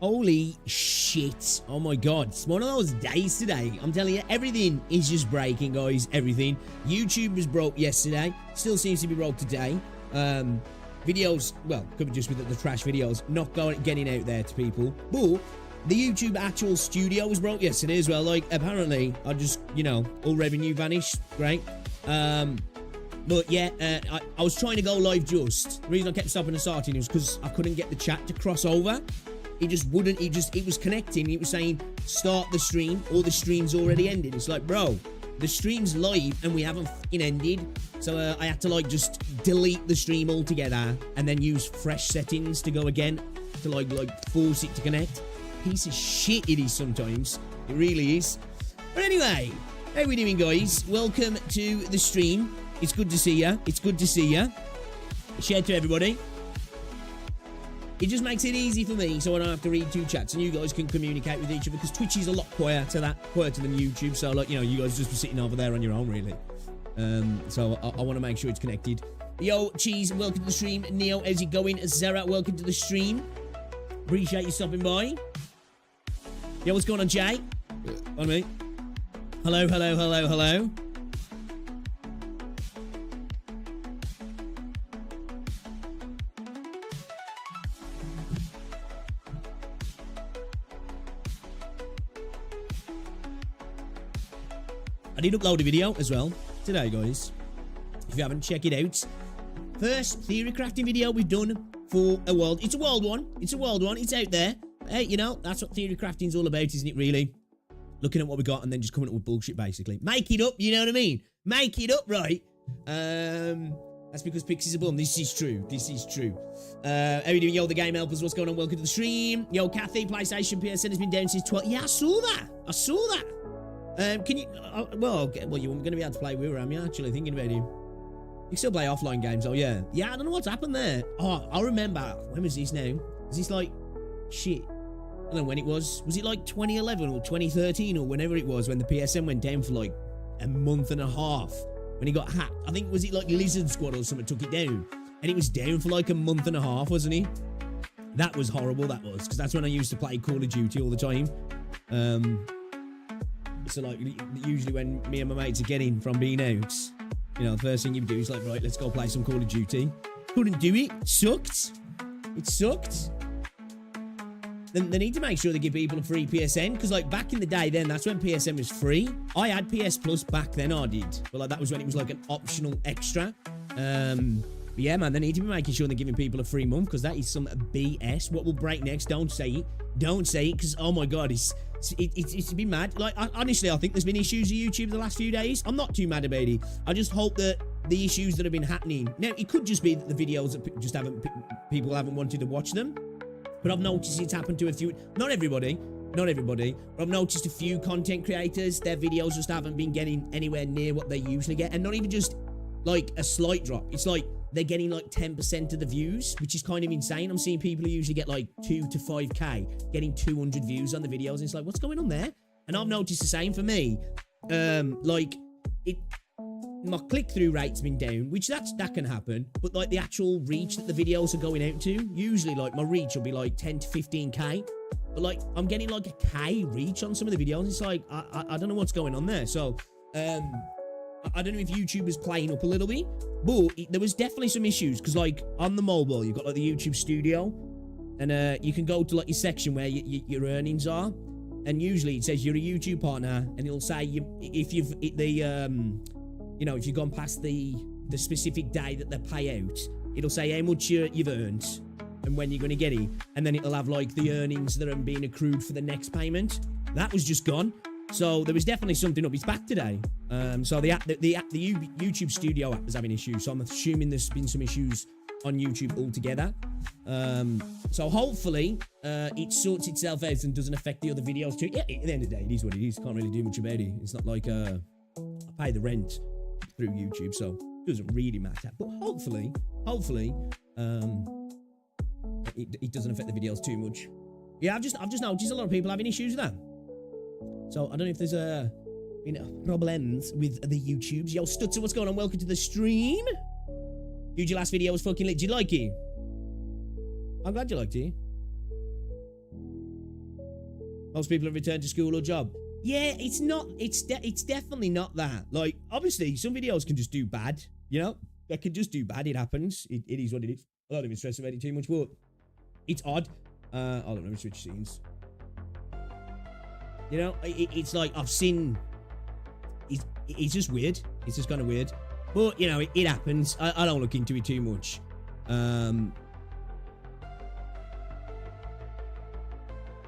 Holy shit. Oh my god. It's one of those days today. I'm telling you, everything is just breaking, guys. Everything. YouTube was broke yesterday. Still seems to be broke today. Videos, well, could be just with the trash videos, not getting out there to people. But the YouTube actual studio was broke yesterday as well. Like, apparently, I just, all revenue vanished. Great. But yeah, I was trying to go live just. The reason I kept stopping and starting was because I couldn't get the chat to cross over. It just wouldn't, it was connecting. It was saying, start the stream, or the stream's already ended. It's like, bro, the stream's live and we haven't fucking ended. So I had to like just delete the stream altogether and then use fresh settings to go again to like force it to connect. Piece of shit it is sometimes. It really is. But anyway, how we doing, guys? Welcome to the stream. It's good to see ya. It's good to see ya. Share to everybody. It just makes it easy for me so I don't have to read two chats and you guys can communicate with each other, because Twitch is a lot quieter than YouTube. So like, you guys just be sitting over there on your own, really. So I want to make sure it's connected. Yo, Cheese, welcome to the stream. Neo, how's it going? Zara, welcome to the stream. Appreciate you stopping by. Yo, what's going on, Jay? On me. Hello, hello, hello, hello. I did upload a video as well today, guys. If you haven't, check it out. First theory crafting video we've done for a world. It's a world one. It's a world one. It's out there. Hey, that's what theory crafting's all about, isn't it, really? Looking at what we got and then just coming up with bullshit, basically. Make it up, you know what I mean? Make it up, right? That's because Pixie's a bum. This is true. This is true. How are you doing? Yo, the game helpers, what's going on? Welcome to the stream. Yo, Kathy, PlayStation PSN has been down since 12. Yeah, I saw that. I saw that. Can you, well, you weren't going to be able to play WuWa, am you? Actually thinking about you. You can still play offline games, oh yeah. Yeah, I don't know what's happened there. Oh, I remember, when was this now? Was this like, shit. I don't know when it was. Was it like 2011 or 2013 or whenever it was when the PSN went down for like a month and a half? When he got hacked. I think, was it like Lizard Squad or something took it down? And it was down for like a month and a half, wasn't he? That was horrible, that was. Because that's when I used to play Call of Duty all the time. So like, usually when me and my mates are getting from being out, the first thing you do is like, right, let's go play some Call of Duty. Couldn't do it. Sucked. It sucked. Then they need to make sure they give people a free PSN, because like back in the day then, that's when PSN was free. I had PS Plus back then, I did. But like that was when it was like an optional extra. But yeah, man, they need to be making sure they're giving people a free month, because that is some BS. What will break next? Don't say it. Don't say it, because, oh my God, it's been mad. Like, honestly, I think there's been issues with YouTube the last few days. I'm not too mad about it. I just hope that the issues that have been happening... Now, it could just be that the videos that just people haven't wanted to watch them. But I've noticed it's happened to a few... Not everybody. But I've noticed a few content creators, their videos just haven't been getting anywhere near what they usually get. And not even just, like, a slight drop. It's like... They're getting like 10% of the views, which is kind of insane. I'm seeing people who usually get like 2 to 5k getting 200 views on the videos. And it's like, what's going on there? And I've noticed the same for me. My click-through rate's been down, which that can happen. But like the actual reach that the videos are going out to, usually like my reach will be like 10 to 15k. But like I'm getting like a K reach on some of the videos. It's like, I don't know what's going on there. So, I don't know if YouTube is playing up a little bit, but there was definitely some issues, because like on the mobile you've got like the YouTube studio, and you can go to like your section where your earnings are, and usually it says you're a YouTube partner, and it'll say if you've if you've gone past the specific day that they pay out, it'll say how much you've earned and when you're going to get it, and then it'll have like the earnings that are being accrued for the next payment. That was just gone. So there was definitely something up. It's back today. So the YouTube Studio app is having issues. So I'm assuming there's been some issues on YouTube altogether. So hopefully it sorts itself out and doesn't affect the other videos too. Yeah, at the end of the day, it is what it is. Can't really do much about it. It's not like I pay the rent through YouTube, so it doesn't really matter. But hopefully, it doesn't affect the videos too much. Yeah, I've just noticed a lot of people having issues with that. So I don't know if there's problems with the YouTubes. Yo, Stutzer, what's going on? Welcome to the stream. Dude, your last video was fucking lit. Did you like it? I'm glad you liked it. Most people have returned to school or job. Yeah, it's not. It's definitely not that. Like, obviously, some videos can just do bad. You know, they can just do bad. It happens. It is what it is. I don't even stress about it too much, but it's odd. Hold on, let me switch scenes. You know, it's like I've seen. It's just weird. It's just kind of weird. But you know, it happens. I don't look into it too much.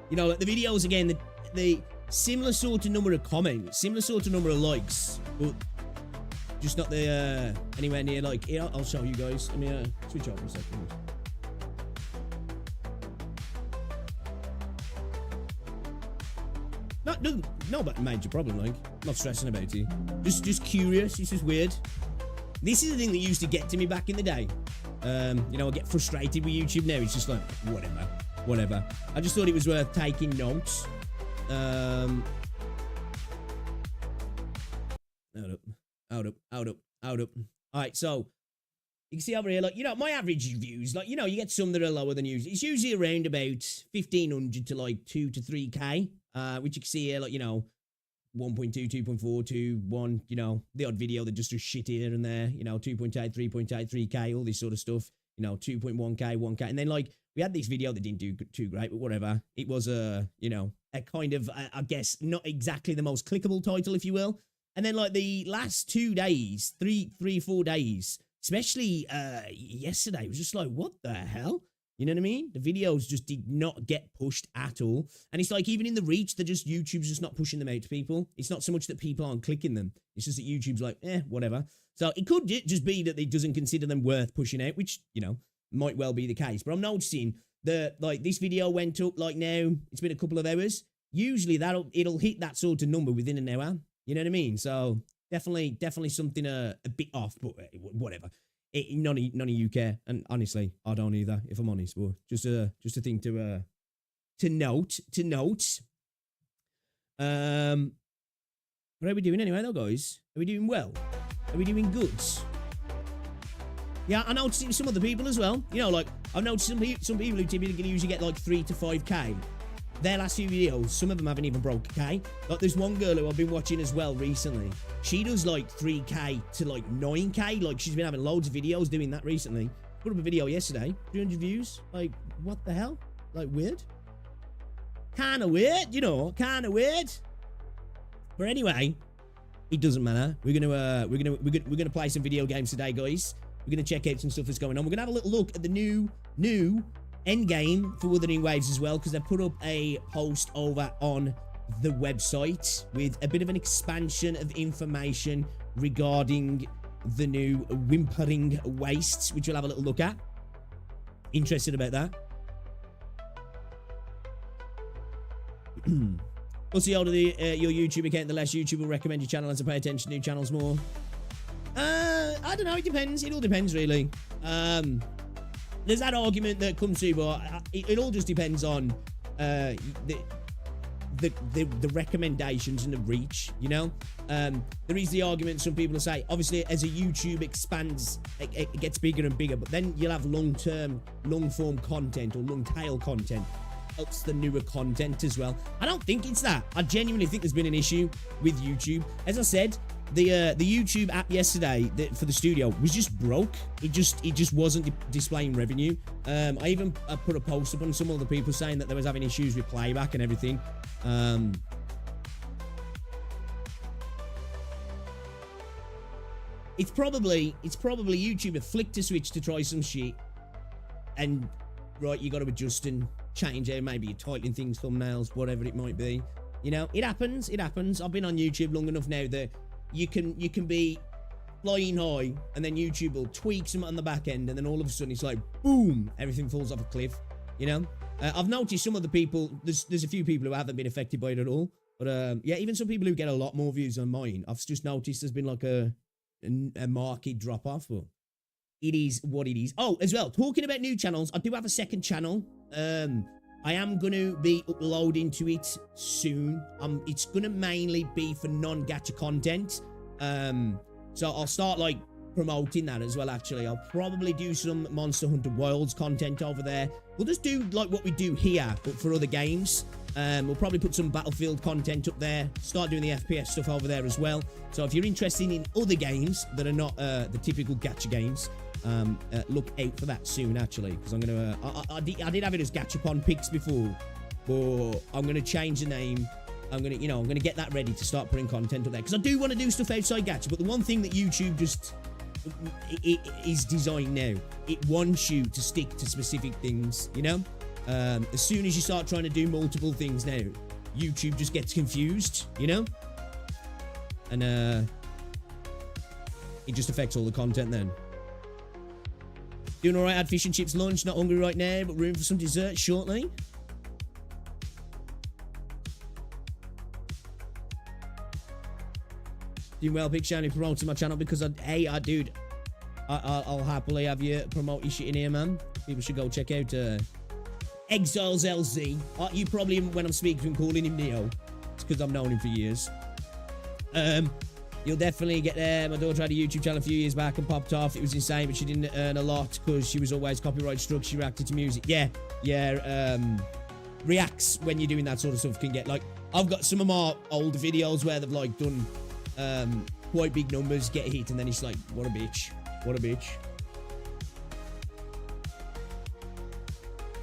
You know, like the videos again, the similar sort of number of comments, similar sort of number of likes, but just not the anywhere near like. Here, I'll show you guys. Let me switch off for a second. No, but major problem. Like, not stressing about it. Just curious. It's just weird. This is the thing that used to get to me back in the day. You know, I get frustrated with YouTube now. It's just like whatever. I just thought it was worth taking notes. Hold up. All right, so you can see over here, like, you know, my average views, like, you know, you get some that are lower than usual. It's usually around about 1,500 to like 2 to 3K, which you can see here, like, you know, 1.2, 2.4, 2, 1, you know, the odd video that just does shit here and there, you know, 2.8, 3.8, 3K, all this sort of stuff, you know, 2.1K, 1K. And then, like, we had this video that didn't do too great, but whatever. It was you know, a kind of, I guess, not exactly the most clickable title, if you will. And then, like, the last 2 days, 4 days, especially yesterday, it was just like, what the hell? You know what I mean? The videos just did not get pushed at all. And it's like, even in the reach, YouTube's just not pushing them out to people. It's not so much that people aren't clicking them. It's just that YouTube's like, whatever. So it could just be that it doesn't consider them worth pushing out, which, you know, might well be the case. But I'm noticing that, like, this video went up, like, now, it's been a couple of hours. Usually it'll hit that sort of number within an hour. You know what I mean? So definitely something a bit off, but whatever. None of you care, and honestly, I don't either, if I'm honest. But just a thing to note. What are we doing anyway, though, guys? Are we doing well? Are we doing good? Yeah, I noticed some other people as well. You know, like, I've noticed some people who typically usually get like 3 to 5K. Their last few videos, some of them haven't even broke K. Like, there's one girl who I've been watching as well recently. She does like 3K to like 9K. Like, she's been having loads of videos doing that recently. Put up a video yesterday, 300 views. Like, what the hell? Like, weird. Kind of weird, you know, kind of weird. But anyway, it doesn't matter. We're gonna play some video games today, guys. We're gonna check out some stuff that's going on. We're gonna have a little look at the new Endgame for Wuthering Waves as well, because they put up a post over on the website with a bit of an expansion of information regarding the new Wuthering Waves, which we'll have a little look at. Interested about that? What's the older your YouTube account, the less YouTube will recommend your channel as to pay attention to new channels more? I don't know, it depends. It all depends, really. There's that argument that comes through, but it all just depends on the recommendations and the reach, you know? There is the argument, some people will say, obviously, as a YouTube expands, it gets bigger and bigger, but then you'll have long-form content or long-tail content. Helps the newer content as well. I don't think it's that. I genuinely think there's been an issue with YouTube. As I said, the YouTube app yesterday for the studio was just broke. It just wasn't displaying revenue. I even put a post up on some other people saying that they was having issues with playback and everything. It's probably YouTube have flicked a switch to try some shit, and right, you got to adjust and change it. Maybe you're tightening things, thumbnails, whatever it might be. You know, it happens. I've been on YouTube long enough now that you can be flying high, and then YouTube will tweak something on the back end, and then all of a sudden it's like boom, everything falls off a cliff. You know, I've noticed some of the people. There's a few people who haven't been affected by it at all, but yeah, even some people who get a lot more views than mine. I've just noticed there's been like a market drop off, but it is what it is. Oh, as well, talking about new channels, I do have a second channel. I am going to be uploading to it soon. It's going to mainly be for non-gacha content. So I'll start like promoting that as well, actually. I'll probably do some Monster Hunter Wilds content over there. We'll just do like what we do here, but for other games. We'll probably put some Battlefield content up there, start doing the FPS stuff over there as well. So if you're interested in other games that are not the typical gacha games, look out for that soon, actually, because I'm gonna I did have it as Gachapon Picks before, but I'm gonna change the name. I'm gonna get that ready to start putting content up there, because I do want to do stuff outside gacha. But the one thing that YouTube just it is designed now, it wants you to stick to specific things, you know. As soon as you start trying to do multiple things now, YouTube just gets confused, you know, and it just affects all the content then. Doing all right, had fish and chips lunch, not hungry right now, but room for some dessert shortly. Doing well, Big Shiny, promoting my channel, because dude, I'll happily have you promote your shit in here, man. People should go check out Exiles LZ. You probably, when I'm speaking to him, calling him Neo. It's because I've known him for years. You'll definitely get there. My daughter had a YouTube channel a few years back and popped off. It was insane, but she didn't earn a lot because she was always copyright struck. She reacted to music. Yeah. Reacts when you're doing that sort of stuff can get, like, I've got some of my old videos where they've like done quite big numbers, get hit, and then it's like, what a bitch. What a bitch.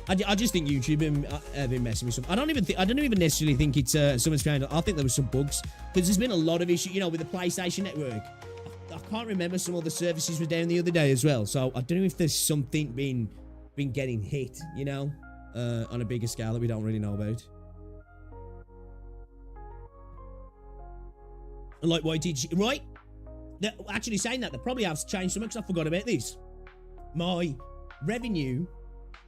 I just think YouTube have been messing with something. I don't even necessarily think it's someone's trying to. I think there was some bugs, because there's been a lot of issues, you know, with the PlayStation Network. I can't remember, some other services were down the other day as well. So I don't know if there's something been getting hit, you know, on a bigger scale that we don't really know about. And like, why did you, right? They're actually saying that, they probably have changed something, because I forgot about this. My revenue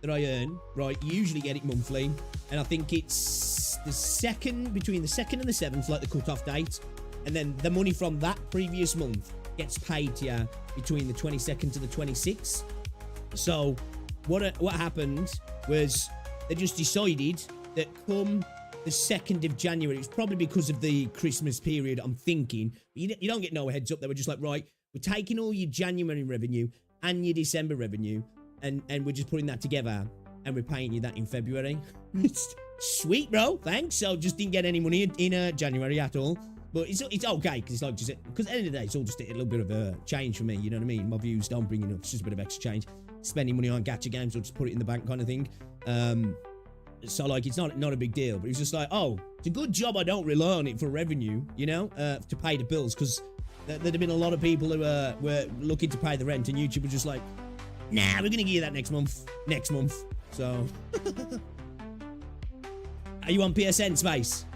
that I earn, right, you usually get it monthly, and I think it's between the 2nd and the 7th, like the cut-off date, and then the money from that previous month gets paid to you between the 22nd to the 26th. So what happened was they just decided that come the 2nd of January, it's probably because of the Christmas period, I'm thinking, you don't get no heads up. They were just like, right, we're taking all your January revenue and your December revenue, and we're just putting that together, and we're paying you that in February. Sweet, bro, thanks. So just didn't get any money in January at all, but it's okay, because it's like, just because at the end of the day, it's all just a little bit of a change for me, you know what I mean? My views don't bring enough, it's just a bit of extra change. Spending money on gacha games, or just put it in the bank kind of thing. So like, it's not a big deal, but it's just like, oh, it's a good job I don't rely on it for revenue, you know, to pay the bills, because there'd have been a lot of people who were looking to pay the rent, and YouTube was just like, nah, we're gonna give you that next month. So are you on PSN, Space?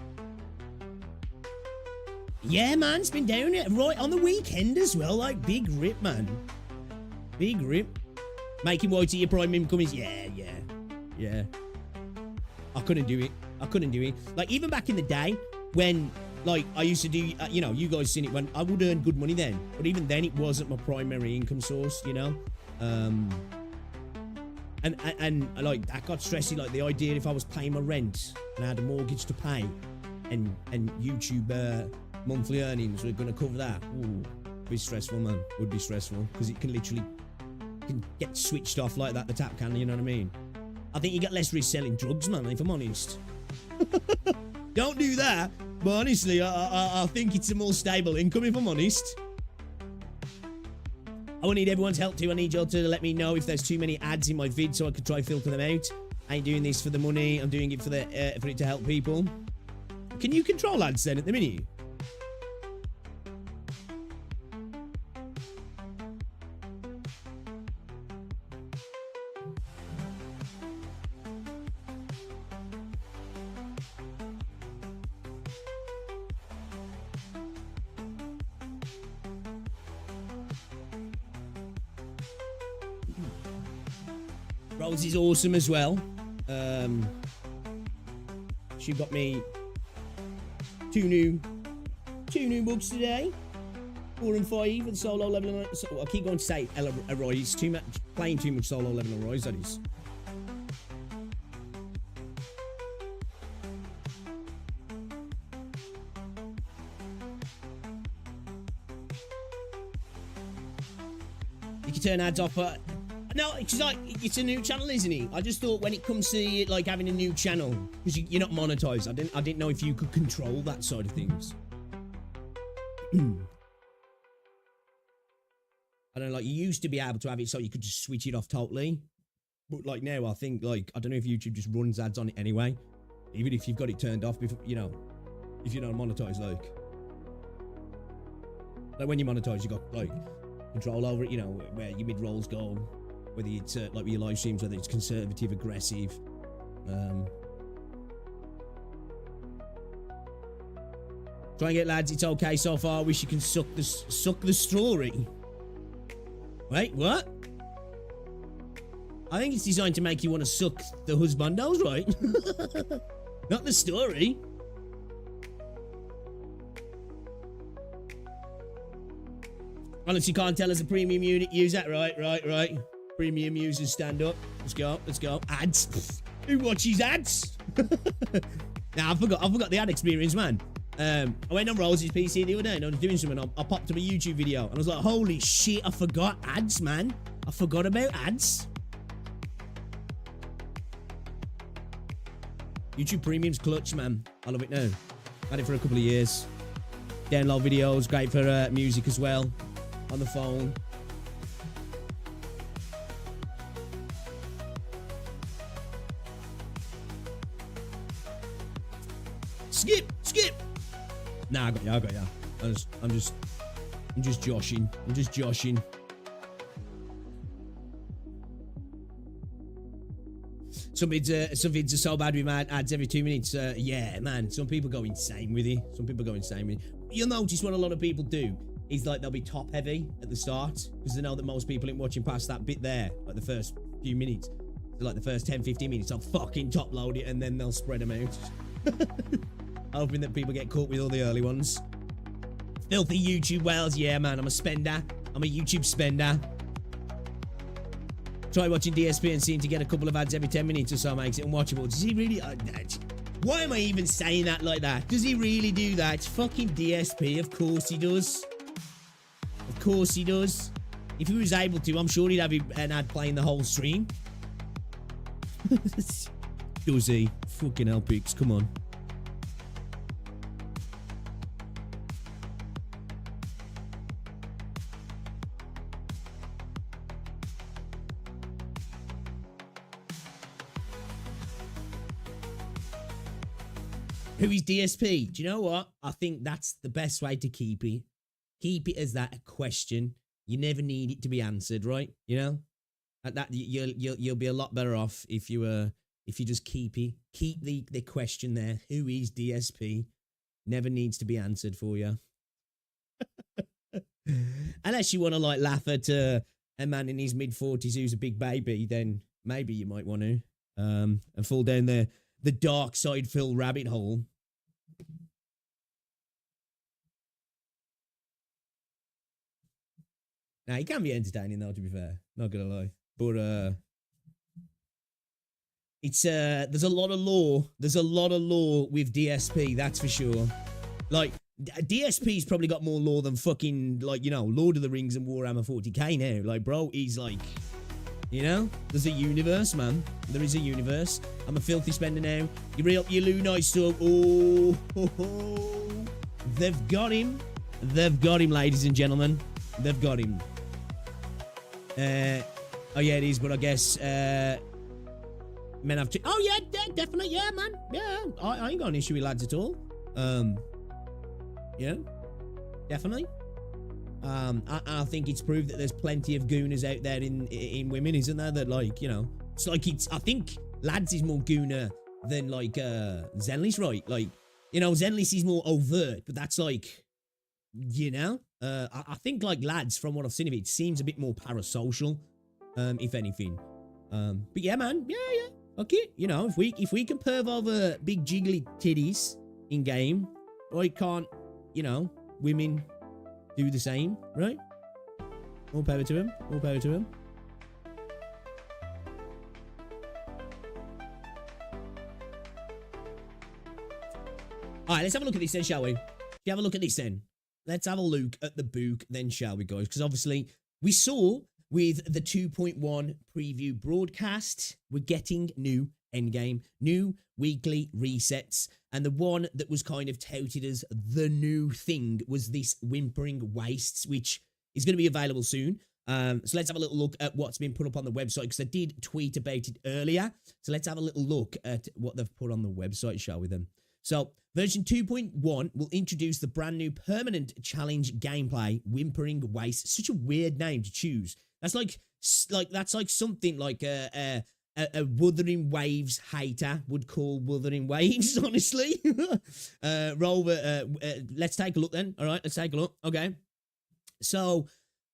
Yeah, man, it's been down it right on the weekend as well. Like, big rip, man, big rip. Making YT your prime income is, yeah. I couldn't do it. Like, even back in the day when, like, I used to do, you know, you guys seen it, when I would earn good money then, but even then it wasn't my primary income source, you know. And like, that got stressy. Like, the idea, if I was paying my rent and I had a mortgage to pay, and YouTube monthly earnings were gonna cover that, ooh, it'd be stressful, man. Would be stressful, because it can literally get switched off like that, the tap can, you know what I mean? I think you get less risk selling drugs, man, if I'm honest. Don't do that, but honestly, I think it's a more stable income, if I'm honest. I will need everyone's help too. I need y'all to let me know if there's too many ads in my vid, so I could try filter them out. I ain't doing this for the money. I'm doing it for it to help people. Can you control ads then at the minute? Rose is awesome as well. She got me two new books today, 4 and 5 with solo level. I keep going to say Arise, playing too much solo level Arise, that is. You can turn ads off. No, it's like, it's a new channel, isn't it? I just thought when it comes to like having a new channel, because you're not monetized, I didn't know if you could control that side of things. I don't know, like you used to be able to have it so you could just switch it off totally. But like now, I think like, I don't know if YouTube just runs ads on it anyway. Even if you've got it turned off before, you know, if you're not monetized, like when you monetize, you got like control over it, you know, where your mid-rolls go, whether it's like with your live streams, whether it's conservative, aggressive. Try and get lads, it's okay so far. Wish you can suck the story. Wait, what? I think it's designed to make you want to suck the husbandos, right? Not the story. Honestly, can't tell as a premium unit user. Right. Premium users stand up. Let's go. Ads. Who watches ads? Nah, I forgot the ad experience, man. I went on Rose's PC the other day and I was doing something. I popped up a YouTube video and I was like, holy shit, I forgot ads, man. I forgot about ads. YouTube Premium's clutch, man. I love it now. Had it for a couple of years. Download videos, great for music as well. On the phone. Skip. Nah, I got ya. I'm just joshing. Some vids are so bad with ads every 2 minutes. Yeah, man. Some people go insane with it. You'll notice what a lot of people do is like they'll be top heavy at the start because they know that most people ain't watching past that bit there, like the first few minutes. So like the first 10-15 minutes, they'll fucking top load it and then they'll spread them out. Hoping that people get caught with all the early ones. Filthy YouTube whales, yeah, man. I'm a spender. I'm a YouTube spender. Try watching DSP and seem to get a couple of ads every 10 minutes or so makes it unwatchable. Does he really? Why am I even saying that like that? Does he really do that? It's fucking DSP. Of course he does. Of course he does. If he was able to, I'm sure he'd have an ad playing the whole stream. Does he? Fucking hell, Pix. Come on. Who is DSP? Do you know what? I think that's the best way to keep it. Keep it as that a question. You never need it to be answered, right? You know, at that you'll be a lot better off if you just keep the question there. Who is DSP? Never needs to be answered for you. Unless you want to like laugh at a man in his mid-40s who's a big baby, then maybe you might want to and fall down the dark side Phil rabbit hole. Now, he can be entertaining though, to be fair. Not gonna lie. But it's there's a lot of lore. There's a lot of lore with DSP, that's for sure. Like DSP's probably got more lore than fucking like, you know, Lord of the Rings and Warhammer 40k now. Like, bro, he's like, you know, there's a universe, man. There is a universe. I'm a filthy spender now. You re up your Lunite stuff. Oh, ho, ho. They've got him. They've got him, ladies and gentlemen. They've got him. Oh yeah, it is. But I guess men have to. Oh yeah, definitely. Yeah, man. Yeah, I ain't got an issue with lads at all. Yeah, definitely. I think it's proved that there's plenty of gooners out there in women, isn't there? That like, you know, it's like I think lads is more gooner than like Zenless, right? Like, you know, Zenless is more overt, but that's like, you know, I think like lads, from what I've seen of it, seems a bit more parasocial, if anything. But yeah, man, yeah. Okay, you know, if we can perv over big jiggly titties in game, why can't, you know, women do the same, right? More power to him. More power to him. All right, let's have a look at this then, shall we? Have a look at this then. Let's have a look at the book then, shall we, guys? Because obviously we saw with the 2.1 preview broadcast, we're getting new Endgame, new weekly resets, and the one that was kind of touted as the new thing was this Whimpering Wastes, which is going to be available soon. So let's have a little look at what's been put up on the website, because I did tweet about it earlier. So let's have a little look at what they've put on the website, shall we then? So version 2.1 will introduce the brand new permanent challenge gameplay, Whimpering Wastes. Such a weird name to choose. That's like something like a Wuthering Waves hater would call Wuthering Waves, honestly. Rover, let's take a look then. All right, let's take a look. Okay. So,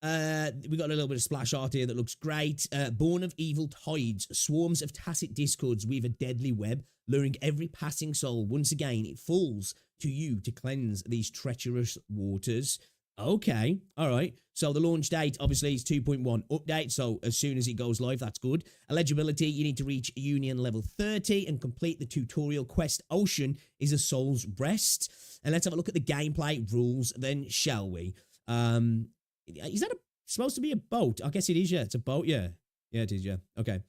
we got a little bit of splash art here that looks great. Born of evil tides, swarms of tacit discords weave a deadly web, luring every passing soul. Once again, it falls to you to cleanse these treacherous waters. Okay, all right. So the launch date, obviously, is 2.1 update. So as soon as it goes live, that's good. Eligibility, you need to reach Union level 30 and complete the tutorial quest. Ocean is a soul's rest. And let's have a look at the gameplay rules then, shall we? Is that supposed to be a boat? I guess it is, yeah. It's a boat, yeah. Yeah, it is, yeah. Okay.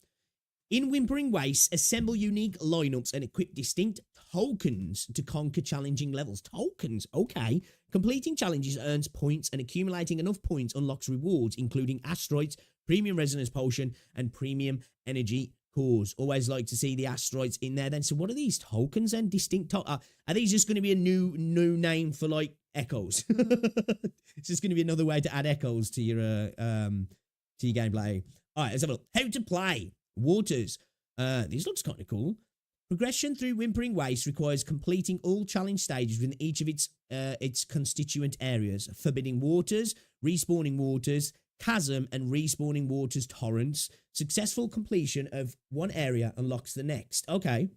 In Whimpering Wastes, assemble unique lineups and equip distinct tokens to conquer challenging levels. Tokens, okay. Completing challenges earns points, and accumulating enough points unlocks rewards, including asteroids, premium resonance potion, and premium energy cores. Always like to see the asteroids in there then. So what are these tokens then? Distinct are these just going to be a new name for like echoes? It's just going to be another way to add echoes to your gameplay. All right, let's have a look. How to play. Waters. These looks kind of cool. Progression through Whimpering Wastes requires completing all challenge stages within each of its constituent areas. Forbidding Waters, Respawning Waters, Chasm, and Respawning Waters Torrents. Successful completion of one area unlocks the next. Okay.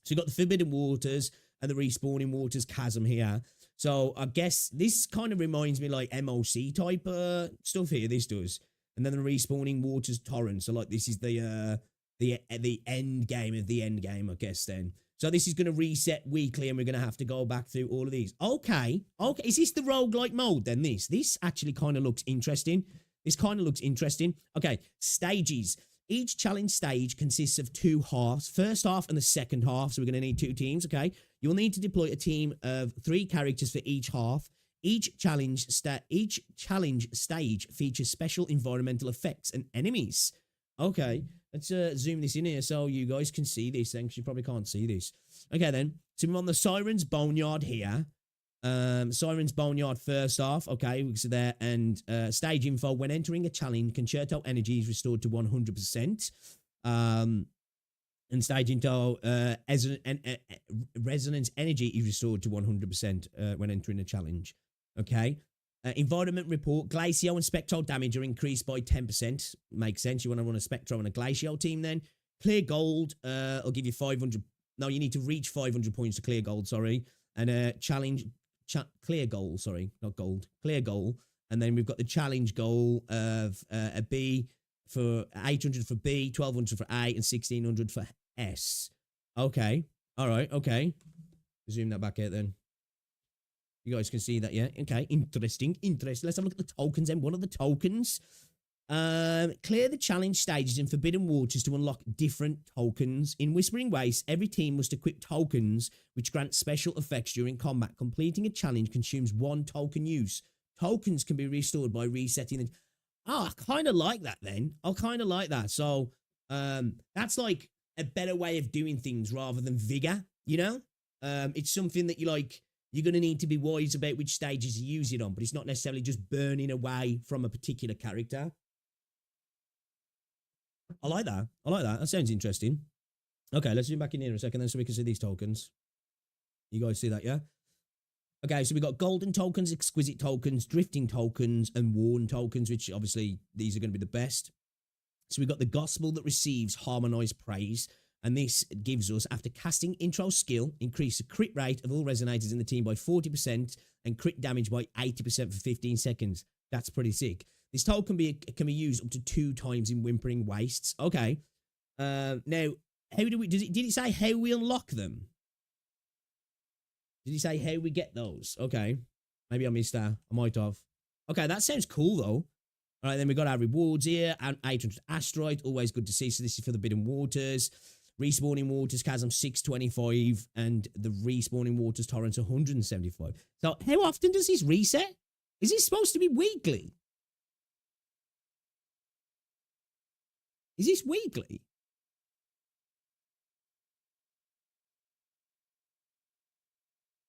So you've got the Forbidden Waters and the Respawning Waters Chasm here. So I guess this kind of reminds me like MOC type stuff here, this does. And then the Respawning Waters Torrent. So like this is the end game of the end game, I guess then. So this is going to reset weekly and we're going to have to go back through all of these. Okay. Okay. Is this the roguelike mode then, this? This actually kind of looks interesting. This kind of looks interesting. Okay. Stages. Each challenge stage consists of two halves. First half and the second half. So we're going to need two teams, okay? You'll need to deploy a team of 3 characters for each half. Each challenge stage features special environmental effects and enemies. Okay, let's zoom this in here so you guys can see this then, because you probably can't see this. Okay then, so we're on the Siren's Boneyard here. Siren's Boneyard first off, okay, so there, and stage info. When entering a challenge, concerto energy is restored to 100%. And stage info, resonance energy is restored to 100% when entering a challenge. Okay. Environment report, Glacio and Spectral damage are increased by 10%. Makes sense. You want to run a Spectral and a Glacio team then. Clear gold, I'll give you 500. No, you need to reach 500 points to clear gold, sorry. And challenge, clear goal, sorry, not gold, clear goal. And then we've got the challenge goal of a B for 800 for B, 1200 for A, and 1600 for S. Okay. All right. Okay. Zoom that back out then. You guys can see that, yeah? Okay, interesting. Let's have a look at the tokens then. What are the tokens? Clear the challenge stages in Forbidden Waters to unlock different tokens. In Whispering Wastes, every team must equip tokens which grant special effects during combat. Completing a challenge consumes 1 token use. Tokens can be restored by resetting the... Oh, I kind of like that then. I kind of like that. So, that's like a better way of doing things rather than vigor, you know? It's something that you're going to need to be wise about which stages you use it on, but it's not necessarily just burning away from a particular character. I like that. I like that. That sounds interesting. Okay, let's zoom back in here a second then so we can see these tokens. You guys see that, yeah? Okay, so we've got golden tokens, exquisite tokens, drifting tokens, and worn tokens, which obviously these are going to be the best. So we've got the gospel that receives harmonized praise. And this gives us, after casting intro skill, increase the crit rate of all resonators in the team by 40% and crit damage by 80% for 15 seconds. That's pretty sick. This token can be used up to 2 times in Whimpering Wastes. Okay. Now, how do we? Did it say how we unlock them? Did he say how we get those? Okay. Maybe I missed that. I might have. Okay, that sounds cool though. All right, then we got our rewards here. And 800 asteroid, always good to see. So this is for the Forbidden Waters. Respawning Waters, Chasm 625. And the Respawning Waters, Torrents 175. So how often does this reset? Is this supposed to be weekly? Is this weekly?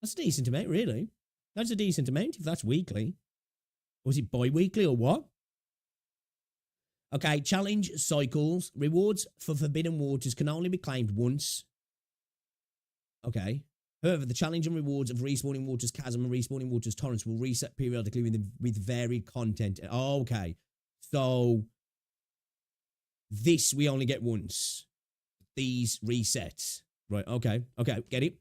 That's a decent amount, really. That's a decent amount if that's weekly. Or is it bi-weekly or what? Okay, challenge cycles. Rewards for Forbidden Waters can only be claimed once. Okay. However, the challenge and rewards of Respawning Waters Chasm and Respawning Waters Torrents will reset periodically with varied content. Okay. So, this we only get once. These resets. Right, okay. Okay, get it.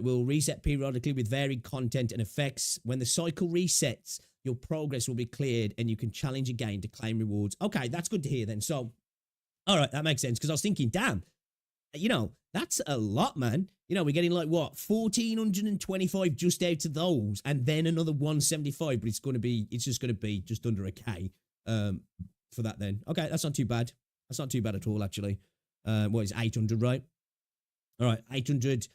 Will reset periodically with varied content and effects. When the cycle resets, your progress will be cleared and you can challenge again to claim rewards. Okay, that's good to hear then. So, all right, that makes sense because I was thinking, damn, you know, that's a lot, man. You know, we're getting like what, 1,425 just out of those, and then another 175, but it's just going to be just under a K for that then. Okay, that's not too bad. That's not too bad at all, actually. What is 800, right? All right, 800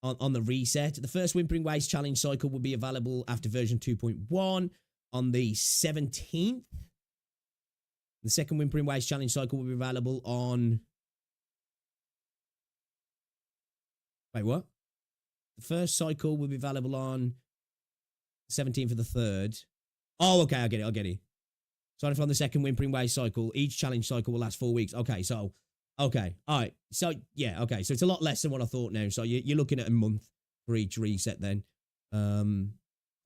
on the reset. The first Whimpering Waves challenge cycle will be available after version 2.1 on the 17th. The second Whimpering Waves challenge cycle will be available on... Wait, what? The first cycle will be available on 17th of the 3rd. Oh, okay, I get it. Starting from the second Whimpering Waves cycle, each challenge cycle will last 4 weeks. Okay, so... Okay, all right. So, yeah, okay. So, it's a lot less than what I thought now. So, you're looking at a month for each reset then.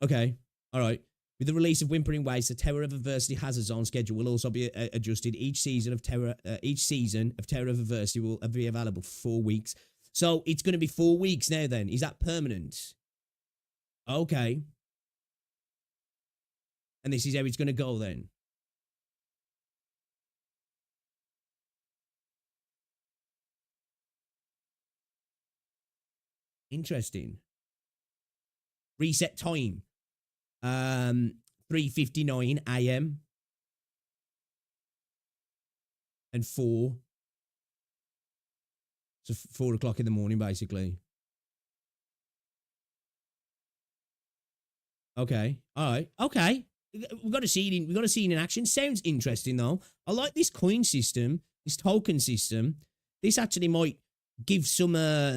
Okay, all right. With the release of Whimpering Waves, the Terror of Adversity Hazard Zone schedule will also be adjusted. Each season of Terror of Adversity will be available for 4 weeks. So, it's going to be 4 weeks now then. Is that permanent? Okay. And this is how it's going to go then. Interesting. Reset time. 3:59 a.m. and 4. So 4 o'clock in the morning, basically. Okay. All right. Okay. We've got to see it in action. Sounds interesting though. I like this coin system, this token system. This actually might give some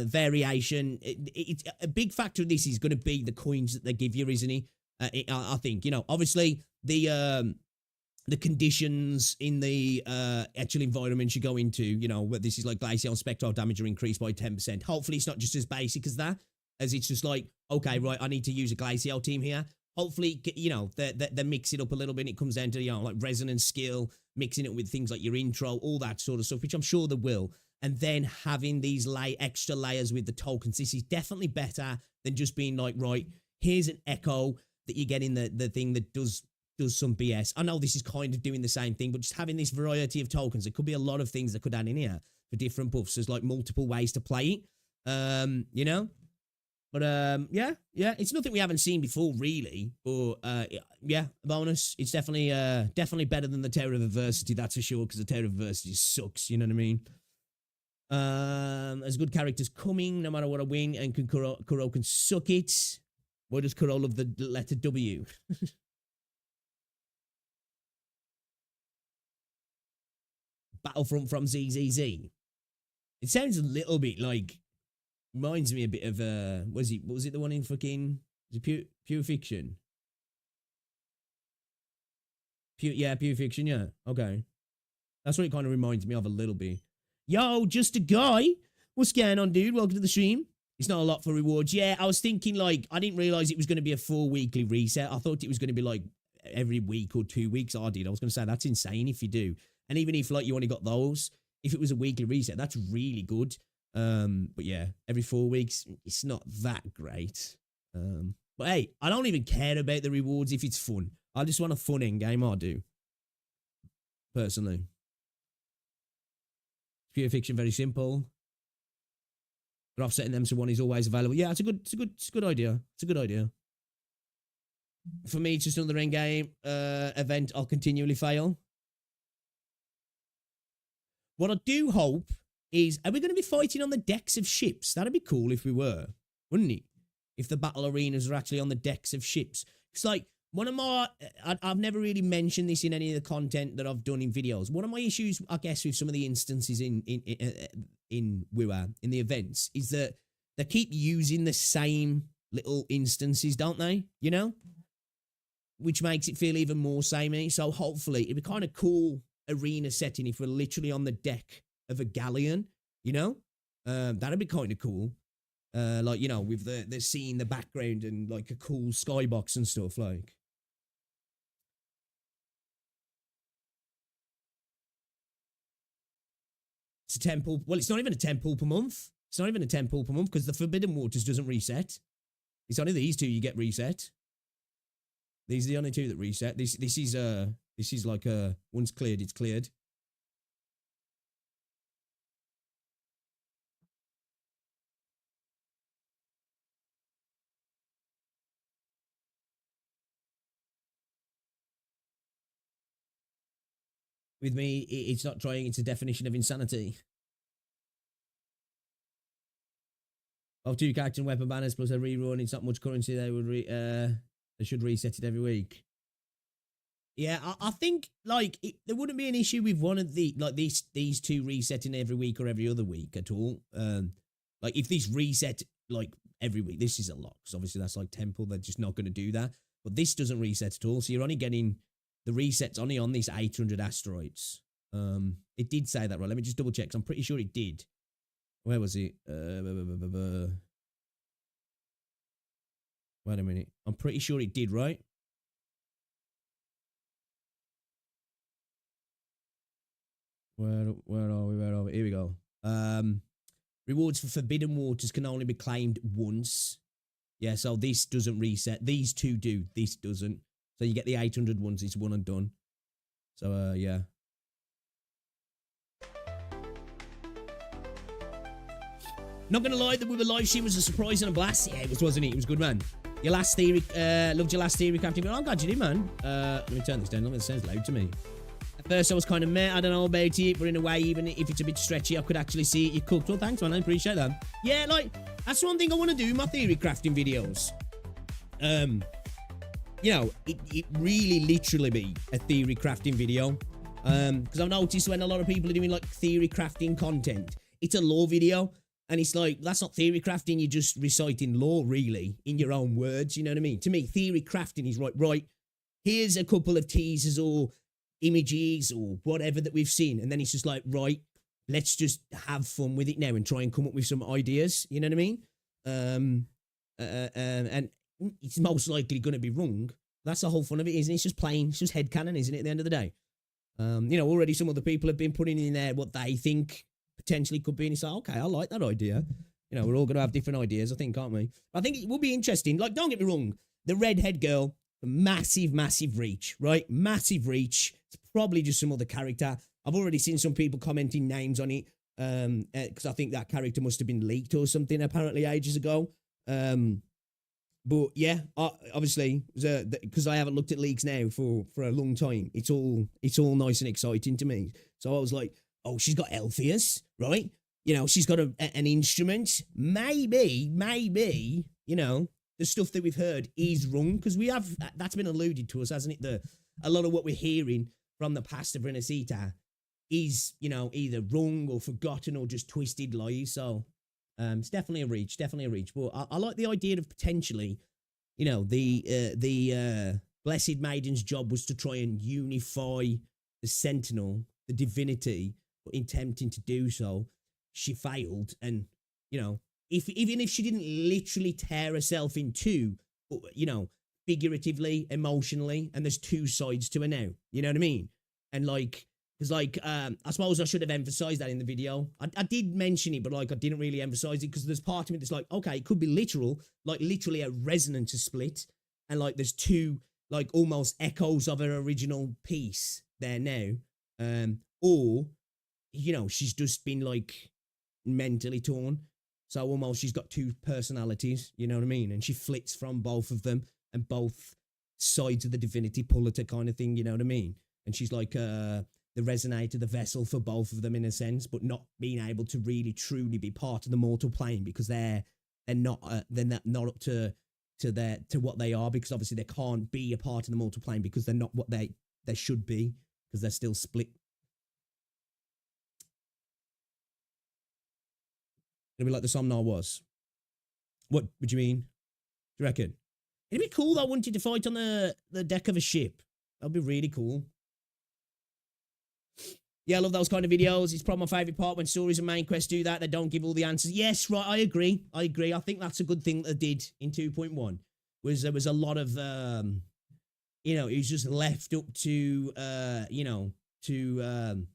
variation. It's a big factor of this is going to be the coins that they give you, isn't it? I think, you know, obviously the conditions in the actual environment you go into, you know, this is like glacial spectral damage are increased by 10%. Hopefully it's not just as basic as that, as it's just like, okay, right, I need to use a glacial team here. Hopefully, you know, they mix it up a little bit. It comes down to, you know, like resonance skill, mixing it with things like your intro, all that sort of stuff, which I'm sure they will. And then having these extra layers with the tokens. This is definitely better than just being like, right, here's an echo that you get in the thing that does some BS. I know this is kind of doing the same thing, but just having this variety of tokens, it could be a lot of things that could add in here for different buffs. There's like multiple ways to play it, you know? But yeah, it's nothing we haven't seen before, really. But yeah, bonus. It's definitely better than the Terror of Adversity, that's for sure, because the Terror of Adversity sucks, you know what I mean? There's good characters coming, no matter what I win, and Kuro can suck it. Why does Kuro love the letter W? Battlefront from ZZZ. It sounds a little bit like, reminds me a bit of what was it the one in fucking, was it Pure Fiction? Pure Fiction, yeah. Okay. That's what it kind of reminds me of a little bit. Yo, just a guy. What's going on, dude? Welcome to the stream. It's not a lot for rewards. Yeah, I was thinking, like, I didn't realize it was going to be a 4 weekly reset. I thought it was going to be like every week or 2 weeks. I did. I was going to say that's insane if you do. And even if like you only got those, if it was a weekly reset, that's really good. But yeah, every 4 weeks, it's not that great. But hey, I don't even care about the rewards if it's fun. I just want a fun endgame, I do. Personally. Pure Fiction, very simple. But offsetting them so one is always available. Yeah, it's a good idea. It's a good idea. For me, it's just another Endgame event I'll continually fail. What I do hope is, are we going to be fighting on the decks of ships? That'd be cool if we were, wouldn't it? If the battle arenas are actually on the decks of ships. It's like, one of my, I've never really mentioned this in any of the content that I've done in videos. One of my issues, I guess, with some of the instances in WuWa, in the events, is that they keep using the same little instances, don't they? You know? Which makes it feel even more samey. So hopefully, it'd be kind of cool arena setting if we're literally on the deck of a galleon, you know? That'd be kind of cool. Like, you know, with the sea in the background and like a cool skybox and stuff, like. It's a temple. Well, it's not even a temple per month. It's not even a temple per month because the Forbidden Waters doesn't reset. It's only these two you get reset. These are the only two that reset. This is like once cleared, it's cleared. With me, it's not trying. It's a definition of insanity. Of 2 character and weapon banners plus a rerun, it's not much currency. They should reset it every week. Yeah, I think like there wouldn't be an issue with one of the like these two resetting every week or every other week at all. Like if these reset like every week, this is a lot because obviously that's like temple. They're just not going to do that. But this doesn't reset at all, so you're only getting the resets only on these 800 asteroids. It did say that, right? Let me just double check. 'Cause I'm pretty sure it did. Where was it? Wait a minute. I'm pretty sure it did, right? Where are we? Where are we? Here we go. Rewards for Forbidden Waters can only be claimed once. Yeah, so this doesn't reset. These two do. This doesn't. So you get the 800 ones. It's one and done. So, yeah. Not gonna lie, that we were live stream was a surprise and a blast. Yeah, it was, wasn't it? It was good, man. Your last theory, loved your last theory crafting. I'm glad you did, man. Let me turn this down. It sounds loud to me. At first, I was kind of meh. I don't know about it, but in a way, even if it's a bit stretchy, I could actually see it. You cooked. Well, thanks, man. I appreciate that. Yeah, like that's one thing I want to do in my theory crafting videos. You know, it really literally be a theory crafting video. Because I've noticed when a lot of people are doing like theory crafting content, it's a lore video. And it's like, that's not theory crafting, you're just reciting lore, really, in your own words, you know what I mean? To me, theory crafting is right, here's a couple of teasers or images or whatever that we've seen, and then it's just like, right, let's just have fun with it now and try and come up with some ideas, you know what I mean? And it's most likely going to be wrong. That's the whole fun of it, isn't it? It's just plain, it's just headcanon, isn't it, at the end of the day? You know, already some other people have been putting in there what they think potentially could be, and it's like, okay, I like that idea. You know, we're all going to have different ideas, I think, aren't we? I think it will be interesting. Like, don't get me wrong, the redhead girl, massive reach, right? Massive reach. It's probably just some other character. I've already seen some people commenting names on it, because I think that character must have been leaked or something apparently ages ago. But yeah, obviously, because I haven't looked at leaks now for a long time, it's all nice and exciting to me. So I was like, oh, she's got Elpheus, right? You know, she's got an instrument. Maybe, you know, the stuff that we've heard is wrong, because that's been alluded to us, hasn't it? A lot of what we're hearing from the past of Renacita is, you know, either wrong or forgotten or just twisted lies. So it's definitely a reach. But I like the idea of potentially, you know, the Blessed Maiden's job was to try and unify the Sentinel, the divinity. But in attempting to do so, she failed, and you know, even if she didn't literally tear herself in two, but you know, figuratively, emotionally, and there's two sides to her now. You know what I mean? And like, because like, I suppose I should have emphasized that in the video. I did mention it, but like, I didn't really emphasize it because there's part of me that's like, okay, it could be literal, like literally a resonance split, and like there's two like almost echoes of her original piece there now, or you know, she's just been like mentally torn. So almost she's got two personalities, you know what I mean? And she flits from both of them, and both sides of the divinity pull at her kind of thing, you know what I mean? And she's like the resonator, the vessel for both of them in a sense, but not being able to really truly be part of the mortal plane because they're not up to what they are, because obviously they can't be a part of the mortal plane because they're not what they should be, because they're still split. It'll be like the Somnar was. What would you mean? Do you reckon? It'd be cool though, wouldn't it, to fight on the deck of a ship? That'd be really cool. Yeah, I love those kind of videos. It's probably my favourite part when stories and main quests do that. They don't give all the answers. Yes, right, I agree. I think that's a good thing that they did in 2.1. Was there was a lot of, you know, it was just left up to, you know, to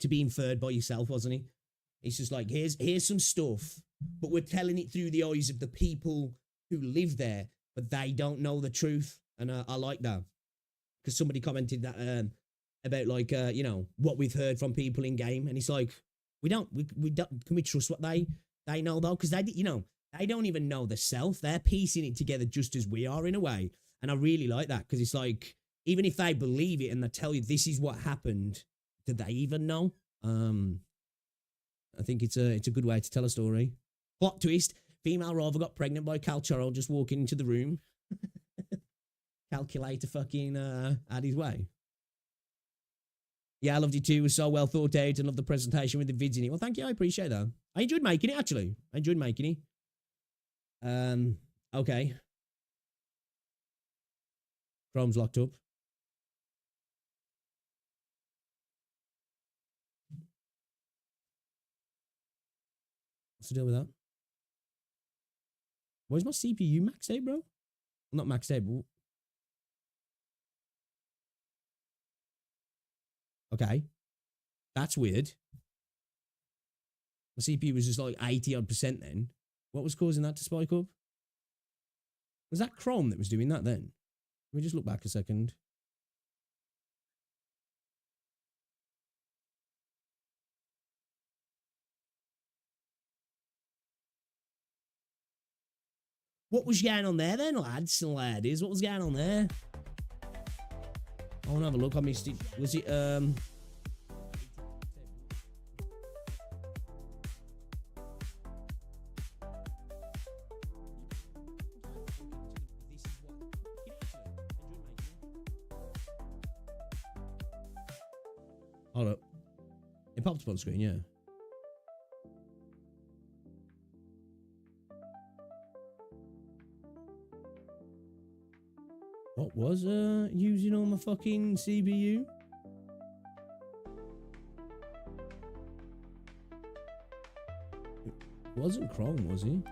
be inferred by yourself, wasn't it? It's just like, here's some stuff, but we're telling it through the eyes of the people who live there, but they don't know the truth. And I like that. Because somebody commented that about like, you know, what we've heard from people in game. And it's like, we don't, can we trust what they know though? Because they, you know, they don't even know the self. They're piecing it together just as we are in a way. And I really like that, because it's like, even if they believe it and they tell you this is what happened, do they even know? I think it's a good way to tell a story. Plot twist: female Rava got pregnant by Cal Chorrell just walking into the room. Calculator fucking had his way. Yeah, I loved it too. It was so well thought out, and loved the presentation with the vids in it. Well, thank you. I appreciate that. I enjoyed making it, actually. I enjoyed making it. Okay. Chrome's locked up. What's the deal with that? Why is my CPU maxed out, bro? Well, not maxed out, but... Okay. That's weird. My CPU was just like 80-odd% then. What was causing that to spike up? Was that Chrome that was doing that then? Let me just look back a second. What was going on there then, lads and laddies? What was going on there? I want to have a look. I missed it. Was it, Hold up. It popped up on screen, yeah. What was using on my fucking CPU? It wasn't Chrome, was he?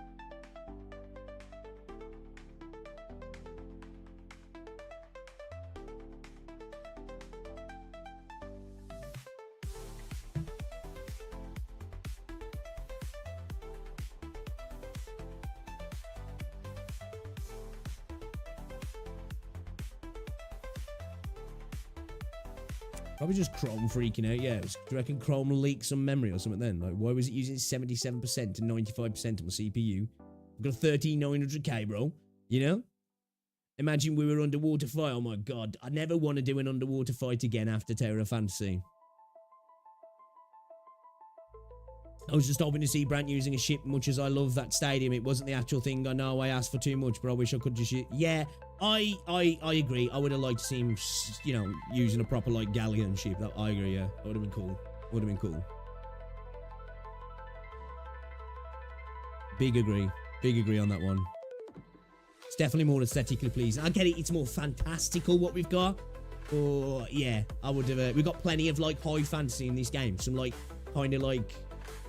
Probably just Chrome freaking out, yeah. Do you reckon Chrome leaked some memory or something then? Like, why was it using 77% to 95% of my CPU? I've got a 13900K, bro. You know? Imagine we were underwater fight. Oh my god. I never want to do an underwater fight again after Terra Fantasy. I was just hoping to see Brant using a ship. Much as I love that stadium, it wasn't the actual thing. I know I asked for too much, but I wish I could just... Yeah, I agree. I would have liked to see him, you know, using a proper, like, galleon ship. I agree, yeah. That would have been cool. Would have been cool. Big agree. Big agree on that one. It's definitely more aesthetically pleasing. I get it. It's more fantastical, what we've got. Oh, yeah. I would have... we've got plenty of, like, high fantasy in this game. Some, like, kind of, like...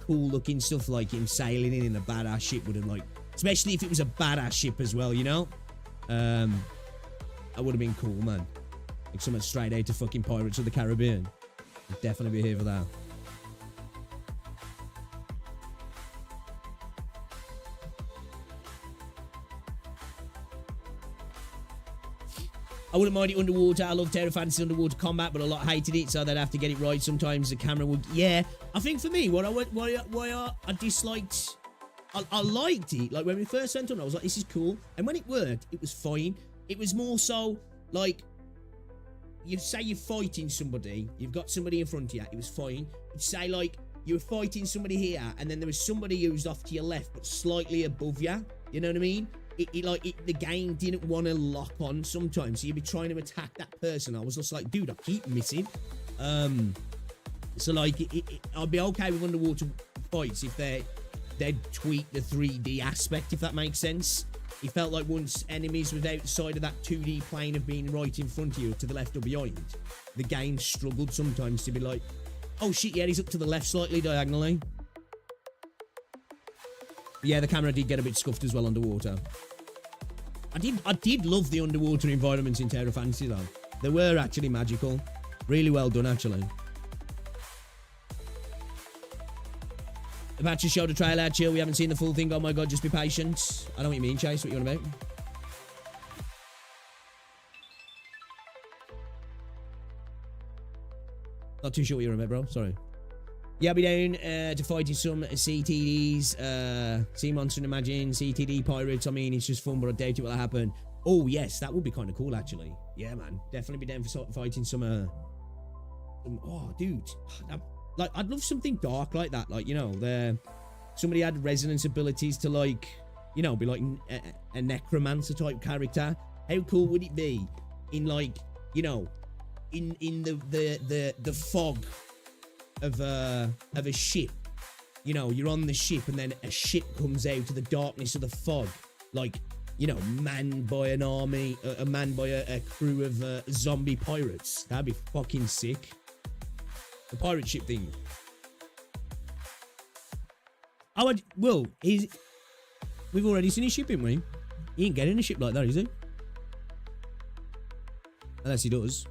cool looking stuff, like him sailing in a badass ship would have, like, especially if it was a badass ship as well, you know. That would have been cool, man. Like something straight out to fucking Pirates of the Caribbean. I'd definitely be here for that. I wouldn't mind it underwater. I love Terra Fantasy underwater combat, but a lot hated it, so they'd have to get it right. Sometimes the camera would... Yeah, I think for me, why I disliked... I liked it. Like, when we first went on, I was like, this is cool. And when it worked, it was fine. It was more so like, you say you're fighting somebody, you've got somebody in front of you, it was fine. You'd say like you were fighting somebody here, and then there was somebody who was off to your left but slightly above you. You know what I mean? The game didn't want to lock on sometimes, so you'd be trying to attack that person. I was just like, dude, I keep missing. So like, I'd be okay with underwater fights if they'd tweak the 3D aspect, if that makes sense. It felt like once enemies was outside of that 2D plane of being right in front of you, to the left or behind, the game struggled sometimes to be like, oh shit, yeah, he's up to the left slightly diagonally. But yeah, the camera did get a bit scuffed as well underwater. I did love the underwater environments in Terra Fantasy though. They were actually magical. Really well done, actually. About to show the trailer, chill, we haven't seen the full thing. Oh my god, just be patient. I know what you mean, Chase. What you on about? Not too sure what you're on about, bro. Sorry. Yeah, I'll be down to fighting some CTDs, Sea Monster and Imagine, CTD pirates. I mean, it's just fun, but I doubt it will happen. Oh, yes, that would be kind of cool, actually. Yeah, man. Definitely be down for fighting some oh, dude. Like, I'd love something dark like that. Like, you know, somebody had resonance abilities to, like, you know, be like a necromancer type character. How cool would it be in, like, you know, in the fog of a ship? You know, you're on the ship and then a ship comes out of the darkness of the fog, like, you know, manned by an army, manned by a crew of zombie pirates. That'd be fucking sick. The pirate ship thing. Oh, well, we've already seen his ship, haven't we? He ain't getting a ship like that, is he? Unless he does.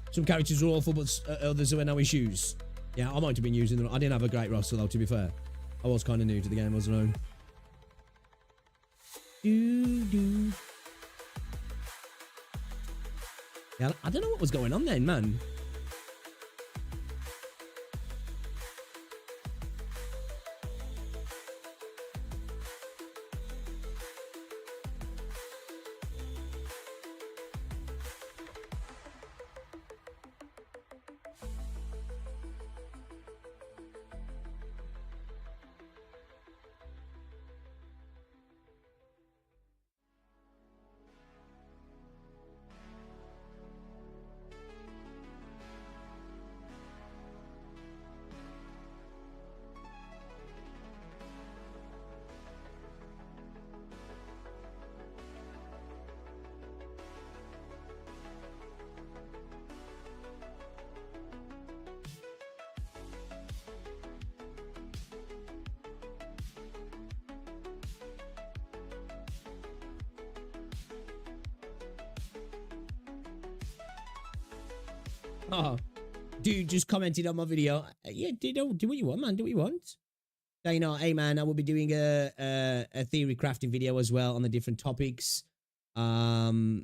Some characters are awful, but others are no issues. Yeah, I might have been using them. I didn't have a great roster, though, to be fair. I was kind of new to the game, wasn't I? Yeah, I don't know what was going on then, man. Oh, dude just commented on my video. Yeah, do what you want, man. Do what you want. So, you know, hey, man, I will be doing a theory crafting video as well on the different topics. To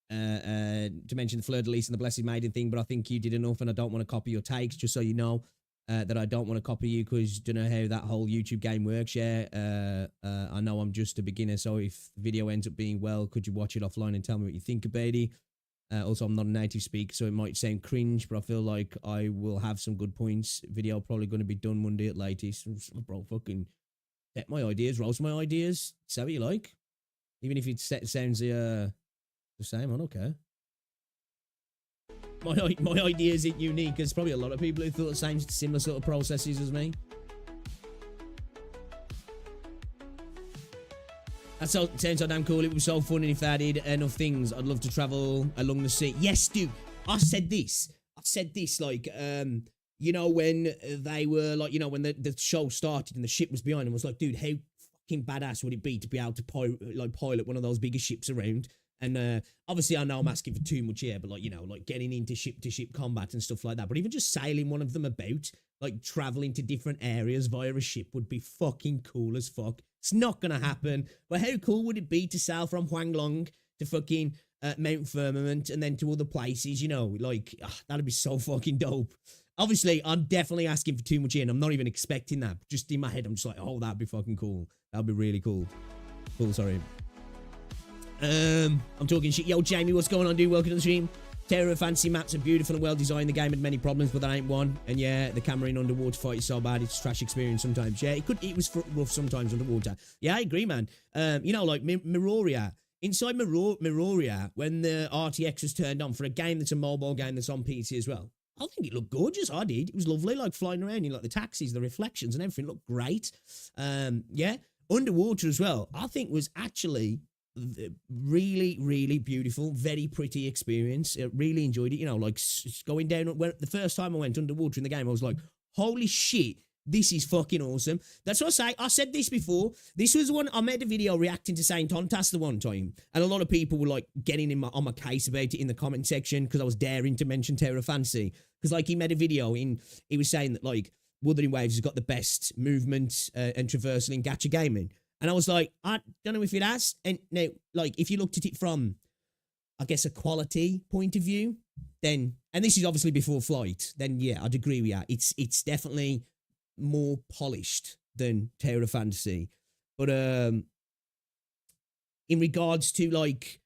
mention the fleur-de-lis and the Blessed Maiden thing, but I think you did enough and I don't want to copy your takes, just so you know that I don't want to copy you because don't know how that whole YouTube game works, yeah. I know I'm just a beginner, so if the video ends up being well, could you watch it offline and tell me what you think about it? Also, I'm not a native speaker, so it might sound cringe, but I feel like I will have some good points. Video probably going to be done Monday at latest. Bro, fucking set my ideas, roast my ideas. Say what you like. Even if it sounds the same, I don't care. My ideas ain't unique. There's probably a lot of people who thought the same, similar sort of processes as me. That sounds so damn cool. It was so fun, and if they added enough things, I'd love to travel along the sea. Yes, dude. I said this, like, you know, when they were, like, you know, when the show started and the ship was behind them, I was like, dude, how fucking badass would it be to be able to pilot one of those bigger ships around? And obviously, I know I'm asking for too much here, but, like, you know, like getting into ship-to-ship combat and stuff like that. But even just sailing one of them about, like traveling to different areas via a ship would be fucking cool as fuck. It's not gonna happen, but how cool would it be to sail from Huanglong to fucking Mount Firmament and then to other places, you know, like, that'd be so fucking dope. Obviously, I'm definitely asking for too much in. I'm not even expecting that. Just in my head, I'm just like, oh, that'd be fucking cool. That'd be really cool. Cool, sorry. I'm talking shit. Yo, Jamie, what's going on, dude? Welcome to the stream. Terror Fantasy maps are beautiful and well designed. The game had many problems, but that ain't one. And yeah, the camera in underwater fight is so bad. It's a trash experience sometimes. Yeah, it was rough sometimes underwater. Yeah, I agree, man. You know, like Miroria. Inside Miroria, when the RTX was turned on for a game that's a mobile game that's on PC as well, I think it looked gorgeous. I did. It was lovely, like flying around. You know, like the taxis, the reflections and everything looked great. Yeah, underwater as well, I think was actually really, really beautiful, very pretty experience. I really enjoyed it. You know, like going down. When the first time I went underwater in the game, I was like, holy shit, this is fucking awesome. That's what I said this before. This was one I made a video reacting to Saint Tontas the one time, and a lot of people were like getting on my case about it in the comment section because I was daring to mention Terror Fantasy. Because like he made a video he was saying that like Wuthering Waves has got the best movement and traversal in gacha gaming. And I was like, I don't know if it has. And now, like, if you looked at it from, I guess, a quality point of view, then, and this is obviously before flight, then yeah, I'd agree with you. It's definitely more polished than Terror Fantasy. But in regards to like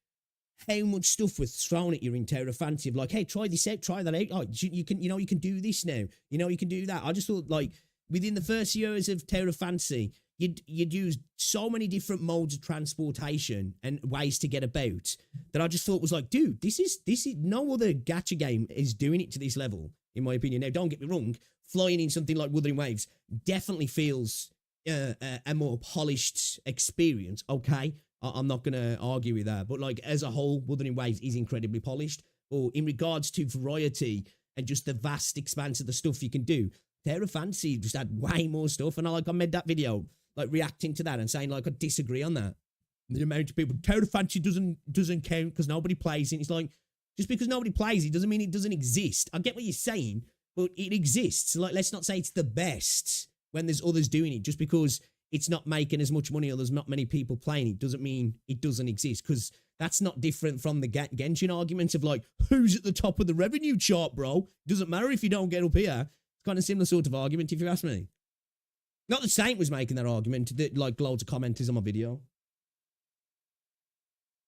how much stuff was thrown at you in Terror Fantasy, of like, hey, try this out, try that out. Oh, you can do this now. You know, you can do that. I just thought like within the first years of Terror Fantasy, you'd use so many different modes of transportation and ways to get about that I just thought was like, dude, this is no other gacha game is doing it to this level, in my opinion. Now, don't get me wrong, flying in something like Wuthering Waves definitely feels a more polished experience. Okay, I'm not gonna argue with that, but like as a whole, Wuthering Waves is incredibly polished. Or in regards to variety and just the vast expanse of the stuff you can do, Terror Fantasy just had way more stuff, and I made that video like reacting to that and saying like I disagree on that. The amount of people, Terror Fantasy doesn't count because nobody plays it. It's like, just because nobody plays it doesn't mean it doesn't exist. I get what you're saying, but it exists. Like, let's not say it's the best when there's others doing it. Just because it's not making as much money or there's not many people playing it doesn't mean it doesn't exist. Because that's not different from the Genshin arguments of like, who's at the top of the revenue chart, bro? Doesn't matter if you don't get up here. It's kind of similar sort of argument, if you ask me. Not that Saint was making that argument, that like loads of commenters on my video.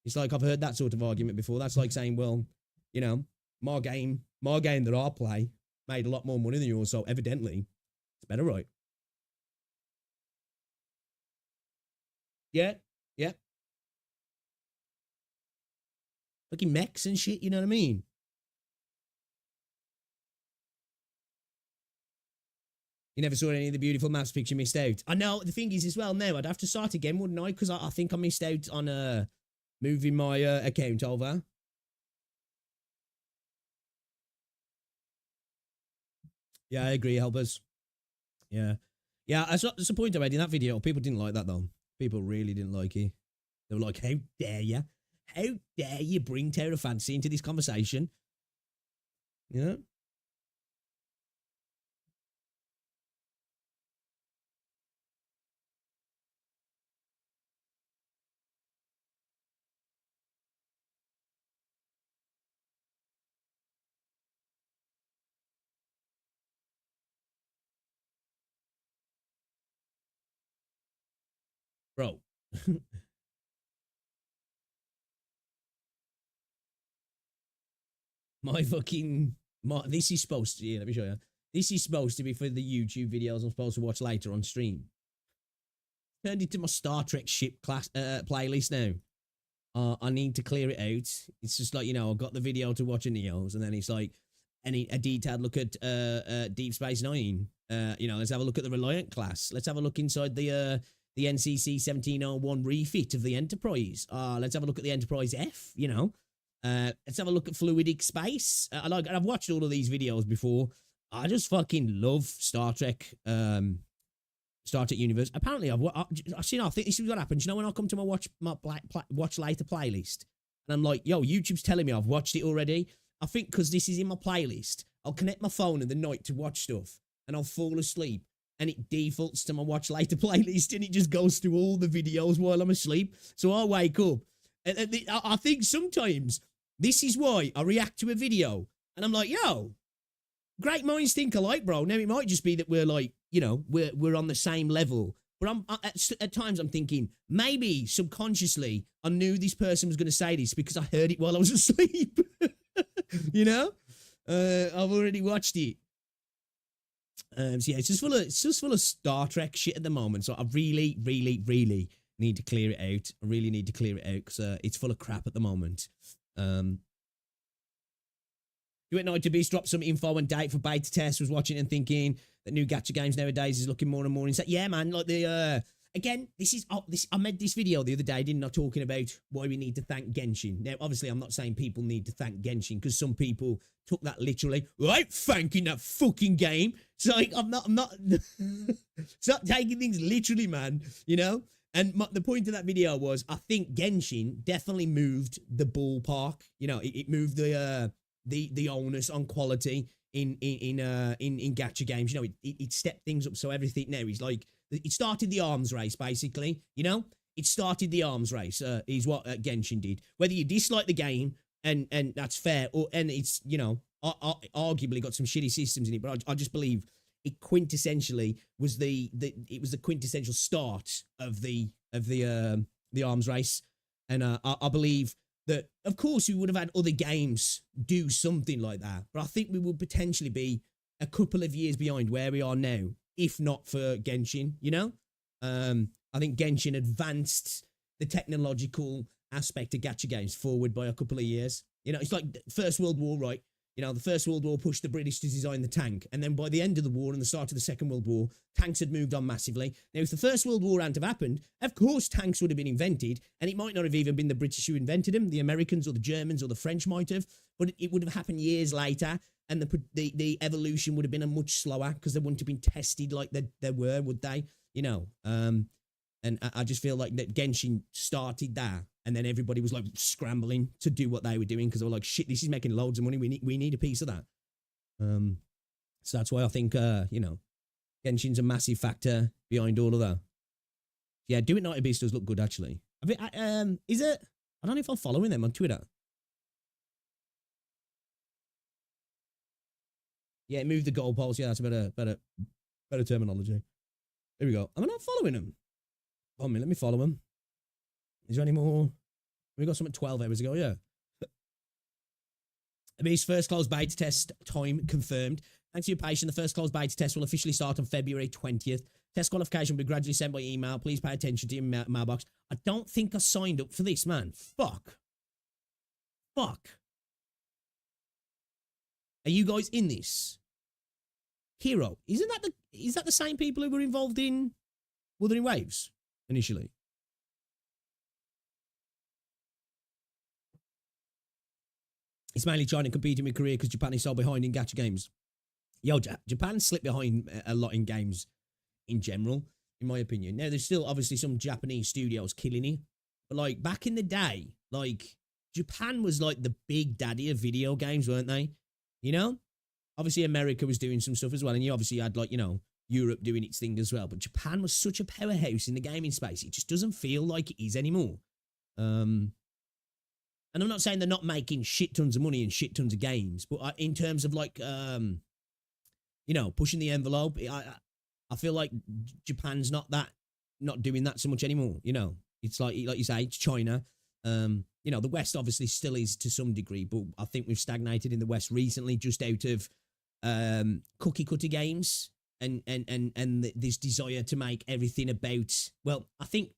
It's like I've heard that sort of argument before. That's like saying, well, you know, my game that I play made a lot more money than yours, so evidently it's better, right? Yeah. Fucking mechs and shit, you know what I mean? You never saw any of the beautiful maps picture, missed out. I know, the thing is as well, now I'd have to start again, wouldn't I? Because I think I missed out on moving my account over. Yeah, I agree, helpers. Yeah. Yeah, that's the point I made in that video. People didn't like that, though. People really didn't like it. They were like, how dare you? How dare you bring Terror Fantasy into this conversation? Yeah. Bro. This is supposed to, yeah, let me show you. This is supposed to be for the YouTube videos I'm supposed to watch later on stream. Turned into my Star Trek ship class playlist now. I need to clear it out. It's just like, you know, I've got the video to watch in Neos, and then it's like a detailed look at Deep Space Nine. You know, let's have a look at the Reliant class. Let's have a look inside the NCC 1701 refit of the Enterprise. Let's have a look at the Enterprise F, you know. Let's have a look at Fluidic Space. I've watched all of these videos before. I just fucking love Star Trek. Star Trek universe. Apparently, I've seen. I think this is what happens. You know, when I come to my watch later playlist, and I'm like, yo, YouTube's telling me I've watched it already. I think because this is in my playlist, I'll connect my phone in the night to watch stuff, and I'll fall asleep, and it defaults to my watch later playlist, and it just goes through all the videos while I'm asleep. So I wake up, and I think sometimes this is why I react to a video, and I'm like, yo, great minds think alike, bro. Now it might just be that we're like, you know, we're on the same level. But at times I'm thinking maybe subconsciously I knew this person was going to say this because I heard it while I was asleep. You know, I've already watched it. So yeah, it's just full of Star Trek shit at the moment. So I really need to clear it out. I really need to clear it out because it's full of crap at the moment. You went to Beast dropped some info and date for beta test. Was watching and thinking that new gacha games nowadays is looking more and more insane. Yeah, man. Like the again, I made this video the other day, didn't I, talking about why we need to thank Genshin. Now, obviously, I'm not saying people need to thank Genshin because some people took that literally. I ain't thanking that fucking game. So like, I'm not. Stop taking things literally, man. You know. And the point of that video was, I think Genshin definitely moved the ballpark. You know, it moved the onus on quality in gacha games. You know, it stepped things up so everything now is like, it started the arms race, basically. You know, it started the arms race is what Genshin did. Whether you dislike the game, and that's fair, and it's, you know, arguably got some shitty systems in it, but I just believe it quintessentially was the quintessential start of the arms race. And I believe that, of course, we would have had other games do something like that, but I think we would potentially be a couple of years behind where we are now, if not for Genshin, you know? I think Genshin advanced the technological aspect of gacha games forward by a couple of years. You know, it's like First World War, right? You know, the First World War pushed the British to design the tank. And then by the end of the war and the start of the Second World War, tanks had moved on massively. Now, if the First World War hadn't have happened, of course tanks would have been invented. And it might not have even been the British who invented them. The Americans or the Germans or the French might have. But it would have happened years later. And the evolution would have been a much slower because they wouldn't have been tested like they were, would they? You know, and I just feel like that Genshin started that. And then everybody was like scrambling to do what they were doing because they were like, shit, this is making loads of money. We need a piece of that. So that's why I think, you know, Genshin's a massive factor behind all of that. Yeah, Do It Naughty Beast does look good, actually. Is it? I don't know if I'm following them on Twitter. Yeah, move the goalposts. Yeah, that's a better terminology. There we go. I'm not following them. Hold on, let me follow them. Is there any more? We got some at 12 hours ago, yeah. Beast first closed beta test time confirmed. Thanks for your patience. The first closed beta test will officially start on February 20th. Test qualification will be gradually sent by email. Please pay attention to your mailbox. I don't think I signed up for this, man. Fuck. Are you guys in this? Hero. Is that the same people who were involved in Wuthering Waves initially? It's mainly China competing with Korea because Japan is so behind in gacha games. Yo, Japan slipped behind a lot in games in general, in my opinion. Now, there's still obviously some Japanese studios killing it. But, like, back in the day, like, Japan was, like, the big daddy of video games, weren't they? You know? Obviously, America was doing some stuff as well. And you obviously had, like, you know, Europe doing its thing as well. But Japan was such a powerhouse in the gaming space. It just doesn't feel like it is anymore. And I'm not saying they're not making shit tons of money and shit tons of games, but in terms of like, you know, pushing the envelope, I feel like Japan's not doing that so much anymore. You know, it's like you say, it's China. You know, the West obviously still is to some degree, but I think we've stagnated in the West recently just out of cookie cutter games and this desire to make everything about, well, I think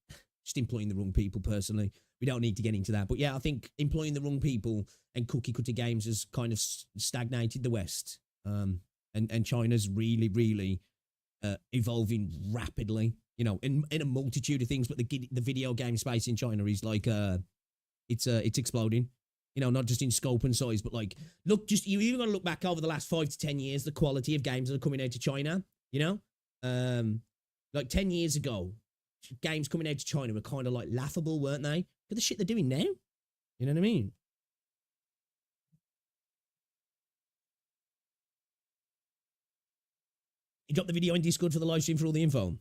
just employing the wrong people personally. We don't need to get into that. But yeah, I think employing the wrong people and cookie cutter games has kind of stagnated the West. And China's really evolving rapidly, you know, in a multitude of things. But the video game space in China is like, it's exploding, you know, not just in scope and size, but like, look, just, you even got to look back over the last 5 to 10 years, the quality of games that are coming out of China, you know, like 10 years ago, games coming out of China were kind of like laughable, weren't they? Look at the shit they're doing now. You know what I mean? You dropped the video in Discord for the live stream for all the info.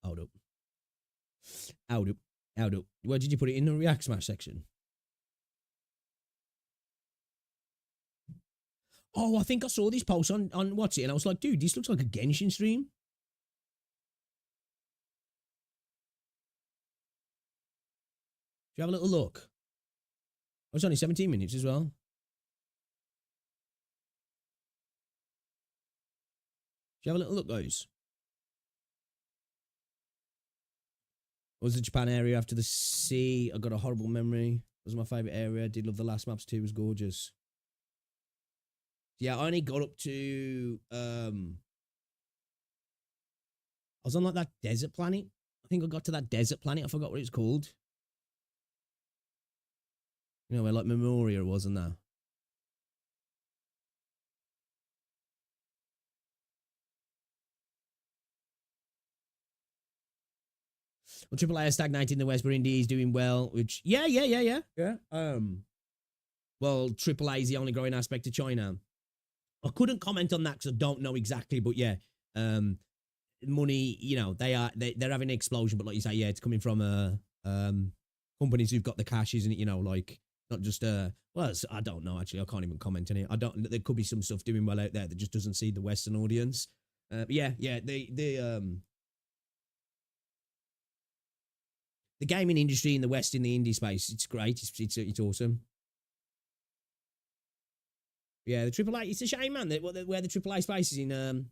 Hold up. Where did you put it? In the React Smash section? Oh, I think I saw this post on what's it, and I was like, dude, this looks like a Genshin stream. Do you have a little look? Oh, it's only 17 minutes as well. Do you have a little look, guys? What was the Japan area after the sea? I got a horrible memory. It was my favourite area. I did love the last maps too. It was gorgeous. Yeah, I only got up to I was on like that desert planet. I think I got to that desert planet. I forgot what it was called. You know, where like Memoria was and that. Well, AAA is stagnating in the West, but Indie is doing well, which yeah. Well, AAA is the only growing aspect of China. I couldn't comment on that because I don't know exactly, but yeah, money, you know, they're having an explosion, but like you say, yeah, it's coming from companies who've got the cash, isn't it? You know, like not just well, I don't know actually. I can't even comment on it. I don't. There could be some stuff doing well out there that just doesn't see the Western audience. But yeah, the gaming industry in the West in the indie space, it's great. It's awesome. Yeah, the AAA. It's a shame, man. Where the AAA space is in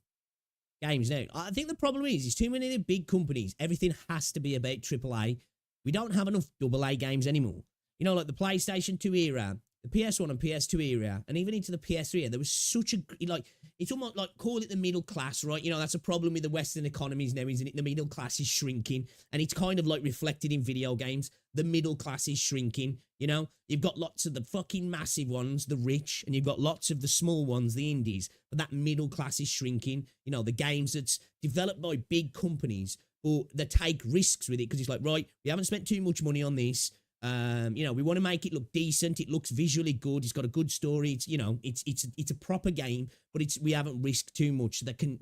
games now. I think the problem is too many of the big companies. Everything has to be about AAA. We don't have enough AA games anymore. You know, like the PlayStation 2 era, the PS1 and PS2 era, and even into the PS3 era, there was such a, like, it's almost like, call it the middle class, right? You know, that's a problem with the Western economies now, isn't it? The middle class is shrinking, and it's kind of like reflected in video games. The middle class is shrinking, you know? You've got lots of the fucking massive ones, the rich, and you've got lots of the small ones, the indies, but that middle class is shrinking. You know, the games that's developed by big companies, or they take risks with it, because it's like, right, we haven't spent too much money on this. You know, we want to make it look decent. It looks visually good. It's got a good story. It's, you know, it's a proper game, but we haven't risked too much. That can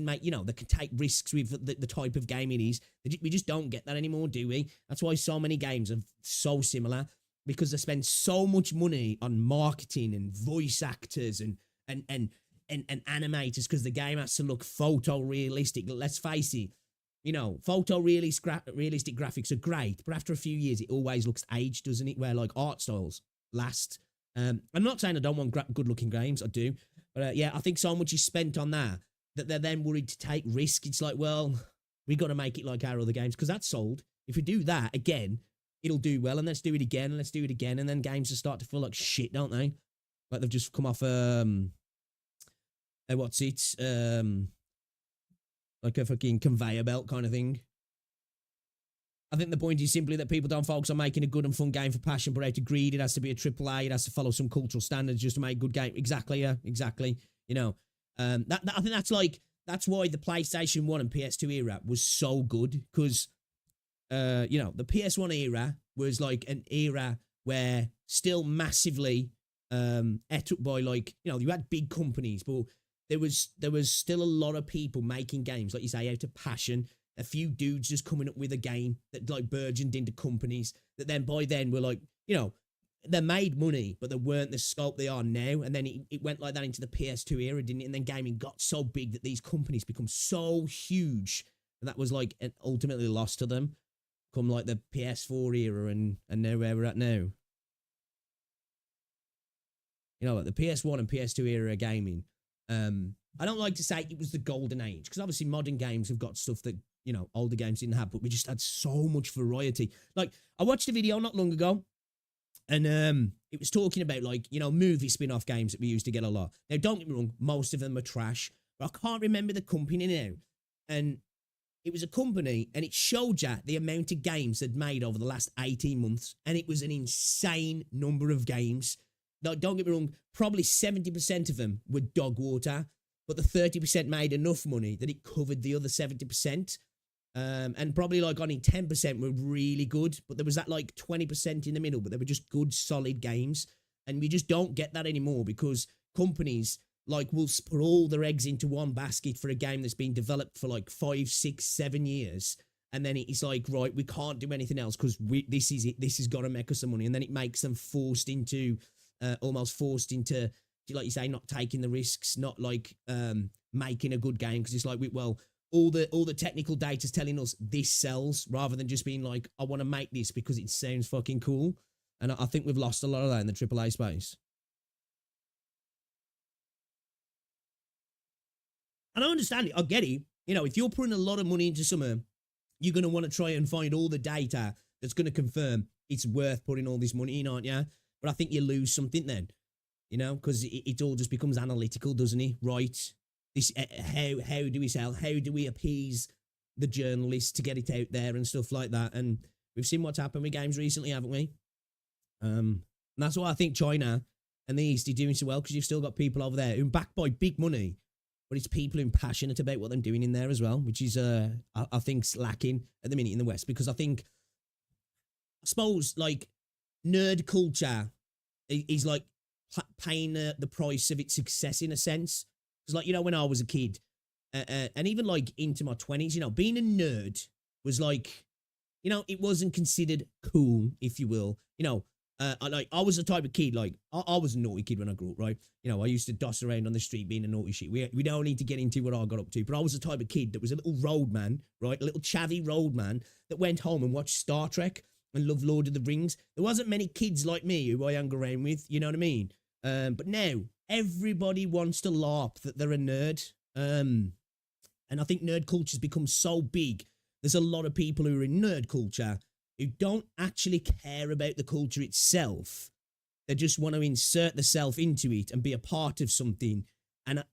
make, you know, they can take risks with the type of game it is. We just don't get that anymore, do we? That's why so many games are so similar, because they spend so much money on marketing and voice actors and animators, because the game has to look photorealistic. Let's face it. You know, realistic graphics are great, but after a few years, it always looks aged, doesn't it? Where like art styles last. I'm not saying I don't want good-looking games, I do, but yeah, I think so much is spent on that they're then worried to take risk. It's like, well, we got to make it like our other games, because that's sold. If we do that again, it'll do well, and let's do it again, and let's do it again, and then games just start to feel like shit, don't they? Like they've just come off what's it? Like a fucking conveyor belt kind of thing. I think the point is simply that people don't focus on making a good and fun game for passion, but out of greed. It has to be a AAA. It has to follow some cultural standards just to make a good game. Exactly, yeah, exactly. You know, I think that's why the PlayStation 1 and PS2 era was so good, because, you know, the PS1 era was like an era where still massively ate up by, like, you know, you had big companies, but there was still a lot of people making games, like you say, out of passion. A few dudes just coming up with a game that like burgeoned into companies that then by then were like, you know, they made money, but they weren't the scope they are now. And then it went like that into the PS2 era, didn't it? And then gaming got so big that these companies become so huge that was like ultimately lost to them. Come like the PS4 era and now where we're at now. You know, like the PS1 and PS2 era gaming. I don't like to say it was the golden age, because obviously modern games have got stuff that, you know, older games didn't have, but we just had so much variety. Like, I watched a video not long ago, and it was talking about, like, you know, movie spin-off games that we used to get a lot. Now, don't get me wrong, most of them are trash, but I can't remember the company now. And it was a company, and it showed you the amount of games they'd made over the last 18 months, and it was an insane number of games. Like, don't get me wrong, probably 70% of them were dog water, but the 30% made enough money that it covered the other 70%. And probably like only 10% were really good, but there was that like 20% in the middle, but they were just good, solid games. And we just don't get that anymore, because companies like will put all their eggs into one basket for a game that's been developed for like 5, 6, 7 years. And then it's like, right, we can't do anything else because this is it. This has got to make us some money. And then it makes them almost forced into like you say, not taking the risks, not like making a good game, because it's like, well, all the technical data's telling us this sells, rather than just being like, I want to make this because it sounds fucking cool. And I think we've lost a lot of that in the AAA space. And I understand it. I get it. You know, if you're putting a lot of money into something, you're going to want to try and find all the data that's going to confirm it's worth putting all this money in, aren't you? But I think you lose something then, you know, because it all just becomes analytical, doesn't it? Right. This how do we sell? How do we appease the journalists to get it out there and stuff like that? And we've seen what's happened with games recently, haven't we? And that's why I think China and the East are doing so well, because you've still got people over there who are backed by big money, but it's people who are passionate about what they're doing in there as well, which is, I think, lacking at the minute in the West. Because I suppose, like, nerd culture is like paying the price of its success in a sense. Because, like, you know, when I was a kid, and even like into my 20s, you know, being a nerd was like, you know, it wasn't considered cool, if you will. You know, I was the type of kid, like, I was a naughty kid when I grew up, right? You know, I used to doss around on the street being a naughty shit. We don't need to get into what I got up to, but I was the type of kid that was a little road man, right? A little chavvy road man that went home and watched Star Trek and loved Lord of the Rings. There wasn't many kids like me who I hung around with, you know what I mean? But now, everybody wants to LARP that they're a nerd. And I think nerd culture's become so big. There's a lot of people who are in nerd culture who don't actually care about the culture itself. They just want to insert themselves into it and be a part of something. And,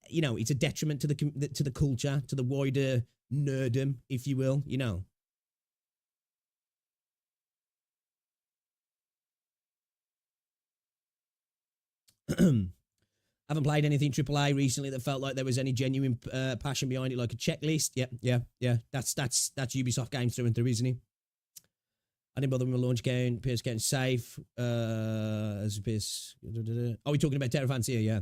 you know, it's a detriment to the culture, to the wider nerdom, if you will, you know. Haven't played anything AAA recently that felt like there was any genuine passion behind it, like a checklist. Yeah. That's Ubisoft games through and through, isn't it? I didn't bother with my launch game. PS getting safe. As PS. Are we talking about Terra Fantasy? Yeah.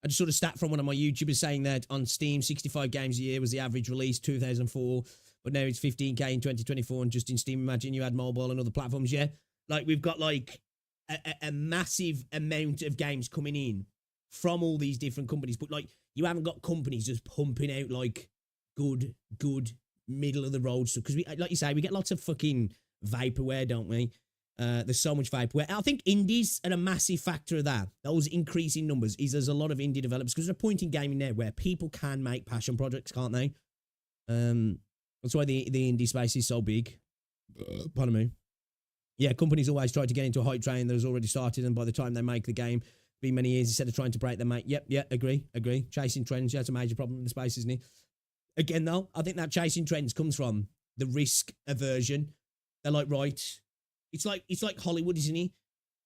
I just saw a stat from one of my YouTubers saying that on Steam, 65 games a year was the average release, 2004. But now it's 15K in 2024. And just in Steam, imagine you had mobile and other platforms. Yeah. Like, we've got like a massive amount of games coming in from all these different companies. But like, you haven't got companies just pumping out like good middle of the road stuff, because we, like you say, we get lots of fucking vaporware, don't we? There's so much vaporware. I think indies are a massive factor of that. Those increasing numbers is there's a lot of indie developers, because there's a point in gaming now where people can make passion projects, can't they? That's why the indie space is so big. Pardon me. Yeah, companies always try to get into a hype train that has already started, and by the time they make the game, be many years instead of trying to break them, mate. Yep, agree. Chasing trends, yeah, it's a major problem in the space, isn't it? Again, though, I think that chasing trends comes from the risk aversion. They're like, right, it's like Hollywood, isn't it?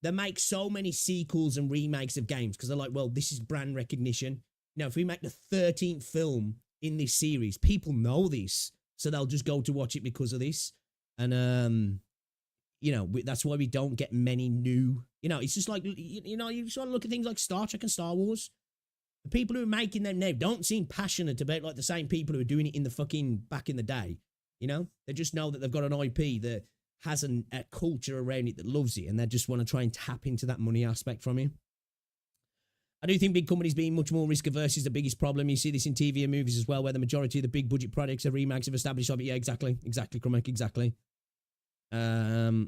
They make so many sequels and remakes of games because they're like, well, this is brand recognition. Now, if we make the 13th film in this series, people know this, so they'll just go to watch it because of this. And you know, that's why we don't get many new, you know, it's just like, you know, you sort of look at things like Star Trek and Star Wars. The people who are making them now don't seem passionate about like the same people who are doing it in the fucking back in the day. You know, they just know that they've got an IP that has a culture around it that loves it, and they just want to try and tap into that money aspect from you. I do think big companies being much more risk averse is the biggest problem. You see this in TV and movies as well, where the majority of the big budget projects are remakes of established IP. Yeah, exactly, Cormac, exactly. Well,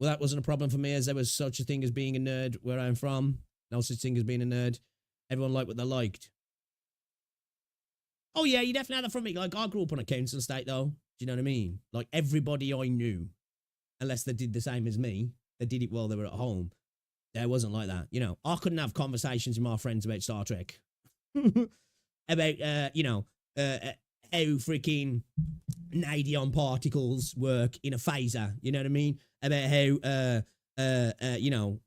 that wasn't a problem for me, as there was such a thing as being a nerd where I'm from. No such thing as being a nerd. Everyone liked what they liked. Oh, yeah, you definitely had that from me. Like, I grew up on a council estate, though. Do you know what I mean? Like, everybody I knew, unless they did the same as me, they did it while they were at home. There wasn't like that. You know, I couldn't have conversations with my friends about Star Trek. About, you know, how freaking nadion particles work in a phaser. You know what I mean? About how, you know,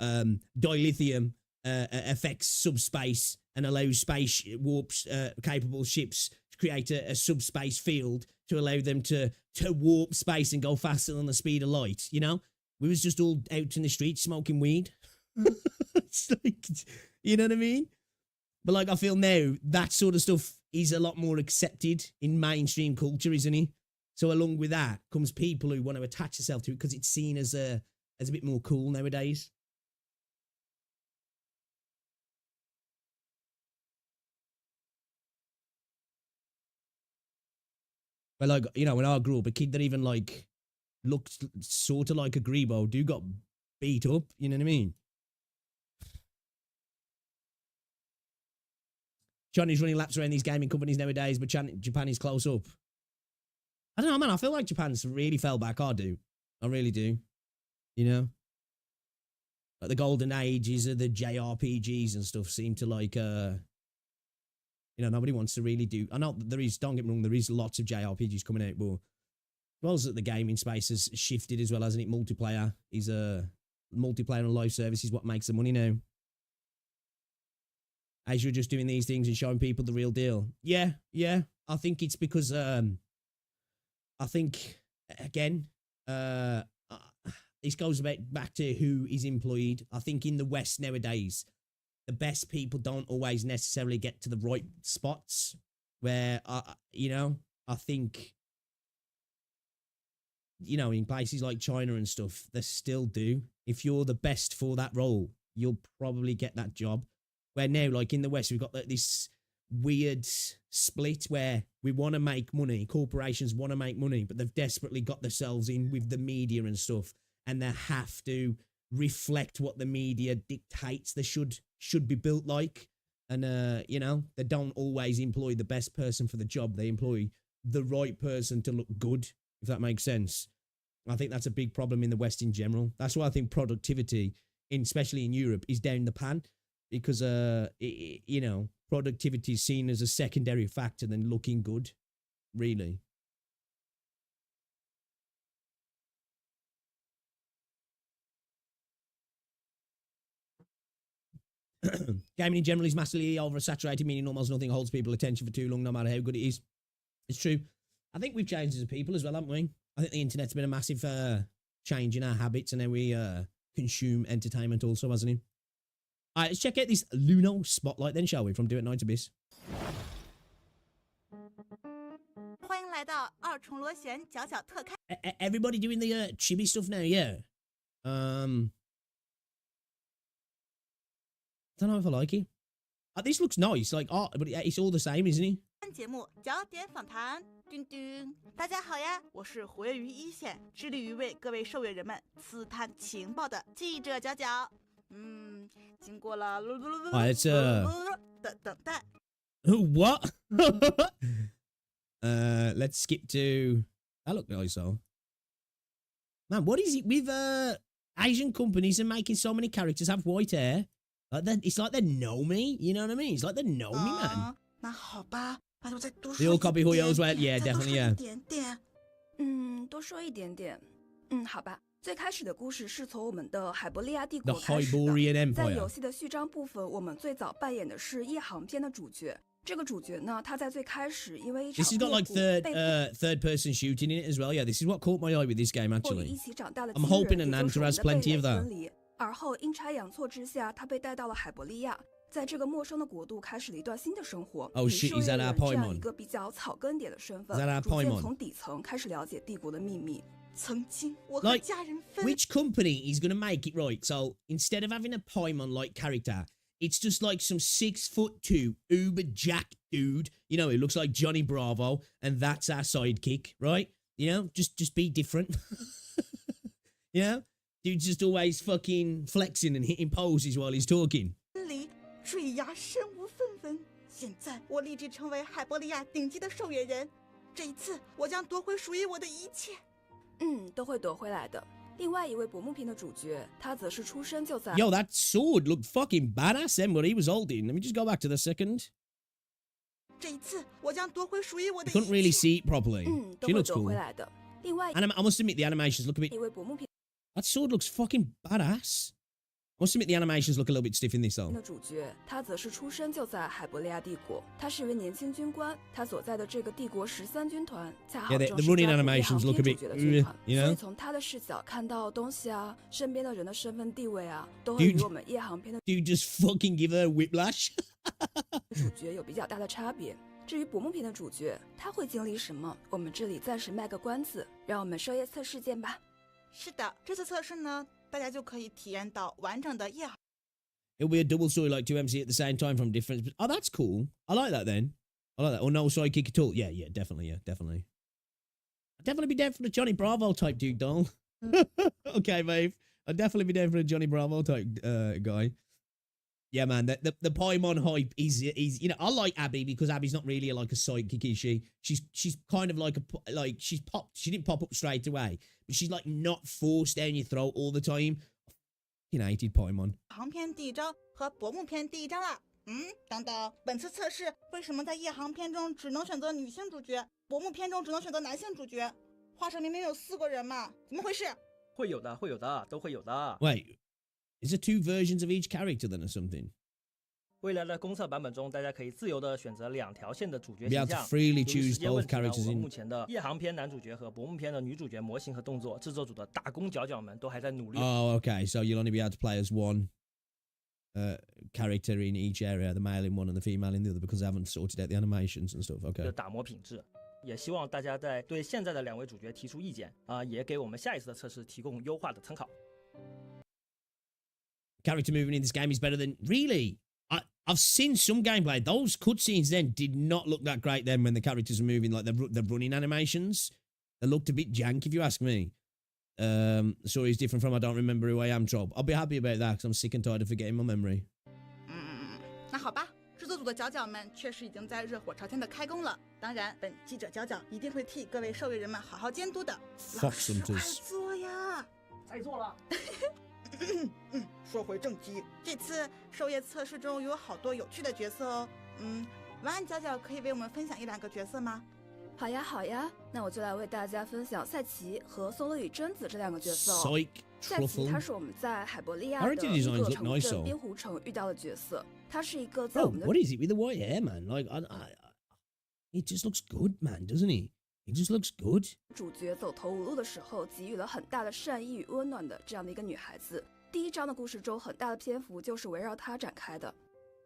dilithium affects subspace and allows space warps capable ships to create a subspace field to allow them to warp space and go faster than the speed of light. You know, we was just all out in the street smoking weed. It's like, you know what I mean? But like, I feel now that sort of stuff is a lot more accepted in mainstream culture, isn't it? So along with that comes people who want to attach themselves to it because it's seen as a bit more cool nowadays. But like, you know, when I grew up, a kid that even like looked sort of like a Grebo do got beat up. You know what I mean? China's running laps around these gaming companies nowadays, but Japan is close up. I don't know, man. I feel like Japan's really fell back. I do. I really do. You know? Like the golden ages of the JRPGs and stuff seem to like, you know, nobody wants to really do. I know there is, don't get me wrong, there is lots of JRPGs coming out, but well as that the gaming space has shifted as well, hasn't it? Multiplayer is multiplayer and live service is what makes the money now. As you're just doing these things and showing people the real deal. Yeah. I think it's because I think again, this goes back to who is employed. I think in the West nowadays, the best people don't always necessarily get to the right spots. Where you know, I think, you know, in places like China and stuff, they still do. If you're the best for that role, you'll probably get that job. Where now, like in the West, we've got this weird split where we want to make money. Corporations want to make money, but they've desperately got themselves in with the media and stuff, and they have to reflect what the media dictates they should be built like. And you know, they don't always employ the best person for the job. They employ the right person to look good, if that makes sense. I think that's a big problem in the West in general. That's why I think productivity, especially in Europe, is down the pan. Because, you know, productivity is seen as a secondary factor than looking good, really. Gaming in general is massively oversaturated, meaning almost nothing holds people attention for too long, no matter how good it is. It's true. I think we've changed as a people as well, haven't we? I think the internet's been a massive change in our habits and how we consume entertainment also, hasn't it? All right, let's check out this Luno Spotlight then, shall we, from Do It 9 to Bis. Everybody doing the chibi stuff now, yeah. Don't know if I like it. This looks nice, like, but it's all the same, isn't it? 节目焦点访谈，叮叮，大家好呀，我是活跃于一线，致力于为各位受益人们刺探情报的记者角角。经过了的等待。What? Let's skip to. That looked nice, though. Man, what is it with Asian companies and making so many characters have white hair? It's like they know me. You know what I mean? It's like they know me, man. 那好吧，那就再多说 They all copy Huyo as well. Yeah, definitely. Yeah. 多说一点点。好吧。最开始的故事是从我们的海伯利亚帝国 The 开始 Hyborian 的。在 Empire. 游戏的序章部分，我们最早扮演的是夜航篇的主角。这个主角呢，他在最开始因为一场 This has got like third person shooting in it as well. Yeah, this is what caught my eye with this game 一 actually. 起长大的 I'm hoping Ananta has plenty of that. 而后阴差阳错之下，他被带到了海伯利亚，在这个陌生的国度开始了一段新的生活。Oh shit, is that our 这样 Paimon? 一个比较草根点的身份， Is that our 逐渐 Paimon? 从底层开始了解帝国的秘密。曾经我和 Like, 家人分 which company is going to make it right? So instead of having a Paimon-like character, it's just like some 6'2" uber jack dude, you know, it looks like Johnny Bravo, and that's our sidekick, right? You know, just be different. You know, dude's just always fucking flexing and hitting poses while he's talking. 离坠崖身无分文。现在我立志成为海伯利亚顶级的受益人，这一次我将夺回属于我的一切。都会夺回来的。另外一位薄幕片的主角，他则是出生就在 Yo, that sword looked fucking badass then, what he was holding. Let me just go back to the second. 这一次我将夺回属于我的 Couldn't really 一切。 see it properly. 都 She 会 looks 夺回 cool. 来的。另外 I must admit, the animations look a bit... 一位薄幕片 That sword looks fucking badass. Must admit, the animations look a little bit stiff in this though. 的主角，他则是出生就在海伯利亚帝国，他是一位年轻军官，他所在的这个帝国13军团，恰好 Yeah, 正 the 是 running 抓捕 animations look a 主 bit, 角的军团， you 所以 know? 从他的视角看到东西啊，身边的人的身份地位啊，都会与 Dude 我们夜航片的 Dude just fucking give her a whiplash. 主角有比较大的差别。至于薄幕片的主角，他会经历什么，我们这里暂时卖个关子，让我们收夜测试见吧。是的，这次测试呢，大家就可以体验到完整的夜航。 It'll be a double story like 2MC at the same time from different... Oh, that's cool. I like that then. I like that. Or no sidekick at all. Yeah, definitely, yeah, definitely. definitely be down for the Johnny Bravo type dude, doll. Okay, babe. I'd definitely be down for a Johnny Bravo type guy. Yeah, man. The Paimon hype is you know, I like Abby because Abby's not really like a sidekick, is she? She's kind of like she didn't pop up straight away, but she's like not forced down your throat all the time. I hated Paimon. 航篇第一章和薄幕篇第一章啦。等等，本次测试为什么在夜航篇中只能选择女性主角，薄幕篇中只能选择男性主角？画上明明有4个人嘛，怎么回事？会有的，都会有的。Wait, is there 2 versions of each character then or something? 未来的公测版本中，大家可以自由的选择2条线的主角 Be 形 able to 象。 freely 由于 choose 时间 both 问题呢， characters 我们 in. 目前的夜航篇男主角和薄幕篇的女主角模型和动作，制作组的大工角角们都还在努力。Oh, okay. So you'll only be able to play as one character in each area, the male in one and the female in the other, because they haven't sorted out the animations and stuff. Okay. 的打磨品质，也希望大家在对现在的2位主角提出意见也给我们下一次的测试提供优化的参考。Character movement in this game is better than really. I've seen some gameplay. Those cutscenes then did not look that great. Then when the characters are moving, like the running animations, they looked a bit jank, if you ask me. The story is different from I don't remember who I am trope. I'll be happy about that because I'm sick and tired of forgetting my memory. 那好吧，制作组的角角们确实已经在热火朝天的开工了。当然，本记者角角一定会替各位受益人们好好监督的。老 Fox 师，快 Hunters. 做呀！在做了。说回正题，这次授业测试中有好多有趣的角色哦。晚安角角可以为我们分享1-2个角色吗？好呀，好呀，那我就来为大家分享赛琪和松乐与贞子这2个角色哦。 Psych 赛琪，他 truffle. 是我们在海伯利亚的 Heritage 一 designs 个 look 城 nice 镇 though. 滨湖城遇到的角色。他是一个在 Bro, 我们的 what is it with the white hair, man? Like, it just looks good, man, doesn't he? It just looks good. 主角走投无路的时候给予了很大的善意与温暖的这样的一个女孩子。第1章的故事中，很大的篇幅就是围绕她展开的。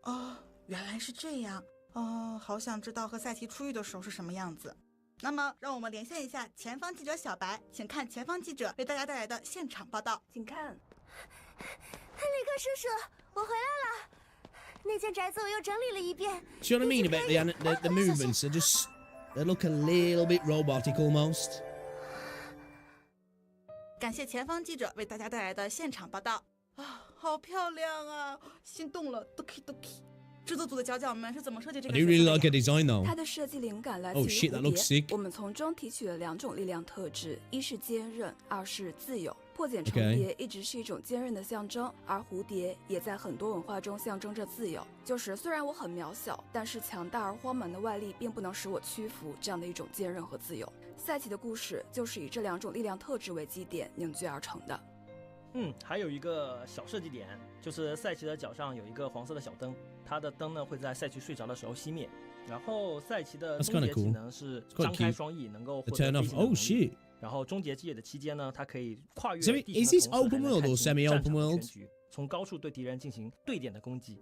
哦，原来是这样。哦，好想知道和赛琪初遇的时候是什么样子。那么，让我们连线一下前方记者小白，请看前方记者为大家带来的现场报道。请看，李克叔叔，我回来了。那间宅子我又整理了一遍。 See what I mean about the movements? They look a little bit robotic almost. 感谢前方记者为大家带来的现场报道啊，好漂亮啊，心动了 ，doki doki。制作组的角角们是怎么设计这 I 个 do 角色 really 的 like her 呀？ design though. 它的设计灵感来自 Oh 于 shit, that 蝴 looks 蝶 sick.。我们从中提取了2种力量特质，一是坚韧，二是自由。破茧成 Okay. 蝶一直是一种坚韧的象征，而蝴蝶也在很多文化中象征着自由。就是虽然我很渺小，但是强大而荒蛮的外力并不能使我屈服，这样的一种坚韧和自由。赛琪的故事就是以这2种力量特质为基点凝聚而成的。还有一个小设计点，就是赛琪的脚上有一个黄色的小灯，它的灯呢会在赛琪睡着的时候熄灭。然后赛琪的 That's 终 kinda 结 cool. 技能是 It's quite 张开 cute. 双翼，能够 The 获得 turn 飞 off. 行的能 Oh 力。 shit. 然后终结技的期间呢，它可以跨越 So 地形 is 的 this 同时 open 还能 world 看 or 清 semi-open 战场的 world? 全局，从高处对敌人进行对点的攻击。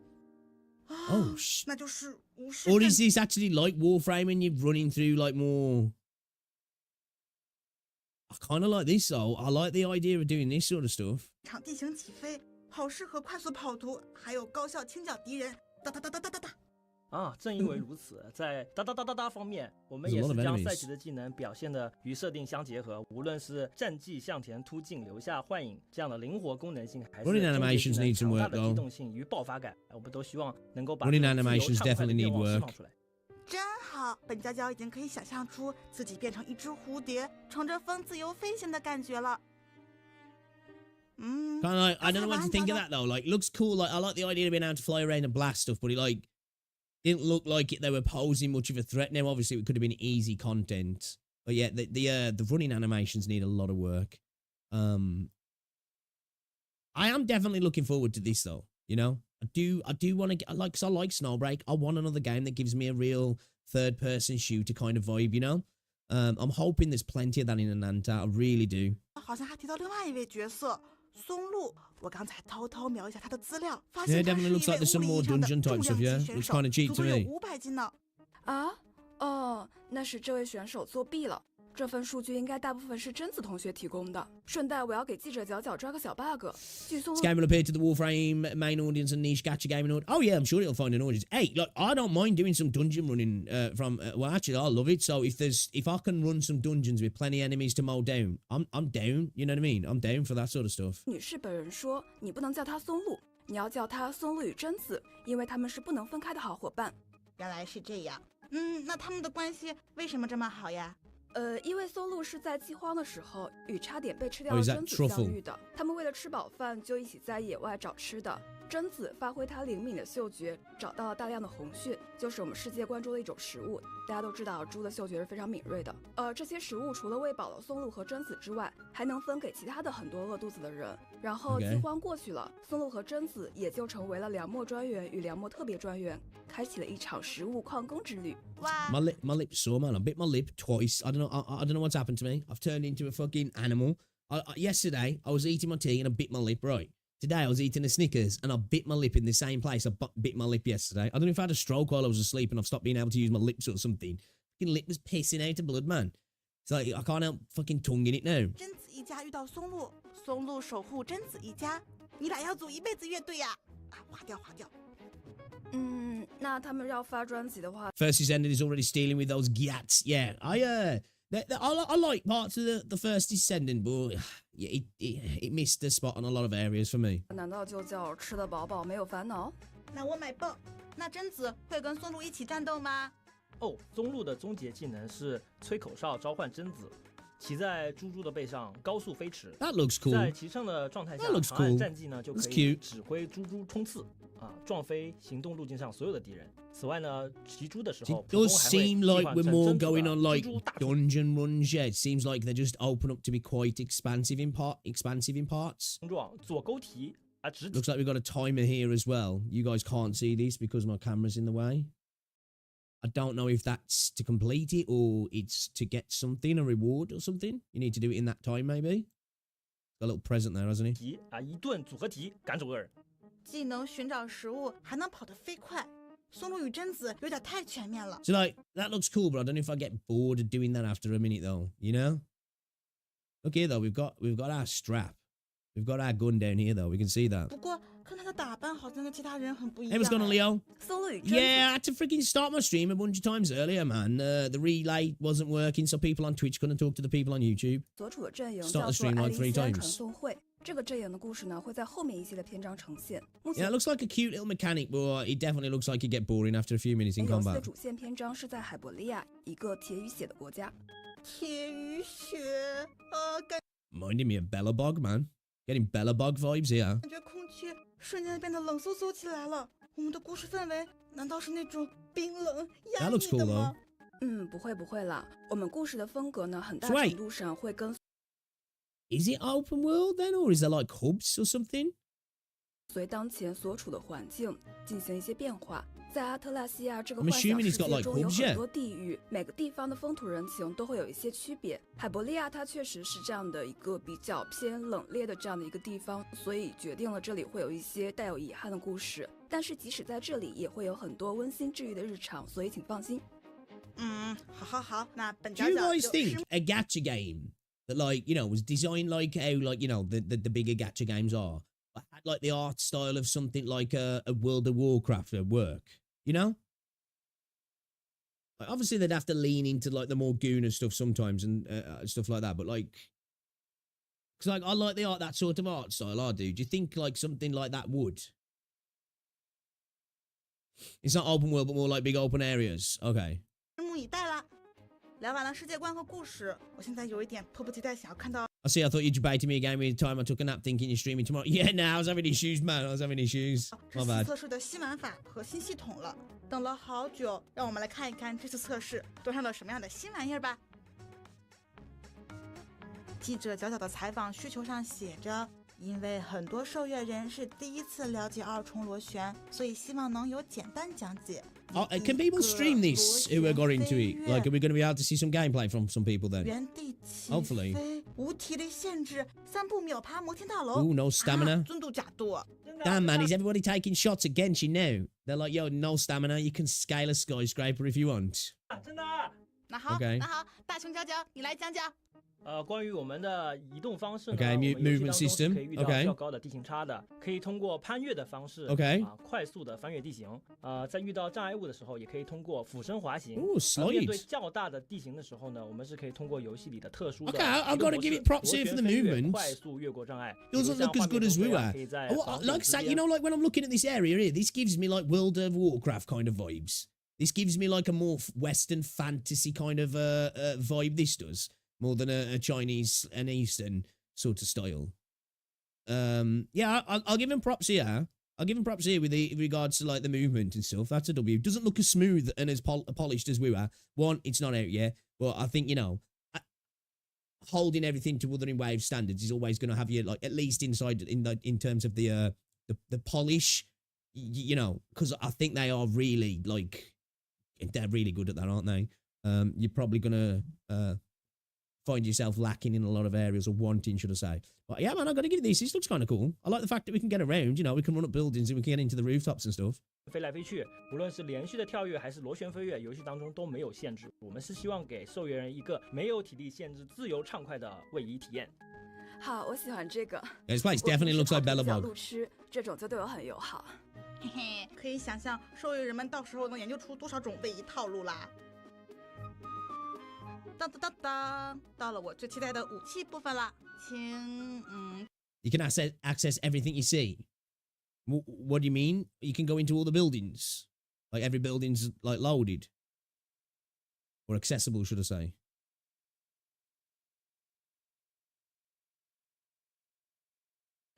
Oh shit. 那就是无视 Or 阵 is this actually like Warframe and you're running through like more? I kind of like this though. I like the idea of doing this sort of stuff. 场地形起飞，好适合快速跑图，还有高效清剿敌人。哒哒哒哒哒哒哒。正因为如此，在哒哒哒哒哒方面，我们 There's a 也 lot 是 of 将 enemies. 赛琪的技能表现的与设定相结合，无论是战技向前突进、留下幻影这样的灵活功能性，还是 Running 终结 animations 技能 need some 强大 work 的 though. 机动性与爆发感，我们都希望能够把 Running 这种自由 animations 畅快的 definitely 愿 need 望释 work. 放出来。真好，本娇娇已经可以想象出自己变成一只蝴蝶，乘着风自由飞行的感觉了。Kind of like, I don't know what to think of that though. Like, looks cool. Like, I like the idea of being able to fly around and blast stuff, but it like didn't look like they were posing much of a threat. Now, obviously, it could have been easy content, but yeah, the running animations need a lot of work. I am definitely looking forward to this though. You know, I do want to get like, 'cause I like Snowbreak. I want another game that gives me a real third-person shooter kind of vibe. You know, I'm hoping there's plenty of that in Ananta. I really do. 好像还提到另外一位角色松露，我刚才偷偷瞄一下他的资料，发 Yeah, 现他是 definitely 一位 looks like there's some 物理 more 意义上的 dungeon 重 type 量 stuff. 级 Yeah, 选 looks 手， kind of cheap 足 to 足有me. 500斤呢。啊，哦，那是这位选手作弊了。这份数据应该大部分是贞子同学提供的。顺带我要给记者角角抓个小 bug。据松 This game will appeal to the Warframe main audience and niche gacha gaming audience. Oh yeah, I'm sure it'll find an audience. Hey, look, I don't mind doing some dungeon running well, actually, I love it. So if I can run some dungeons with plenty of enemies to mow down, I'm down. You know what I mean? I'm down for that sort of stuff. 女士本人说，你不能叫她松露，你要叫她松露与贞子，因为他们是不能分开的好伙伴。原来是这样。那他们的关系为什么这么好呀？因为松露是在饥荒的时候与差点被吃掉 Oh, 的 is that 贞子 truffle? 相遇的，他们为了吃饱饭就一起在野外找吃的。贞子发挥她灵敏的嗅觉，找到了大量的红血，就是我们世界关注的一种食物。大家都知道，猪的嗅觉是非常敏锐的。这些食物除了喂饱了松露和贞子之外，还能分给其他的很多饿肚子的人。然后 Okay. 饥荒过去了，松露和贞子也就成为了梁末专员与梁末特别专员，开启了一场食物矿工之旅。哇， My lip's sore, man. I bit my lip twice. I don't know. I don't know what's happened to me. I've turned into a fucking animal. Yesterday, I was eating my tea and I bit my lip. Right. Today, I was eating a Snickers and I bit my lip in the same place I bit my lip yesterday. I don't know if I had a stroke while I was asleep and I've stopped being able to use my lips or something. Fucking lip was pissing out of blood, man. It's like I can't help fucking tonguing it now. 贞子一家遇到松露，松露守护贞子一家，你俩要组一辈子乐队呀！划掉划掉。那他们要发专辑的话， First Descendant is already stealing with those gyats. Yeah, I like parts of the First Descendant, but yeah, it missed the spot on a lot of areas for me. 难道就叫吃得饱饱没有烦恼？那我买爆。那贞子会跟松露一起战斗吗？松露的终结技能是吹口哨召唤贞子，骑在猪猪的背上高速飞驰。 That looks cool. 在骑乘的状态下， That looks 长按 cool. 战技呢就可 That's 以 cute. 指挥猪猪冲刺撞飞行动路径上所有的敌人。此外呢，骑猪的时候， It 普通 does 还会 seem 替 like 换 we're 成 more 贞子的 going on like 蜘蛛大truffle dungeon runs. Yeah, it seems like they just open up to be quite expansive in parts. 冲撞左勾蹄直 Looks like we've got a timer here as well. You guys can't see this because my camera's in the way. I don't know if that's to complete it or it's to get something, a reward or something. You need to do it in that time, maybe. Got a little present there, hasn't he? 蹄一顿组合蹄赶走恶人。既能寻找食物，还能跑得飞快。松露与贞子有点太全面了。 So like that looks cool, but I don't know if I get bored of doing that after a minute though. You know? Look here though, we've got our strap. We've got our gun down here though. We can see that. 不过看他的打扮，好像跟其他人很不一 Hey, 样。 what's going on, Leo? 松露与贞子 Yeah, I had to freaking start my stream a bunch of times earlier, man. The relay wasn't working, so people on Twitch couldn't talk to the people on YouTube. 所处的阵营 Start 叫 the 做 stream 爱 like 3丽丝安 times. 传送会。这个阵营的故事呢，会在后面一些的篇章呈现。目 Yeah, 前 it looks like a cute little mechanic, but it definitely looks like it get boring after a few minutes in 游戏的 combat. 主线篇章是在海伯利亚，一个铁与血的国家。铁与血，感 Minding me of Bellabog, man. Getting Bellabog vibes here. 觉空气瞬间变得冷飕飕起来了。我们的故事氛围难道是那种冰冷压 That looks 抑的 cool, 吗？不会啦。我们故事的风格呢，很大 Sweet. 程度上会跟 Is it open world then, or is there like hubs or something? 随当前所处的环境进行一些变化。在阿特拉西亚这个 I'm 幻想 assuming 世 it's got 界 like 中有 hubs, yeah. 很多地域，每个地方的风土人情都会有一些区别。海伯利亚它确实是这样的一个比较偏冷冽的这样的一个地方，所以决定了这里会有一些带有遗憾的故事。但是即使在这里，也会有很多温馨治愈的日常，所以请放心。好，那本 Do 角 you 角 guys 就 think a gacha game that, like, you know, was designed like how, like, you know, the bigger gacha games are, but had like the art style of something like a World of Warcraft at work, you know? Like, obviously, they'd have to lean into like the more Guna stuff sometimes and stuff like that, but like, because like I like the art, that sort of art style. I do. Do you think like something like that would? It's not open world, but more like big open areas. Okay. 拭目以待啦。聊完了世界观和故事，我现在有一点迫不及待想要看到 I see. I thought you debated me again with the time I took a nap thinking you're streaming tomorrow. Yeah, no, I was having issues, man. I was having issues. 这 My 次 bad. 测试的新玩法和新系统了。等了好久，让我们来看一看这次测试端上了什么样的新玩意儿吧。记者角角的采访需求上写着，因为很多受阅人是第一次了解二重螺旋，所以希望能有简单讲解。 Oh, can people stream this who are got into it? Like, are we going to be able to see some gameplay from some people then? 原地起 Hopefully. 飞，无体力限制，3步秒爬摩天大楼。 Ooh, no stamina. 尊度假度。 Damn, man, is everybody taking shots against you now? They're like, yo, no stamina. You can scale a skyscraper if you want. 真的那好 Okay. 那好，大熊角角，你来讲讲。关于我们的移动方式呢 Okay, 我们游戏 movement 当中是 system. 可以遇到 Okay. 较高的地形差的，可以通过攀越的方式 Okay. 快速的翻越地形。在遇到障碍物的时候，也可以通过俯身滑行。 Ooh, 而面对 slides. 较大的地形的时候呢，我们是可以通过游戏里的特殊的 Okay, I've 移动 got to 模 give 式 it props 螺 here 旋 for the 飞跃 movement. 快速越过障碍。 Doesn't 比如像 look as 画面 good 中 as 这样 WuWa. 可以在 Oh, 房顶 like 之 that, 间 you know, like when I'm looking at this area here, this gives me like World of Warcraft kind of vibes. This gives me like a more Western fantasy kind of vibe. This does more than a Chinese and Eastern sort of style. Yeah, I'll give him props here. I'll give him props here with regards to like the movement and stuff. That's a W. Doesn't look as smooth and as polished as WuWa. One, it's not out yet, but I think, you know, holding everything to Wuthering Waves standards is always going to have you like at least inside in terms of the polish, you know, because I think they are really like they're really good at that, aren't they? You're probably gonna find yourself lacking in a lot of areas or wanting, should I say. But yeah, man, I gotta give it this. This looks kind of cool. I like the fact that we can get around, you know, we can run up buildings and we can get into the rooftops and stuff. 飞来飞去，无论是连续的跳跃还是螺旋飞跃，游戏当中都没有限制。我们是希望给受约人一个没有体力限制、自由畅快的位移体验。好，我喜欢这个。 Yeah, this place definitely looks like 小 Bellabog. 路区这种就对我很友好。嘿嘿，可以想象受益人们到时候能研究出多少种位移套路啦。当当当当，到了我最期待的武器部分了，请You can access everything you see. What do you mean? You can go into all the buildings. Like every building's like loaded. Or accessible, should I say.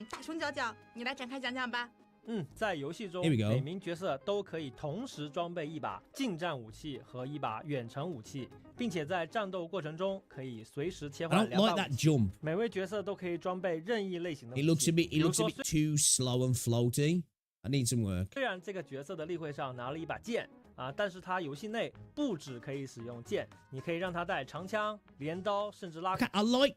大熊角角，你来展开讲讲吧。在游戏中 Here we go. 每名角色都可以同时装备一把近战武器和一把远程武器，并且在战斗过程中可以随时切 I 换 don't 两 like 把 that 武器。 jump. 每位角色都可以装备任意类型的武 It 器。 looks a bit 比如说 too slow and floaty. I need some work. 虽然这个角色的例会上拿了一把剑但是他游戏内不只可以使用剑，你可以让他带长枪、镰刀，甚至拉 Okay, I like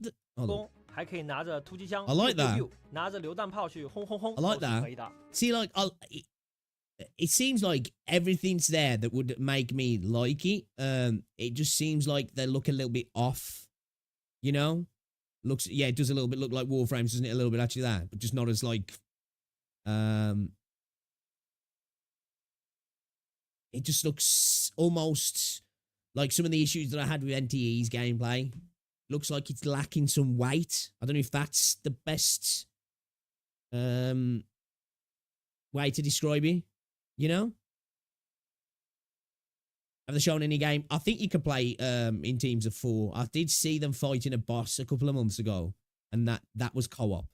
the... Hold on. 弓，还可以拿着突击枪 I like that. 拿着榴弹炮去轰轰轰 I like 都是 that. 可以的。 See, like, it seems like everything's there that would make me like it. It just seems like they look a little bit off, you know? Yeah, it does a little bit look like Warframes, doesn't it? A little bit actually that, but just not as like, it just looks almost like some of the issues that I had with NTE's gameplay. Looks like it's lacking some weight. I don't know if that's the best way to describe it, you know? Have they shown any game? I think you can play in teams of 4. I did see them fighting a boss a couple of months ago, and that was co-op.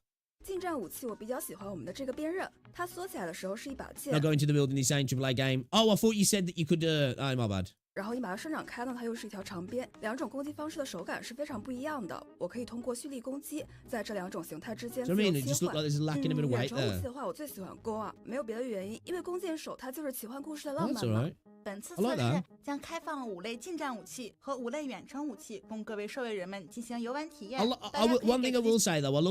近战武器我比较喜欢我们的这个鞭刃，它缩起来的时候是一把剑 Not，going to the building this ain't AAA game. Oh, I thought you said that you could. Oh, my bad. 然后你把它伸展开呢，它又是一条长鞭，两种攻击方式的手感是非常不一样的。我可以通过蓄力攻击，在这两种形态之间 So 自 I 由 mean, it 切 just looked 换。 like there's lacking a bit of 远 weight 程武器 there. 的话，我最喜欢弓啊，没有别的原因，因为弓箭手它就是奇幻故事的 Oh, 浪 that's 漫 all 嘛。 right. 本次 I like 测 that. 试将开放5类近战武器和5类远程武器，供各位受益人们进行游玩体验。 One thing I will say though, I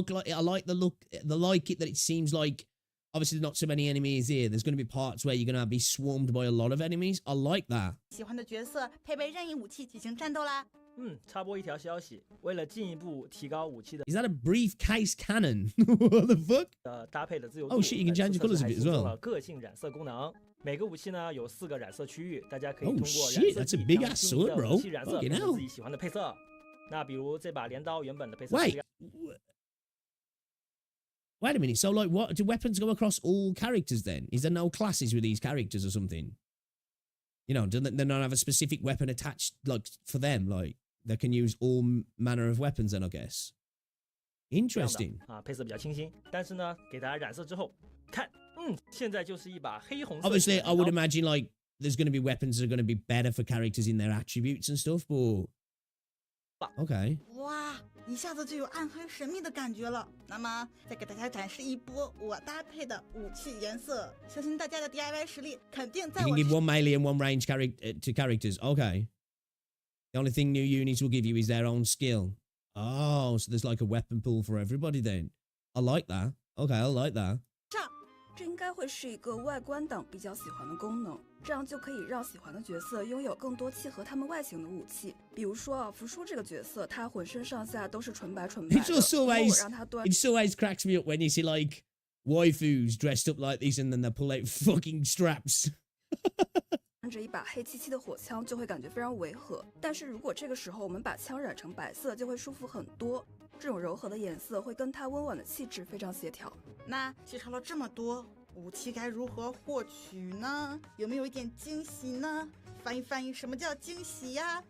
like the look, like it that it seems like obviously not so many enemies here. There's going to be parts where you're going to be swarmed by a lot of enemies. I like that. 喜欢的角色配备任意武器进行战斗啦。插播一条消息，为了进一步提高武器的 Is that a briefcase cannon? What the fuck? 搭配的自由度 Oh shit, you can change the 本次 colours 测试 of 还 it as 新增 well. 了个性染色功能。每个武器呢有4个染色区域，大家可以 Oh 通过 shit, 染色 that's a 剂 big 将 ass 心仪的 sword, bro. 武器染色 Fucking 变成 hell. 自己喜欢的配色。那比如这把镰刀原本的配色是 Wait, wait a minute. So, like, what do weapons go across all characters? Then is there no classes with these characters or something? You know, do they not have a specific weapon attached, like for them? Like they can use all manner of weapons. Then I guess. 这样 Interesting. 的配色比较清新。但是呢，给大家染色之后，看，现在就是一把黑红色。 Obviously, I would imagine like there's going to be weapons that are going to be better for characters in their attributes and stuff. But okay. 哇，一下子就有暗黑神秘的感觉了。那么，再给大家展示一波我搭配的武器颜色，相信大家的 DIY 实力肯定在 You 我 can 之 give one melee and one range to characters. Okay. The only thing new units will give you is their own skill. Oh, so there's like a weapon pool for everybody then. I like that. Okay, I like that. 上。这应该会是一个外观党比较喜欢的功能，这样就可以让喜欢的角色拥有更多契合他们外形的武器。比如说啊，福叔这个角色，他浑身上下都是纯白的， It just 如果我 always 让他端 it just always cracks me up when you see like waifus dressed up like this and then they pull out fucking straps. 着一把黑漆漆的火枪，就会感觉非常违和。但是如果这个时候我们把枪染成白色，就会舒服很多。这种柔和的颜色会跟它温婉的气质非常协调。那介绍了这么多，武器该如何获取呢？有没有一点惊喜呢？翻译翻译，什么叫惊喜呀？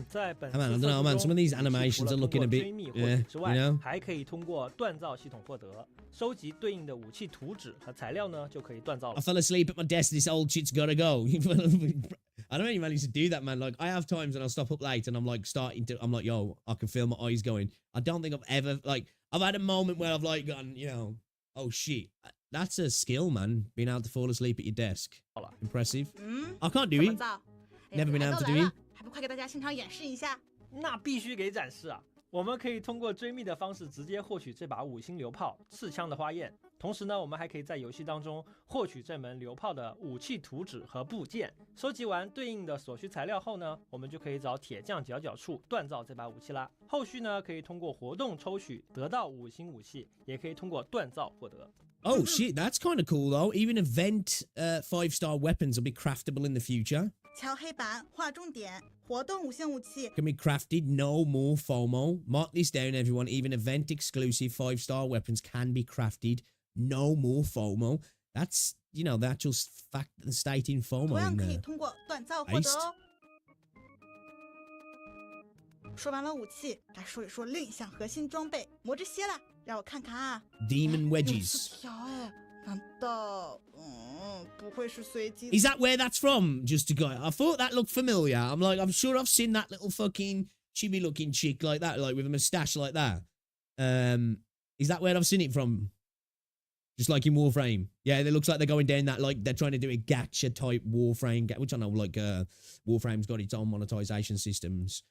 在本 I don't know, man. Some of these 武器 animations 除了 are looking a 通过 bit, 追觅获 yeah, 取之外 you know? 还可以通过锻造系统获得。收集对应的武器图纸和材料呢，就可以锻造 I 了。 fell asleep at my desk. This old shit's gotta go. I don't really manage to do that, man. Like, I have times when I'll stop up late and I'm like I'm like, yo, I can feel my eyes going. I don't think I've ever, like, I've had a moment where I've like gone, you know, oh shit. That's a skill, man. Being able to fall asleep at your desk. Impressive. I can't do 怎么 it. 造？ Never been 来 able 都 to 来 do 了 it. 还不快给大家现场演示一下？那必须给展示啊！我们可以通过追觅的方式直接获取这把5星流炮刺枪的花焰，同时呢，我们还可以在游戏当中获取这门流炮的武器图纸和部件。收集完对应的所需材料后呢，我们就可以找铁匠角角处锻造这把武器啦。后续呢，可以通过活动抽取得到5星武器，也可以通过锻造获得。Oh shit, that's kind of cool though. Even event 5-star weapons will be craftable in the future. 敲黑板，划重点，活动5星武器。 Can be crafted. No more FOMO. Mark this down, everyone. Even event exclusive 5-star weapons can be crafted. No more FOMO. That's, you know, the actual fact that stating 同 FOMO 样 in 可以 there. 通过锻造获得哦。说完了武器，来说一说另一项核心装备魔之蝎了。让我看看啊， Demon 有 wedges. 刺条哎，难道不会是随机？ Is that where that's from? Just to go. I thought that looked familiar. I'm like, I'm sure I've seen that little fucking chibi looking chick like that, like with a mustache like that. Is that where I've seen it from? Just like in Warframe. Yeah, it looks like they're going down that, like they're trying to do a gacha type Warframe, which I know like Warframe's got its own monetization systems.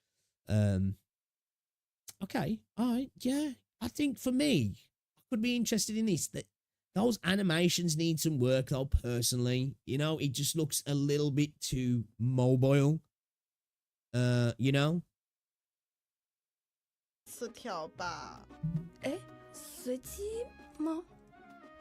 Okay, all right, yeah. I think for me, I could be interested in this. That those animations need some work though, personally. You know, it just looks a little bit too mobile. You know? 刺条吧。哎，随机吗？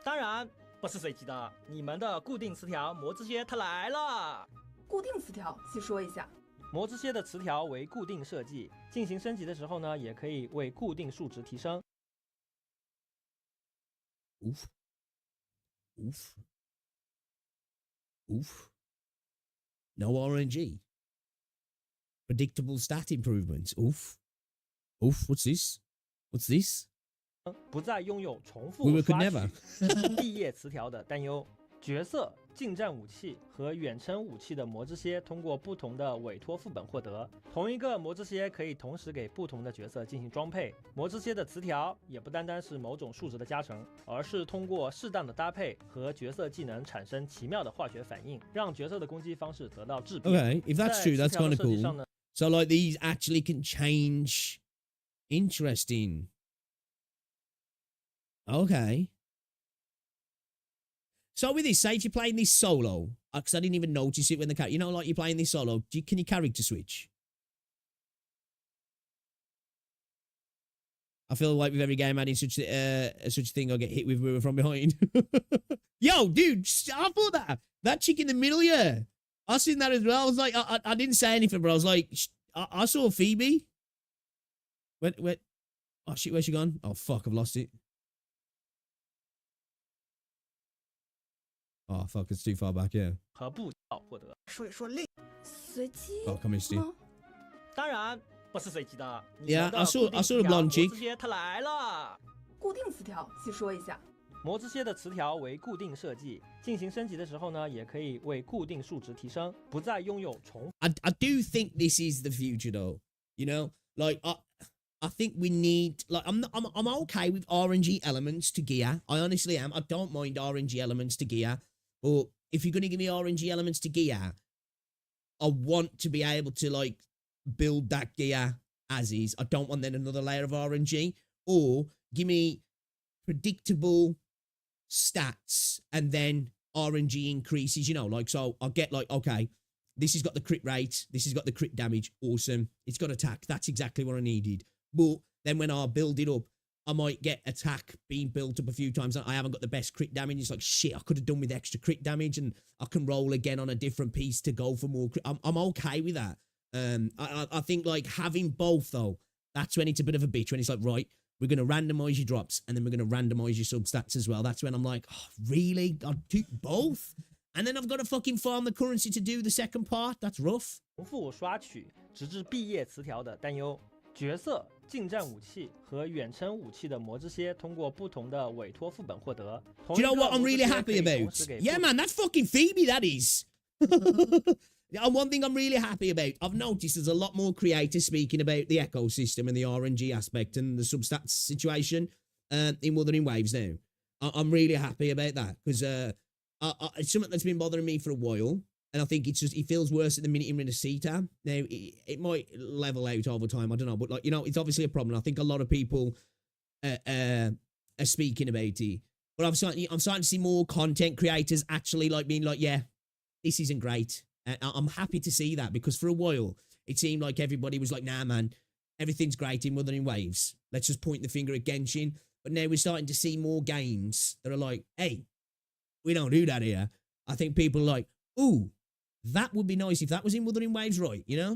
当然不是随机的，你们的固定词条魔之蝎它来了。固定词条，细说一下。魔之蝎的词条为固定设计，进行升级的时候呢，也可以为固定数值提升。Oof. Oof. Oof. No RNG. Predictable stat improvements. Oof. Oof. What's this? What's this? 不再拥有重复 We could 刷 never. 取毕业词条的担忧。角色、近战武器和远程武器的魔之蝎通过不同的委托副本获得。同一个魔之蝎可以同时给不同的角色进行装配。魔之蝎的词条也不单单是某种数值的加成，而是通过适当的搭配和角色技能产生奇妙的化学反应，让角色的攻击方式得到质变。 Okay, if that's 在 true, 词 that's 条 kind 的 of 设计上 cool. 呢， So, like, these actually can change. Interesting. Okay. So with this, say if you're playing this solo, because I didn't even notice it when the you know, like you're playing this solo, can you character switch? I feel like with every game adding such a thing, I get hit with from behind. Yo, dude, I thought that chick in the middle, yeah, I seen that as well. I was like, I didn't say anything, but I was like, I saw Phoebe. Where? Oh shit, where's she gone? Oh fuck, I've lost it. Oh fuck, it's too far back, yeah. 和步道获得。说一说另随机 Oh, come here, 吗？当然不是随机的。 Yeah, I saw the blonde chick. 魔之蝎它来了。固定词条，细说一下。魔之蝎的词条为固定设计，进行升级的时候呢，也可以为固定数值提升，不再拥有重。I do think this is the future though. You know, like I think we need, like, I'm okay with RNG elements to gear. I honestly am. I don't mind RNG elements to gear. But if you're going to give me RNG elements to gear, I want to be able to, like, build that gear as is. I don't want then another layer of RNG. Or give me predictable stats and then RNG increases, like, so I'll get like, okay, this has got the crit rate, this has got the crit damage, awesome. It's got attack, that's exactly what I needed. But then when I build it up, I might get attack being built up a few times. I haven't got the best crit damage. It's like, shit, I could have done with extra crit damage and I can roll again on a different piece to go for more crit. I'm okay with that. I think like having both though, that's when it's a bit of a bitch, when it's like, right, we're going to randomize your drops and then we're going to randomize your substats as well. That's when I'm like, oh, really? I'll do both? And then I've got to fucking farm the currency to do the second part? That's rough. 重复刷取直至毕业词条的担忧。角色、近战武器和远程武器的魔之蝎通过不同的委托副本获得。 Do you know what I'm really happy about? Yeah, man, that's fucking Phoebe, that is. And one thing I'm really happy about, I've noticed there's a lot more creators speaking about the ecosystem and the RNG aspect and the substats situation in Wuthering Waves now. I'm really happy about that because it's something that's been bothering me for a while. And I think it feels worse at the minute you're in a CETA. Now, it might level out over time, I don't know. But, like, it's obviously a problem. I think a lot of people are speaking about it. But I'm starting to see more content creators actually, like, being like, yeah, this isn't great. I'm happy to see that because for a while, it seemed like everybody was like, nah, man, everything's great in Wuthering Waves. Let's just point the finger at Genshin. But now we're starting to see more games that are like, hey, we don't do that here. I think people are like, ooh, that would be nice if that was in Wuthering Waves, right? Because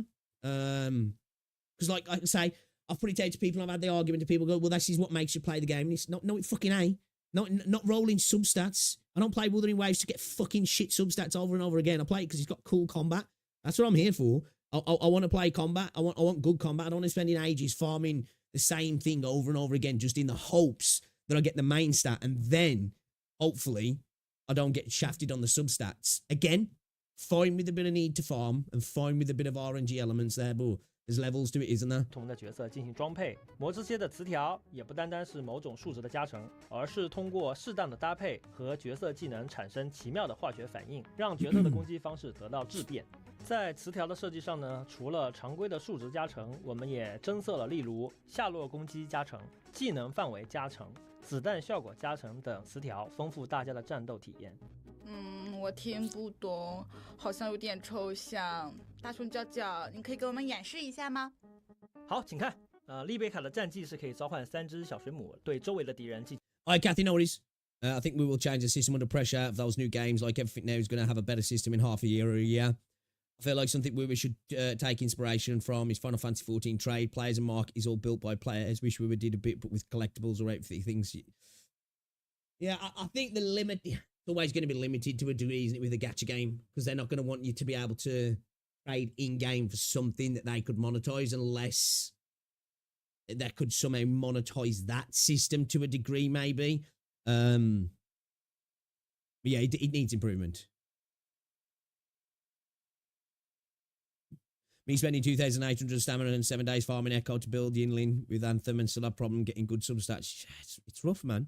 like I say, I've put it out to people, I've had the argument to people go, well, this is what makes you play the game. And it's not, no, it fucking ain't. Not rolling substats. I don't play Wuthering Waves to get fucking shit substats over and over again. I play it because it's got cool combat. That's what I'm here for. I want to play combat. I want good combat. I don't want to spend ages farming the same thing over and over again, just in the hopes that I get the main stat and then hopefully I don't get shafted on the substats. Again, fine with a bit of need to farm and fine with a bit of RNG elements there, but there's levels to it, isn't there? 不同的角色进行装配，魔之蝎的词条也不单单是某种数值的加成，而是通过适当的搭配和角色技能产生奇妙的化学反应，让角色的攻击方式得到质变。在词条的设计上呢，除了常规的数值加成，我们也增设了例如下落攻击加成、技能范围加成、子弹效果加成等词条，丰富大家的战斗体验。我听不懂，好像有点抽象。大熊角角，你可以给我们演示一下吗？好，请看。丽贝卡的战绩是可以召唤3只小水母，对周围的敌人进。Alright, Kathy, no worries. I think we will change the system under pressure of those new games. Like everything now is going to have a better system in half a year or a year. I feel like something we should take inspiration from is Final Fantasy 14 trade. Players and market is all built by players. Wish we did a bit, but with collectibles or everything things. Yeah, I think the limit is always going to be limited to a degree, isn't it, with a gacha game? Because they're not going to want you to be able to trade in-game for something that they could monetize unless they could somehow monetize that system to a degree, maybe. But yeah, it needs improvement. Me spending 2,800 stamina and 7 days farming Echo to build Yinlin with Anthem and still have problem getting good substats. It's rough, man.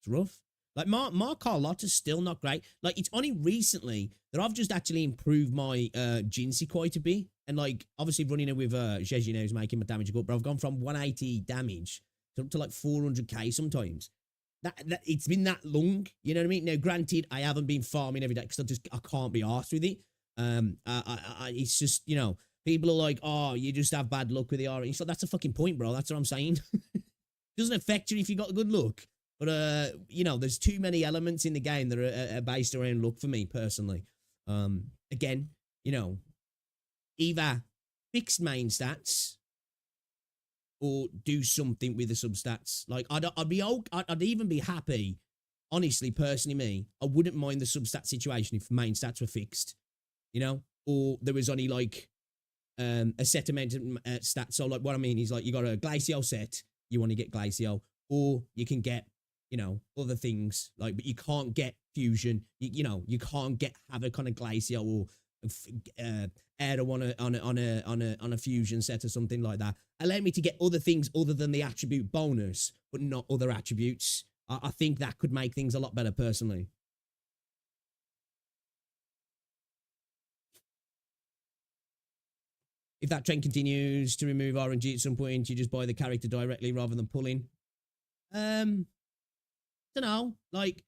It's rough. Like, Mark Carlotta's still not great. Like, it's only recently that I've just actually improved my Jinsei quite a bit. And, like, obviously running it with Jeji now is making my damage go up. But I've gone from 180 damage to up to, like, 400k sometimes. That it's been that long, you know what I mean? Now, granted, I haven't been farming every day because I can't be arsed with it. It's just, you know, people are like, oh, you just have bad luck with the RNG. So that's a fucking point, bro. That's what I'm saying. Doesn't affect you if you got good luck. But, you know, there's too many elements in the game that are based around luck for me, personally. Again, you know, either fixed main stats or do something with the substats. Like, I'd even be happy, honestly, personally me, I wouldn't mind the substat situation if main stats were fixed, you know? Or there was only, like, a set amount of stats. So, like, what I mean is, like, you got a Glacio set, you want to get Glacio, or you can get, you know, other things, like, but you can't get fusion. You know, you can't get Havoc on a Glacio or Aero on a fusion set or something like that. Allow me to get other things other than the attribute bonus, but not other attributes. I think that could make things a lot better, personally. If that trend continues to remove RNG at some point, you just buy the character directly rather than pulling. Don't know. Like,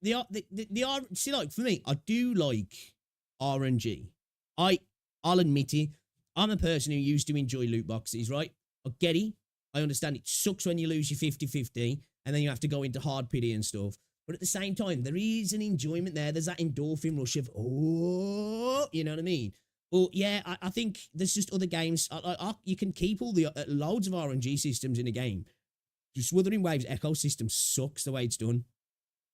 see, like, for me, I do like RNG. I'll admit it. I'm a person who used to enjoy loot boxes, right? I get it. I understand it sucks when you lose your 50-50 and then you have to go into hard pity and stuff. But at the same time, there is an enjoyment there. There's that endorphin rush of, oh, you know what I mean? But yeah, I think there's just other games. You can keep all the loads of RNG systems in a game. Just Wuthering Waves ecosystem sucks the way it's done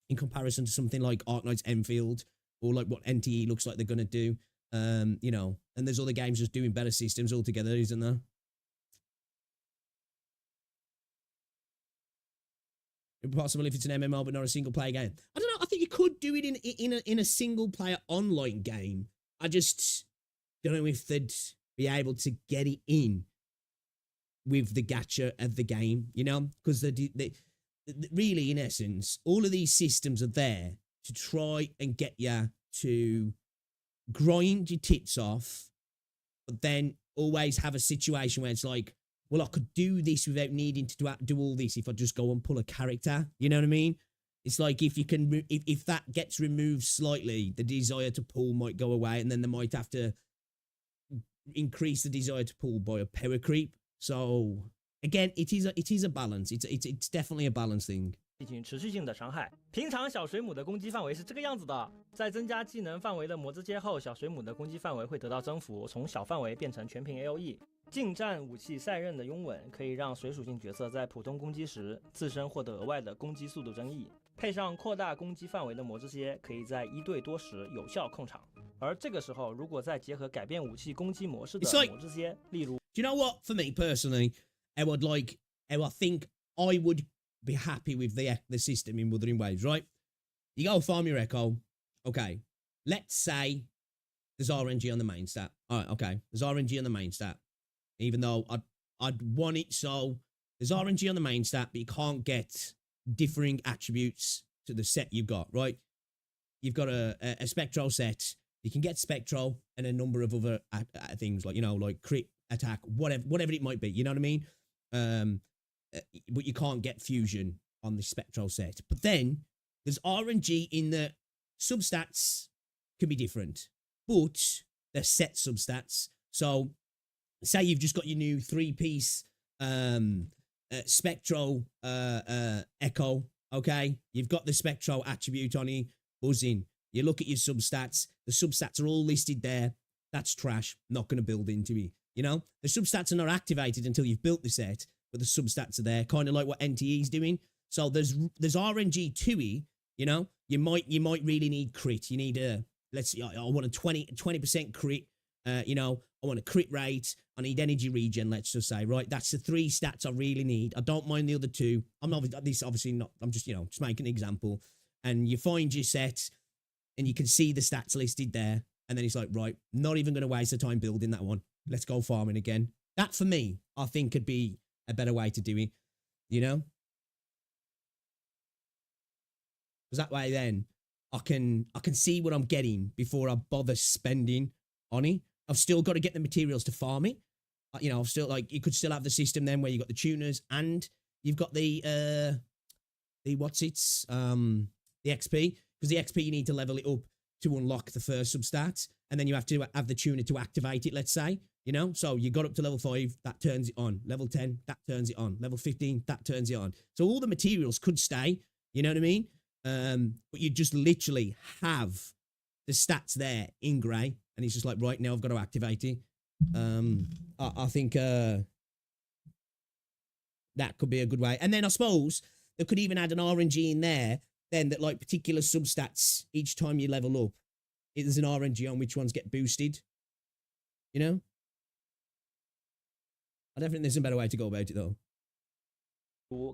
in comparison to something like Arknight's Enfield or like what NTE looks like they're going to do. You know, and there's other games just doing better systems altogether, isn't there? Impossible if it's an MMO but not a single player game. I don't know. I think you could do it in a single player online game. I just don't know if they'd be able to get it in with the gacha of the game, you know, because they really, in essence, all of these systems are there to try and get you to grind your tits off, but then always have a situation where it's like, well, I could do this without needing to do all this if I just go and pull a character. You know what I mean? It's like if you can, if that gets removed slightly, the desire to pull might go away, and then they might have to increase the desire to pull by a power creep. So again, it is a balance. It's definitely a balance thing. 进行持续性的伤害。平常小水母的攻击范围是这个样子的，在增加技能范围的魔之阶后，小水母的攻击范围会得到增幅，从小范围变成全屏 AOE。近战武器赛刃的拥吻可以让水属性角色在普通攻击时自身获得额外的攻击速度增益，配上扩大攻击范围的魔之蝎，可以在1对多时有效控场。而这个时候，如果再结合改变武器攻击模式的魔之蝎，例如 Do you know what? For me personally, I think I would be happy with the system in Wuthering Waves, right? You go farm your echo. Okay. Let's say there's RNG on the main stat. All right, okay. There's RNG on the main stat. Even though I'd want it so there's RNG on the main stat, but you can't get differing attributes to the set you've got, right? You've got a spectral set. You can get spectral and a number of other things like, you know, like crit, attack, whatever it might be. You know what I mean? But you can't get fusion on the spectral set. But then there's RNG in the substats can be different, but they're set substats. So say you've just got your new 3-piece spectral echo. Okay, you've got the spectral attribute on it, buzzing. You look at your substats. The substats are all listed there. That's trash. Not going to build into it. You know, the substats are not activated until you've built the set, but the substats are there, kind of like what NTE is doing. So there's RNG to it. You know, you might really need crit. You need I want a 20% crit. You know, I want a crit rate. I need energy regen. Let's just say, right. That's the 3 stats I really need. I don't mind the other 2. I'm not this obviously not. I'm just just making an example. And you find your set, and you can see the stats listed there. And then it's like, right, not even going to waste the time building that one. Let's go farming again. That for me, I think could be a better way to do it, you know? Because that way then I can see what I'm getting before I bother spending on it. I've still got to get the materials to farm it. You know, I've still you could still have the system then where you've got the tuners and you've got the XP, because the XP you need to level it up to unlock the first substat, and then you have to have the tuner to activate it, let's say, you know? So you got up to level 5, that turns it on. Level 10, that turns it on. Level 15, that turns it on. So all the materials could stay, you know what I mean? But you just literally have the stats there in grey, and it's just like, right, now I've got to activate it. I think that could be a good way. And then I suppose they could even add an RNG in there, then that like particular substats, each time you level up, there's an RNG on which ones get boosted. You know? I definitely think there's a better way to go about it though.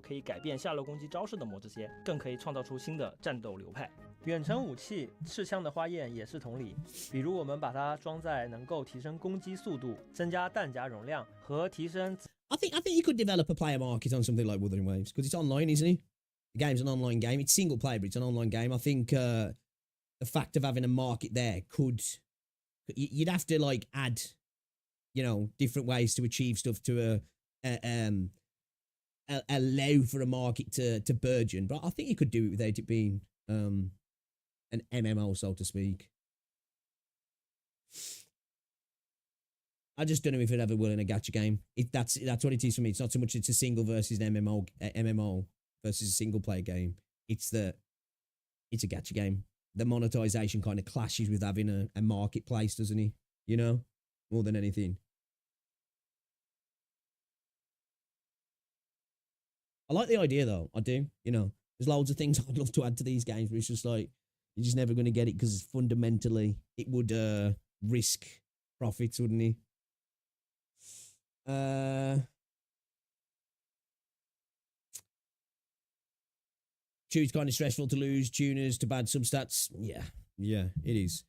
可以改变下路攻击招式的魔之蝎，更可以创造出新的战斗流派。远程武器赤枪的花焰也是同理，比如我们把它装在能够提升攻击速度、增加弹夹容量和提升。I think you could develop a player market on something like Wuthering Waves because it's online, isn't it? The game's an online game. It's single player, but it's an online game. I think the fact of having a market there you'd have to like add, you know, different ways to achieve stuff to allow for a market to burgeon. But I think you could do it without it being an MMO, so to speak. I just don't know if it ever will in a gacha game. That's what it is for me. It's not so much it's a single versus an MMO versus a single player game. It's a gacha game. The monetization kind of clashes with having a marketplace, doesn't it? You know, more than anything. I like the idea though. I do. You know, there's loads of things I'd love to add to these games, but it's just like you're just never going to get it because fundamentally it would risk profits, wouldn't it? Choose kind of stressful to lose tuners to bad substats. Yeah, it is.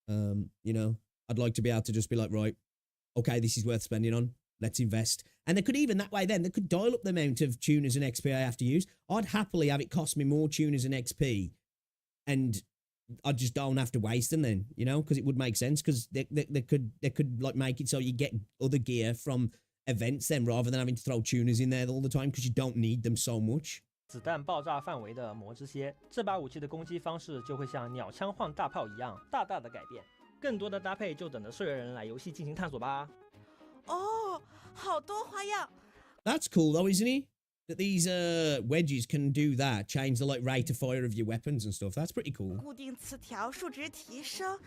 You know, I'd like to be able to just be like, right, okay, this is worth spending on. Let's invest. And they could even that way then, they could dial up the amount of tuners and XP I have to use. I'd happily have it cost me more tuners and XP and I just don't have to waste them then, you know, because it would make sense because they could like make it so you get other gear from events then rather than having to throw tuners in there all the time because you don't need them so much. 子弹爆炸范围的魔之蝎，这把武器的攻击方式就会像鸟枪换大炮一样，大大的改变。更多的搭配就等着岁月人来游戏进行探索吧。哦，好多花样。That's cool though, isn't it? That these wedges can do that, change the like rate of fire of your weapons and stuff. That's pretty cool. 固定词条数值提升，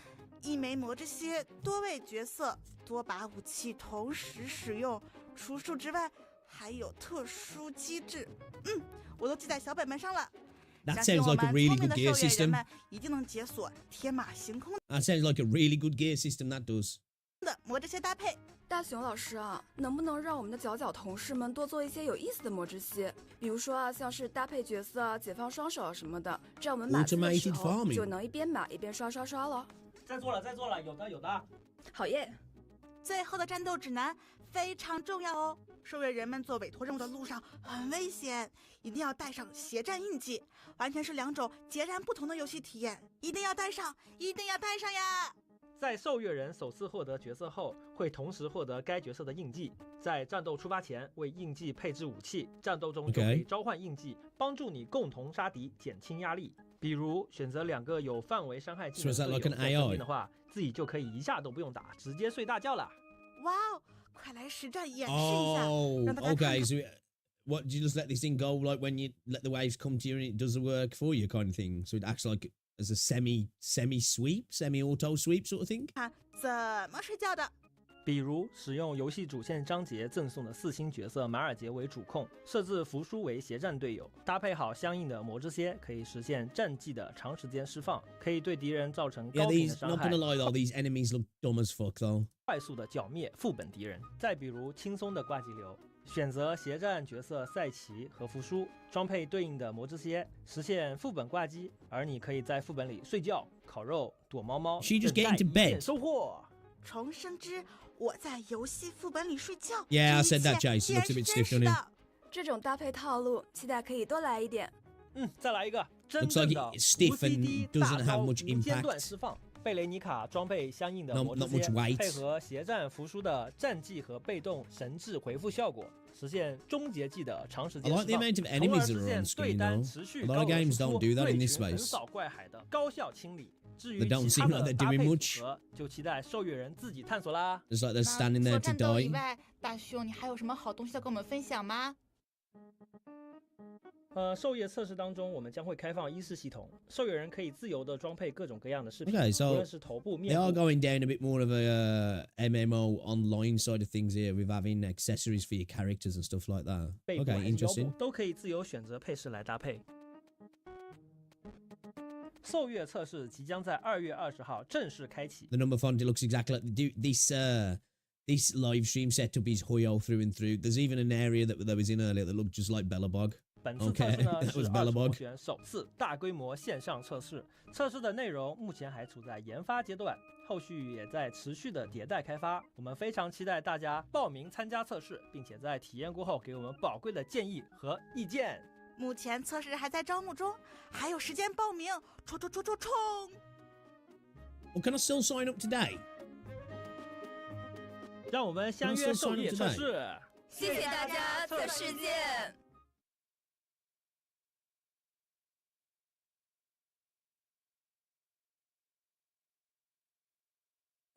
一枚魔之蝎，多位角色，多把武器同时使用。除数之外，还有特殊机制。我都记在小本本上了。 That sounds like a really good gear system. 一定能解锁天马行空 That sounds like a really good gear system. That does. 的魔之蝎搭配。大熊老师啊，能不能让我们的角角同事们多做一些有意思的魔之蝎？比如说啊，像是搭配角色啊、解放双手啊什么的，这样我们码字的时候就能一边码一边刷了。在做了，有的。好耶！最后的战斗指南非常重要哦。受阅人们做委托任务的路上很危险，一定要带上携战印记，完全是两种截然不同的游戏体验，一定要带上呀！在受阅人首次获得角色后，会同时获得该角色的印记。在战斗出发前，为印记配置武器，战斗中就可以召唤印记，帮助你共同杀敌，减轻压力。比如选择2个有范围伤害技能的队友在对面的话，自己就可以一下都不用打，直接睡大觉了。哇哦，快来实战演示一下，让大家看看。Okay, so what do you just let this thing go like when you let the waves come to you and it does the work for you kind of thing? So it acts like as a semi-auto sweep sort of thing? 看怎么睡觉的。比如使用游戏主线章节赠送的4星角色马尔杰为主控，设置福叔为协战队友，搭配好相应的魔之蝎，可以实现战技的长时间释放，可以对敌人造成高频的伤害。Not gonna lie though, these enemies look dumb as fuck though. 快速的剿灭副本敌人。再比如轻松的挂机流，选择协战角色赛奇和福叔，装配对应的魔之蝎，实现副本挂机，而你可以在副本里睡觉、烤肉、躲猫猫， She just get into bed. 收获。重生之我在游戏副本里睡觉。 Yeah, I said that, Chase. It looks a bit stiff, doesn't it? 这种搭配套路，期待可以多来一点。再来一个，真 Looks 正 like 的 it's stiff and UCD doesn't 大 have 招 much 无间断 impact. 释放。贝雷尼卡装备相应的魔之 Not much 蝎， weight. 配合协战福叔的战技和被动神智回复效果，实现终结技的长时间 I 释 like the 放， amount of 从 enemies 而 that 实 are 现 on 对 screen 单 though. 持续 A 高 lot of 额 games 输 don't 出 do that in 对 this 决横 space. 扫怪海的高效清理。至于 They don't 其 seem 他 like 的 they're 搭配 doing 组 much. 合，就期待受阅人自己探索啦。It's like they're 那 standing 除 there 了 to 战斗以 die. 外，大雄，你还有什么好东西要跟我们分享吗？狩猎测试当中，我们将会开放衣饰系统，受阅人可以自由的装配各种各样的饰品， Okay, 无 so 论是头部、 they 面 are 部。 going down a bit more of a MMO online side of things here with having accessories for your characters and stuff like that. 背部 Okay, 还是腰 interesting. 部都可以自由选择配饰来搭配。狩猎测试即将在2月20号正式开启。 The number font, it looks exactly like this live stream setup is Hoyo through and through. There's even an area that was in earlier that looked just like Bellabog. 本次测试呢 Okay, that 是 was 二次 Bellabog. 同学首次大规模线上测试，测试的内容目前还处在研发阶段，后续也在持续的迭代开发。我们非常期待大家报名参加测试，并且在体验过后给我们宝贵的建议和意见。目前测试还在招募中，还有时间报名，冲！ Well, can I still sign up today? 让我们相约狩猎测试。谢谢大家，测试见。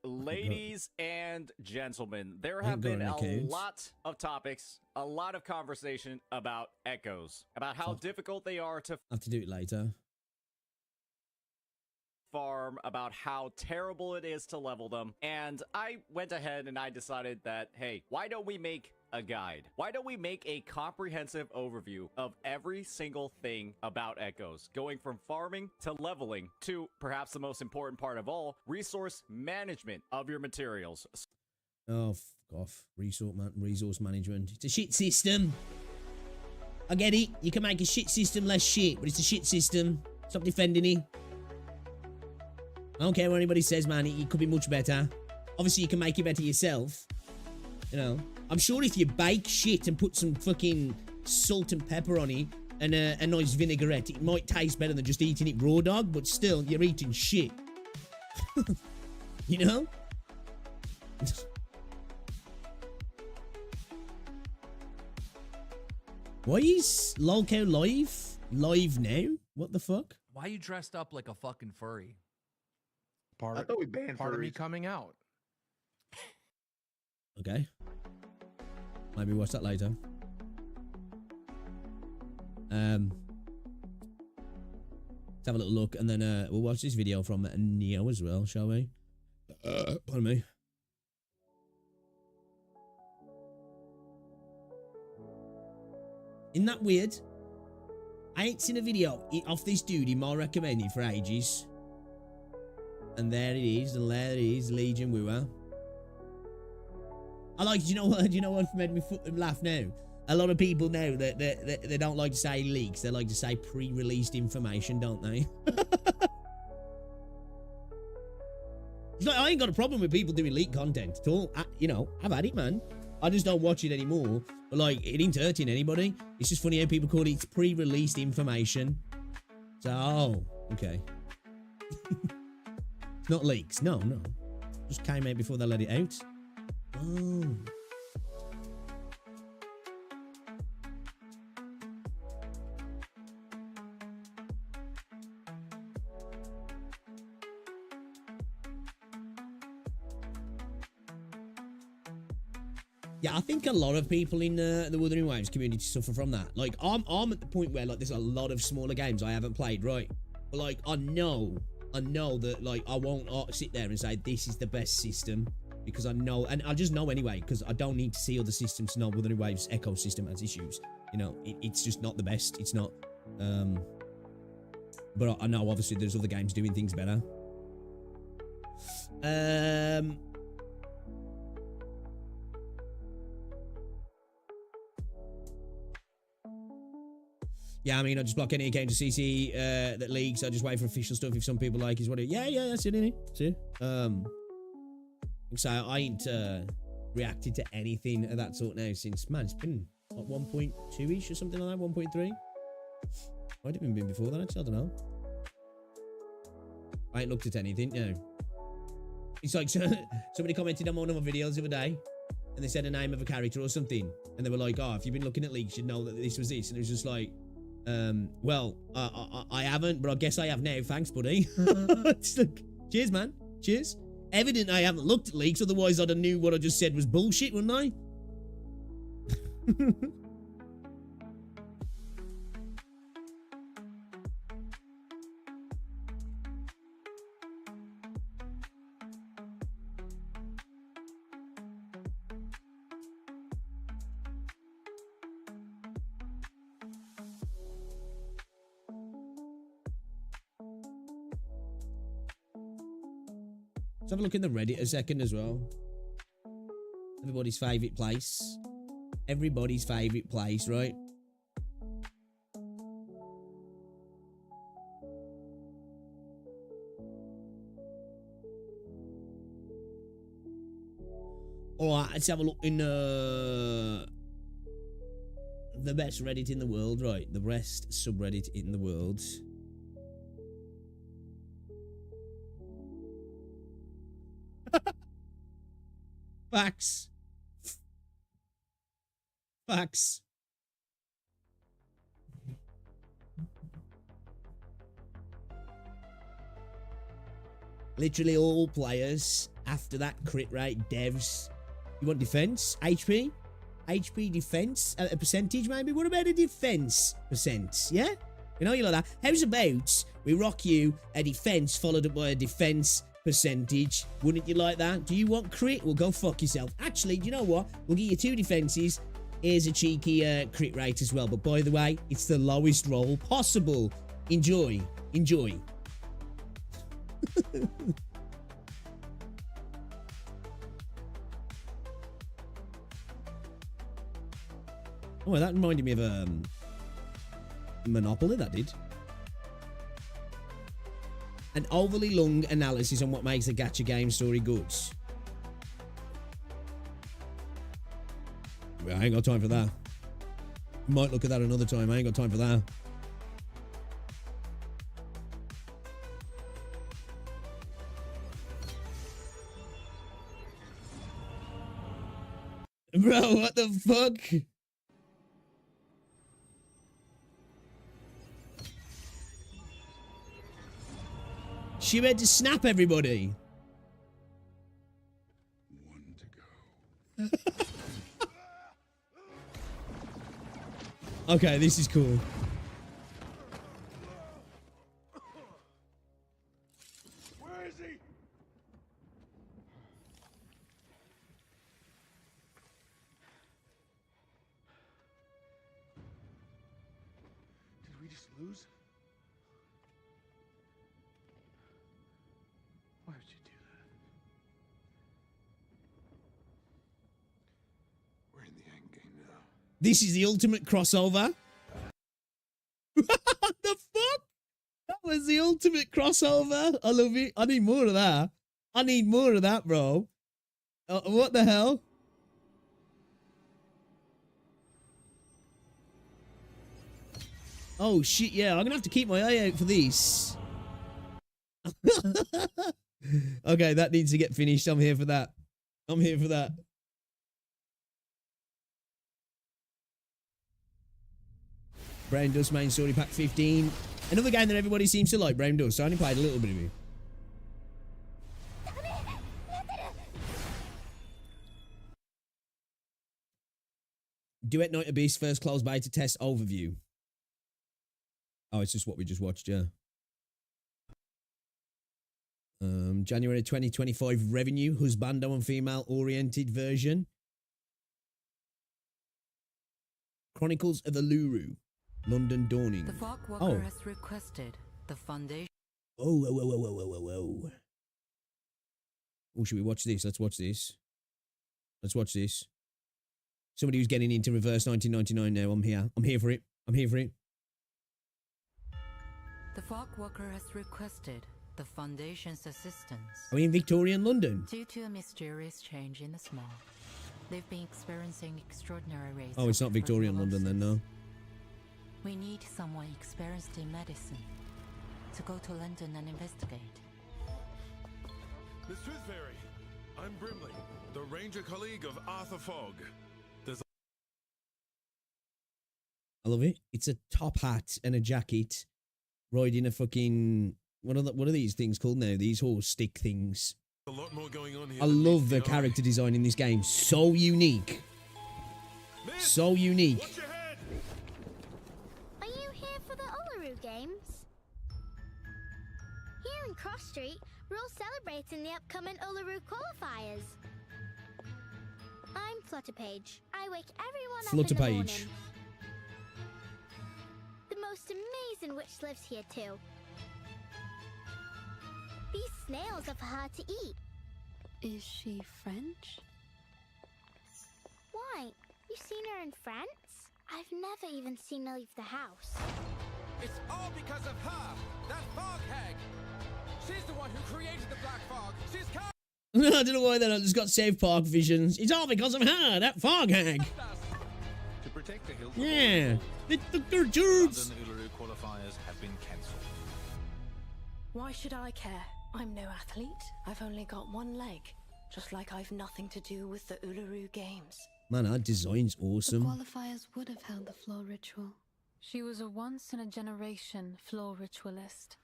Ladies and gentlemen, there I have ain't got been an a account. lot of topics, a lot of conversation about echoes, about how Fuck. difficult they are to I have to do it later. farm, about how terrible it is to level them. And I went ahead and I decided that, hey, why don't we make a guide? Why don't we make a comprehensive overview of every single thing about echoes, going from farming to leveling to perhaps the most important part of all, resource management of your materials. Oh, fuck off. Resource management. It's a shit system. I get it. You can make a shit system less shit, but it's a shit system. Stop defending it. I don't care what anybody says, man. It could be much better. Obviously, you can make it better yourself. You know, I'm sure if you bake shit and put some fucking salt and pepper on it and a nice vinaigrette, it might taste better than just eating it raw dog, but still, you're eating shit. You know? Why is Lolcow live now? What the fuck? Why you dressed up like a fucking furry? I thought we banned Part of me furries. coming out. Okay. Maybe watch that later. Let's have a little look, and then we'll watch this video from Neo as well, shall we? Pardon me. Isn't that weird? I ain't seen a video of this dude in my recommended for ages. And there it is, and there it is, Legion WuWa. I like, do you know what made me laugh now? A lot of people know that they don't like to say leaks, they like to say pre-released information, don't they? It's like, I ain't got a problem with people doing leaked content at all. You know, I've had it, man. I just don't watch it anymore. But like, it ain't hurting anybody. It's just funny how people call it pre-released information. So, oh, okay. It's not leaks. No. Just came out before they let it out. Oh. Yeah, I think a lot of people in the Wuthering Waves community suffer from that. Like, I'm at the point where, like, there's a lot of smaller games I haven't played, right? But, like, I know that, like, I won't sit there and say this is the best system, because I know, and I just know anyway, because I don't need to see other systems to know Wuthering Waves ecosystem has issues. You know, it's just not the best. It's not. But I know, obviously, there's other games doing things better. Yeah, I mean, I just block any account to CC that leaks. I just wait for official stuff if some people like is what it. Yeah, that's it, innit? See? So I ain't reacted to anything of that sort now since, man, it's been like 1.2-ish or something like that, 1.3. Might have even been before that, actually, I don't know. I ain't looked at anything, no. It's like somebody commented on one of my videos the other day, and they said a name of a character or something, and they were like, oh, if you've been looking at leaks, you'd know that this was this, and it was just like, well, I haven't, but I guess I have now. Thanks, buddy. It's like, cheers, man. Cheers. Evident I haven't looked at leaks, otherwise I'd have knew what I just said was bullshit, wouldn't I? Let's have a look in the Reddit a second as well. Everybody's favourite place. Everybody's favourite place, right? Alright, let's have a look in the best Reddit in the world, right? The best subreddit in the world. Facts. Facts. Literally all players After that, crit rate, devs. You want defense? HP? HP defense? A percentage, maybe? What about a defense percent? Yeah? You know, you like that. How's about we rock you a defense followed up by a defense percentage? Wouldn't you like that? Do you want crit? Well, go fuck yourself. Actually, do you know what? We'll give you 2 defenses. Here's a cheeky crit rate as well. But by the way, it's the lowest roll possible. Enjoy. Enjoy. Oh, that reminded me of Monopoly, that did. An overly long analysis on what makes a gacha game story good. Well, I ain't got time for that. Might look at that another time. I ain't got time for that. Bro, what the fuck? She had to snap everybody. One to go. Okay, this is cool. Where is he? Did we just lose? Why would you do that? We're in the endgame now. This is the ultimate crossover. What the fuck? That was the ultimate crossover. I love it. I need more of that. I need more of that, bro. What the hell? Oh shit, yeah. I'm gonna have to keep my eye out for this. Okay, that needs to get finished. I'm here for that. I'm here for that. Brown Dust main story pack 15. Another game that everybody seems to like, Brown Dust. I only played a little bit of it. Duet Night Abyss first closed beta test overview. Oh, it's just what we just watched, yeah. January 2025 revenue, husbando and female oriented version. Chronicles of Uluru, London Dawning. The Fog Walker has requested the foundation. Oh, should we watch this? Let's watch this. Let's watch this. Somebody who's getting into reverse 1999 now. I'm here. I'm here for it. I'm here for it. The Fog Walker has requested the Foundation's assistance. Are we in Victorian London? Due to a mysterious change in the small, they've been experiencing extraordinary rates. Oh, it's not Victorian London then, no. We need someone experienced in medicine to go to London and investigate. Miss Toothfairy, I'm Brimley, the ranger colleague of Arthur Fogg. I love it. It's a top hat and a jacket, riding a fucking what are these things called now? These horse stick things. A lot more going on here. I love the character design in this game. So unique. Miss, so unique. Watch your head. Are you here for the Uluru Games? Here in Cross Street, we're all celebrating the upcoming Uluru qualifiers. I'm Flutterpage. I wake everyone up in the morning. Flutterpage. The most amazing witch lives here too. These snails are for her to eat. Is she French? Why? You've seen her in France? I've never even seen her leave the house. It's all because of her, that fog hag. She's the one who created the black fog. She's I don't know why that I just got Save Park visions. It's all because of her, that fog hag. To protect the hills. Yeah, little Gertrudes. London Uluru qualifiers have been cancelled. Why should I care? I'm no athlete. I've only got one leg. Just like I've nothing to do with the Uluru Games. Man, our design's awesome. The qualifiers would have held the floor ritual. She was a once-in-a-generation floor ritualist.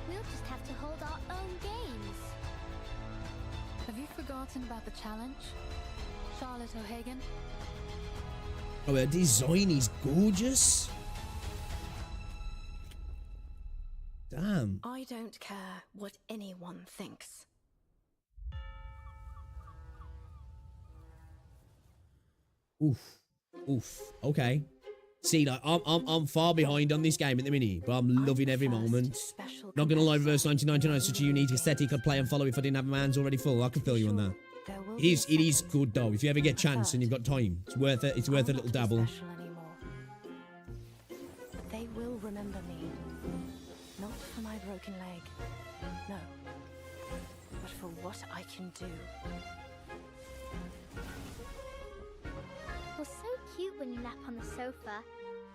We'll just have to hold our own games. Have you forgotten about the challenge? Charlotte O'Hagan? Oh, her design is gorgeous. Damn. I don't care what anyone thinks. Oof. Oof. Okay. See, like, I'm far behind on this game at the minute, but I'm loving every moment. Not gonna lie, Reverse 1999 is such a unique aesthetic. I'd play and follow if I didn't have my hands already full. I can feel you on that. It is good though. If you ever get a chance and you've got time, it's worth it. It's worth a little dabble. But they will remember me. Not for my broken leg. No. But for what I can do. You're so cute when you nap on the sofa,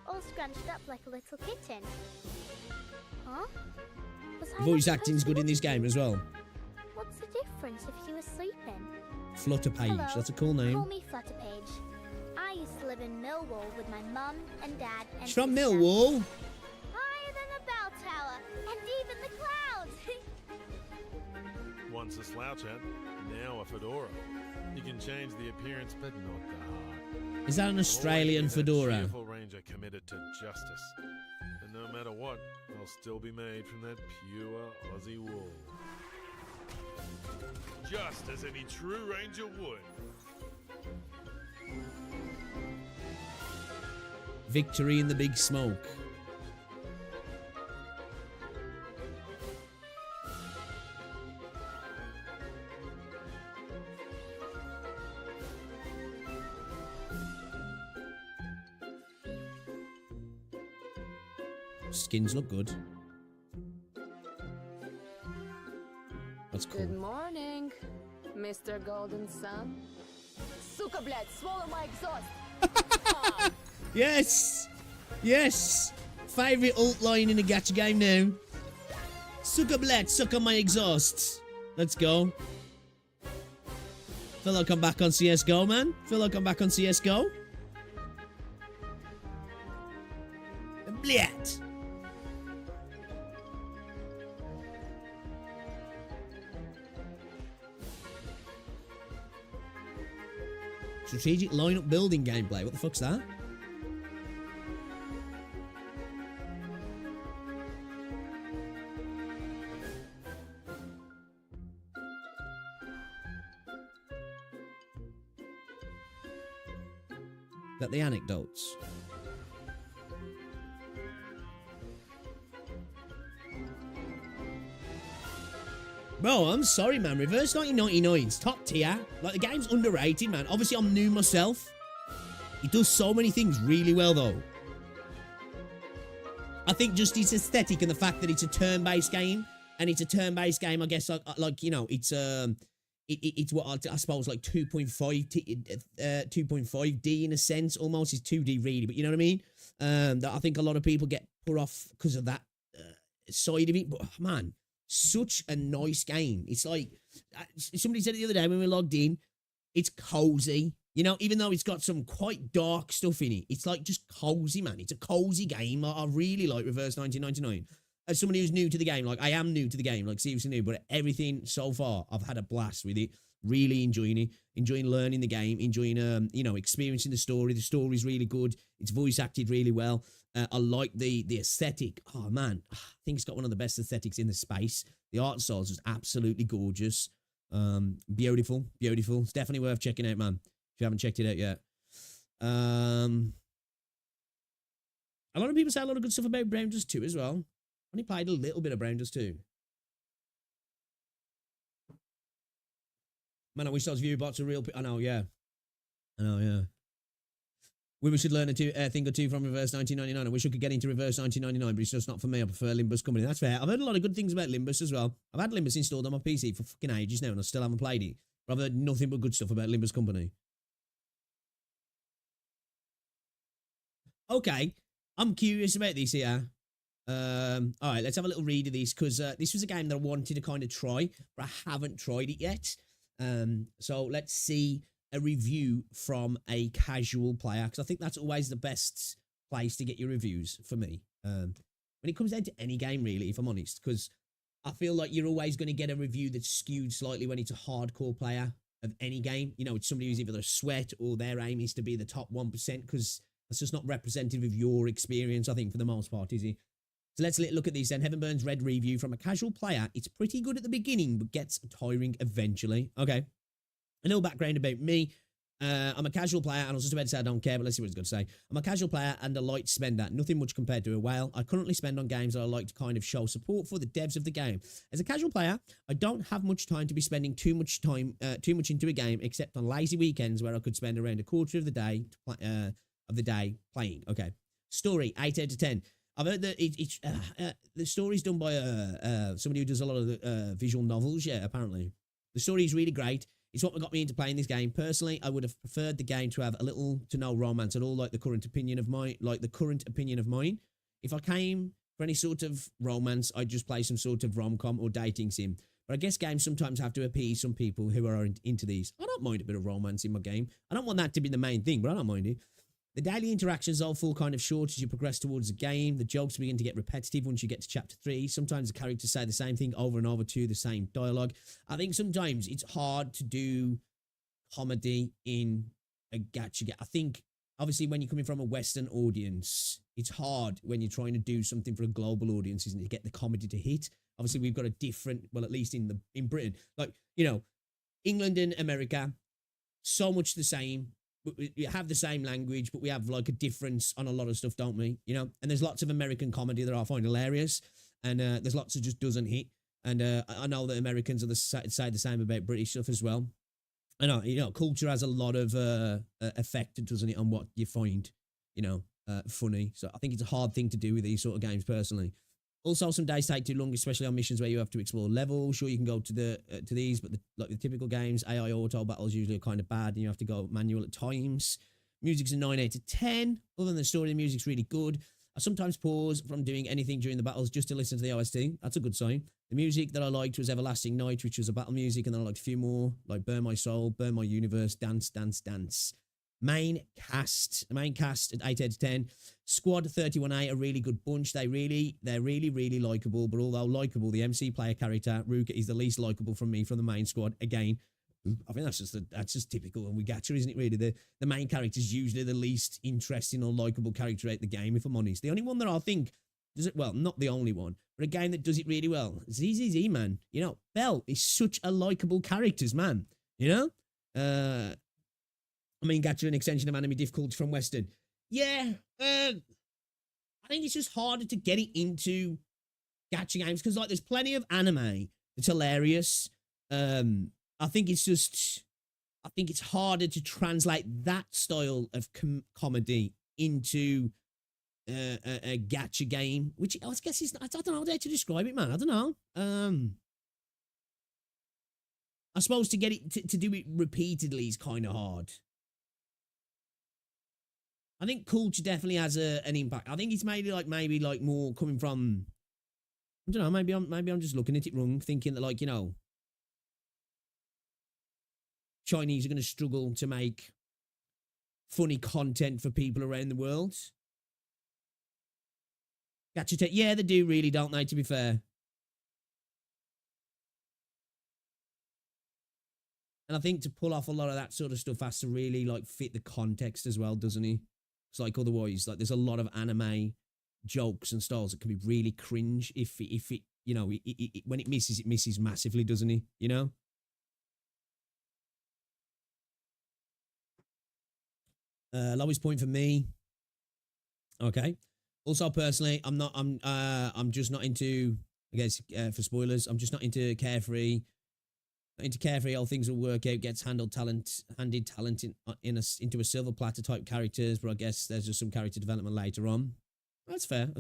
all scrunched up like a little kitten. Huh? Was I Voice not acting's good in this game as well. What's the difference if you were sleeping? Flutterpage. Hello, That's a cool name. Call me Flutterpage. I used to live in Millwall with my mum and dad and She's from sister. Millwall. Higher than the bell tower and even the clouds. Once a slouch hat, now a fedora. You can change the appearance, but not the heart. Is that an Australian Always be that fedora? cheerful ranger committed to justice. And no matter what, they'll still be made from that pure Aussie wool. Just as any true ranger would. Victory in the Big Smoke. Skins look good. That's cool. Good morning, Mr. Golden Sun. Сука, блядь, swallow my exhaust. Yes! Yes! Favourite alt line in a gacha game now. Sucker blat, suck on my exhaust. Let's go. Feel like I'm back on CSGO, man. Feel like I'm back on CSGO. Blat. Strategic lineup building gameplay. What the fuck's that? Is that the anecdotes? Bro, I'm sorry, man. Reverse 1999's top tier. Like, the game's underrated, man. Obviously, I'm new myself. It does so many things really well, though. I think just its aesthetic and the fact that it's a turn-based game, and it's a turn-based game, I guess, like you know, it's what I suppose like 2.5D in a sense, almost. It's 2D really, but you know what I mean. That I think a lot of people get put off because of that side of it. But man, such a nice game. It's like somebody said it the other day when we logged in. It's cozy, you know, even though it's got some quite dark stuff in it. It's like just cozy, man. It's a cozy game. I really like Reverse 1999. As somebody who's new to the game, like I am new to the game, like seriously new, but everything so far, I've had a blast with it. Really enjoying it, enjoying learning the game, enjoying, you know, experiencing the story. The story's really good. It's voice acted really well. I like the aesthetic. Oh man, I think it's got one of the best aesthetics in the space. The art styles is absolutely gorgeous. Beautiful, beautiful. It's definitely worth checking out, man. If you haven't checked it out yet. A lot of people say a lot of good stuff about Brown Dust 2 as well. Only played a little bit of Brown Dust 2. Man, I wish those view bots are real. I know, yeah. I know, yeah. We should learn a thing or two from Reverse 1999. I wish I could get into Reverse 1999, but it's just not for me. I prefer Limbus Company. That's fair. I've heard a lot of good things about Limbus as well. I've had Limbus installed on my PC for fucking ages now, and I still haven't played it. But I've heard nothing but good stuff about Limbus Company. Okay. I'm curious about this here. All right, let's have a little read of this, because this was a game that I wanted to kind of try, but I haven't tried it yet. So let's see a review from a casual player, because I think that's always the best place to get your reviews for me. When it comes down to any game, really, if I'm honest, because I feel like you're always going to get a review that's skewed slightly when it's a hardcore player of any game. You know, it's somebody who's either a sweat or their aim is to be the top 1% because that's just not representative of your experience, I think, for the most part, is it? So let's look at these then. Heaven Burns Red review from a casual player. It's pretty good at the beginning, but gets tiring eventually. Okay. A little background about me. I'm a casual player, and I was just about to say I don't care, but let's see what it's going to say. I'm a casual player and a light spender, nothing much compared to a whale. I currently spend on games that I like to kind of show support for the devs of the game. As a casual player, I don't have much time to be spending too much into a game, except on lazy weekends where I could spend around a quarter of the day playing. Okay. Story 8 out of 10. I've heard that the story's done by somebody who does a lot of the, visual novels. Yeah, apparently the story is really great. It's what got me into playing this game. Personally, I would have preferred the game to have a little to no romance at all, like the current opinion of mine. If I came for any sort of romance, I'd just play some sort of rom-com or dating sim. But I guess games sometimes have to appease some people who are into these. I don't mind a bit of romance in my game. I don't want that to be the main thing, but I don't mind it. The daily interactions all fall kind of short as you progress towards the game. The jokes begin to get repetitive once you get to chapter 3. Sometimes the characters say the same thing over and over to the same dialogue. I think sometimes it's hard to do comedy in a gacha game. I think, obviously, when you're coming from a Western audience, it's hard when you're trying to do something for a global audience, isn't it, to get the comedy to hit. Obviously, we've got a different, well, at least in Britain, like, you know, England and America, so much the same. We have the same language, but we have like a difference on a lot of stuff, don't we? You know, and there's lots of American comedy that I find hilarious, and there's lots that just doesn't hit. And I know that Americans are say the same about British stuff as well. I know, you know, culture has a lot of effect, doesn't it, on what you find, you know, funny. So I think it's a hard thing to do with these sort of games, personally. Also, some days take too long, especially on missions where you have to explore levels. Sure, you can go to these, but like the typical games, AI auto battles usually are kind of bad, and you have to go manual at times. Music's a 9 out of 10. Other than the story, the music's really good. I sometimes pause from doing anything during the battles just to listen to the OST. That's a good sign. The music that I liked was Everlasting Night, which was a battle music, and then I liked a few more, like Burn My Soul, Burn My Universe, Dance, Dance, Dance. Main cast at 8 out of 10. Squad 31A, a really good bunch. They're really likable, but although likable, the MC player character, Ruka, is the least likable from me from the main squad. Again, I think that's just typical, and we Gacha, isn't it, really? The main character is usually the least interesting or likable character out the game, if I'm honest. The only one that I think does it well, not the only one, but a game that does it really well, ZZZ, man. You know, Belle is such a likable character, man. You know? I mean, Gacha, an extension of anime difficulty from Western. Yeah, I think it's just harder to get it into Gacha games because, like, there's plenty of anime that's hilarious. I think it's harder to translate that style of comedy into a Gacha game, which I guess is, I don't know how to describe it, man. I don't know. I suppose to get it to do it repeatedly is kind of hard. I think culture definitely has an impact. I think it's maybe like more coming from, I don't know, maybe I'm just looking at it wrong, thinking that, like, you know, Chinese are going to struggle to make funny content for people around the world. Gacha, yeah, they do really, don't they, to be fair. And I think to pull off a lot of that sort of stuff has to really, like, fit the context as well, doesn't he? It's like, otherwise, like, there's a lot of anime jokes and styles that can be really cringe if it you know, when it misses massively, doesn't he? You know? Lowest point for me. Okay. Also, personally, I'm just not into, I guess, for spoilers, I'm just not into Carefree. Not into Carefree, all things will work out, gets handed talent into a silver platter type characters, but I guess there's just some character development later on. That's fair.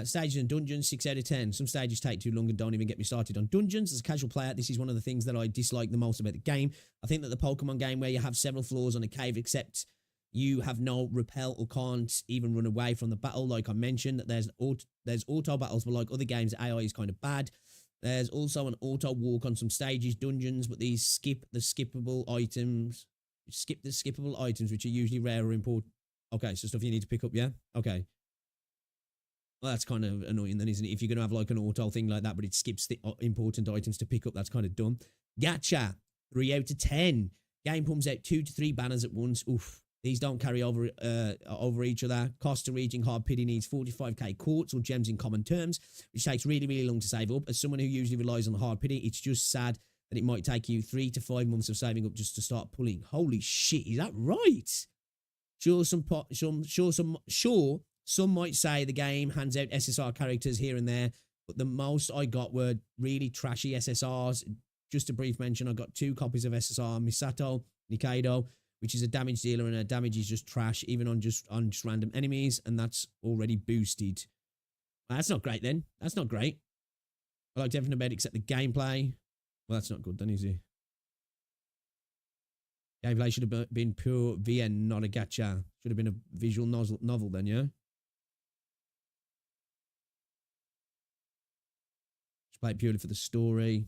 Stages and dungeons, 6 out of 10. Some stages take too long and don't even get me started on dungeons. As a casual player, this is one of the things that I dislike the most about the game. I think that the Pokemon game where you have several floors on a cave, except you have no repel or can't even run away from the battle, like I mentioned. There's auto battles, but like other games, AI is kind of bad. There's also an auto walk on some stages, dungeons, but these skip the skippable items, which are usually rare or important. Okay, so stuff you need to pick up, yeah? Okay. Well, that's kind of annoying then, isn't it? If you're going to have like an auto thing like that, but it skips the important items to pick up, that's kind of dumb. Gacha, 3 out of 10. Game pumps out 2 to 3 banners at once. Oof. These don't carry over each other. Cost to reaching hard pity needs 45k quartz or gems in common terms, which takes really, really long to save up. As someone who usually relies on the hard pity, it's just sad that it might take you 3 to 5 months of saving up just to start pulling. Holy shit, is that right? Sure, some might say the game hands out SSR characters here and there, but the most I got were really trashy SSRs. Just a brief mention, I got 2 copies of SSR Misato Nikaido, which is a damage dealer, and her damage is just trash, even on just random enemies, and that's already boosted. That's not great then. That's not great. I liked everything about it except the gameplay. Well, that's not good then, is it? Gameplay should have been pure VN, not a gacha. Should have been a visual novel then, yeah? Just play it purely for the story.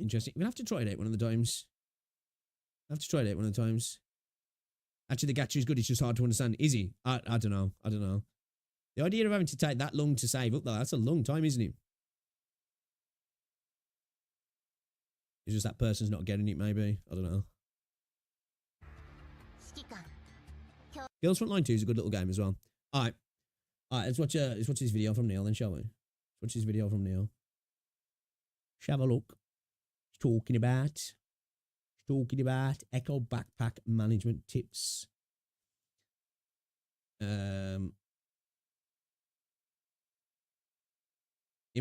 Interesting. We'll have to try it out one of the times. Actually, the gacha is good. It's just hard to understand. Is he? I don't know. The idea of having to take that long to save up, though, that's a long time, isn't it? It's just that person's not getting it, maybe. I don't know. Girls Frontline 2 is a good little game as well. All right, let's watch this video from Neil then, shall we? Let's watch this video from Neil. Shall have a look. Talking about Echo backpack management tips. It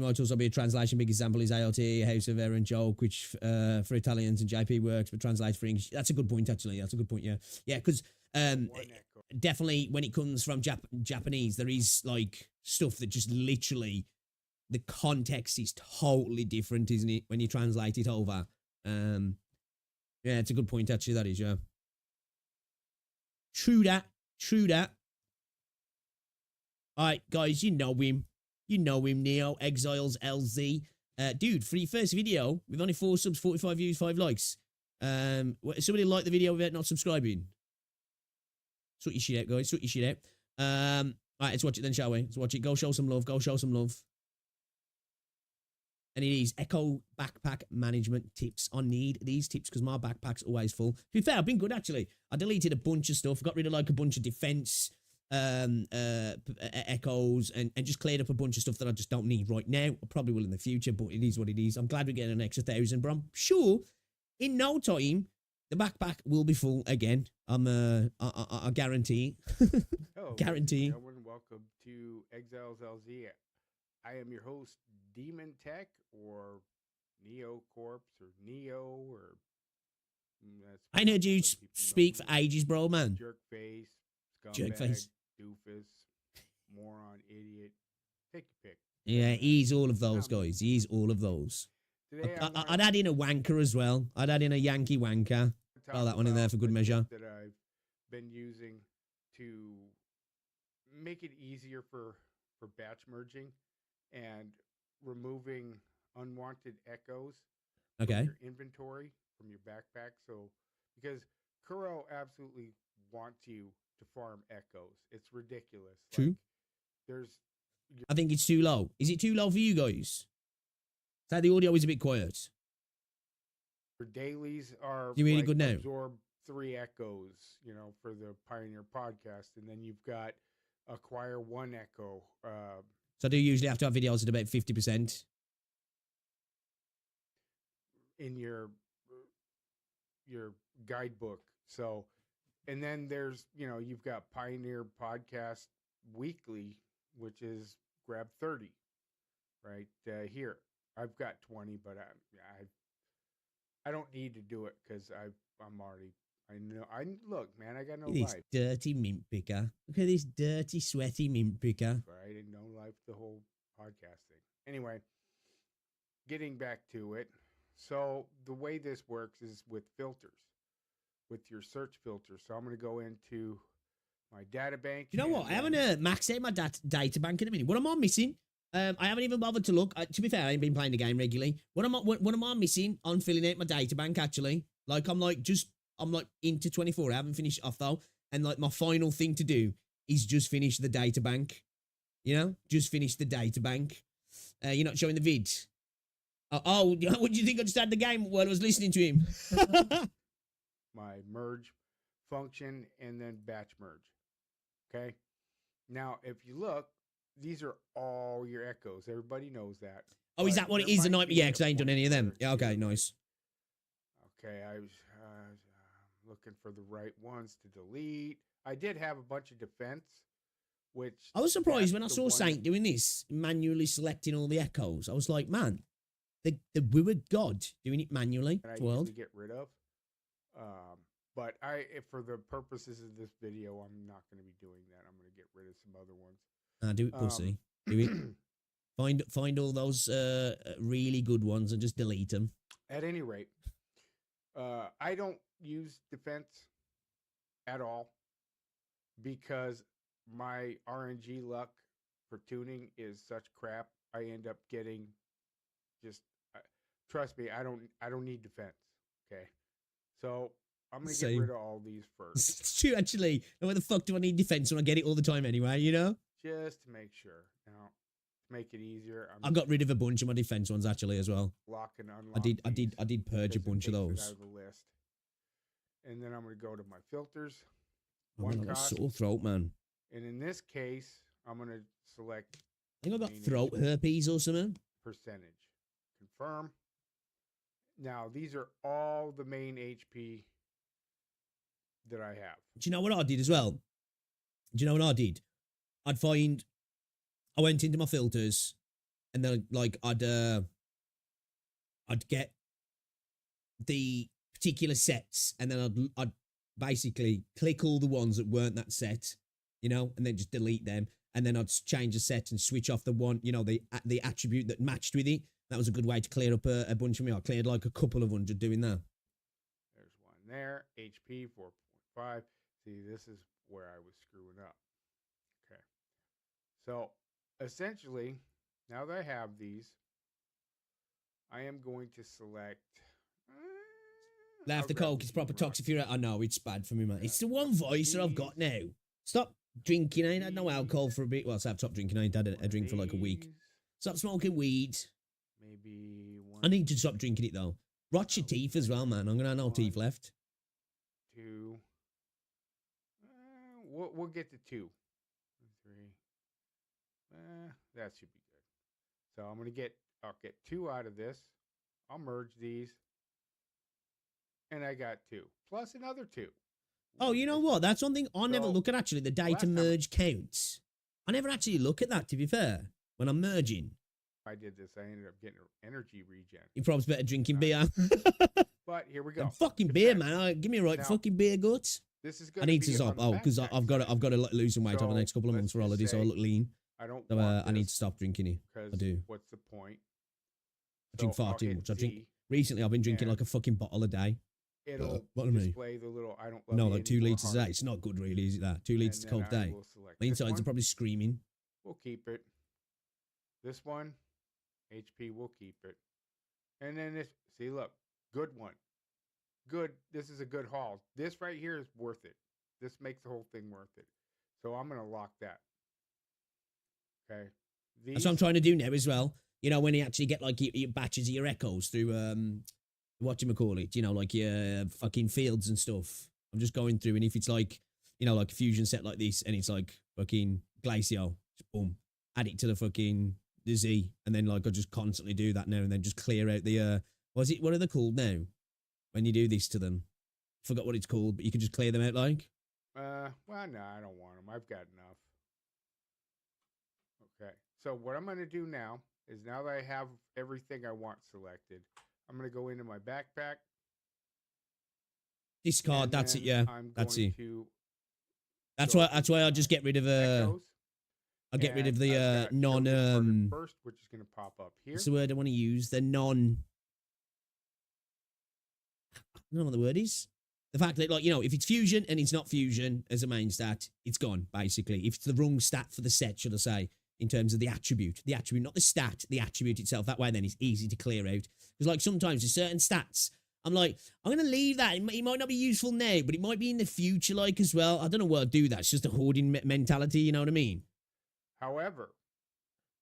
might also be a translation. Big example is AOT, House of Error and Joke, which for Italians and JP works, but translates for English. That's a good point, actually. That's a good point, yeah. Yeah, because definitely when it comes from Japanese, there is like stuff that just literally, the context is totally different, isn't it, when you translate it over? Yeah, it's a good point, actually, that is, yeah. True that. All right, guys, you know him, Neo Exiles LZ. Dude, for your first video, with only 4 subs, 45 views, 5 likes. Somebody like the video without not subscribing. Sort your shit out, guys. Sort your shit out. All right, let's watch it then, shall we? Let's watch it. Go show some love. And it is Echo backpack management tips. I need these tips because my backpack's always full. To be fair, I've been good, actually. I deleted a bunch of stuff, got rid of like a bunch of defense echoes, and just cleared up a bunch of stuff that I just don't need right now. I probably will in the future, but it is what it is. I'm glad we're getting an extra 1,000, but I'm sure in no time the backpack will be full again. I guarantee. Hello, guarantee. Everyone, welcome to Exiles LZ. I am your host, Demon Tech, or Neo Corpse, or Neo, or I heard you speak for ages, bro, man. Jerkface, Jerkface, doofus, moron, idiot. Take your pick. Yeah, he's all of those, guys. He's all of those. I'd add in a wanker as well. I'd add in a Yankee wanker. Throw that one in there for good measure. That I've been using to make it easier for batch merging and removing unwanted echoes from your inventory, from your backpack. So, because Kuro absolutely wants you to farm echoes. It's ridiculous. True. Like, I think it's too low. Is it too low for you guys? So the audio is a bit quiet. Your dailies are you really good now? Absorb 3 echoes, for the Pioneer podcast, and then you've got acquire 1 echo. So I do usually have to have videos at about 50%. In your guidebook. So, and then there's, you've got Pioneer Podcast Weekly, which is grab 30, right? Here, I've got 20, but I don't need to do it because I'm already, look, man, I got no Look at life. This dirty mint picker. Look at this dirty, sweaty mint picker. Right, and no life, the whole podcast thing. Anyway, getting back to it. So the way this works is with filters, with your search filters. So I'm going to go into my data bank. You know what? I haven't maxed out my data bank in a minute. What am I missing? I haven't even bothered to look. To be fair, I ain't been playing the game regularly. What am I missing on filling out my data bank, actually? Like, I'm like into 24. I haven't finished off, though. and like my final thing to do is just finish the data bank. You know, just finish the data bank. You're not showing the vid. Oh, what do you think? I just had the game while I was listening to him. My merge function and then batch merge. Okay. Now, if you look, these are all your echoes. Everybody knows that. Oh, is that what it is? The night? Yeah, because I ain't done any of them. Yeah, okay, nice. Okay, I was looking for the right ones to delete. I did have a bunch of defense, which I was surprised when I saw Saint doing this, manually selecting all the echoes. I was like, man, the WuWa god doing it manually. I World. usually get rid of. But for the purposes of this video, I'm not going to be doing that. I'm going to get rid of some other ones. Do it, pussy. Do it. Find all those really good ones and just delete them. At any rate, I don't use defense at all because my RNG luck for tuning is such crap. I end up getting just trust me, I don't need defense. Okay. So I'm gonna get rid of all these first. It's true, actually. Where the fuck do I need defense when I get it all the time anyway, you know? Just to make sure. Now, to make it easier, I got rid of a bunch of my defense ones actually as well. Lock and unlock. I did purge a bunch of those. Out of the list. And then I'm gonna go to my filters. I got a sore throat, man. And in this case, I'm gonna select. I think I got throat herpes or something. Percentage. Confirm. Now these are all the main HP that I have. Do you know what I did as well? Do you know what I did? I went into my filters, and then like I'd get the particular sets, and then I'd basically click all the ones that weren't that set, you know, and then just delete them, and then I'd change the set and switch off the one, you know, the attribute that matched with it. That was a good way to clear up a bunch of me. I cleared like a couple of 100 doing that. There's one there. HP 4.5. See, this is where I was screwing up. Okay. So, essentially, now that I have these, I am going to select... Laugh the coke, it's proper toxic fury. I know, it's bad for me, man. It's the one voice that I've got now. Stop drinking. I ain't had no alcohol for a bit. Well, I've stopped drinking. I ain't had a drink for like a week. Stop smoking weed. Maybe one. I need to stop drinking it, though. Rot your teeth as well, man. I'm going to have no teeth left. 2. We'll get to 2. 3. That should be good. So I'll get 2 out of this. I'll merge these. And I got 2. Plus another 2. Oh, you know what? That's one thing I never look at, actually, the data merge counts. I never actually look at that, to be fair, when I'm merging. I did this. I ended up getting an energy regen. You probably better drinking beer. But here we go. The fucking beer, man. Give me a right fucking beer guts. This is I need to stop. Oh, because I've got to lose some weight over the next couple of months for holiday, so I look lean. I don't. So I need to stop drinking it. I do. What's the point? I drink far too much. Recently, I've been drinking like a fucking bottle a day. It'll display the little I don't love no, like 2 litres a day. It's not good, really, is it that? 2 litres of Coke a day. My insides are probably screaming. We'll keep it. This one, HP, we'll keep it. And then this, see, look, good one. Good. This is a good haul. This right here is worth it. This makes the whole thing worth it. So I'm going to lock that. Okay. That's what I'm trying to do now as well. You know, when you actually get like your batches of your echoes through, whatchamacallit, you know, like your fucking fields and stuff. I'm just going through, and if it's like, you know, like a fusion set like this, and it's like fucking Glacio, just boom, add it to the Z, and then like I just constantly do that now, and then just clear out the, what are they called now? When you do this to them? Forgot what it's called, but you can just clear them out like? Well, no, I don't want them. I've got enough. Okay. So what I'm going to do now is now that I have everything I want selected, I'm going to go into my backpack. Discard, that's it, yeah. That's it. That's why I'll just get rid of I'll get rid of the non first, which is going to pop up here. What's the word I want to use? The non, I don't know what the word is. The fact that, like, you know, if it's fusion and it's not fusion as a main stat, it's gone, basically. If it's the wrong stat for the set, should I say, in terms of the attribute, not the stat, the attribute itself. That way, then it's easy to clear out. Because, like, sometimes there's certain stats I'm like, I'm going to leave that. It might not be useful now, but it might be in the future, like, as well. I don't know what I'd do that. It's just a hoarding mentality, you know what I mean? However,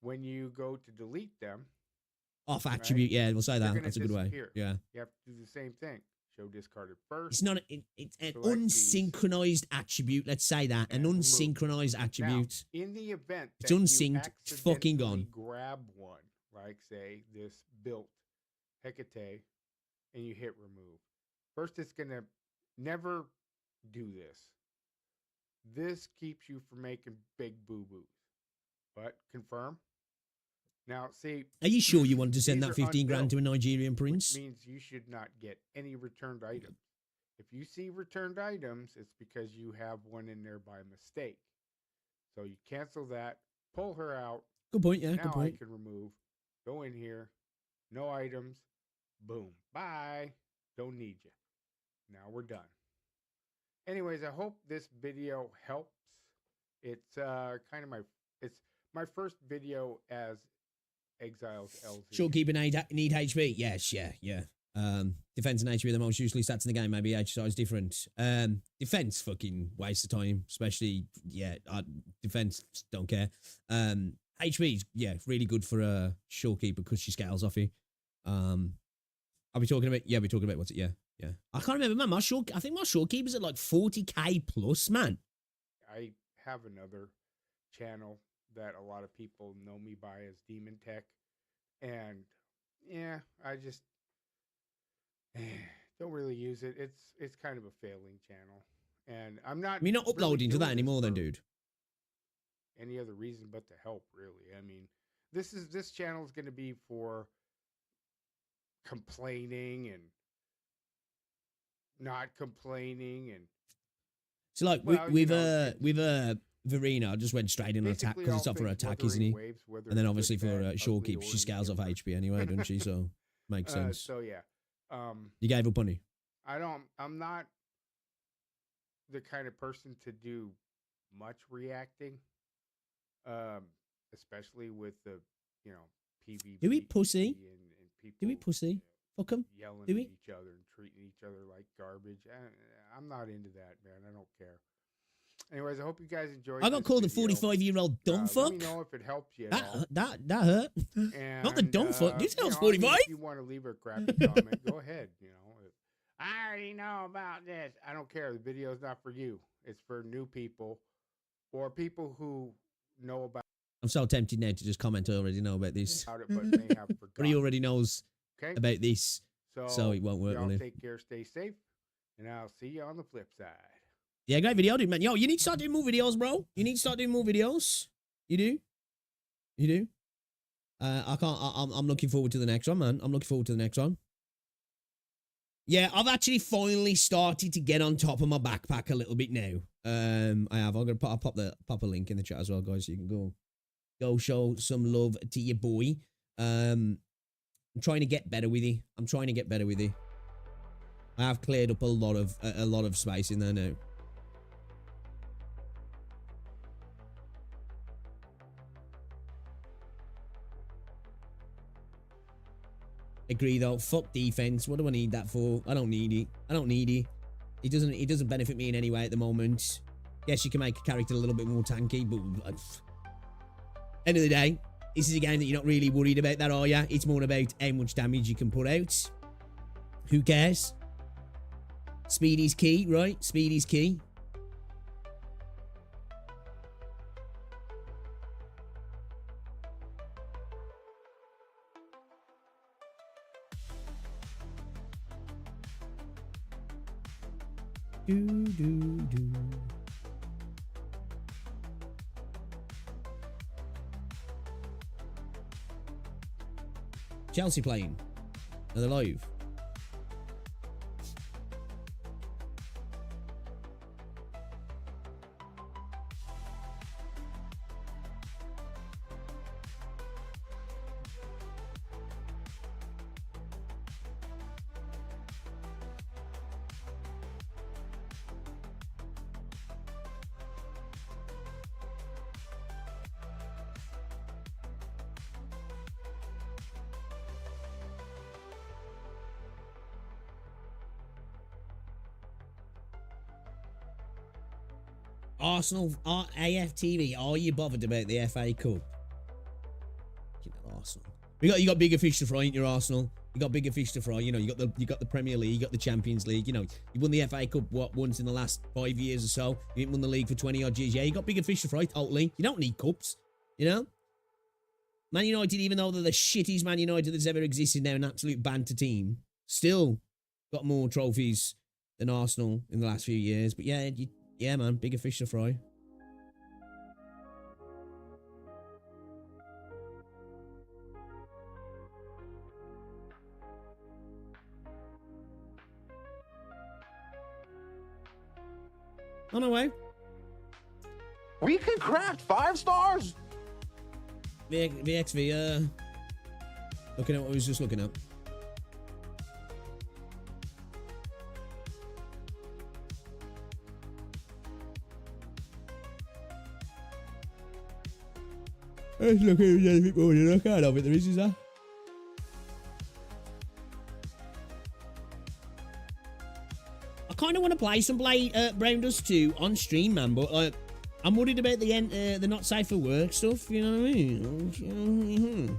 when you go to delete them, Off attribute, yeah, we'll say that. That's a good way. disappear. Yeah. You have to do the same thing. Show discarded first. It's not, it's an select these, unsynchronized attribute. Let's say that. An and unsynchronized attribute. Now, in the event It's that you unsynced, it's fucking accidentally gone. grab one, like say this built Hecate, and you hit remove. First, it's gonna never do this. This keeps you from making big boo-boos. But confirm. Now, see. Are you sure you want to send these that are 15 grand to a unbuilt, Nigerian which prince? means you should not get any returned items. If you see returned items, it's because you have one in there by mistake. So you cancel that, pull her out. Good point, yeah, Now good point. I can remove, go in here, no items, boom, bye, don't need you. Now we're done. Anyways, I hope this video helps. It's kind of my first video as Exiles LZ. Shortkeeper need HP. Yes, yeah. Defense and HP are the most usually stats in the game. Maybe HSI is different. Defense fucking waste of time, especially defense don't care. HP is really good for a shortkeeper because she scales off you. Are we talking about? Yeah, we're talking about what's it? Yeah. I can't remember, man. I think my shortkeeper's at like 40k plus, man. I have another channel that a lot of people know me by as Demon Tech, and yeah, I just don't really use it. It's kind of a failing channel, and I'm not. You're not uploading to that anymore, then, dude. Any other reason but to help, really. I mean, this channel is going to be for complaining and not complaining, and so like with Verena, I just went straight in on attack because it's up for attack, isn't he? And then obviously for shortkeep, she scales off HP anyway, doesn't she? So makes sense. So yeah, you gave up on it. I'm not the kind of person to do much reacting, especially with the PvP. Do we pussy? And people, do we pussy? Fuck 'em. Yelling do at we? each other and treating each other like garbage. I'm not into that, man. I don't care. Anyways, I hope you guys enjoyed. I got called a 45-year-old dumb fuck. Let me know if it helps you. That hurt. And, not the dumb fuck. This sounds 45. If you want to leave a crappy comment, go ahead. I already know about this. I don't care. The video is not for you. It's for new people or people who know about. I'm so tempted now to just comment. I already know about this. But may have forgotten. But he already knows about this, so it won't work on him. Take care, stay safe, and I'll see you on the flip side. Yeah, great video, dude, man. Yo, you need to start doing more videos, bro. You need to start doing more videos. You do. I'm looking forward to the next one, man. I'm looking forward to the next one. Yeah, I've actually finally started to get on top of my backpack a little bit now. I have. I'll pop a link in the chat as well, guys, so you can go show some love to your boy. I'm trying to get better with it. I have cleared up a lot of space in there now. Agree though. Fuck defense. What do I need that for? I don't need it. It doesn't benefit me in any way at the moment. Yes, you can make a character a little bit more tanky, but end of the day, this is a game that you're not really worried about that, are you? It's more about how much damage you can put out. Who cares? Speed is key, right? Speed is key. Chelsea playing. Are they live? Arsenal, AFTV, are you bothered about the FA Cup? You know, Arsenal. You got bigger fish to fry, ain't you, Arsenal? You got bigger fish to fry. You know, you got the Premier League, you got the Champions League. You know, you won the FA Cup once in the last 5 years or so. You didn't win the league for 20 odd years. Yeah, you got bigger fish to fry. Totally. You don't need cups. You know. Man United, even though they're the shittiest Man United that's ever existed now, an absolute banter team, still got more trophies than Arsenal in the last few years. But yeah, man, bigger fish to fry. On our way. We can craft 5 stars. VXV, looking at what I was just looking at. Let's look at anything more than I can't have it. There is that. I kind of want to play some Brown Dust 2 on stream, man, but I'm worried about the not safe for work stuff. You know what I mean?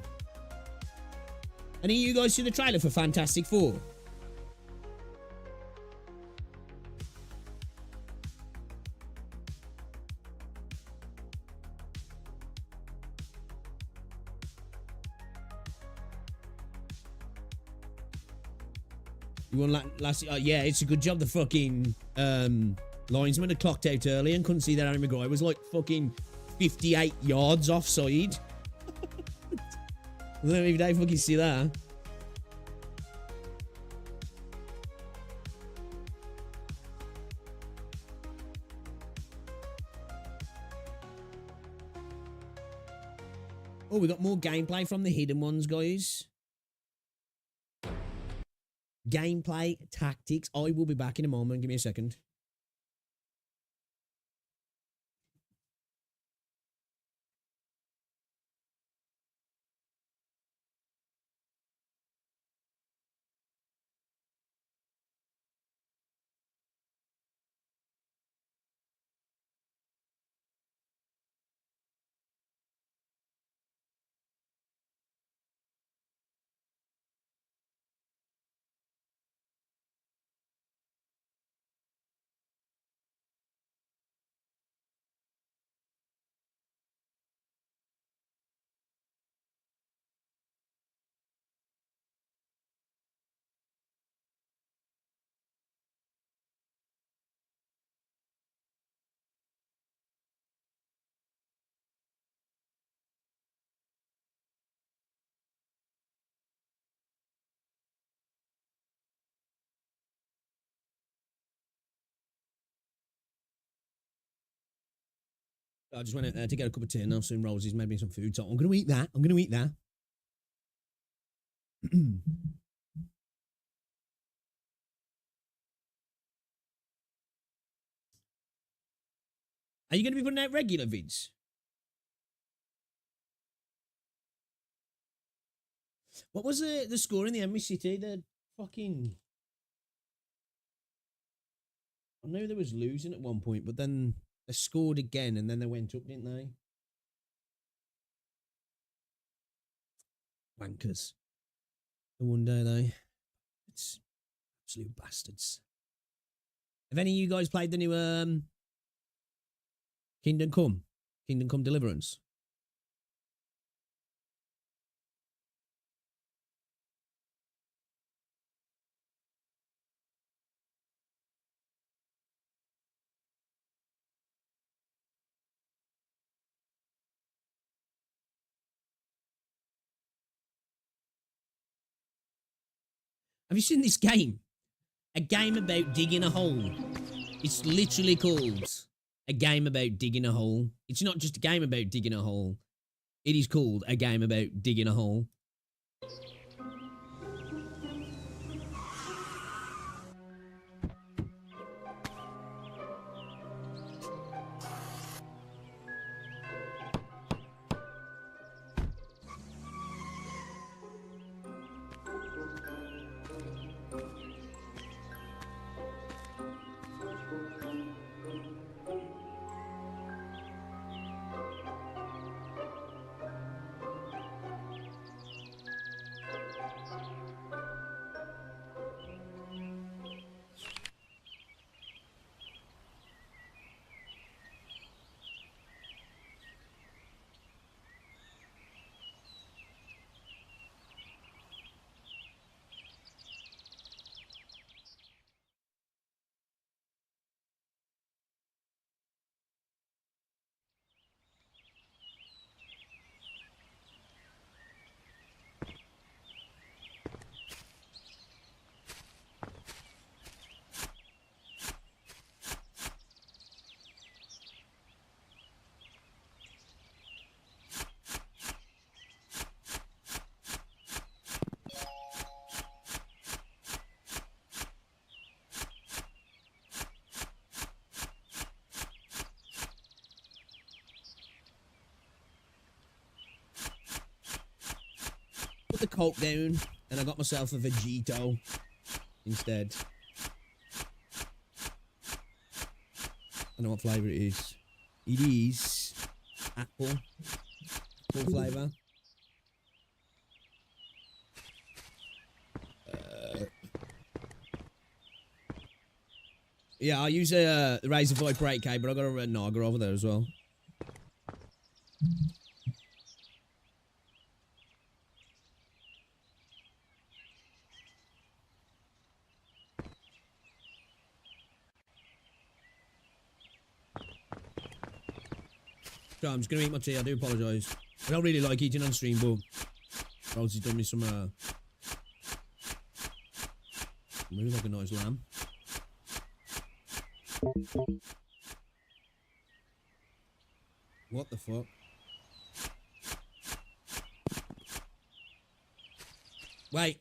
Any of you guys see the trailer for Fantastic Four? You won last yeah, it's a good job the fucking linesman had clocked out early and couldn't see that Harry Maguire was like fucking 58 yards offside. I don't know if they fucking see that. Oh, we got more gameplay from the hidden ones, guys. Gameplay tactics. I will be back in a moment. Give me a second. I just went to get a cup of tea and now some roses, maybe some food. So I'm going to eat that. I'm going to eat that. Are you going to be putting out regular vids? What was the score in the Emmy City? The fucking... I know they was losing at one point, but then they scored again and then they went up, didn't they? Wankers. No wonder they. It's absolute bastards. Have any of you guys played the new Kingdom Come Deliverance? Have you seen this game? A game about digging a hole. It's literally called a game about digging a hole. It's not just a game about digging a hole. It is called a game about digging a hole. put the Coke down, and I got myself a Vegito instead. I don't know what flavour it is. It is apple flavour. Yeah, I use a Razer Viper 8K, but I got a Red Naga over there as well. So I'm just gonna eat my tea. I do apologise. I don't really like eating on stream, but Rosie's done me some. Really like a nice lamb. What the fuck? Wait.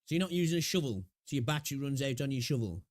So you're not using a shovel? So your battery runs out on your shovel?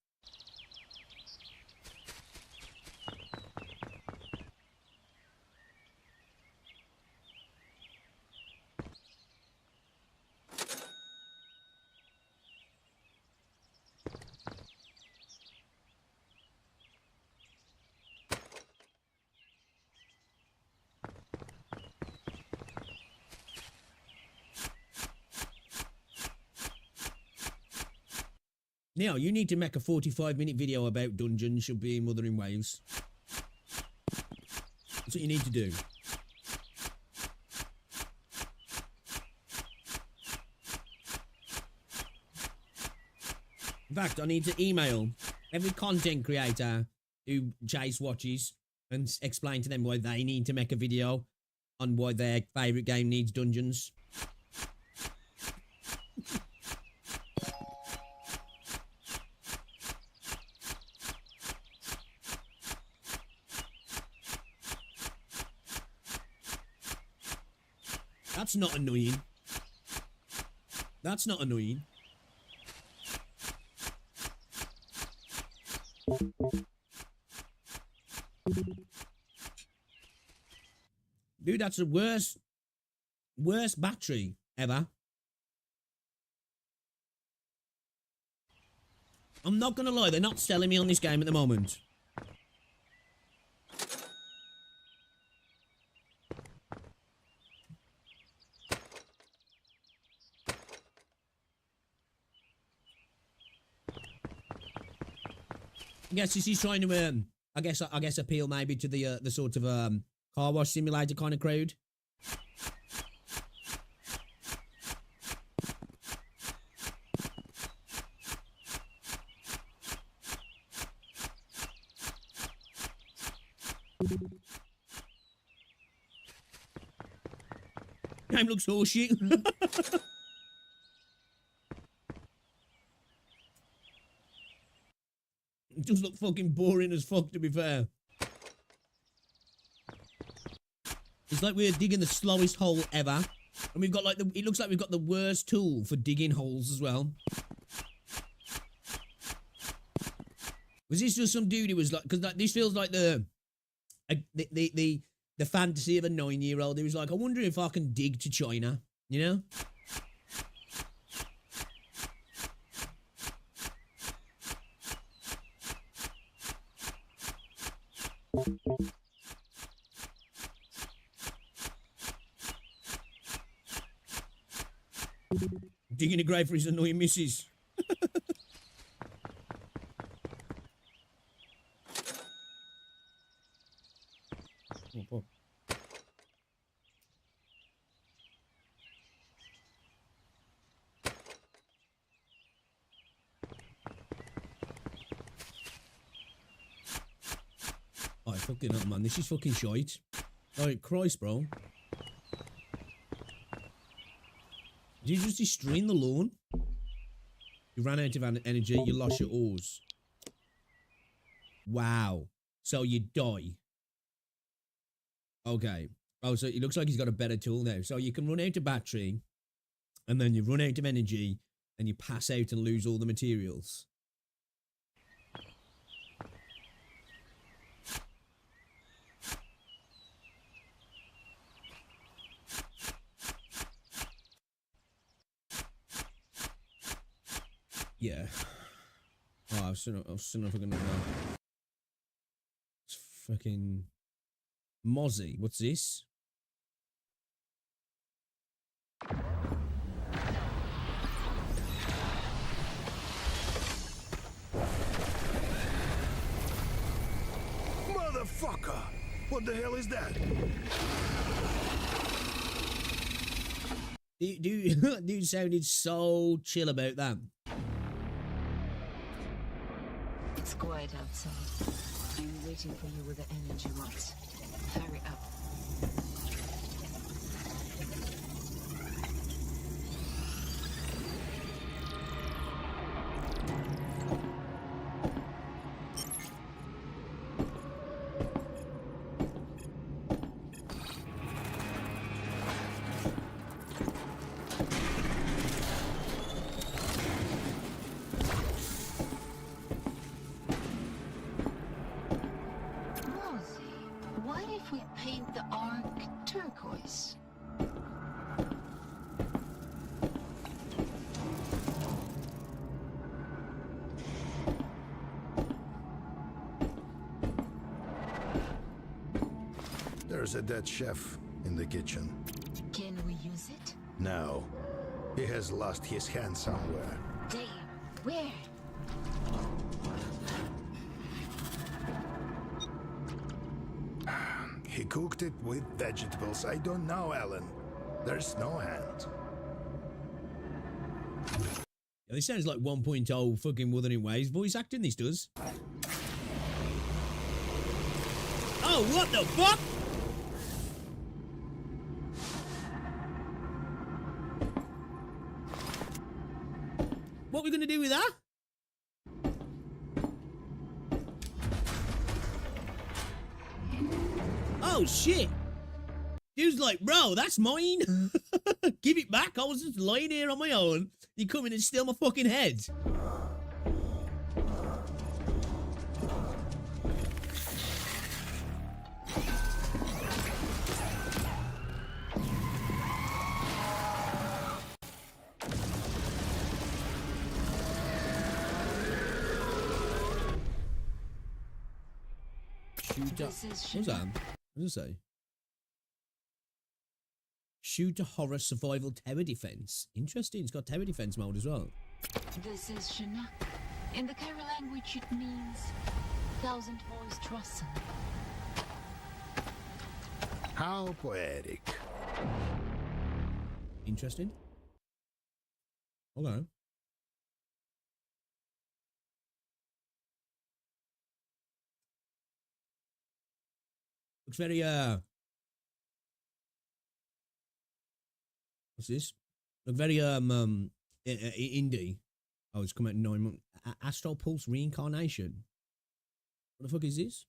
Now, you need to make a 45-minute video about dungeons should be in Wuthering Waves. That's what you need to do. In fact, I need to email every content creator who Chase watches and explain to them why they need to make a video on why their favourite game needs dungeons. That's not annoying. That's not annoying. Dude, that's the worst battery ever. I'm not gonna lie, they're not selling me on this game at the moment. I guess he's trying to I guess appeal maybe to the sort of car wash simulator kind of crowd. Game looks horseshit. It does look fucking boring as fuck, to be fair. It's like we're digging the slowest hole ever. And we've got like it looks like we've got the worst tool for digging holes as well. Was this just some dude who was like, because like, this feels like the fantasy of a 9-year-old. He was like, I wonder if I can dig to China, you know? Digging a grave for his annoying missus. Oh. Oh, fucking hell, man. This is fucking shite. Like, Christ, bro. Did you just destroy the lawn? You ran out of energy, you lost your ores. Wow. So you die. Okay. Oh, so it looks like he's got a better tool now. So you can run out of battery, and then you run out of energy, and you pass out and lose all the materials. Yeah. Oh, I've seen a fucking it's fucking Mozzie. What's this? Motherfucker! What the hell is that? Dude sounded so chill about that. It's quiet outside. I'm waiting for you with the energy rods. Hurry up. There's a dead chef in the kitchen. Can we use it? No. He has lost his hand somewhere. Damn, where? He cooked it with vegetables. I don't know, Alan. There's no hand. Yeah, this sounds like 1.0 fucking Wuthering Waves voice acting, this does. Oh, what the fuck? What are we gonna do with that? Oh shit! Dude's like, bro, that's mine. Give it back. I was just lying here on my own. You come in and steal my fucking head. What's that? What does it say? Shoot a horror survival tower defense. Interesting. It's got tower defense mode as well. This is Shinak. In the Kara language, it means thousand-voiced Russell. How poetic. Interesting. Okay. Looks very, what's this? Look very, indie. Oh, it's come out in 9 months. Astral Pulse Reincarnation. What the fuck is this?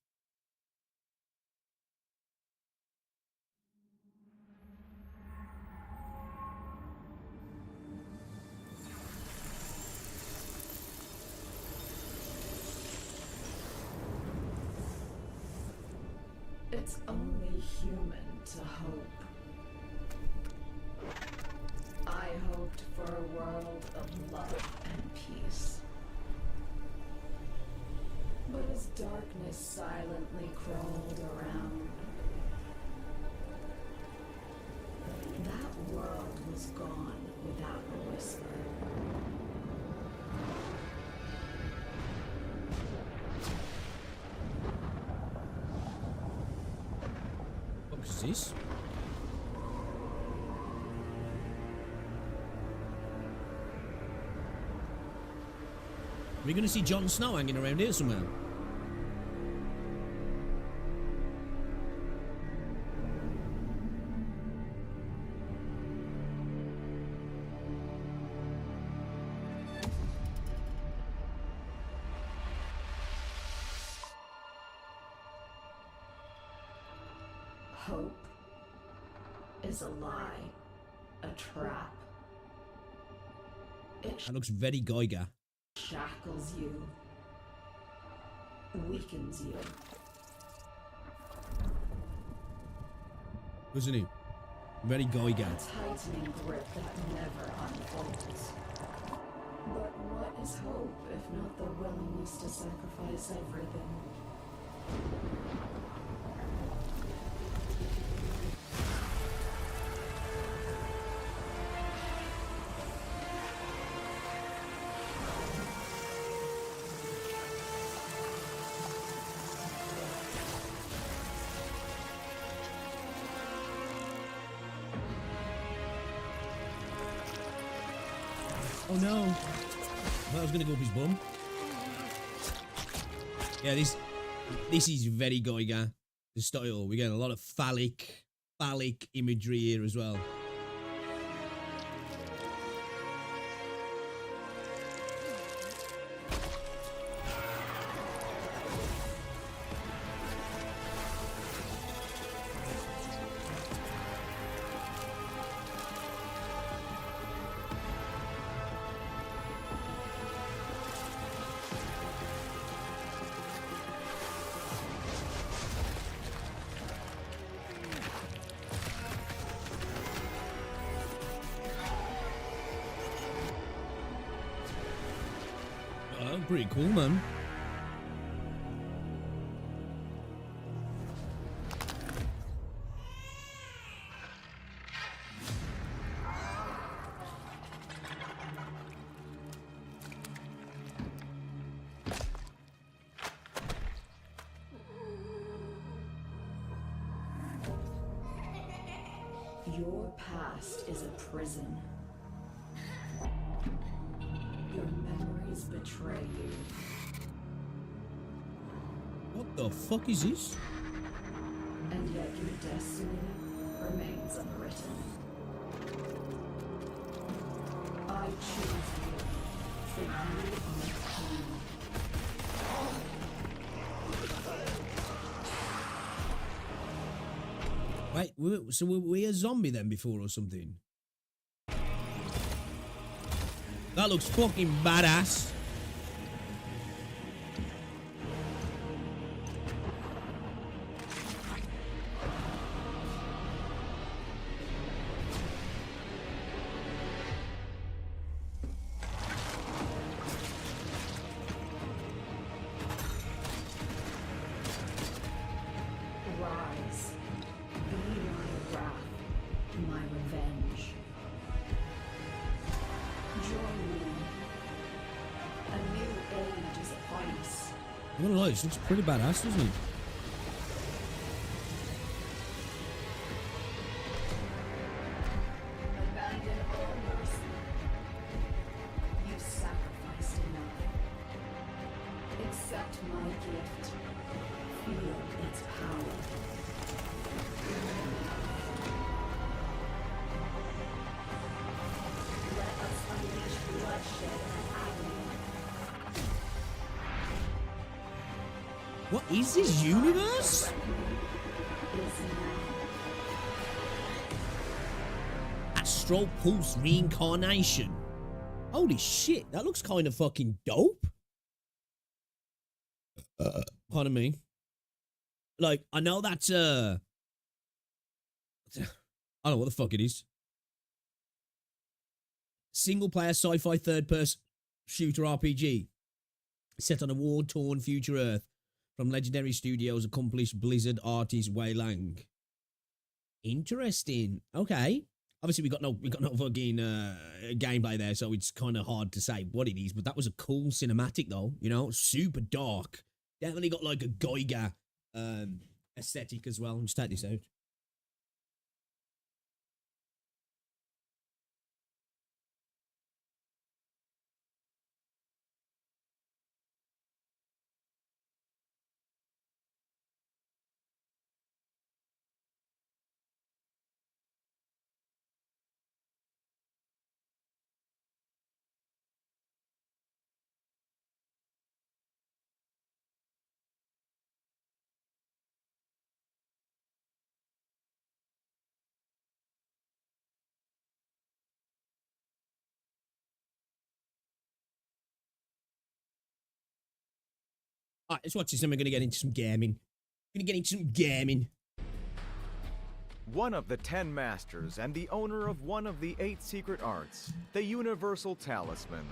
It's only human to hope. I hoped for a world of love and peace. But as darkness silently crawled around, that world was gone without a whisper. What is this? Are we going to see Jon Snow hanging around here somewhere? Hope is a lie, a trap. That looks very Geiger. Shackles you, weakens you. Wasn't he? Very Geiger. A tightening grip that never unfolds. But what is hope if not the willingness to sacrifice everything? Oh no! I thought I was gonna go up his bum. Yeah, this is very Geiger. The style. We're getting a lot of phallic imagery here as well. Oh, pretty cool, man. Your past is a prison. Your memories betray you. What the fuck is this? And yet your destiny remains unwritten. I choose you, for you are king. Wait, so were we a zombie then before or something? That looks fucking badass. Rise. Be my wrath, my revenge. Join me. A new age is upon us. I don't know, this looks pretty badass, doesn't it? Abandon all mercy. You sacrificed enough. Accept my gift. Feel its power. Let us unleash bloodshed and agony. What is this universe? Astral Pulse Reincarnation. Holy shit, that looks kind of fucking dope. Pardon me. Like, I know that's I don't know what the fuck it is. Single player sci-fi third person shooter RPG set on a war-torn future Earth from Legendary Studios accomplished Blizzard artist Wei Lang. Interesting. Okay. Obviously we got no fucking gameplay there, so it's kind of hard to say what it is, but that was a cool cinematic though, you know, super dark. Definitely got like a Geiger aesthetic as well. Just take this out. Alright, let's watch this and we're going to get into some gaming. One of the 10 masters and the owner of one of the 8 secret arts, the Universal Talisman.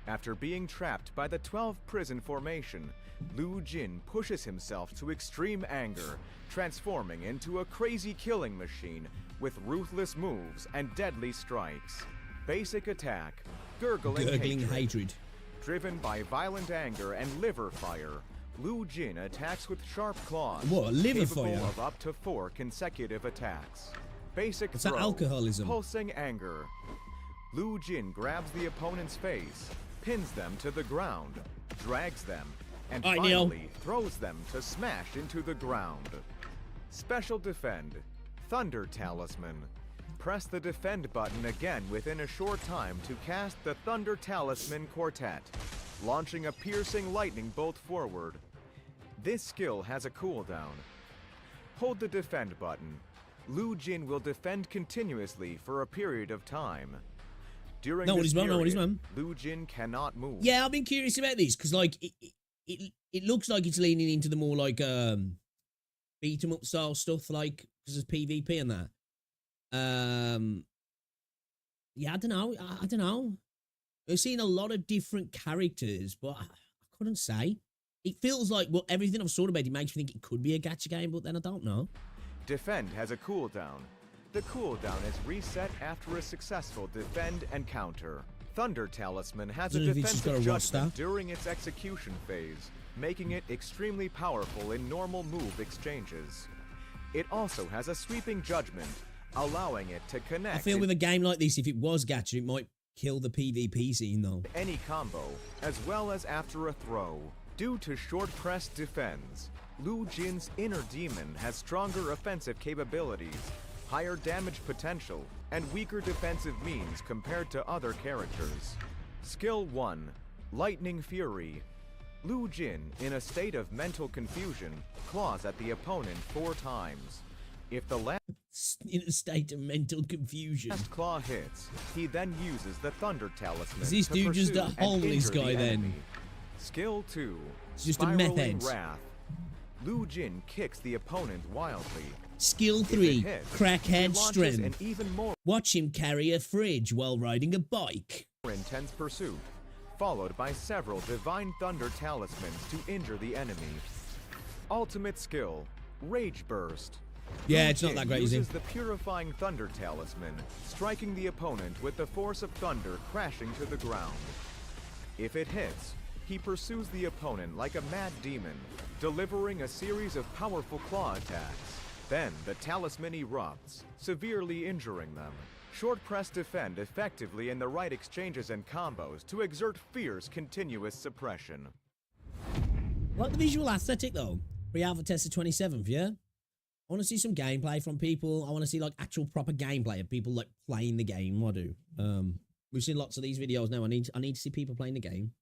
After being trapped by the 12 prison formation, Lu Jin pushes himself to extreme anger, transforming into a crazy killing machine with ruthless moves and deadly strikes. Basic attack, gurgling hatred. Driven by violent anger and liver fire, Lu Jin attacks with sharp claws, what, liver capable fire? of up to 4 consecutive attacks. Basic What's throw, that, alcoholism? pulsing anger. Lu Jin grabs the opponent's face, pins them to the ground, drags them, and finally throws them to smash into the ground. Special defend, Thunder Talisman. Press the defend button again within a short time to cast the Thunder Talisman Quartet, launching a piercing lightning bolt forward. This skill has a cooldown. Hold the defend button. Lu Jin will defend continuously for a period of time. During this period, Lu Jin cannot move. Yeah, I've been curious about this because, like, it looks like it's leaning into the more like beat 'em up style stuff, like because there's PvP and that. Yeah, I don't know. I don't know. I've seen a lot of different characters, but I couldn't say. It feels like, well, everything I've thought about it makes me think it could be a gacha game, but then I don't know. Defend has a cooldown. The cooldown is reset after a successful defend encounter. Thunder Talisman has a defensive judgment during its execution phase, making it extremely powerful in normal move exchanges. It also has a sweeping judgment, allowing it to connect. I feel with a game like this, if it was gacha, it might kill the PvP scene though. Any combo, as well as after a throw. Due to short press defends, Lu Jin's inner demon has stronger offensive capabilities, higher damage potential, and weaker defensive means compared to other characters. Skill 1, Lightning Fury. Lu Jin, in a state of mental confusion, claws at the opponent 4 times. If the last in a state of mental confusion claw hits, he then uses the Thunder Talisman. Is this to dude just a pursue and homeless injure guy the then? enemy. Skill 2, It's just a Spiraling meth head. Wrath. Lu Jin kicks the opponent wildly. Skill If it 3, hits, he crackhead launches strength. an even more Watch him carry a fridge while riding a bike. intense pursuit, followed by several Divine Thunder Talismans to injure the enemy. Ultimate skill, Rage Burst. Yeah, Lu it's not Jin that great, is it? uses the Purifying Thunder Talisman, striking the opponent with the force of thunder crashing to the ground. If it hits, he pursues the opponent like a mad demon, delivering a series of powerful claw attacks. Then the talisman erupts, severely injuring them. Short press defend effectively in the right exchanges and combos to exert fierce continuous suppression. I like the visual aesthetic though. Pre-alpha test the 27th, yeah? I want to see some gameplay from people. I want to see like actual proper gameplay of people like playing the game. I do. We've seen lots of these videos now. I need to see people playing the game.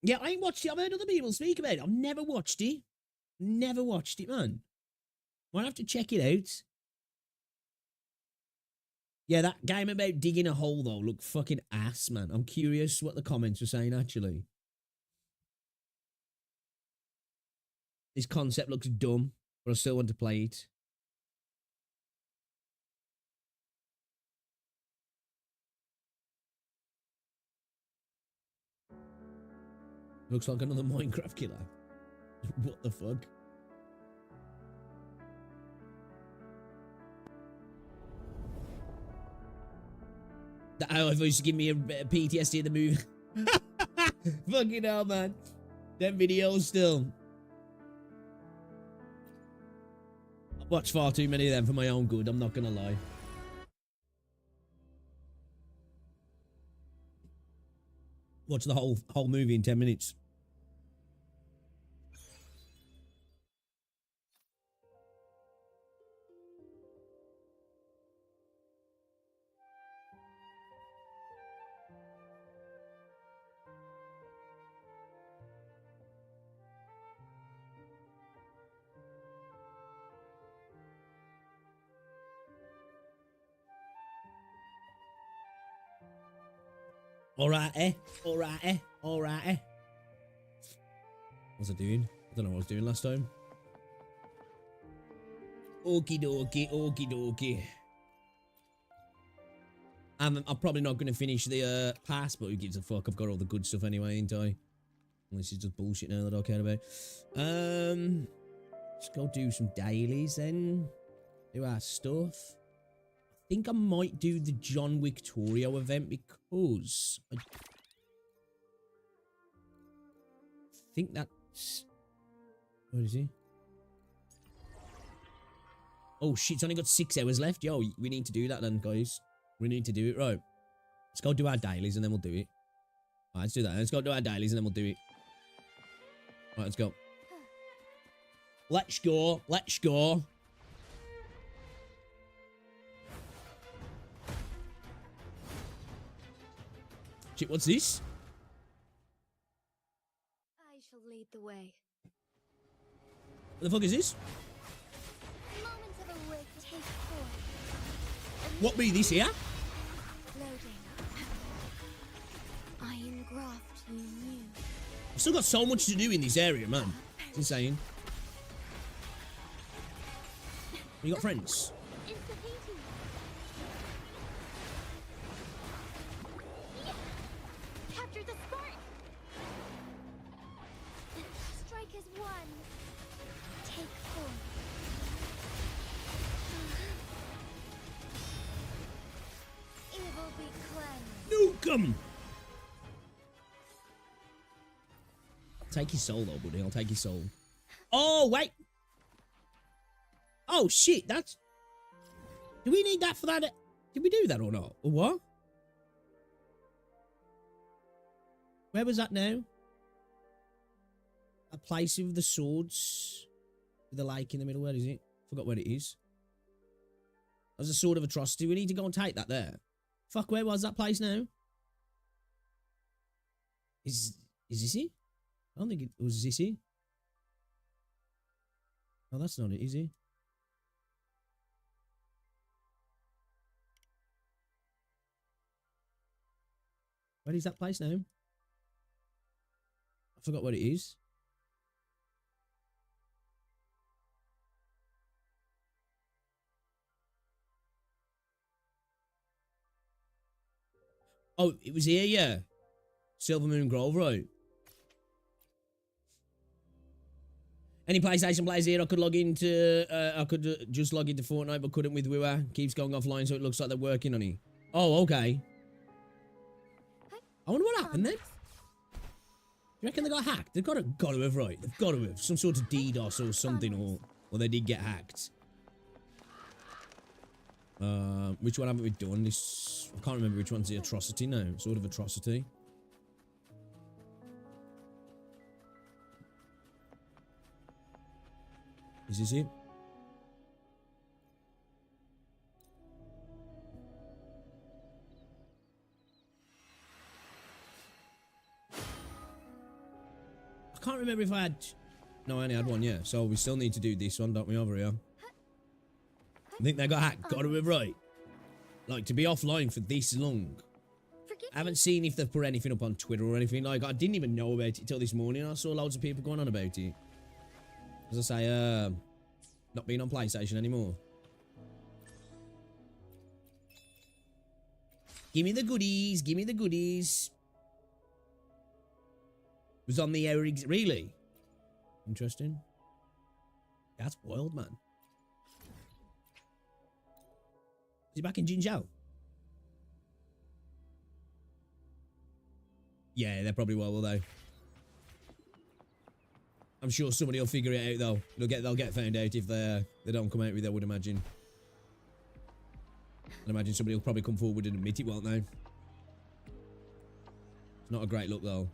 Yeah, I ain't watched it. I've heard other people speak about it. I've never watched it. Never watched it, man. Might have to check it out. Yeah, that game about digging a hole, though, looked fucking ass, man. I'm curious what the comments were saying, actually. This concept looks dumb, but I still want to play it. Looks like another Minecraft killer. What the fuck? That I used to give me a PTSD of the movie. Fucking hell, man. Them videos still. I've watched far too many of them for my own good, I'm not gonna lie. Watch the whole movie in 10 minutes. Alright, eh? Alright, eh? Alright, eh? What was I doing? I don't know what I was doing last time. Okie dokie, okie dokie. I'm probably not going to finish the pass, but who gives a fuck? I've got all the good stuff anyway, ain't I? This is just bullshit now that I care about. Let's go do some dailies then. Do our stuff. I think I might do the John Victorio event because I think that's... What is he? Oh shit, it's only got 6 hours left. Yo, we need to do that then, guys. We need to do it, right? Let's go do our dailies and then we'll do it. Alright, let's do that. Let's go do our dailies and then we'll do it. Alright, let's go. Let's go. Let's go. Shit, what's this? I shall lead the way. What the fuck is this? Moments of awake take form. What be this here? Loading. I engraft you new. I've still got so much to do in this area, man. It's insane. You got friends? Capture the spark. Strike as one. Take form. Evil be cleansed. Nuke 'em! Take his soul though, buddy. I'll take his soul. Oh, wait. Oh, shit. That's... Do we need that for that? Did we do that or not? Or what? Where was that now? A place of the swords. With the lake in the middle. Where is it? Forgot where it is. There's a sword of atrocity. We need to go and take that there. Fuck, where was that place now? Is this it? I don't think it was this it. Oh, that's not it, is it? Where is that place now? I forgot what it is. Oh, it was here, yeah. Silver Moon Grove, right? Any PlayStation players here? I could log into, I could just log into Fortnite, but couldn't with WuWa. Keeps going offline, so it looks like they're working on it. Oh, okay. I wonder what happened then. You reckon they got hacked? They've got to have, right? They've got to have. Some sort of DDoS or something, or they did get hacked. Which one haven't we done? This, I can't remember which one's the atrocity now. Sort of atrocity. Is this it? I can't remember if I had... No, I only had one, yeah. So we still need to do this one, don't we, over here? I think they got hacked. Got to be right. Like, to be offline for this long. I haven't seen if they've put anything up on Twitter or anything. Like, I didn't even know about it till this morning. I saw loads of people going on about it. As I say, not being on PlayStation anymore. Give me the goodies. Give me the goodies. Was on the air. Really? Interesting. That's wild, man. Is he back in Jinzhou? Yeah, they probably will they? I'm sure somebody will figure it out though. They'll get found out if they don't come out with it, I would imagine. I'd imagine somebody will probably come forward and admit it, won't they? It's not a great look though.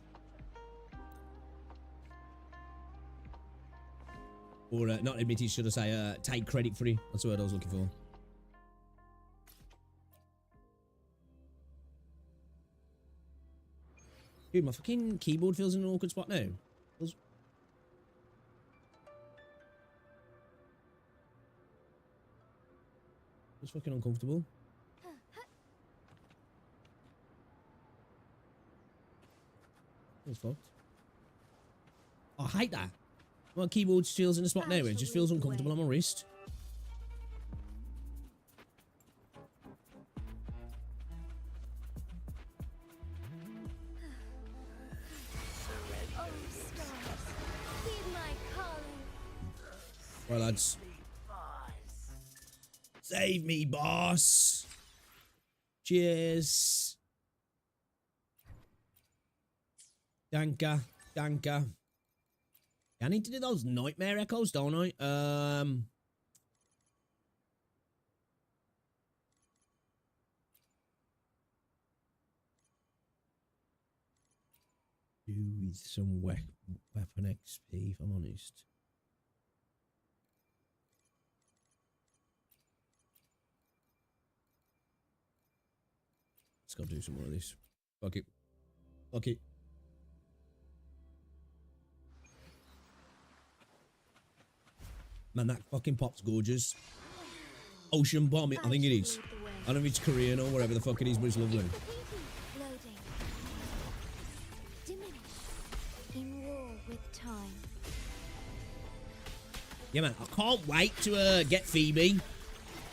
Or not admit it, should I say, take credit for it. That's the word I was looking for. Dude, my fucking keyboard feels in an awkward spot now. It's fucking uncomfortable. It's fucked. Oh, I hate that. My keyboard feels in a spot now. It just feels uncomfortable on my wrist. Right, lads. Save me, boss. Cheers. Danka. Danka. I need to do those nightmare echoes, don't I? Do with some weapon XP, if I'm honest. Let's go do some more of this. Fuck it. Fuck it. Man, that fucking pop's gorgeous. Ocean bomb, I think it is. I don't know if it's Korean or whatever the fuck it is, but it's lovely. Loading. Diminish. In war with time. Yeah, man, I can't wait to get Phoebe.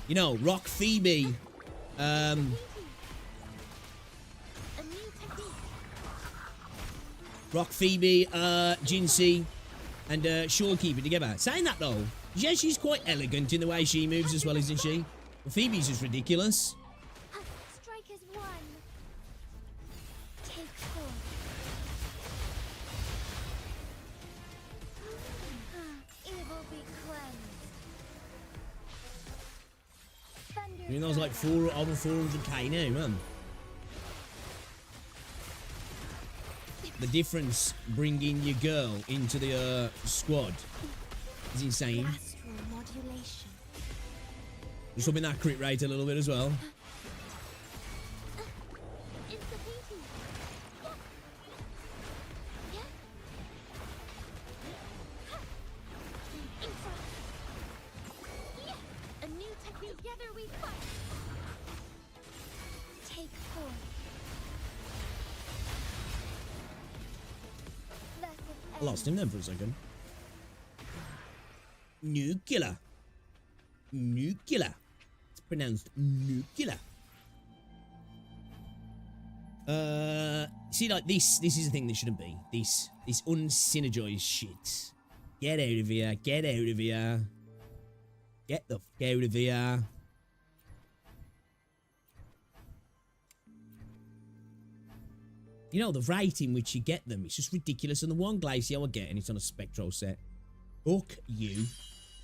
You know, rock Phoebe. Rock Phoebe, Jinsei, and Shorekeeper together. Saying that though, yeah, she's quite elegant in the way she moves as well, isn't she? Well, Phoebe's just ridiculous. Strikers one. Take four. Evil be cleansed. I mean, that was like over 400k now, man. The difference bringing your girl into the squad is insane. Just upping that crit rate a little bit as well. A new technique. Together we fight. Take four. I lost him then for a second. Nuclear. Nuclear. It's pronounced nuclear. See, like this is the thing that shouldn't be. This unsynergized shit. Get out of here. Get out of here. Get the fuck out of here. You know, the rate in which you get them, it's just ridiculous. And the one Glacio I get, and it's on a Spectral set. Fuck you.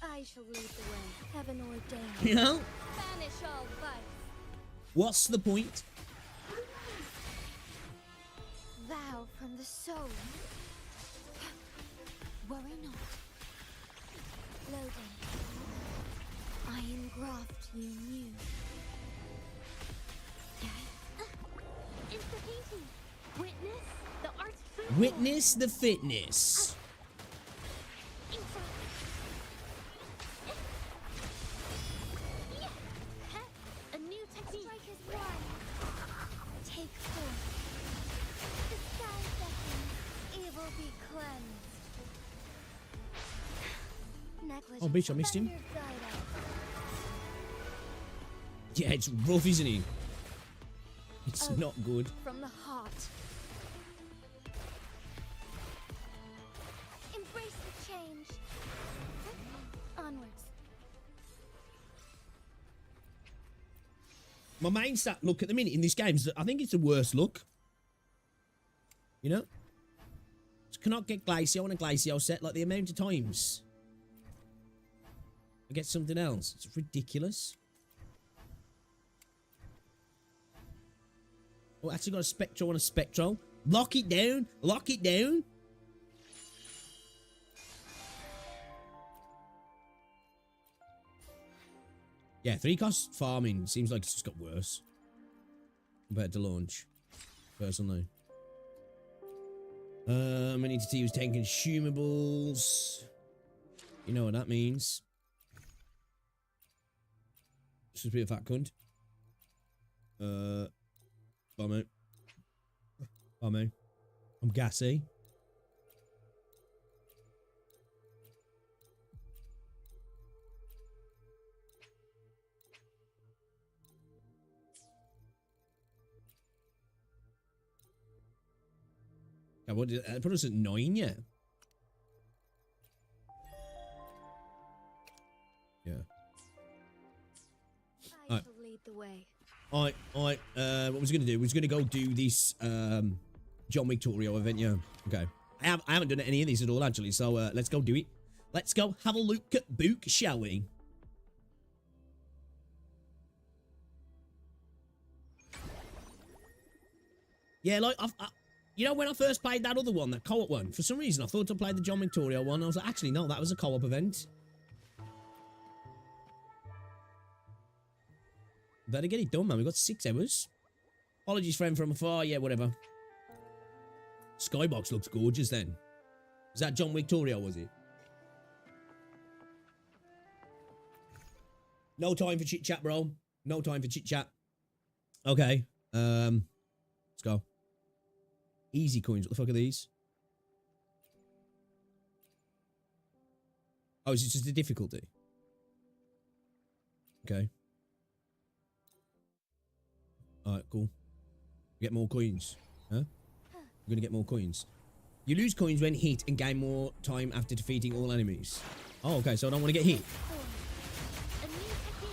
I shall lead the way. Heaven ordained. You know? Banish all vice. What's the point? Vow from the soul. Worry not. Loading. I engraft you new. It's the painting. Witness the art's fruitful. Witness the fitness. A new technique. Strikers one. Take four. The sky beckons. Evil be cleansed. Negligence. Oh, bitch, I missed him. Thunder guide us. Yeah, it's rough, isn't it? It's not good. From the heart. Embrace the change. Onwards. My main stat look at the minute in this game is, I think it's the worst look. You know? Just cannot get Glacio on a Glacio set. Like the amount of times I get something else. It's ridiculous. Oh, actually got a Spectral on a Spectral. Lock it down. Lock it down. Yeah, 3-cost farming seems like it's just got worse compared to launch, personally. I need to use 10 consumables. You know what that means. Just be a fat cunt. Bomb out. Bomb out. I'm gassy. God, what did that put us at 9 yet? way. Alright, what was I gonna do? Was gonna go do this John Victorio event, yeah. Okay. I haven't done any of these at all actually, so let's go do it. Let's go have a look at Book, shall we? Yeah, like you know, when I first played that other one, that co-op one, for some reason I thought I played the John Victorio one. I was like, actually no, that was a co-op event. Better get it done, man. We got 6 hours. Apologies, friend from afar. Yeah, whatever. Skybox looks gorgeous then. Was that John Victorio, was it? No time for chit chat, bro. No time for chit chat. Okay. Let's go. Easy coins. What the fuck are these? Oh, is it just a difficulty? Okay. Alright, cool. Get more coins. Huh? We're gonna get more coins. You lose coins when hit and gain more time after defeating all enemies. Oh, okay, so I don't want to get hit. A new technique.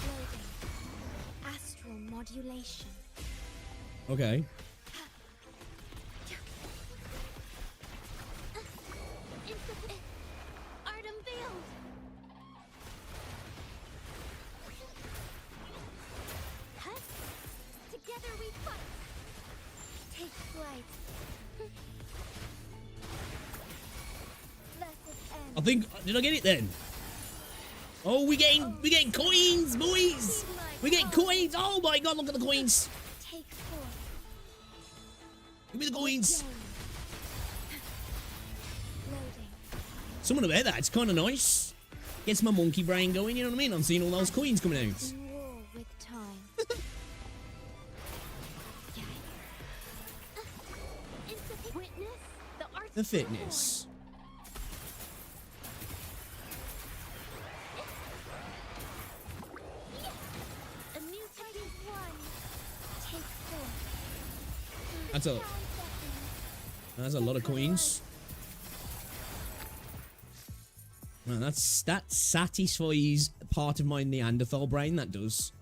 Loading. Astral modulation. Okay. Art unveiled. Together we fight. Take flight. I think, did I get it then? Oh, we're getting coins, boys. We're getting coins. Oh my god, look at the coins. Take 4. Give me the coins. Loading. Some of them that. It's kind of nice. Gets my monkey brain going, you know what I mean? I'm seeing all those coins coming out. In war with time. Witness the art. The fitness. A new technique 1. Take 4. That's a lot of coins. Man, that satisfies part of my Neanderthal brain, that does.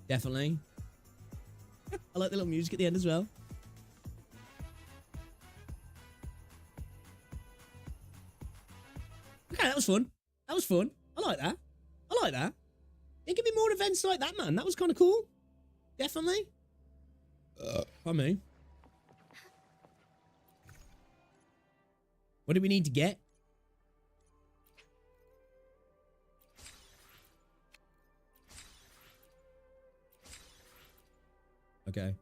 Definitely. I like the little music at the end as well. Okay, that was fun. That was fun. I like that. I like that. There could be more events like that, man. That was kind of cool. Definitely. By me. What do we need to get? Okay.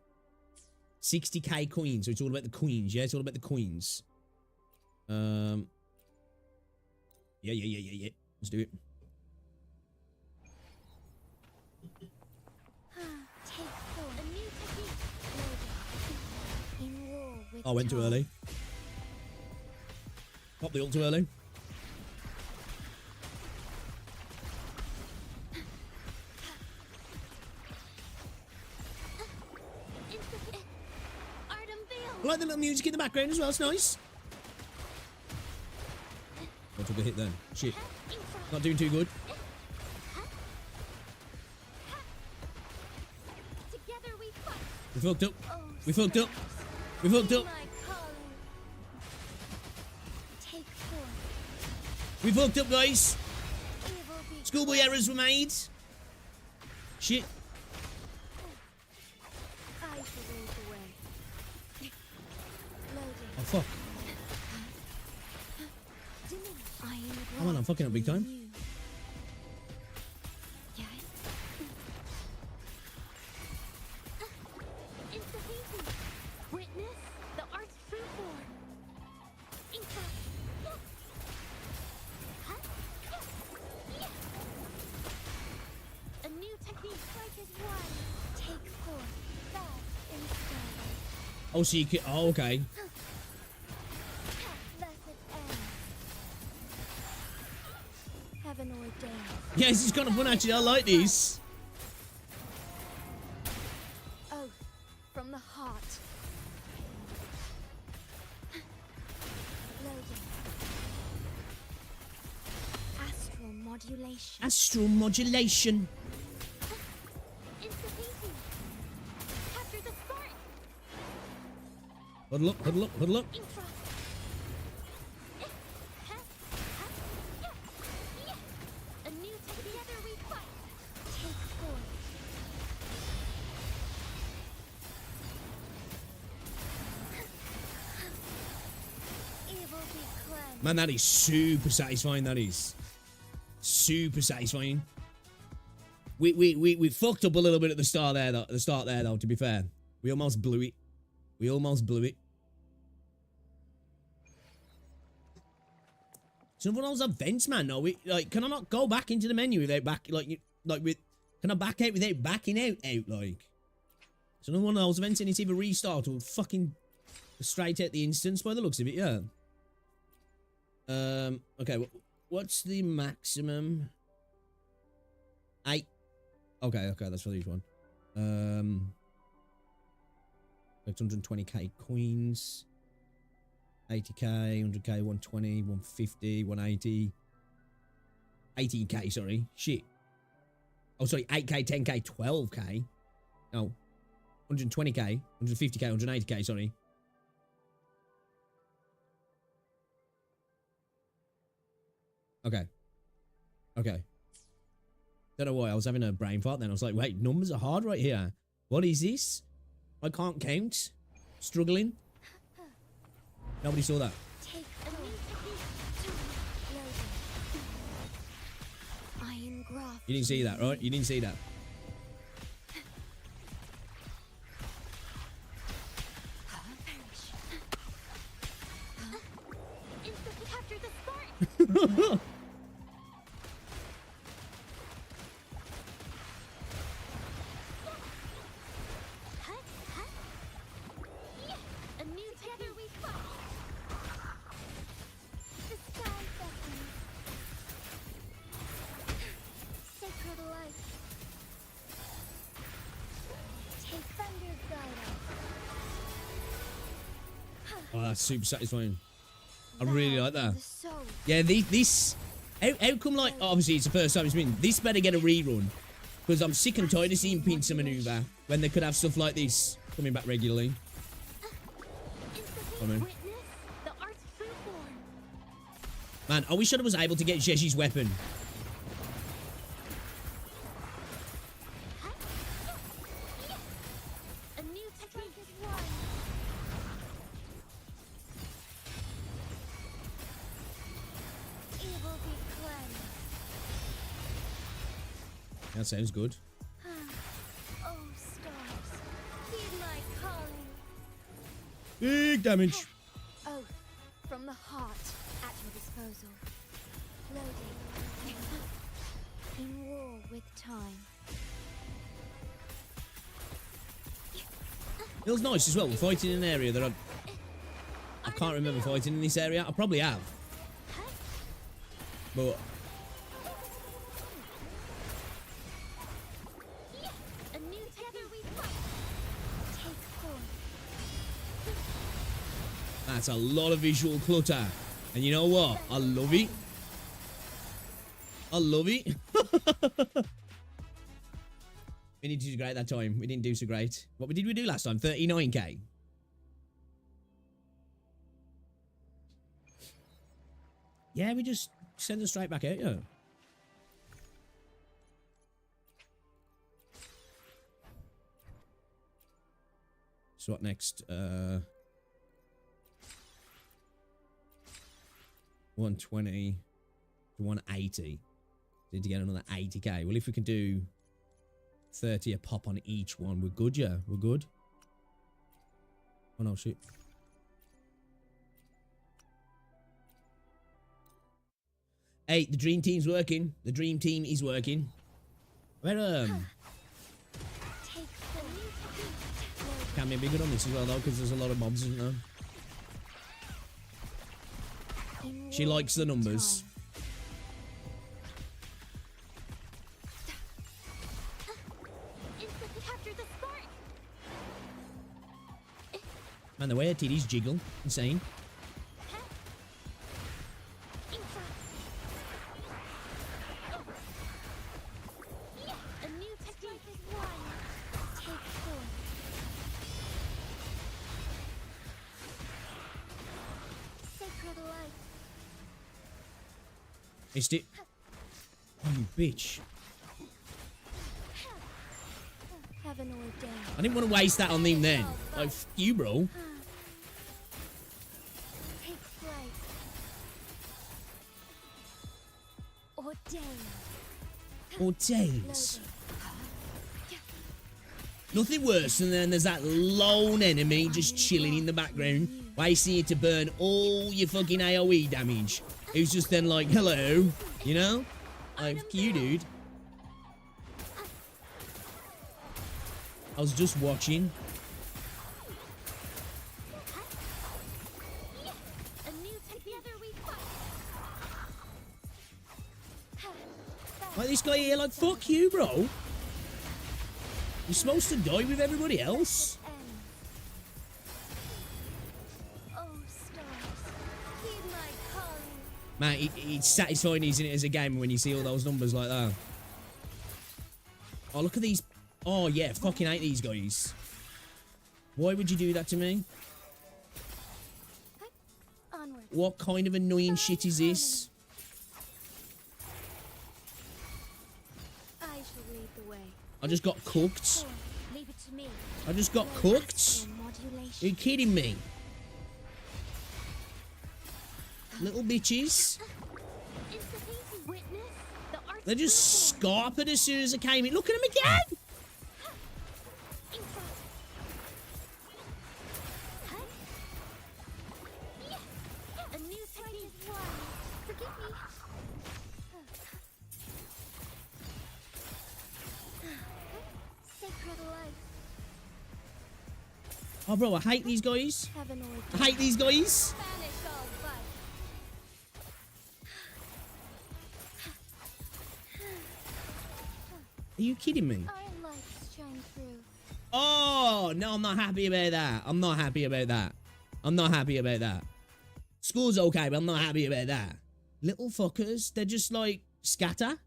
60k coins, so it's all about the coins, yeah? It's all about the coins. Yeah. Let's do it. Take 4. A new technique. Loading. In war with I went too early. Pop the ult too early. I like the little music in the background as well, it's nice. I took a hit then. Shit. Not doing too good. We fucked up. We fucked up. We fucked up. We fucked up, guys. Schoolboy errors were made. Shit. Oh, fuck. Oh, man, I'm fucking up big time. Witness the art's true form. A new technique. Strike as one. Take 4. Fast instead. Oh, so you can. Oh, okay. Heaven ordained. Yeah, this is kind of fun actually. I like these. Oath from the heart. Loading. Astral modulation. Astral modulation. Huddle up, huddle up, huddle up. A new together we fight. Take form. Evil be cleansed. Man, that is super satisfying. That is super satisfying. We fucked up a little bit at the start there, though. To be fair, we almost blew it. We almost blew it. So one of those events, man. No, can I not go back into the menu without can I back out without backing out? Like, so another one of those events, and it's either restart or fucking straight out the instance by the looks of it. Yeah. Okay. What's the maximum? 8. Okay, that's for each one. 120k coins, 80k, 100k, 120, 150, 180, 18k. Sorry, shit. Oh, sorry, 8k, 10k, 12k. No, 120k, 150k, 180k. Sorry. Okay. Don't know why I was having a brain fart then. I was like, wait, numbers are hard right here. What is this? I can't count. Struggling. Nobody saw that. You didn't see that, right? You didn't see that. Oh, that's super satisfying. I really like that. Yeah, this... How come, like, obviously it's the first time it's been... This better get a rerun. Because I'm sick and tired of seeing pincer maneuver when they could have stuff like this coming back regularly. Come on. Man, I wish I was able to get Zheji's weapon. That sounds good. Oh, stars, heed my calling. Big damage. Oath from the heart at your disposal. Loading. In war with time. It was nice as well. We're fighting in an area that I can't remember fighting in this area. I probably have. But... That's a lot of visual clutter. And you know what? I love it. I love it. We didn't do great that time. We didn't do so great. What did we do last time? 39k. Yeah, we just send them straight back out, yeah. So what next? 120 to 180. Need to get another 80k. Well, if we can do 30 a pop on each one, we're good, yeah. We're good. Oh no, shoot. Hey, the dream team's working. The dream team is working. Where, can be bigger on this as well, though, because there's a lot of mobs, isn't there? She likes the numbers. Man, the way her titties jiggle, insane. Missed it. Oh, you bitch. Heaven ordained. I didn't want to waste that on them then. Like, f you, bro. Take flight. Ordained. Ordains. Nothing worse than then there's that lone enemy just chilling in the background, wasting it to burn all your fucking AoE damage. Who's just then like, hello, you know? Like, fuck you, dude. I was just watching. Like this guy here, like, fuck you, bro. You're supposed to die with everybody else. Man, it's satisfying, isn't it, as a gamer when you see all those numbers like that. Oh, look at these. Oh, yeah, fucking hate these guys. Why would you do that to me? What kind of annoying shit is this? I just got cooked. I just got cooked. Are you kidding me? Little bitches. They just scarpered as soon as I came in. Look at them again. Oh, bro, I hate these guys. I hate these guys. Are you kidding me? Oh, no, I'm not happy about that. I'm not happy about that. I'm not happy about that. School's okay, but I'm not happy about that. Little fuckers, they're just like scatter.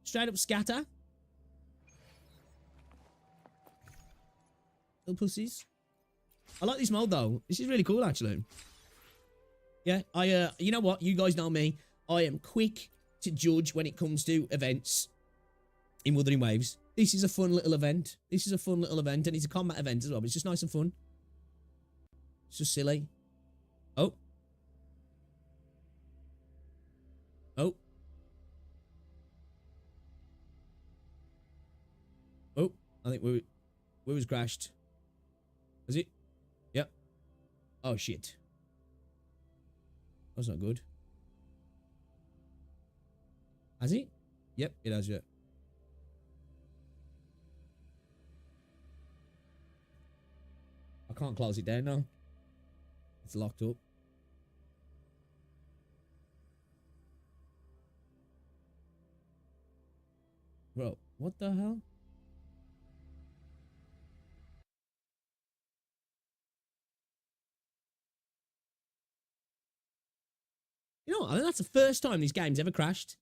Straight up scatter. Little pussies. I like this mode though. This is really cool actually. Yeah, you know what? You guys know me. I am quick to judge when it comes to events in Wuthering Waves. This is a fun little event. This is a fun little event, and it's a combat event as well, but it's just nice and fun. It's just silly. Oh. Oh. Oh, I think we was crashed. Was it? Yep. Oh, shit. That's not good. Has it? Yep, it has, yeah. I can't close it down now. It's locked up. Bro, what the hell? You know what? I think that's the first time this game's ever crashed.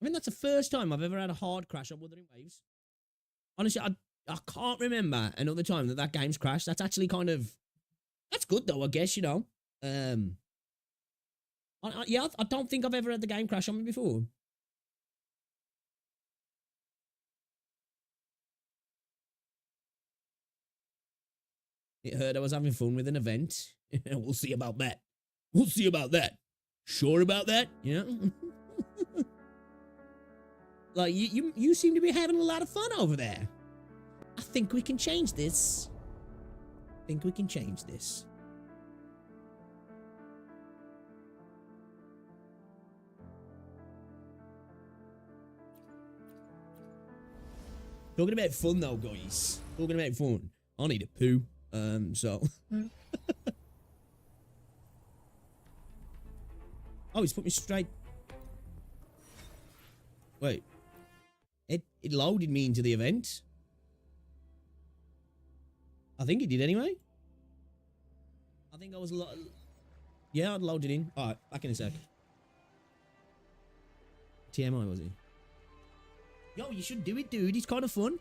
I think that's the first time I've ever had a hard crash on Wuthering Waves. Honestly, I can't remember another time that game's crashed. That's actually kind of... That's good though, I guess, you know. Yeah, I don't think I've ever had the game crash on me before. It heard I was having fun with an event. We'll see about that. We'll see about that. Sure about that? You know? Like, you seem to be having a lot of fun over there. I think we can change this. I think we can change this. Talking about fun though, guys. Talking about fun. I need a poo. So. Oh, he's put me straight. Wait. It loaded me into the event. I think it did anyway. I think I was... Yeah, I'd loaded in. Alright, back in a sec. TMI, was he? Yo, you should do it, dude. It's kind of fun.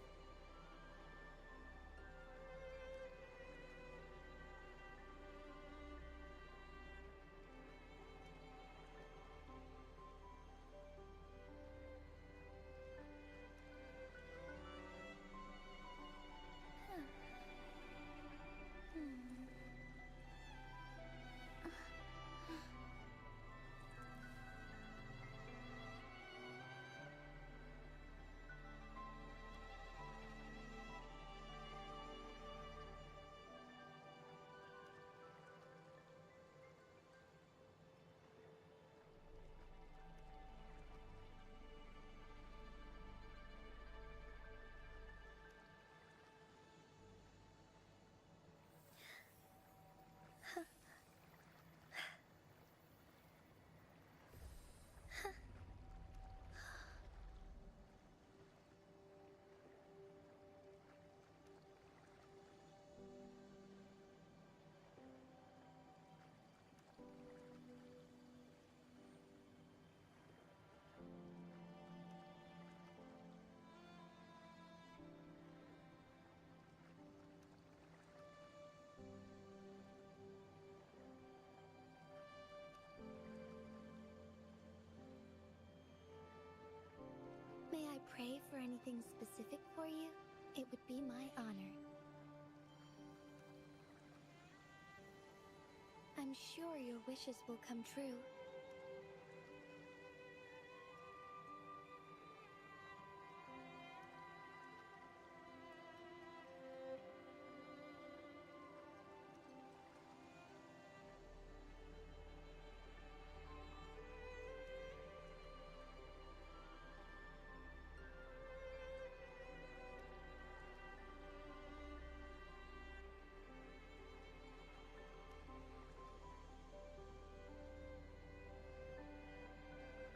anything specific for you, it would be my honor. I'm sure your wishes will come true.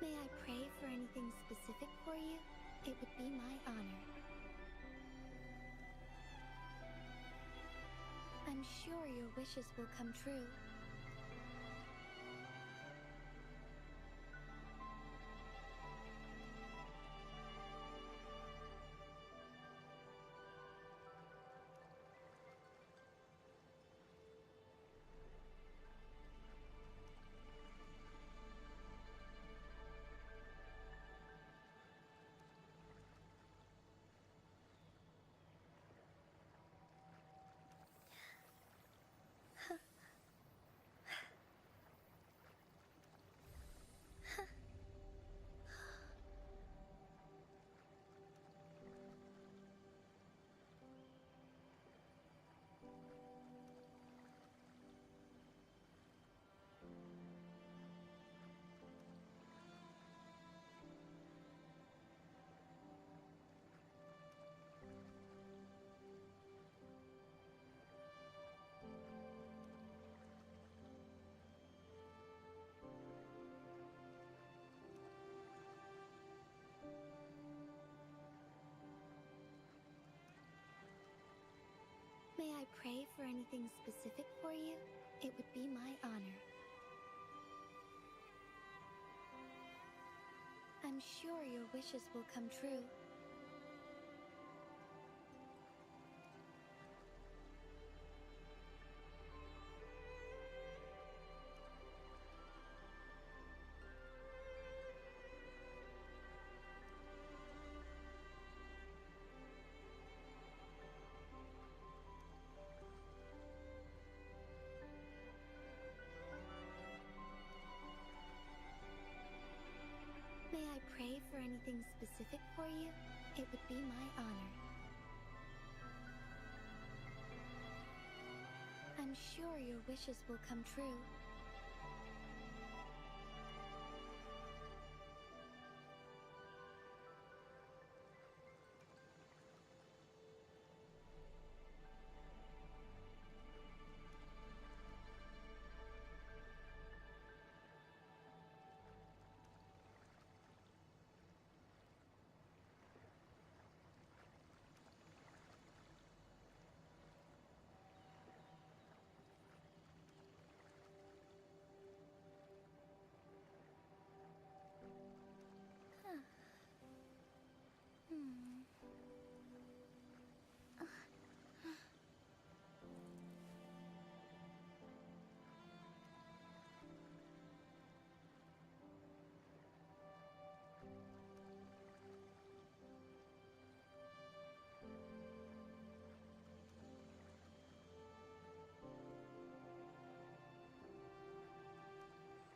May I pray for anything specific for you? It would be my honor. I'm sure your wishes will come true. May I pray for anything specific for you? It would be my honor. I'm sure your wishes will come true. May I pray for anything specific for you? It would be my honor. I'm sure your wishes will come true.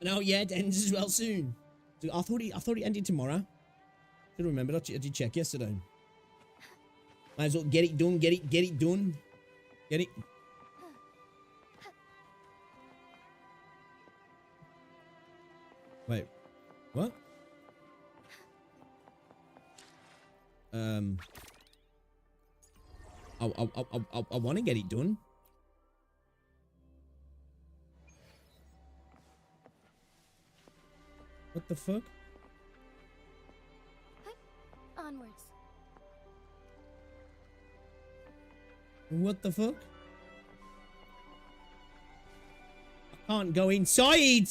No, yeah, it ends as well soon. So I thought it ended tomorrow. Should have remembered. I did check yesterday. Might as well get it done. Get it done. Get it. Wait, what? I want to get it done. What the fuck? Onwards. What the fuck? I can't go inside!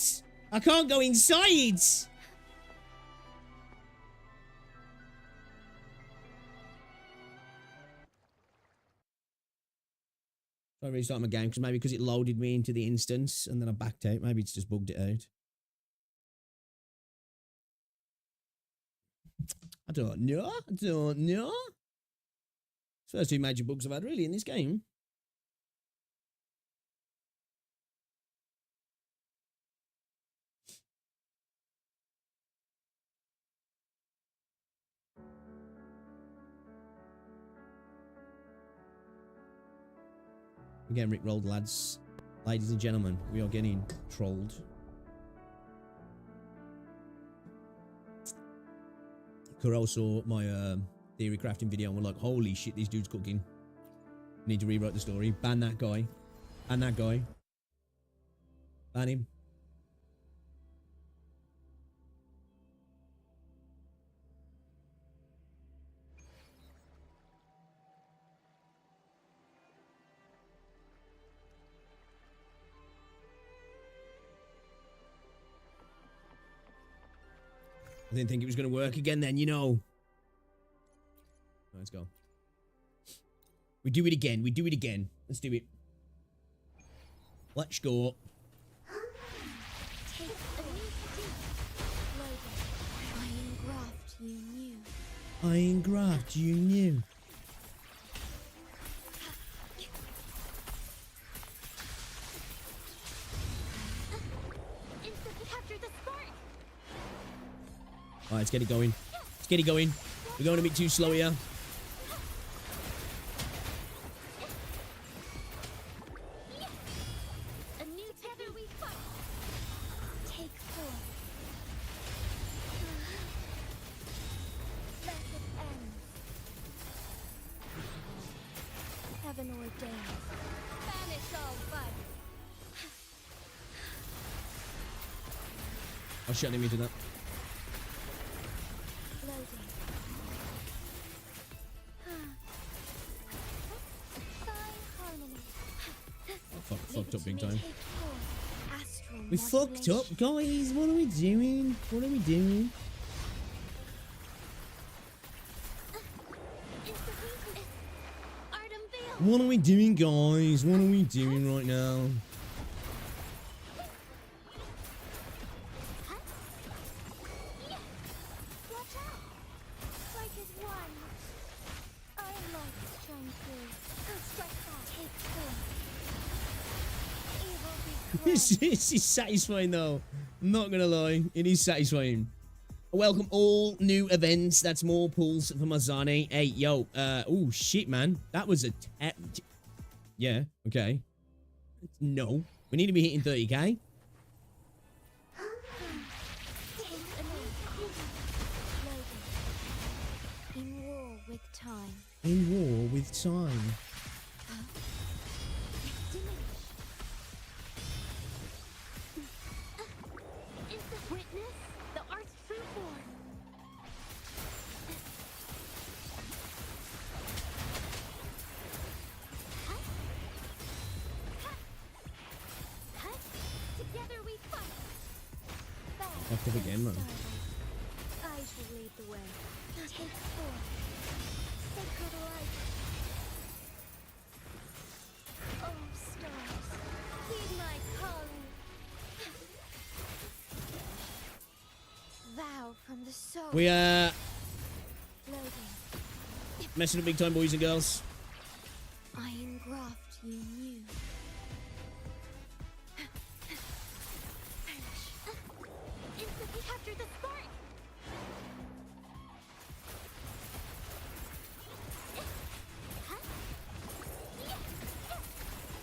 I can't go inside! I restart my game because maybe because it loaded me into the instance and then I backed out. Maybe it's just bugged it out. I don't know. First 2 major bugs I've had really in this game. Again, Rickrolled, lads. Ladies and gentlemen, we are getting trolled. Kuro saw my theory crafting video and we're like, holy shit, this dude's cooking. Need to rewrite the story. Ban that guy. Ban that guy. Ban him. I didn't think it was going to work again then, you know. Let's go. We do it again. We do it again. Let's do it. Let's go. I engraft you new. Alright, let's get it going. Let's get it going. We're going a bit too slow here. I'll shut him into that. Fucked up big time. We fucked up, guys. What are we doing? What are we doing? What are we doing, guys? What are we doing right now? This is satisfying though. I'm not gonna lie, it is satisfying. Welcome all new events. That's more pulls for Mazane. Hey, yo, oh shit, man. That was a yeah, okay. No, we need to be hitting 30k. In war with time. In war with time. Fucked up again, man. I shall lead the way. Take forth sacred light. Oh, stars, heed my calling. Vow from the soul. We messing up big time, boys and girls. I engraft you new. Instantly capture the spark.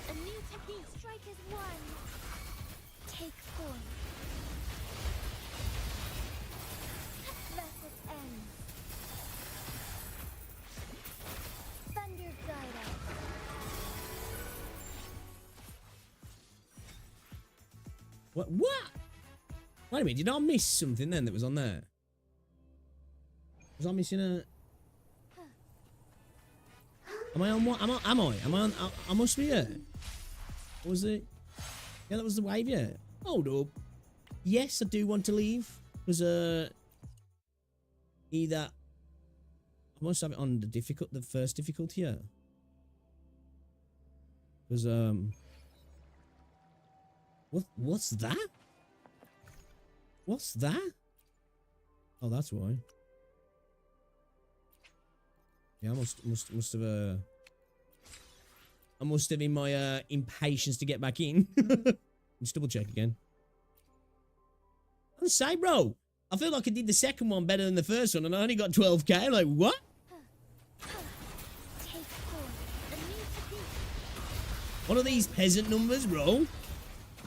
A new technique. Strike as one. Take form. Let it end. Thunder guide us. What? Wait a minute, did I miss something then that was on there? Was I missing a... Am I on what? Am I on... I must be there. What was it? Yeah, that was the wave, yeah. Hold up. Yes, I do want to leave. Because, either... I must have it on the first difficulty, yeah. Because, What's that? What's that? Oh, that's why. Yeah, I must have in my impatience to get back in. Let's double check again. I say, bro, I feel like I did the second one better than the first one, and I only got 12k. Like, what? What are these peasant numbers, bro?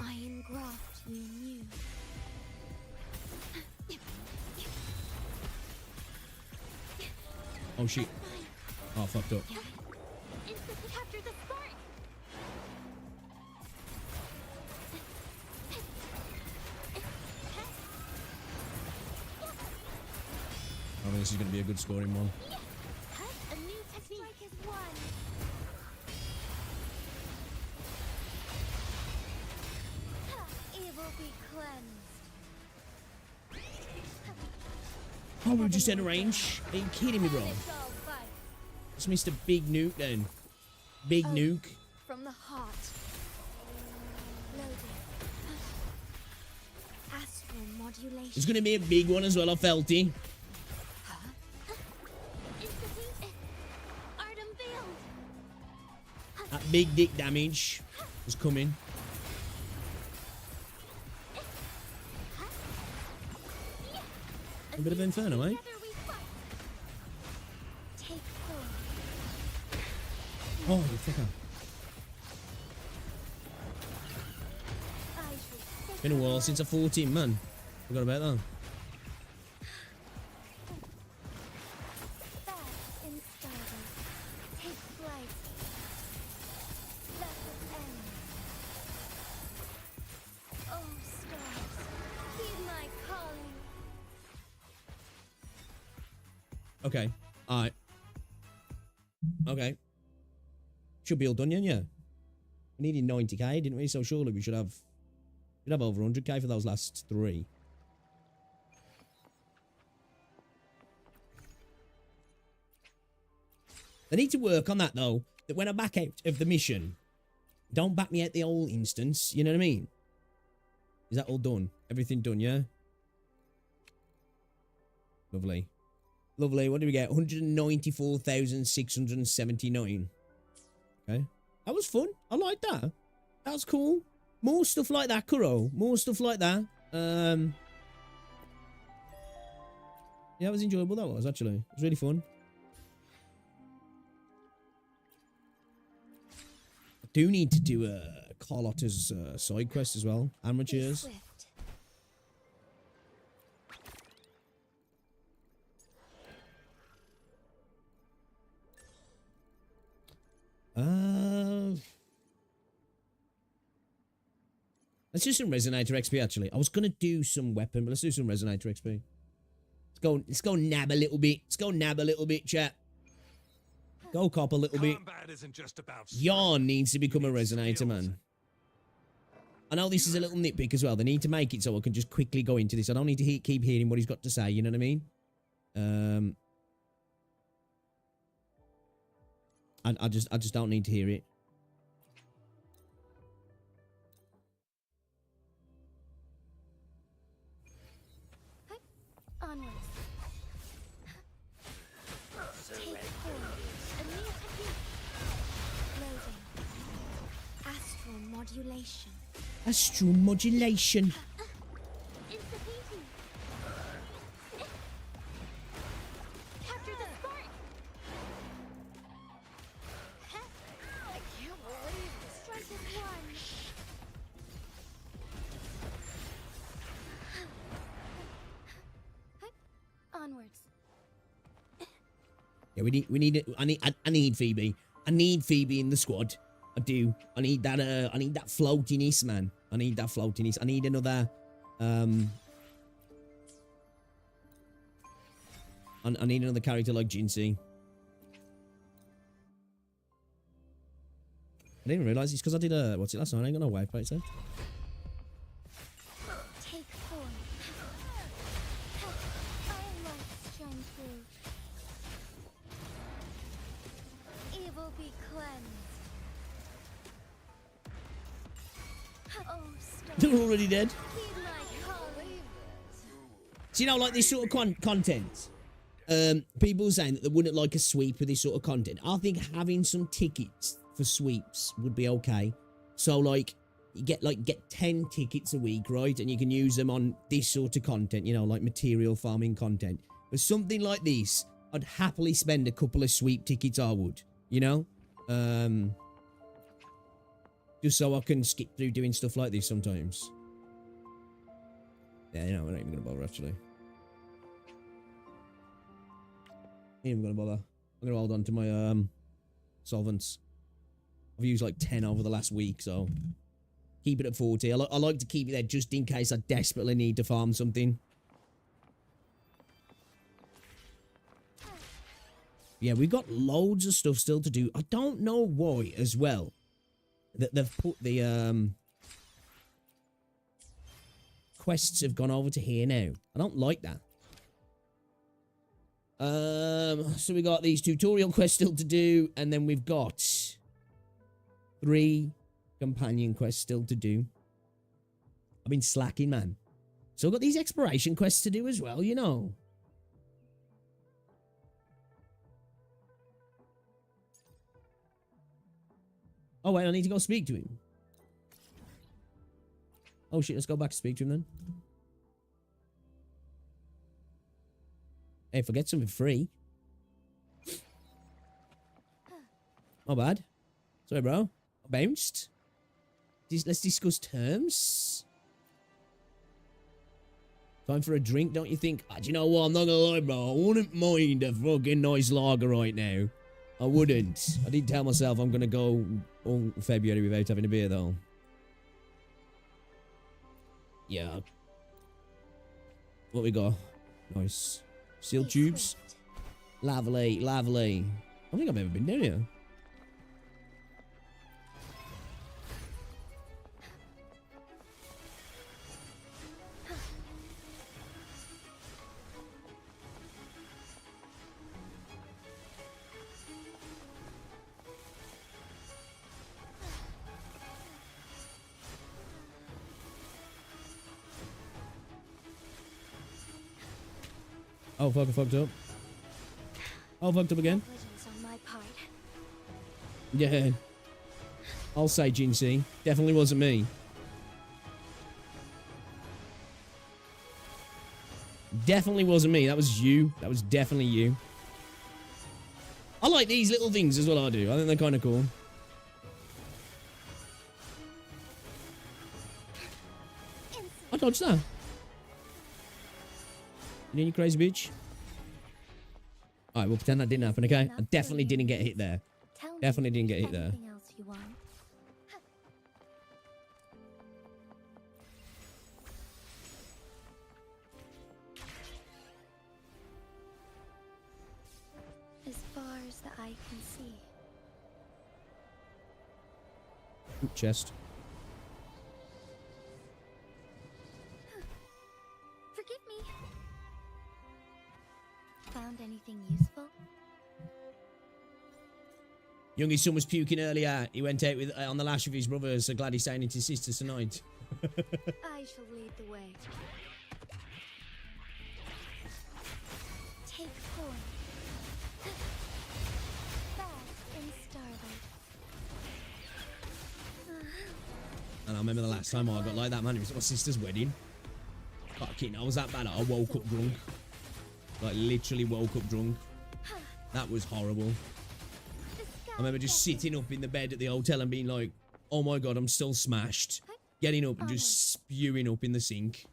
I engraft you new. Oh, shit. Oh, fucked up. Capture the spark. I think this is going to be a good scoring one. A new technique is one. Evil be cleansed. Oh, we just had a range. Are you kidding me, bro? It's Mr. Big Nuke then. Big Nuke. From the heart. Loading. Astral modulation. It's going to be a big one as well, I felt it. That big dick damage is coming. A bit of Inferno, eh? Oh, you fucker. It's been a while since I fought him, man. Forgot about that. Okay. Alright. Okay. Should be all done, yeah? We needed 90k, didn't we? So surely we should have over 100k for those last 3. They need to work on that, though. That when I back out of the mission, don't back me out the whole instance. You know what I mean? Is that all done? Everything done, yeah? Lovely. Lovely. What do we get? 194,679. Okay. That was fun. I like that. That was cool. More stuff like that, Kuro. More stuff like that. Yeah, it was enjoyable, that was, actually. It was really fun. I do need to do Carlotta's side quest as well. Amateurs. Let's do some Resonator XP, actually. I was going to do some weapon, but let's do some Resonator XP. Let's go nab a little bit. Let's go nab a little bit, chat. Go cop a little bit. Yarn needs to become a Resonator, man. I know this is a little nitpick as well. They need to make it so I can just quickly go into this. I don't need to keep hearing what he's got to say, you know what I mean? I just don't need to hear it. Onwards. Take forward. A new technique. Loading. Astral modulation. Astral modulation. Insta-painting. Capture the spark. I can't believe it. Strike as one. Onwards. Yeah, we need I need Phoebe. I need Phoebe in the squad. I do. I need that floatiness, man. I need that floatiness. I need another I need another character like Jinsei. I didn't realise it's because I did what's it last night? I ain't got no wave plates left. Take form. Iron light shine through. Evil be cleansed. Oh, stop. They're already dead. Heed my calling. So you know, like this sort of content. people saying that they wouldn't like a sweep with this sort of content. I think having some tickets for sweeps would be okay. So like you get 10 tickets a week, right? And you can use them on this sort of content, you know, like material farming content. But something like this, I'd happily spend a couple of sweep tickets, I would, you know? Just so I can skip through doing stuff like this sometimes. Yeah, you know, we're not even gonna bother actually. Ain't even gonna bother. I'm gonna hold on to my solvents. I've used like 10 over the last week, so keep it at 40. I like to keep it there just in case I desperately need to farm something. Yeah, we've got loads of stuff still to do. I don't know why as well that they've put the quests have gone over to here now. I don't like that. So we got these tutorial quests still to do, and then we've got 3 companion quests still to do. I've been slacking, man. So I've got these exploration quests to do as well, you know. Oh, wait, I need to go speak to him. Oh, shit, let's go back to speak to him then. Hey, if I get something free. Not bad. Sorry, bro. I bounced. Let's discuss terms. Time for a drink, don't you think? Do you know what? I'm not gonna lie, bro. I wouldn't mind a fucking nice lager right now. I wouldn't. I did tell myself I'm gonna go all February without having a beer, though. Yeah. What we got? Nice. Steel tubes. Lovely, lovely. I don't think I've ever been down here. Oh, fuck, I fucked up. Oh, fucked up again. Yeah. I'll say Jinsey. Definitely wasn't me. Definitely wasn't me. That was you. That was definitely you. I like these little things as well, I do. I think they're kind of cool. I dodged that. You know, you crazy bitch? Alright, we'll pretend that didn't happen, okay? I definitely didn't get hit there. Definitely didn't get hit there. As far as the eye can see. Ooh, chest. Forgive me. Found anything useful? Youngie's son was puking earlier. He went out with on the lash of his brother, so glad he's staying with his sister tonight. I shall lead the way. Take point. Fast in starlight. And I remember the last time I got like that, man. It was at my sister's wedding. Fucking, I was that bad. I woke up drunk. Like, literally woke up drunk. That was horrible. I remember just sitting up in the bed at the hotel and being like, oh my god, I'm still smashed. Getting up and just spewing up in the sink.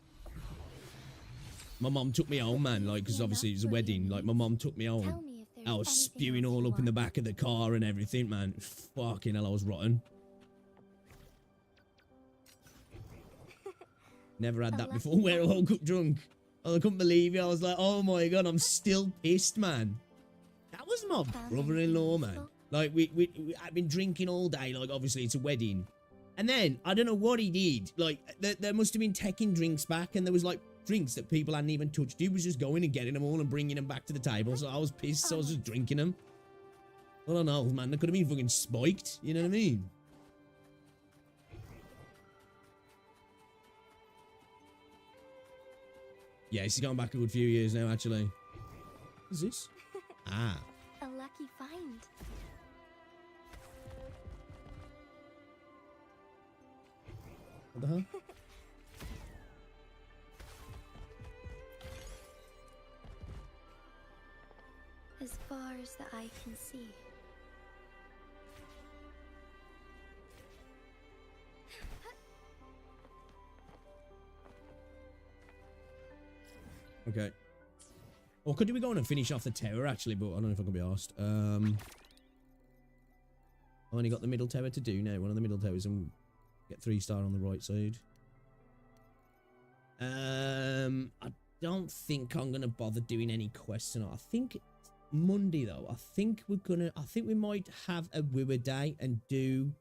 My mom took me home, man, like, because obviously it was a wedding. Like, my mom took me home. I was spewing all up in the back of the car and everything, man. Fucking hell, I was rotten. Never had that before, where I woke up drunk. I couldn't believe it. I was like, oh my god, I'm still pissed, man. That was my brother-in-law, man. Like, I've been drinking all day. Like, obviously, it's a wedding. And then, I don't know what he did. Like, there must have been taking drinks back, and there was, like, drinks that people hadn't even touched. He was just going and getting them all and bringing them back to the table. So I was pissed, so I was just drinking them. I don't know, man. They could have been fucking spiked. You know what I mean? Yeah, he's gone back a good few years now, actually. What's this? Ah. A lucky find. What the hell? As far as the eye can see. Okay. Or could we go on and finish off the tower actually, but I don't know if I can be asked. I only got the middle tower to do now. One of the middle towers and get 3-star on the right side. I don't think I'm gonna bother doing any quests tonight. I think Monday though. I think we might have a WuWa day and do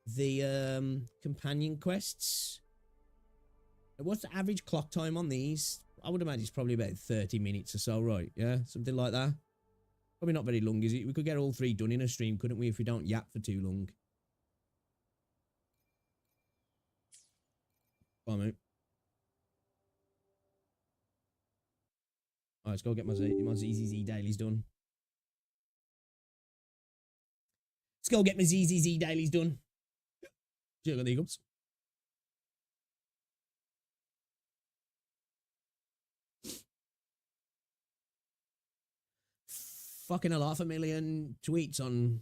the companion quests. What's the average clock time on these? I would imagine it's probably about 30 minutes or so, right? Yeah, something like that. Probably not very long, is it? We could get all 3 done in a stream, couldn't we, if we don't yap for too long? Bye, mate. Alright, let's go get my ZZZ dailies done. Let's go get my ZZZ dailies done. Cheers, got the hiccups. Fucking hell, 500,000 tweets on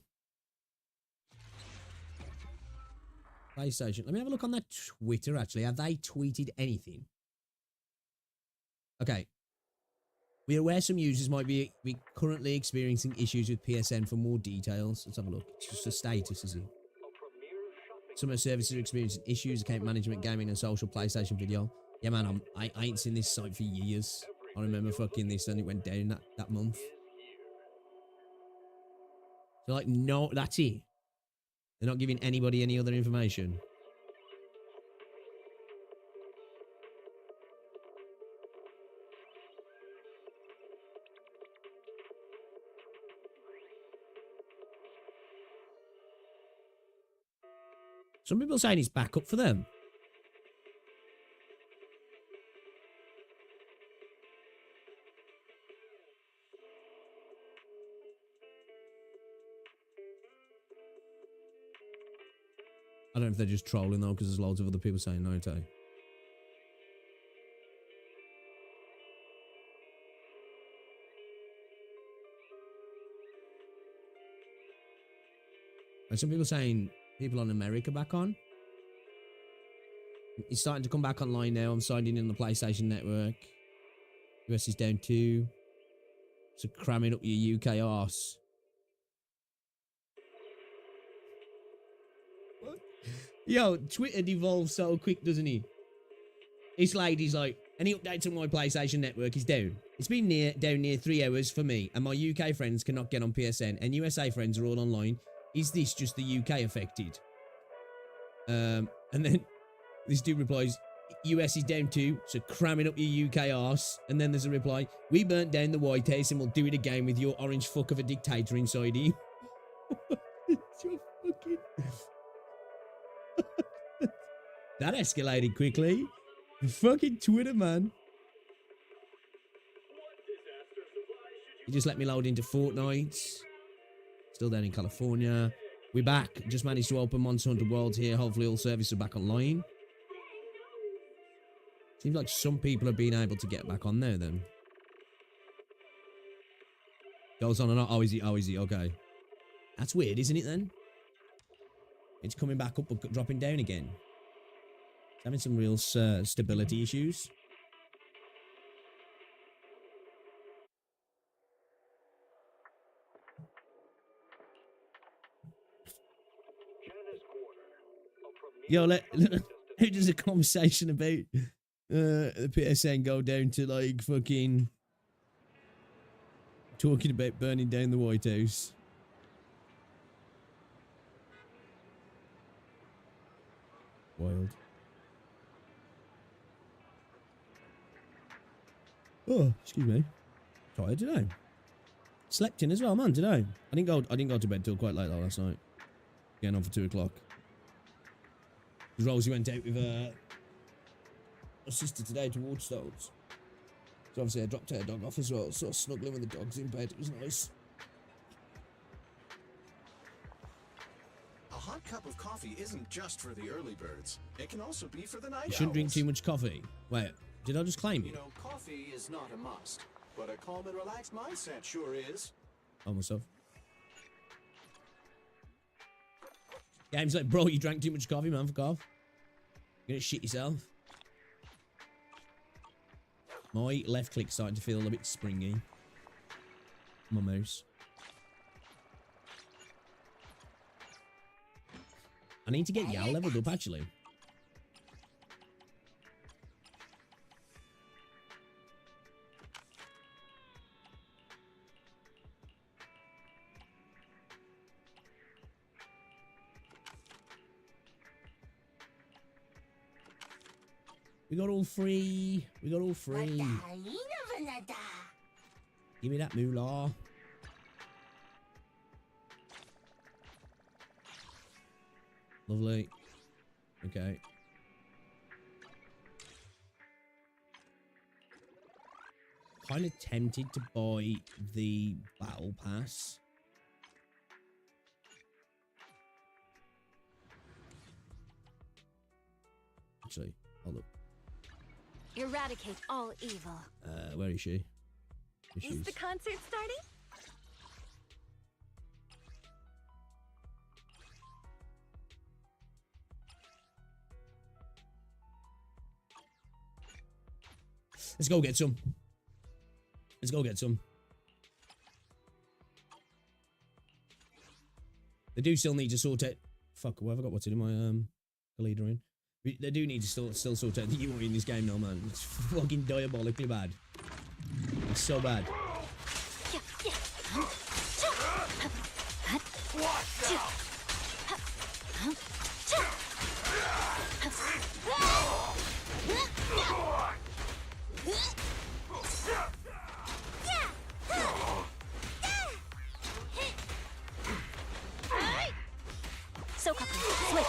PlayStation. Let me have a look on their Twitter, actually. Have they tweeted anything? Okay. We are aware some users might be currently experiencing issues with PSN. For more details, let's have a look. It's just a status, is it? Some of the services are experiencing issues, account management, gaming, and social PlayStation video. Yeah, man, I ain't seen this site for years. I remember fucking this and it went down that month. So like, no, that's it. They're not giving anybody any other information. Some people are saying it's back up for them. I don't know if they're just trolling though, because there's loads of other people saying no to. And some people saying people on America back on. It's starting to come back online now. I'm signed in the PlayStation Network. US is down 2. So cramming up your UK arse. Yo, Twitter devolves so quick, doesn't he? This lady's like, any updates on my PlayStation Network is down. It's been down near 3 hours for me, and my UK friends cannot get on PSN, and USA friends are all online. Is this just the UK affected? And then this dude replies, US is down 2, so cramming up your UK arse. And then there's a reply, we burnt down the White House and we'll do it again with your orange fuck of a dictator inside you. You're fucking... That escalated quickly. Fucking Twitter, man. You just let me load into Fortnite. Still down in California. We're back. Just managed to open Monster Hunter Worlds here. Hopefully all services are back online. Seems like some people have been able to get back on there then. Goes on and on. Oh, is he? Oh, is he? Okay. That's weird, isn't it then? It's coming back up but dropping down again. It's having some real stability issues. Yo, who does a conversation about the PSN go down to like fucking talking about burning down the White House? Wild. Oh, excuse me. Tired today. Slept in as well, man. Today. I didn't go to bed till quite late though last night. Getting on for 2 o'clock. Rosie went out with her sister today to Waterstones. So obviously I dropped her dog off as well, so snuggling with the dogs in bed. It was nice. A hot cup of coffee isn't just for the early birds. It can also be for the night You shouldn't drink owls. too much coffee. Wait, did I just claim You you? know, coffee is not a must, but a calm and relaxed mindset sure is. Oh, myself. Game's like, bro, you drank too much coffee, man, fuck off. You're gonna shit yourself. My left click's starting to feel a bit springy. My mouse. I need to get Yao leveled up, actually. We got all three. We got all three. Give me that moolah. Lovely. Okay. Kind of tempted to buy the battle pass. Actually, hold up. Eradicate all evil. Where is she? Is the concert starting? Let's go get some. Let's go get some. They do still need to sort out. Fuck, I forgot what to do my leader in. They do need to still sort out the UI in this game now, man. It's fucking diabolically bad. It's so bad. Soak up. Switch.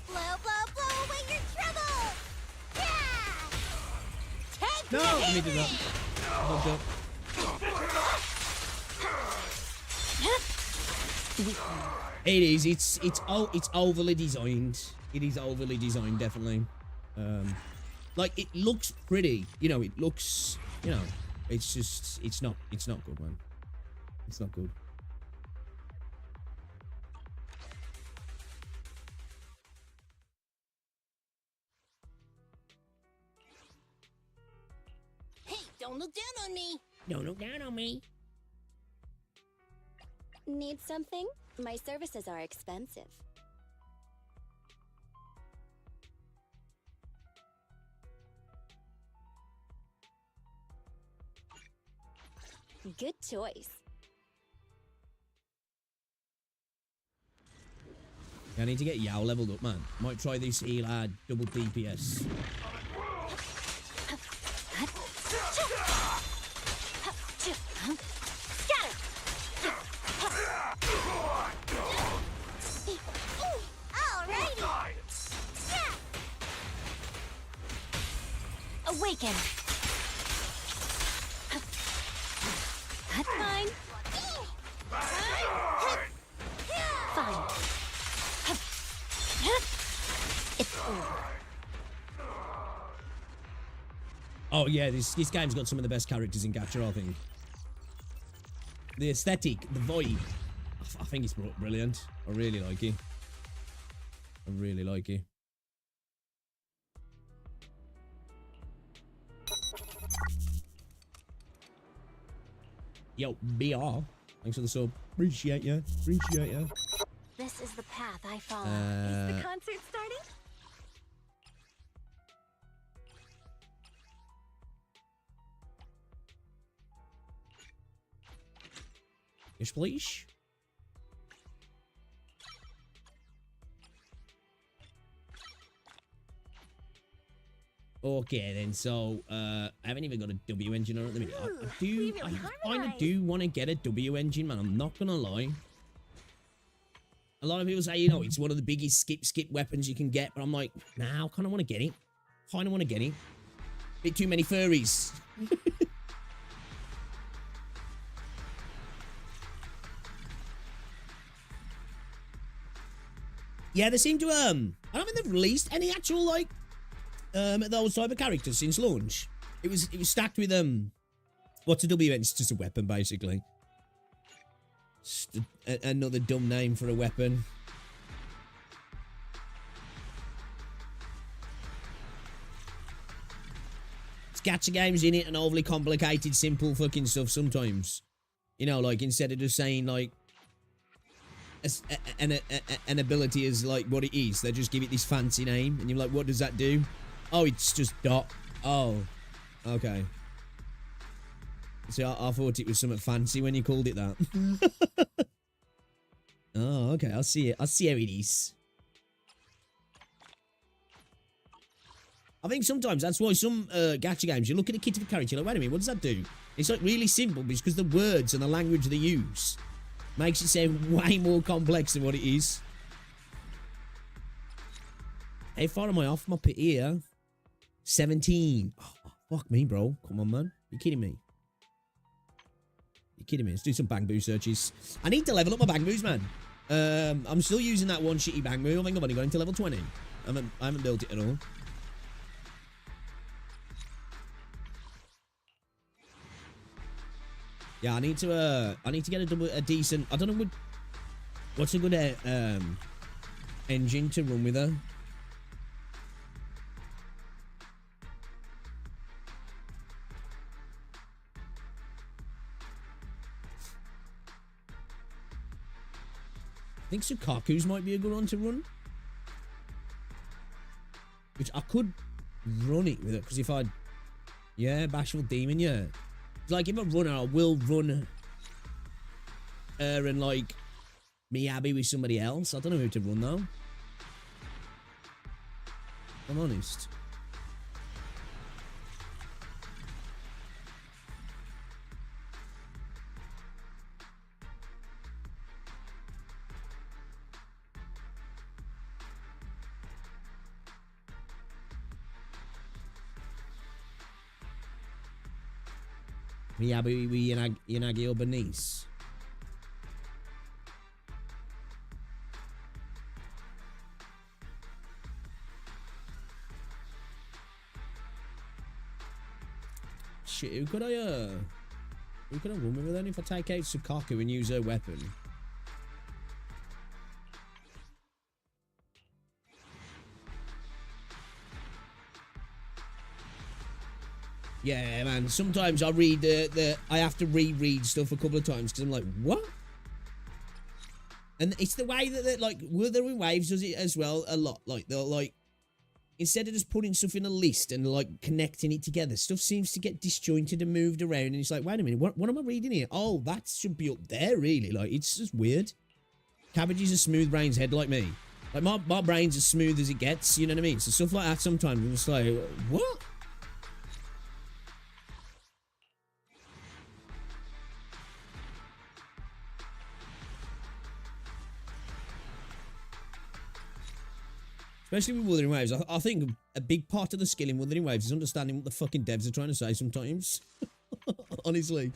Blow, blow, blow away your trouble! Yeah! Take No, let me do that. Fucked up. It is. It's overly designed. It is overly designed, definitely. Like it looks pretty. You know, it looks. You know, it's just. It's not good, man. It's not good. Hey, don't look down on me! Don't look down on me. Need something? My services are expensive. Good choice. I need to get Yao leveled up, man. Might try this Eli double DPS. Alrighty! Awaken. Fine. Fine. It's over. Oh yeah, this game's got some of the best characters in Gacha, I think. The aesthetic, the vibe, I think it's brilliant. I really like it. I really like it. Yo, BR. Thanks for the sub. Appreciate ya. Appreciate ya. This is the path I follow. Is the concert starting? Yes, please. Okay then, so I haven't even got a W engine on at the minute. I kind of do want to get a W engine, man. I'm not gonna lie. A lot of people say, you know, it's one of the biggest skip weapons you can get, but I'm like, nah, I kind of want to get it. Kind of want to get it. Bit too many furries. Yeah, they seem to I don't think they've released any actual like those type of characters since launch. It was stacked with what's a WN? It's just a weapon basically. Just another dumb name for a weapon. It's gacha games in it and overly complicated, simple fucking stuff sometimes. You know, like instead of just saying like an ability is like what it is, they just give it this fancy name and you're like, what does that do? Oh, it's just dot. Oh, okay. See, I thought it was something fancy when you called it that. Oh, okay, I'll see it. I'll see how it is. I think sometimes that's why some gacha games, you look at the kit of the character, you're like, wait a minute, what does that do? It's like really simple because the words and the language they use makes it sound way more complex than what it is. How far am I off my pit here? 17. Oh, fuck me, bro. Come on, man. You kidding me? You kidding me? Let's do some bang boo searches. I need to level up my bang boos, man. I'm still using that one shitty bang boo. I think I've only got into level 20. I haven't built it at all. Yeah, I need to get a decent. I don't know what's a good engine to run with her. I think Sukaku's might be a good one to run. Which I could run it with it, because if I... Yeah, Bashful Demon, yeah. Like, if I run her, I will run her and, like, Miyabi with somebody else. I don't know who to run, though. I'm honest. Miyabi with Yanagi or Bernice. Shit, who could I run with her then if I take out Sukaku and use her weapon? Yeah, man. Sometimes I read I have to reread stuff a couple of times because I'm like, what? And it's the way that like Wuthering Waves does it as well a lot. Like they'll like instead of just putting stuff in a list and like connecting it together, stuff seems to get disjointed and moved around. And it's like, wait a minute, what am I reading here? Oh, that should be up there, really. Like it's just weird. Cabbage is a smooth brain's head like me. Like my brain's as smooth as it gets. You know what I mean? So stuff like that sometimes I'm just like, what? Especially with Wuthering Waves. I think a big part of the skill in Wuthering Waves is understanding what the fucking devs are trying to say sometimes. Honestly.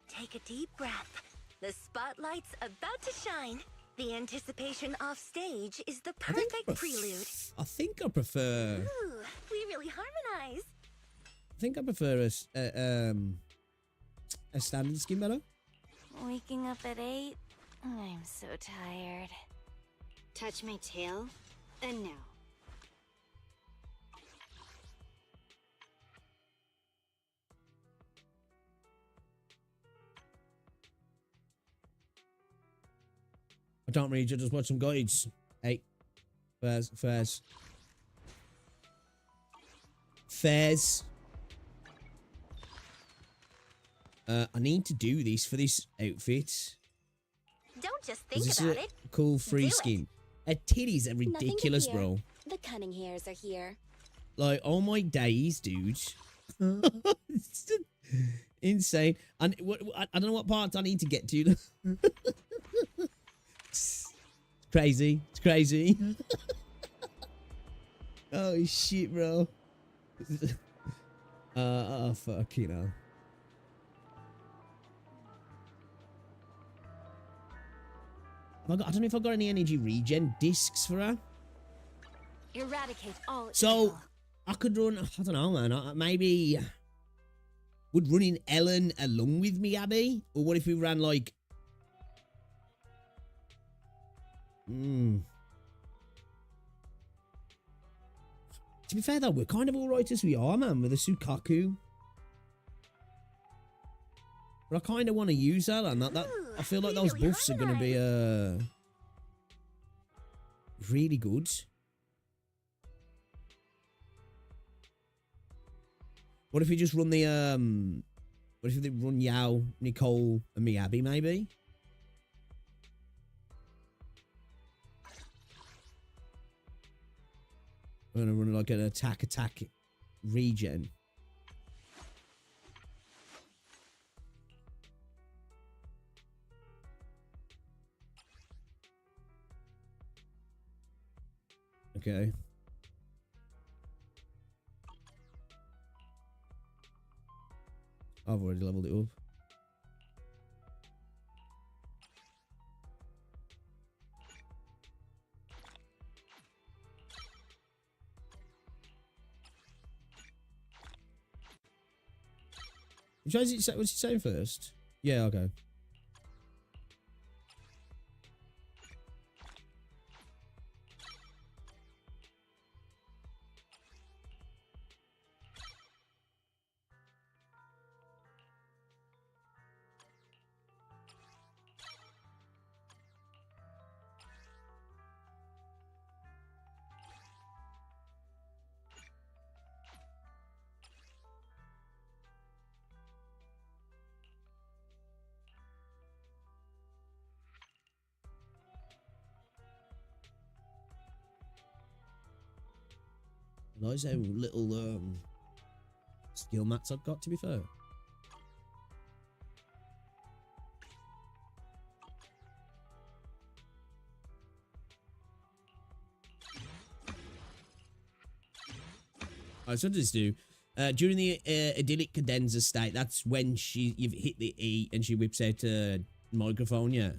Take a deep breath. The spotlight's about to shine. The anticipation off stage is the perfect prelude. I think I prefer... Ooh, we really harmonize. I think I prefer a standard skin better. Waking up at 8? I'm so tired. Touch my tail, and no. I don't read, I just watch some guides. Hey. Fairs. I need to do this for this outfit. Don't just think This about is a it. cool free Do skin. Her titties are ridiculous, bro. The cunning hairs are here. Like, oh my days, dude. It's insane. And I don't know what parts I need to get to. It's crazy. It's crazy. Oh shit, bro. Oh fuck, you know. I don't know if I've got any energy regen discs for her. Eradicate all So evil. I could run. I don't know, man. Maybe would running Ellen along with me, Abby, or what if we ran like? To be fair though, we're kind of all right as we are, man, with the Sukaku. But I kind of want to use that, and that I feel like those buffs are going to be really good. What if we just run the what if we run Yao, Nicole, and Miyabi maybe? We're gonna run like an attack regen. Okay. I've already leveled it up. What's he saying first? Yeah, okay. Nice little skill mats I've got, to be fair. Alright, so what does this do? During the idyllic cadenza state, that's when you've hit the E and she whips out a microphone, yeah.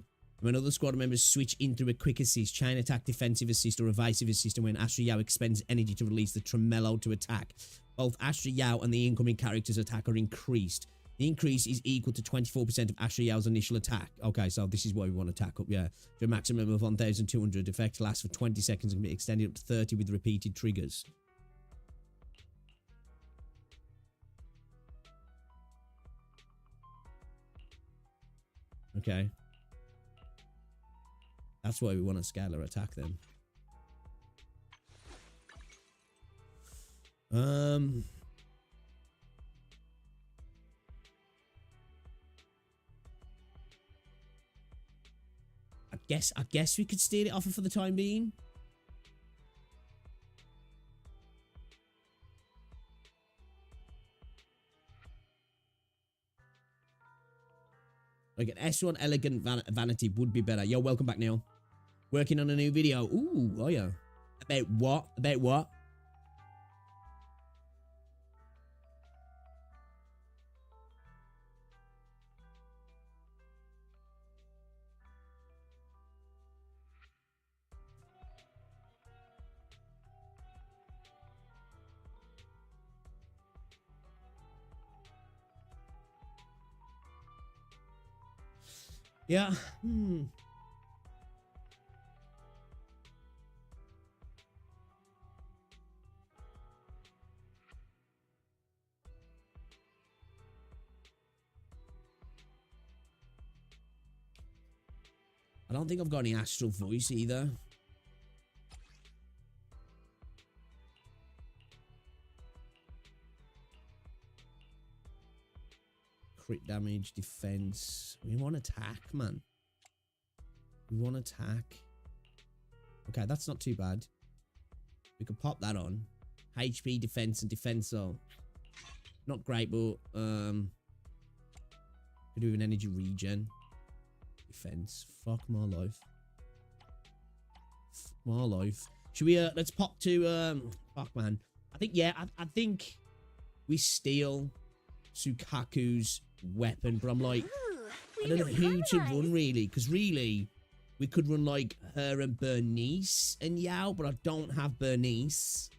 When other squad members switch into a quick assist, chain attack, defensive assist, or evasive assist, and when Astra Yao expends energy to release the tremolo to attack, both Astra Yao and the incoming character's attack are increased. The increase is equal to 24% of Astra Yao's initial attack. Okay, so this is why we want to attack up, yeah. To a maximum of 1,200. Effect lasts for 20 seconds and can be extended up to 30 with repeated triggers. Okay. That's why we want to scale our attack then. I guess we could steal it off her for the time being. Like an S1 elegant vanity would be better. Yo, welcome back, Neil. Working on a new video. Ooh, oh yeah. About what? About what? Yeah. I don't think I've got any astral voice either. Crit damage, defense. We want attack, man. We want attack. Okay, that's not too bad. We could pop that on. HP, defense, and defensor. Not great, but could do an energy regen. Defense. Fuck my life. My life. Should we let's pop to fuck man. I think yeah, I think we steal Sukaku's weapon, but I'm like I don't know who to run really, because really we could run like her and Bernice and Yao, but I don't have Bernice.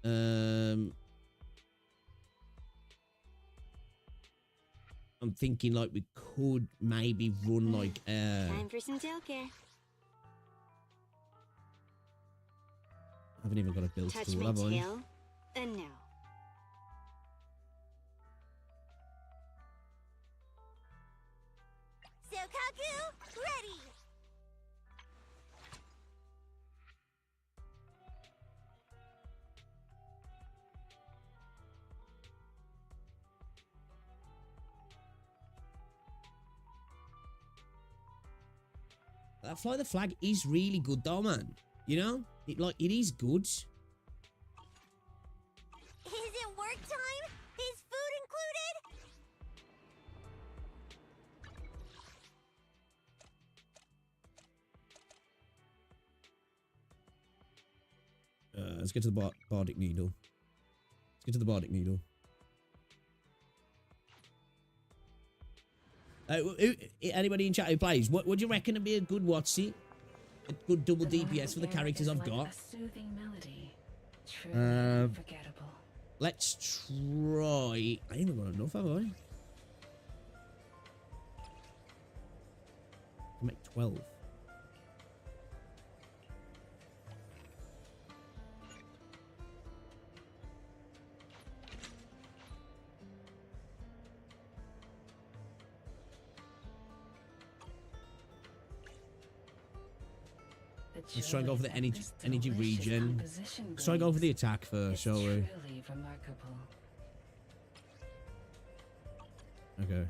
I'm thinking like we could maybe run like Time for some tailcare. I haven't even got a build Touch tool, my have I? tail, and now. Sokaku, ready! That Fly the Flag is really good though, man. You know? It is good. Is it work time? Is food included? Let's get to the Bardic Needle. Let's get to the Bardic Needle. Anybody in chat who plays, what would you reckon would be a good what's it? A good double DPS for the characters I've got. Let's try. I ain't even got enough, have I? I make 12. Let's try and go for the energy regen. Let's try and go for the attack first, shall we? Okay.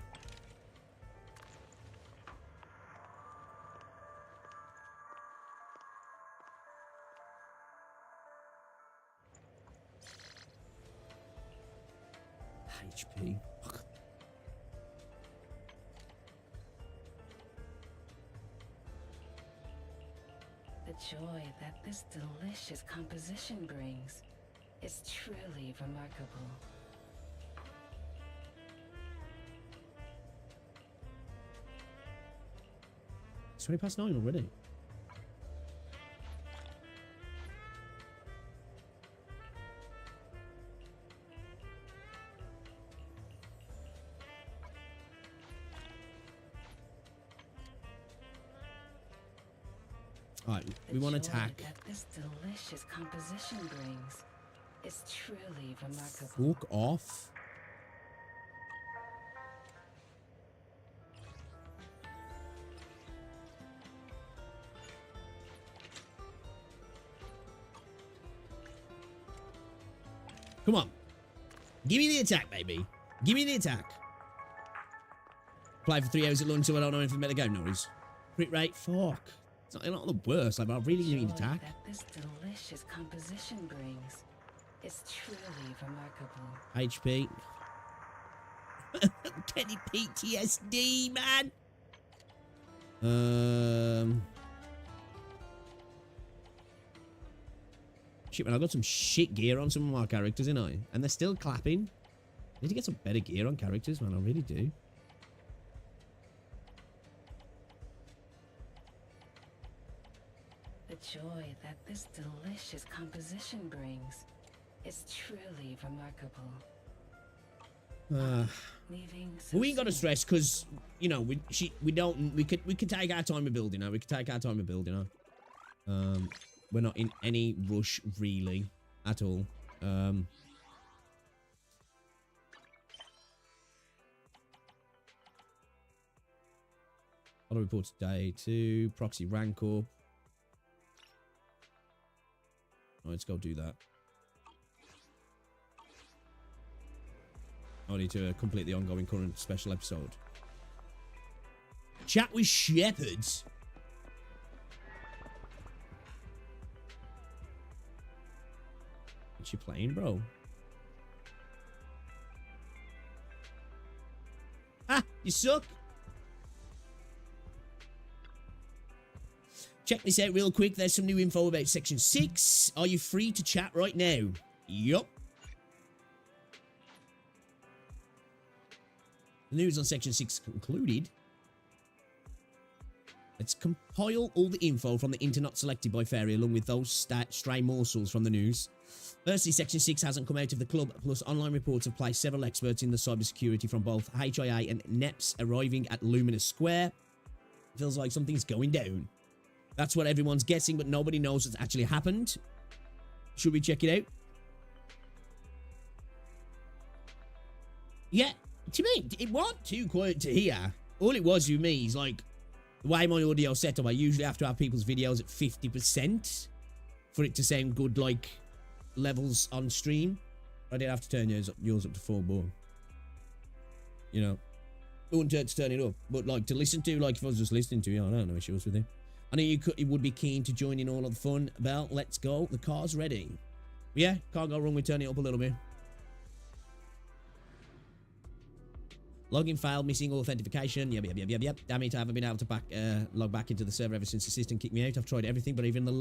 HP. Fuck. The joy that this delicious composition brings is truly remarkable. It's 20 past 9 already. Alright, we want to attack. That this delicious composition brings is truly remarkable. Fuck off. Come on. Give me the attack, baby. Give me the attack. Play for 3 hours at lunch so I don't know anything about the game, no worries. Crit rate, fuck. It's not the worst, like, but I really need attack. That this delicious composition brings is truly remarkable. HP. Kenny PTSD, man. Shit, man, I've got some shit gear on some of my characters, ain't I? And they're still clapping. I need to get some better gear on characters, man. I really do. The joy that this delicious composition brings is truly remarkable. We ain't got to stress because you know we could take our time with building her. We could take our time with building her. We're not in any rush really at all. Auto report today to proxy rancor. Oh, let's go do that. I need to complete the ongoing current special episode. Chat with shepherds. What you playing, bro? Ah, you suck. Check this out real quick. There's some new info about Section 6. Are you free to chat right now? Yup. The news on Section 6 concluded. Let's compile all the info from the internet selected by Fairy along with those stray morsels from the news. Firstly, Section 6 hasn't come out of the club, plus online reports have placed several experts in the cybersecurity from both HIA and NEPS arriving at Luminous Square. Feels like something's going down. That's what everyone's guessing, but nobody knows what's actually happened. Should we check it out? Yeah, to me, it wasn't too quiet to hear. All it was with me is like, the way my audio set up, I usually have to have people's videos at 50% for it to sound good, like, levels on stream. I did have to turn yours up to 4, but, you know, it wouldn't hurt to turn it up. But, like, to listen to, like, if I was just listening to you, I don't have no issues with it. I know you would be keen to join in all of the fun. Bell, let's go. The car's ready. Yeah, can't go wrong with turning it up a little bit. Login failed, missing authentication. Yep. Damn it, I haven't been able to log back into the server ever since the system kicked me out. I've tried everything, but even the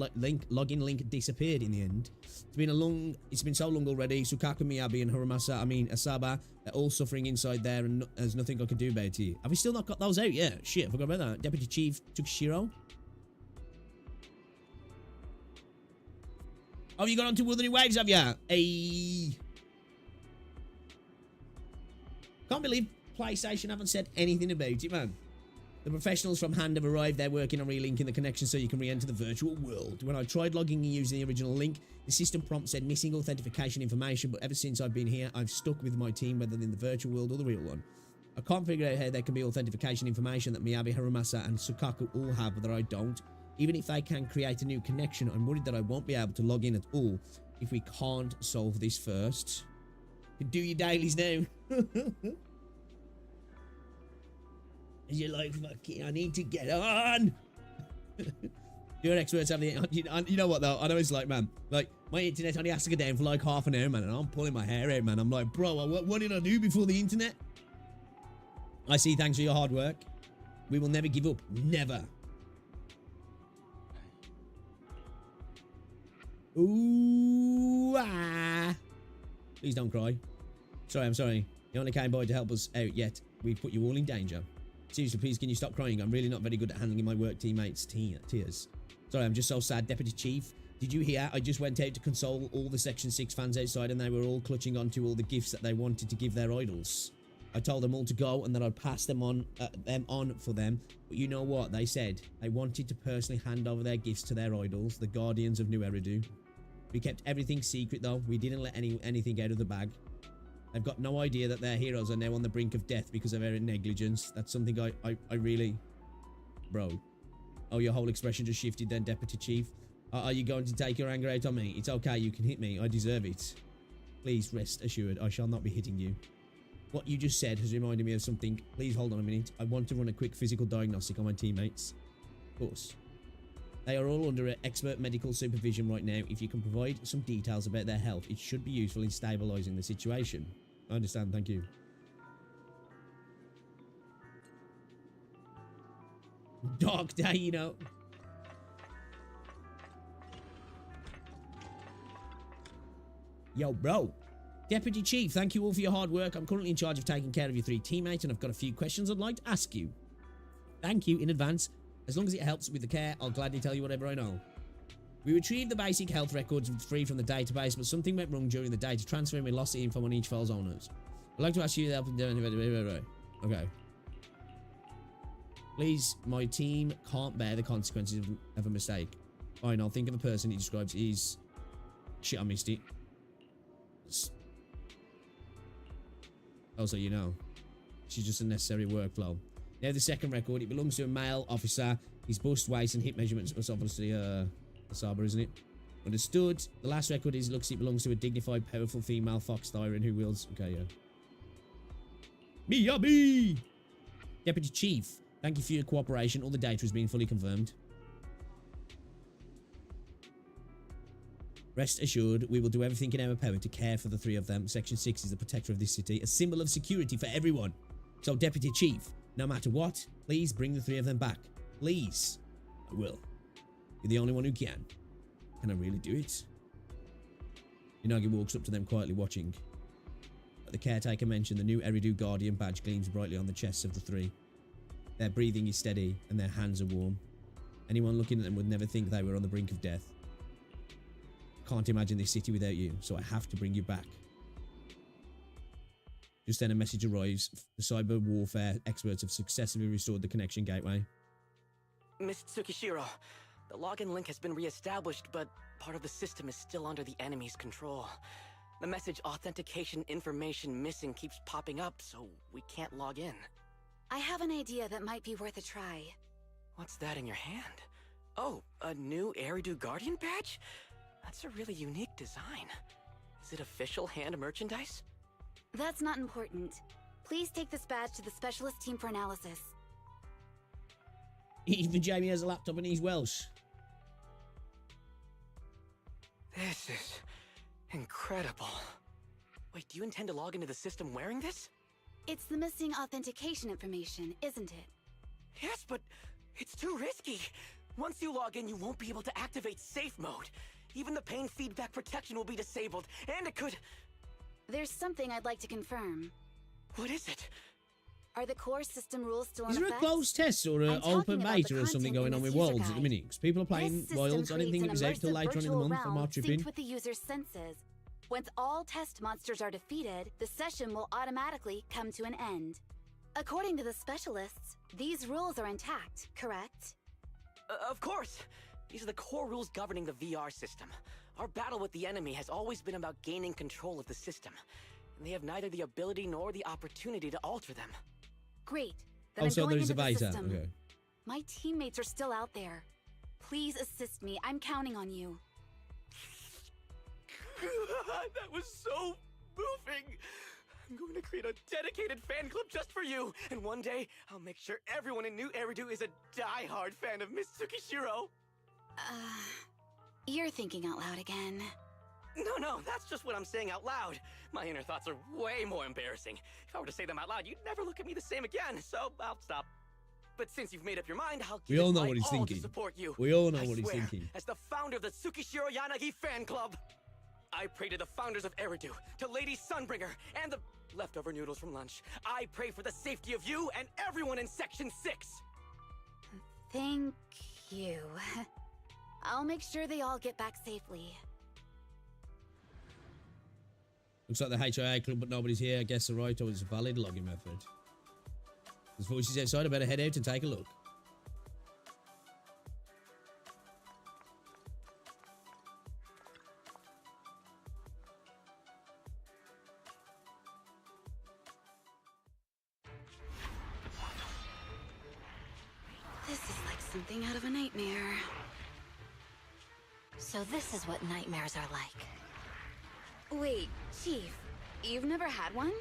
login link disappeared in the end. It's been so long already. Sukaku, Miyabi, and Asaba, they're all suffering inside there, and there's nothing I can do about it. Have we still not got those out yet? Shit, I forgot about that. Deputy Chief Tsukishiro. Oh, you got onto Wuthering Waves, have ya? Hey. Can't believe PlayStation haven't said anything about it, man. The professionals from Hand have arrived. They're working on relinking the connection so you can re-enter the virtual world. When I tried logging in using the original link, the system prompt said missing authentication information, but ever since I've been here, I've stuck with my team, whether in the virtual world or the real one. I can't figure out how there can be authentication information that Miyabi, Harumasa, and Sukaku all have, but that I don't. Even if they can create a new connection, I'm worried that I won't be able to log in at all if we can't solve this first. Do your dailies now. You're like, fucking, I need to get on. Your experts have the... You know what, though? I know it's like, man, like, my internet only has to go down for like half an hour, man, and I'm pulling my hair out, man. I'm like, bro, what did I do before the internet? I see, thanks for your hard work. We will never give up. Never. Ooh, ah. Please don't cry. Sorry, I'm sorry. You only came by to help us out, yet we've put you all in danger. Seriously, please, can you stop crying? I'm really not very good at handling my work teammates' tears. Sorry, I'm just so sad. Deputy Chief, did you hear? I just went out to console all the Section 6 fans outside, and they were all clutching onto all the gifts that they wanted to give their idols. I told them all to go and that I'd pass them on for them. But you know what? They said they wanted to personally hand over their gifts to their idols, the Guardians of New Eridu. We kept everything secret, though. We didn't let anything out of the bag. They've got no idea that their heroes are now on the brink of death because of their negligence. That's something I really... Bro. Oh, your whole expression just shifted then, Deputy Chief. Are you going to take your anger out on me? It's okay, you can hit me. I deserve it. Please rest assured, I shall not be hitting you. What you just said has reminded me of something. Please hold on a minute. I want to run a quick physical diagnostic on my teammates. Of course. They are all under expert medical supervision right now. If you can provide some details about their health, it should be useful in stabilizing the situation. I understand, thank you. Dark day, you know. Yo, bro. Deputy Chief, thank you all for your hard work. I'm currently in charge of taking care of your 3 teammates, and I've got a few questions I'd like to ask you. Thank you in advance. As long as it helps with the care, I'll gladly tell you whatever I know. We retrieved the basic health records free from the database, but something went wrong during the data transfer and we lost the info on each file's owners. I'd like to ask you to help. Okay. Please, my team can't bear the consequences of a mistake. Fine, I'll think of a person he describes is... Shit, I missed it. Oh, so you know. She's just a necessary workflow. Now the second record, it belongs to a male officer. His bust, waist, and hip measurements was obviously Asaba, isn't it? Understood. The last record is it belongs to a dignified, powerful female fox siren who wields... Okay, yeah. Miyabi! Deputy Chief, thank you for your cooperation. All the data has been fully confirmed. Rest assured, we will do everything in our power to care for the three of them. Section 6 is the protector of this city, a symbol of security for everyone. So, Deputy Chief, no matter what, please bring the three of them back. Please. I will. You're the only one who can. Can I really do it? Unagi walks up to them quietly watching. But the caretaker mentioned the new Eridu Guardian badge gleams brightly on the chests of the three. Their breathing is steady and their hands are warm. Anyone looking at them would never think they were on the brink of death. Can't imagine this city without you, so I have to bring you back. Just then a message arrives. The cyber warfare experts have successfully restored the connection gateway. Miss Tsukishiro, the login link has been re-established, but part of the system is still under the enemy's control. The message authentication information missing keeps popping up, so we can't log in. I have an idea that might be worth a try. What's that in your hand? Oh, a new Eridu Guardian badge? That's a really unique design. Is it official hand merchandise? That's not important. Please take this badge to the specialist team for analysis. Even Jamie has a laptop and he's Welsh. This is incredible. Wait, do you intend to log into the system wearing this? It's the missing authentication information, isn't it? Yes, but it's too risky. Once you log in, you won't be able to activate safe mode. Even the pain feedback protection will be disabled, and it could... There's something I'd like to confirm. What is it? Are the core system rules still in Is there effect? a closed test or an open beta or something going on with Wilds at the minute? Because people are playing Wilds. I didn't think it was out till later on in the month. I'm not tripping. Synced with the user's senses. Once all test monsters are defeated, the session will automatically come to an end. According to the specialists, these rules are intact, correct? Of course! These are the core rules governing the VR system. Our battle with the enemy has always been about gaining control of the system, and they have neither the ability nor the opportunity to alter them. Great. Then Oh, so I'm there going is a into the beta. system. Okay. My teammates are still out there. Please assist me. I'm counting on you. That was so moving! I'm going to create a dedicated fan club just for you, and one day, I'll make sure everyone in New Eridu is a die-hard fan of Miss Tsukishiro! You're thinking out loud again. No, that's just what I'm saying out loud. My inner thoughts are way more embarrassing. If I were to say them out loud, you'd never look at me the same again, so I'll stop. But since you've made up your mind, I'll give We all it know my what he's all thinking. to support you. We all know I what he's swear, thinking. As the founder of the Tsukishiro Yanagi fan club, I pray to the founders of Eridu, to Lady Sunbringer, and the leftover noodles from lunch. I pray for the safety of you and everyone in Section 6. Thank you. I'll make sure they all get back safely. Looks like the HIA club, but nobody's here. I guess the right is a valid login method. There's voices outside. I better head out and take a look. This is like something out of a nightmare. So this is what nightmares are like. Wait, Chief, you've never had one?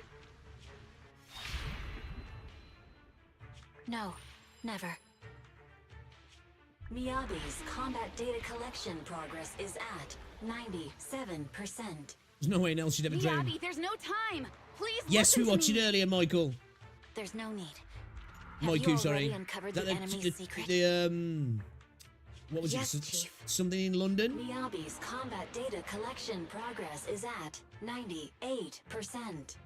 No, never. Miyabi's combat data collection progress is at 97%. There's no way else you'd ever dream. Miyabi, there's no time. Please. Yes, we listen to watched it me. earlier, Michael. There's no need. Michael, sorry. Uncovered That the enemy's secret? What was Yes, it? Chief. Something in London? Miyabi's combat data collection progress is at 98%.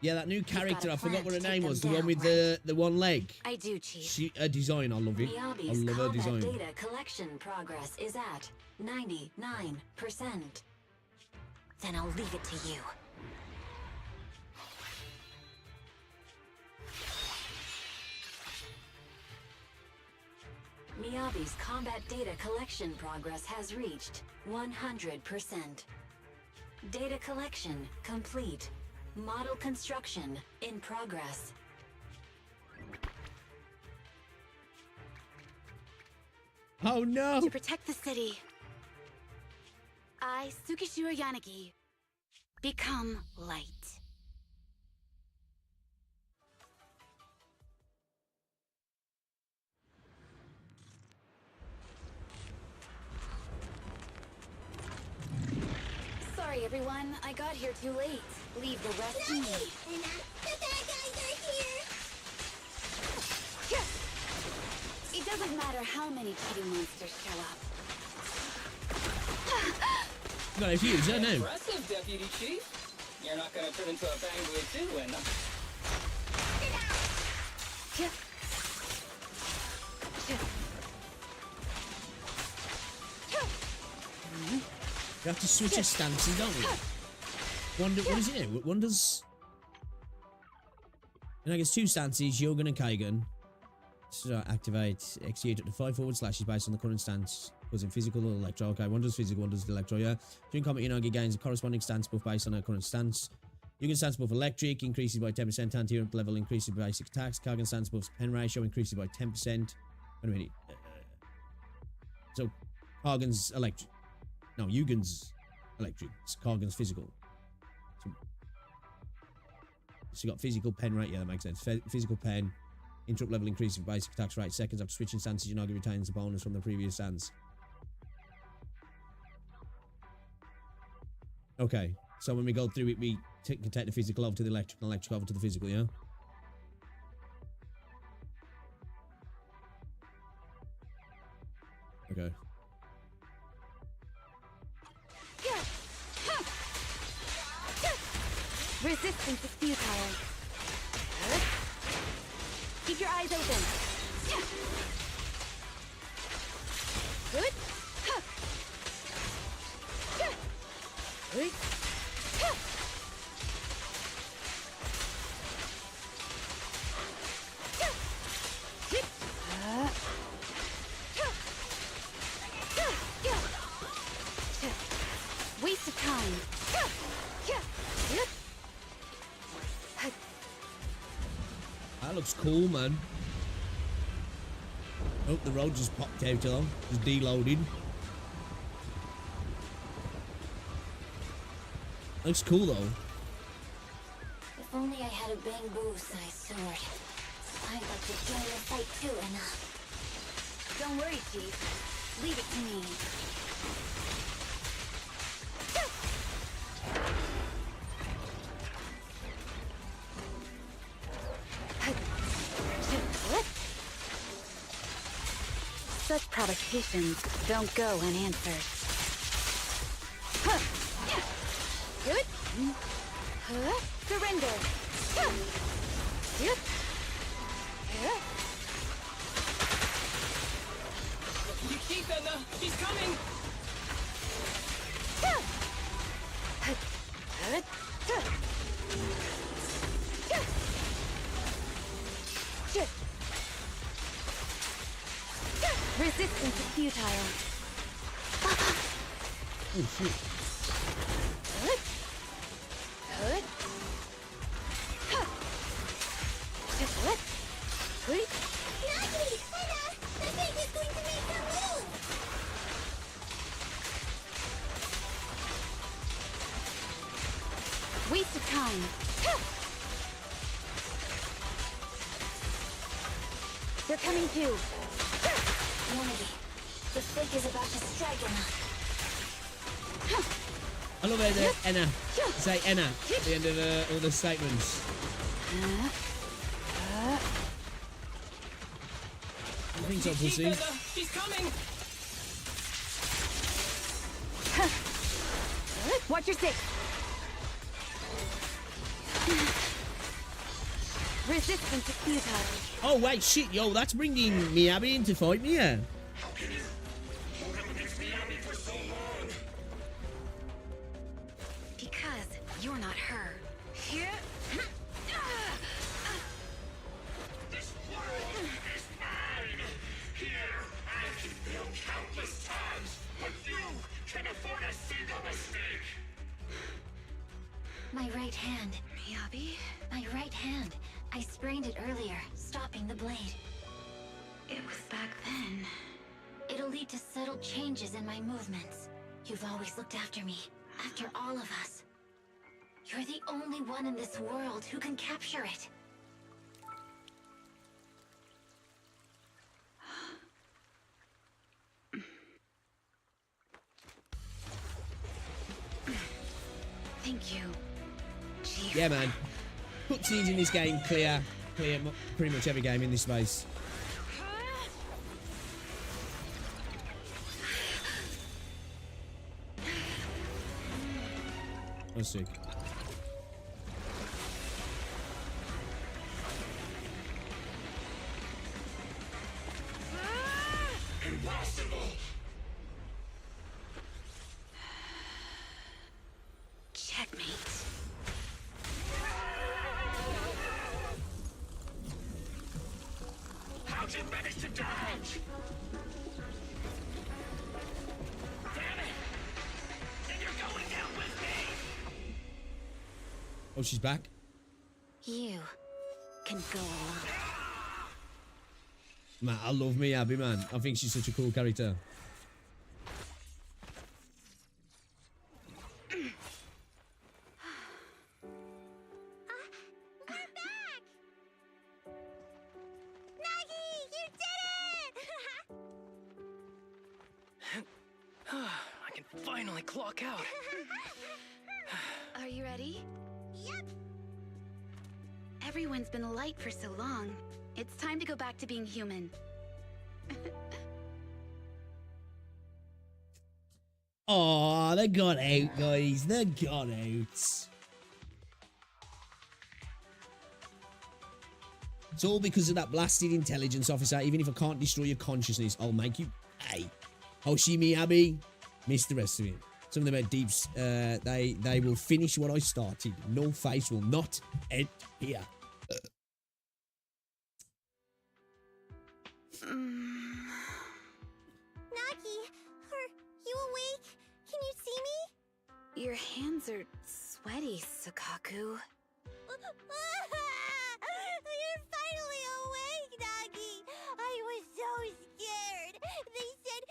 Yeah, that new character. got a I forgot plan what her to take name them was. The down, one with the one leg. I do, Chief. She, her design, I love it. I Miyabi's love her combat design. data collection progress is at 99%. Then I'll leave it to you. Miyabi's combat data collection progress has reached 100%. Data collection complete. Model construction in progress. Oh no! To protect the city, I, Tsukishiro Yanagi, become light. Sorry, everyone. I got here too late. Leave the rest to me. Anna, the bad guys are here! It doesn't matter how many cheating monsters show up. Got a huge, I know. Impressive, Deputy Chief. You're not gonna turn into a bangly too, and You have to switch your stances, don't we? What does it do? One does... And I guess 2 stances, Yogan and Kaigan. So activate, execute up to 5 forward slashes based on the current stance, causing physical or electro. Okay, one does physical, one does electro, yeah. During combat, Unagi gains a corresponding stance buff based on her current stance. Yugen stance buff electric increases by 10%, anti-hero level increases by basic attacks. Kaigan stance buff's pen ratio increases by 10%. Wait a minute. So, Kaigan's electric. No, Yugen's electric. Kaigan's physical. So you got physical pen rate, yeah, that makes sense. Physical pen, interrupt level increases with basic attacks rate. Seconds after switching stances, Unagi retains the bonus from the previous stance. Okay, so when we go through it, we can take the physical over to the electric and electric over to the physical, yeah? Okay. Resistance is futile. Keep your eyes open. Good. Waste of time. That looks cool, man. Oh, the road just popped out along. Just deloaded. Looks cool, though. If only I had a bamboo-sized sword. I'd like to join the fight too, Anna. Don't worry, Chief. Leave it to me. Such provocations don't go unanswered. Good. Surrender. you keep Anna. She's coming. Resistance is futile. Oh, shit. Nagi! Anna! The thing is going to make her move! Waste of time. They're coming too. Unity. The fake is about to strike Anna. I love how the Enna. Say Enna at the end of all the statements. I think so, pussy. She's coming. Watch your six. Resistance is futile. Oh, wait, shit, yo, that's bringing Miyabi in to fight me, yeah? Because you're not her. This world is mine! Here, I can fail countless times, but you can afford a single mistake! My right hand. Miyabi? My right hand. I sprained it earlier, stopping the blade. It was back then. It'll lead to subtle changes in my movements. You've always looked after me, after all of us. You're the only one in this world who can capture it. Thank you, Chief. Yeah, man. Cutscenes in this game clear pretty much every game in this space. That's sick. Impossible! Checkmate. How'd you manage to dodge? Damn it! Then you're going down with me! Oh, she's back? You can go alone. Man, I love me Abby, man. I think she's such a cool character. I can finally clock out. Are you ready? Yep. Everyone's been light for so long. It's time to go back to being human. Oh, they got out, guys. They got out. It's all because of that blasted intelligence officer. Even if I can't destroy your consciousness, I'll make you pay. Hoshimi Abbey. Missed the rest of it. Some of them are deeps. They will finish what I started. No face will not end here. Nagi, are you awake? Can you see me? Your hands are sweaty, Sakaku. You're finally awake, Nagi. I was so scared. They said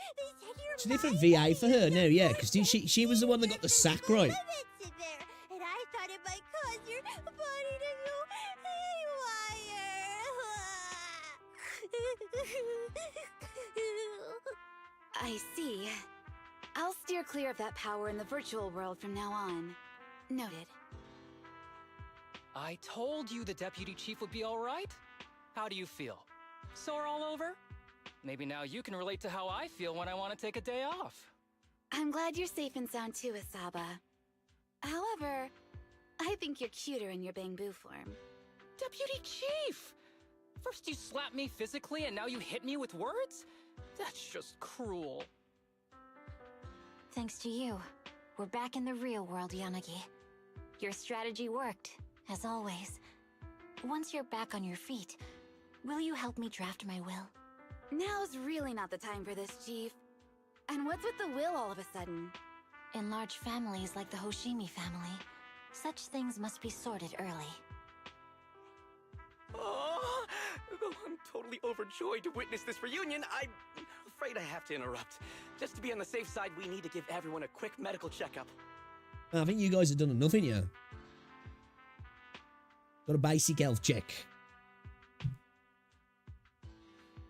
you're It's a different VA for her now, yeah, because she was the one that got the sack right. and I thought it might cause your body to go haywire. I see. I'll steer clear of that power in the virtual world from now on. Noted. I told you the deputy chief would be all right. How do you feel? Sore all over? Maybe now you can relate to how I feel when I want to take a day off. I'm glad you're safe and sound too, Asaba. However, I think you're cuter in your Bangbu form. Deputy chief! First you slap me physically and now you hit me with words? That's just cruel. Thanks to you, we're back in the real world, Yanagi. Your strategy worked, as always. Once you're back on your feet, will you help me draft my will? Now's really not the time for this, Chief. And what's with the will all of a sudden? In large families like the Hoshimi family, such things must be sorted early. Oh, though I'm totally overjoyed to witness this reunion, I'm afraid I have to interrupt. Just to be on the safe side, we need to give everyone a quick medical checkup. I think you guys have done enough, ain't you? Got a basic health check.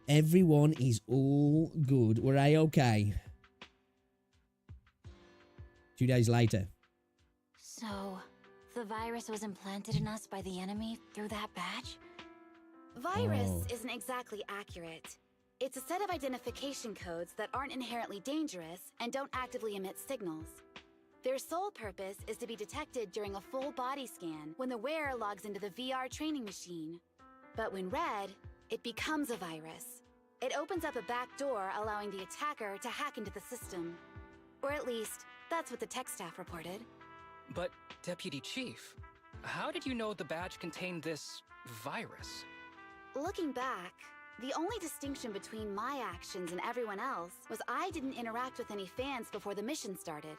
Everyone is all good. We're A-okay. 2 days later. So, the virus was implanted in us by the enemy through that badge? Virus isn't exactly accurate. It's a set of identification codes that aren't inherently dangerous and don't actively emit signals. Their sole purpose is to be detected during a full body scan when the wearer logs into the VR training machine. But when read, it becomes a virus. It opens up a back door, allowing the attacker to hack into the system. Or at least, that's what the tech staff reported. But, Deputy Chief, how did you know the badge contained this virus? Looking back, the only distinction between my actions and everyone else was I didn't interact with any fans before the mission started.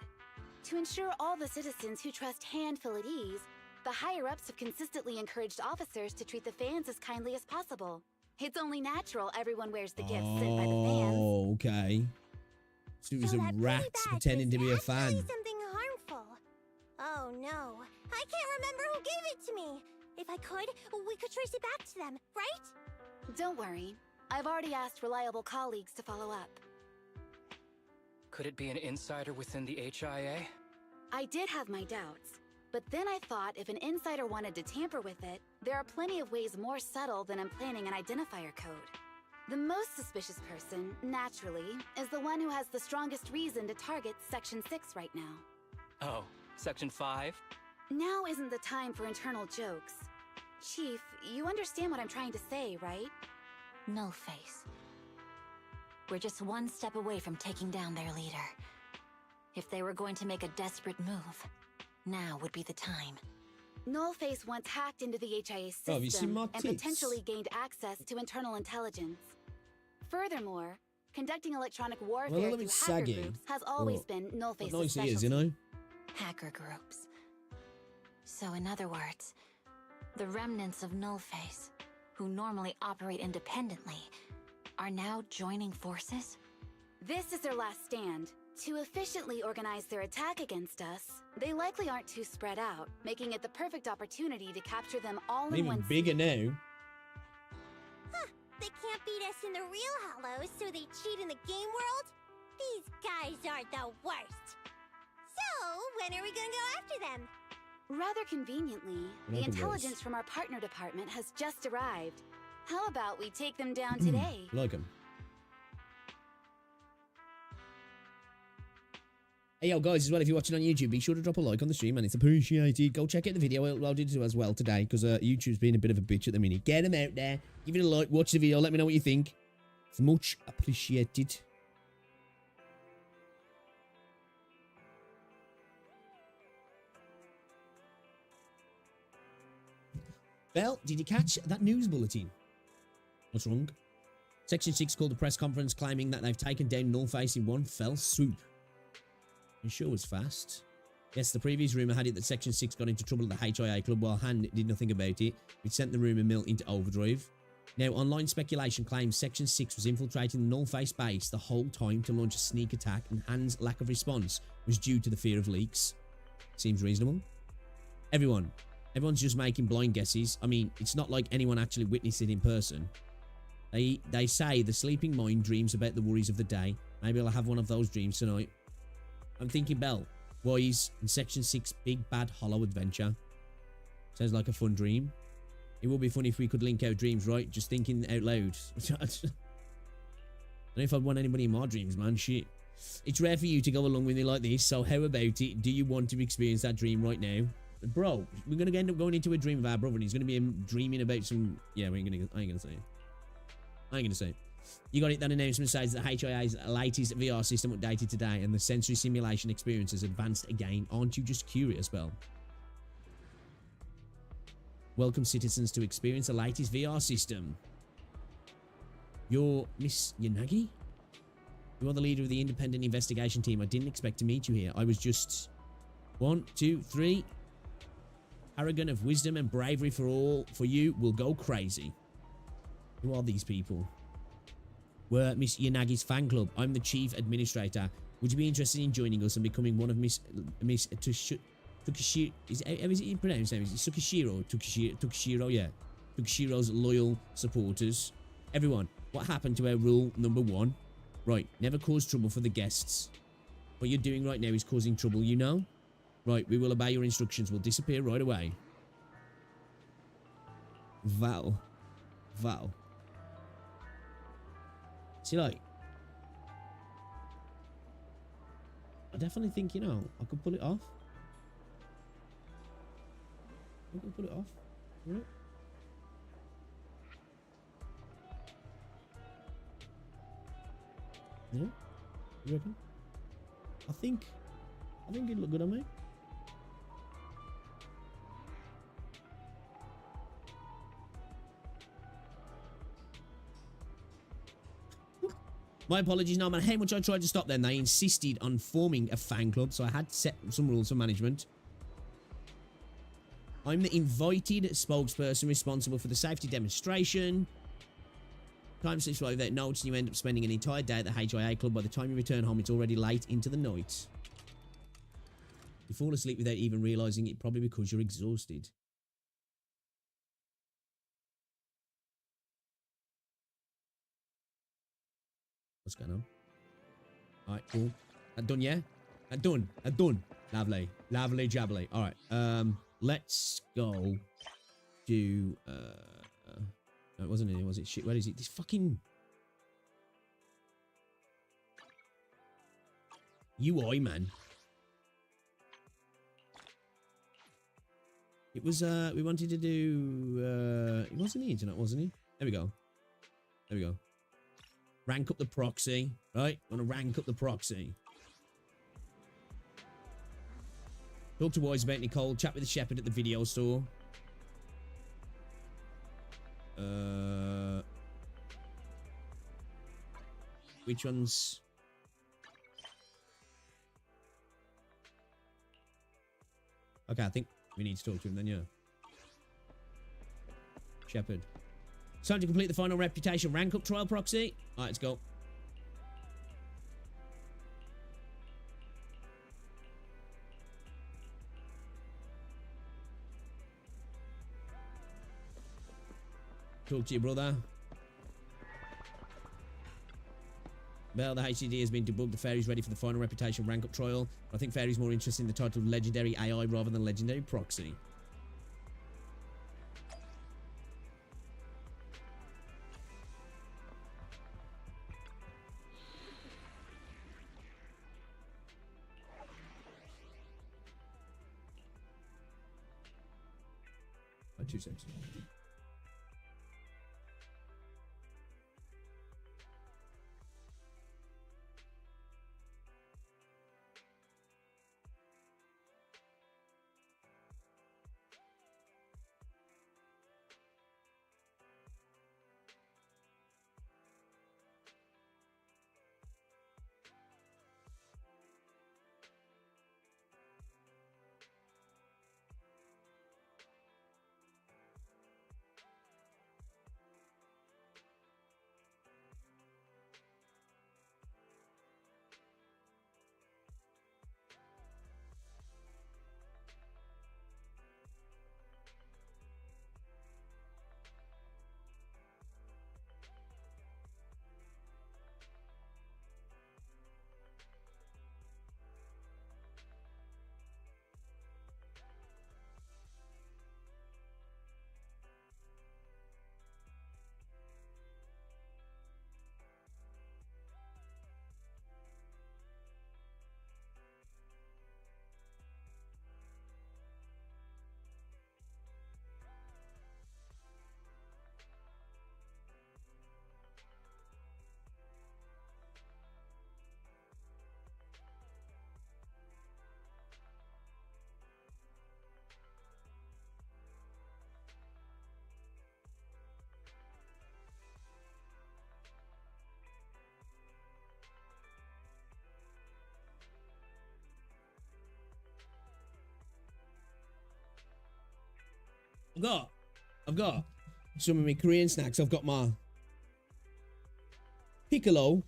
To ensure all the citizens who trust hand feel at ease, the higher-ups have consistently encouraged officers to treat the fans as kindly as possible. It's only natural everyone wears the gifts sent by the fans. Oh, okay. So it was a rat pretending to be a fan. Something harmful. Oh no, I can't remember who gave it to me. If I could, we could trace it back to them, right? Don't worry. I've already asked reliable colleagues to follow up. Could it be an insider within the HIA? I did have my doubts. But then I thought if an insider wanted to tamper with it, there are plenty of ways more subtle than implanting an identifier code. The most suspicious person, naturally, is the one who has the strongest reason to target Section 6 right now. Oh, Section 5? Now isn't the time for internal jokes. Chief, you understand what I'm trying to say, right? Nullface. We're just one step away from taking down their leader. If they were going to make a desperate move, now would be the time. Nullface once hacked into the HIA Oh, have you seen system my and tits? potentially gained access to internal intelligence. Furthermore, conducting electronic warfare Well, a little through bit hacker saggy. groups has always Oh. been Nullface's What nice he specialty. is, you know? Hacker groups. So in other words, the remnants of Nullface, who normally operate independently, are now joining forces? This is their last stand. To efficiently organize their attack against us, they likely aren't too spread out, making it the perfect opportunity to capture them all in Even one bigger now. Huh, they can't beat us in the real Hollows, so they cheat in the game world? These guys are the worst. So, when are we gonna go after them? Rather conveniently, the Like a intelligence race. from our partner department has just arrived. How about we take them down today? Like him. Hey, yo, guys, as well, if you're watching on YouTube, be sure to drop a like on the stream, and it's appreciated. Go check out the video I did as well today, because YouTube's being a bit of a bitch at the minute. Get them out there. Give it a like. Watch the video. Let me know what you think. It's much appreciated. Belle, did you catch that news bulletin? What's wrong? Section 6 called a press conference claiming that they've taken down Nullface in one fell swoop. It sure was fast. Yes, the previous rumour had it that Section 6 got into trouble at the HIA club while Han did nothing about it, which sent the rumour mill into overdrive. Now, online speculation claims Section 6 was infiltrating the Nullface base the whole time to launch a sneak attack, and Han's lack of response was due to the fear of leaks. Seems reasonable. Everyone's just making blind guesses. I mean, it's not like anyone actually witnessed it in person. They say the sleeping mind dreams about the worries of the day. Maybe I'll have one of those dreams tonight. I'm thinking Belle, Wise, and Section 6 Big Bad Hollow Adventure. Sounds like a fun dream. It would be funny if we could link out dreams, right? Just thinking out loud. I don't know if I'd want anybody in my dreams, man. Shit. It's rare for you to go along with me like this, so how about it? Do you want to experience that dream right now? Bro, we're going to end up going into a dream of our brother, and he's going to be dreaming about some... Yeah, I ain't going to say it. I ain't going to say it. You got it. That announcement says that HIA's latest VR system updated today, and the sensory simulation experience has advanced again. Aren't you just curious, Belle? Welcome, citizens, to experience the latest VR system. You're Miss Yanagi? You are the leader of the independent investigation team. I didn't expect to meet you here. I was just... 1, 2, 3. Paragon of wisdom and bravery for you will go crazy. Who are these people? We're Miss Yanagi's fan club. I'm the chief administrator. Would you be interested in joining us and becoming one of Miss Tukishiro? How is it pronounced? Is it Tsukishiro? Tukishiro, yeah. Tukishiro's loyal supporters. Everyone, what happened to our rule number 1? Right, never cause trouble for the guests. What you're doing right now is causing trouble, you know? Right, we will obey your instructions. We'll disappear right away. Val. See, like, I definitely think, you know, I could pull it off. I could pull it off. Right? Yeah? You reckon? I think it'd look good on me. My apologies, no matter how much I tried to stop them, they insisted on forming a fan club, so I had to set some rules for management. I'm the invited spokesperson responsible for the safety demonstration. Time slips by without notice, and you end up spending an entire day at the HIA club. By the time you return home, it's already late into the night. You fall asleep without even realizing it, probably because you're exhausted. What's going on? Alright, cool. That done, yeah? That done. Lovely. Lovely jubbly. All right. Let's go do... no, it wasn't it. Was it? Shit, where is it? This fucking... UI, man. It was, we wanted to do, it wasn't the internet, wasn't it? There we go. There we go. Rank up the proxy, right? Want to rank up the proxy. Talk to Wise about Nicole. Chat with the shepherd at the video store. Which ones? Okay, I think we need to talk to him then, yeah. Shepherd. It's time to complete the final reputation rank up trial proxy. All right, let's go. Talk to your brother. Well, the HCD has been debugged. The Fairy's ready for the final reputation rank up trial. I think Fairy's more interested in the title Legendary AI rather than Legendary Proxy. Oh, 2 seconds. I've got some of my Korean snacks. I've got my Piccolo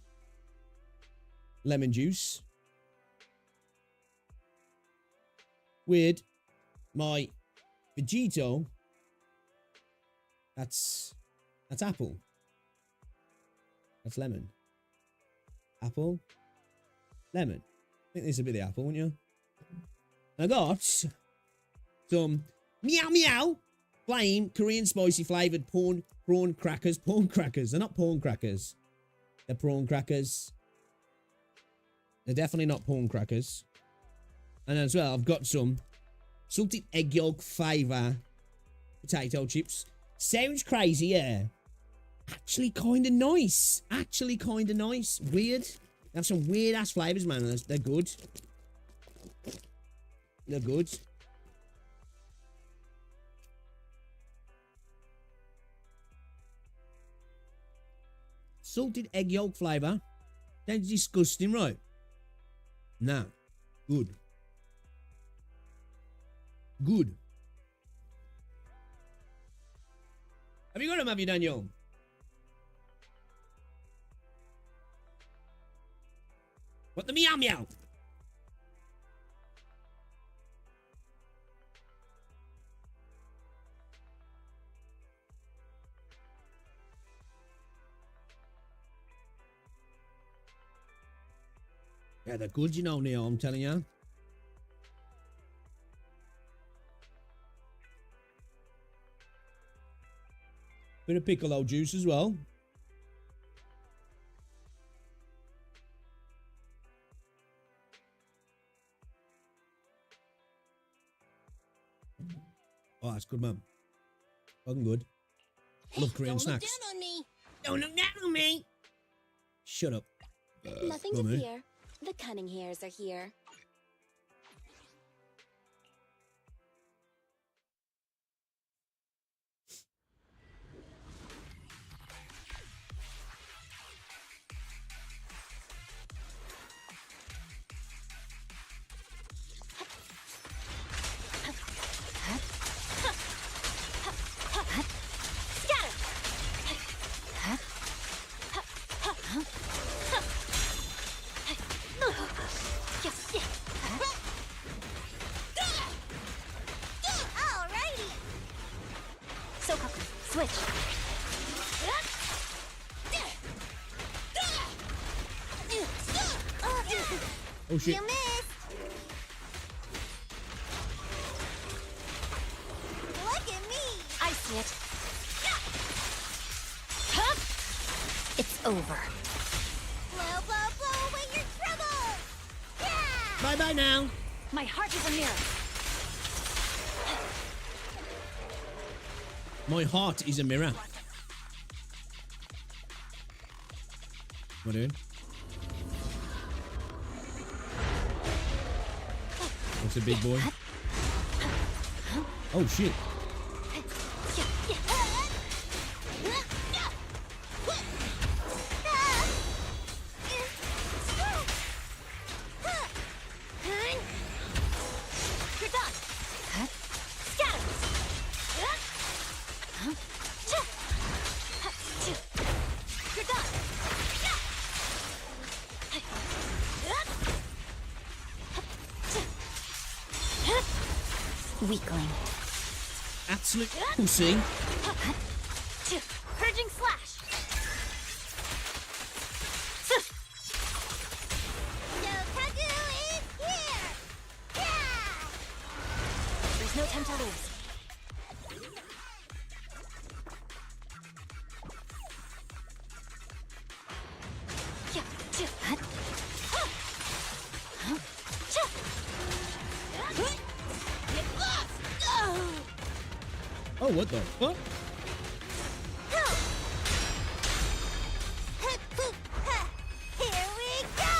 lemon juice with my Vegito. That's apple. That's lemon. Apple, lemon. I think this would be the apple, wouldn't you? I got some meow meow plain Korean spicy flavored prawn crackers. Prawn crackers. They're not prawn crackers. They're prawn crackers. They're definitely not prawn crackers. And as well, I've got some salted egg yolk flavor potato chips. Sounds crazy, yeah. Actually kind of nice. Actually kind of nice. Weird. They have some weird ass flavors, man. They're good. They're good. Salted egg yolk flavor. Sounds disgusting, right? Nah. Good. Good. Have you got them, have you, Daniel? What the meow meow? Yeah, they're good, you know, Neil, I'm telling you. Bit of piccolo juice as well. Oh, that's good, man. Fucking good. Love Korean snacks. Don't look down on me. Don't look down on me. Shut up. Nothing to fear. The cunning hairs are here. Oh shit. You missed. Look at me. I see it. It's over. Blow, blow, blow away your troubles. Yeah. Bye bye now. My heart is a mirror. My heart is a mirror. What are you doing? What's a big boy? Oh shit. Weakling. Absolute pussy. Purging slash. Yokagu is here. Yeah. There's no time to lose. Oh, what the fuck? Here we go.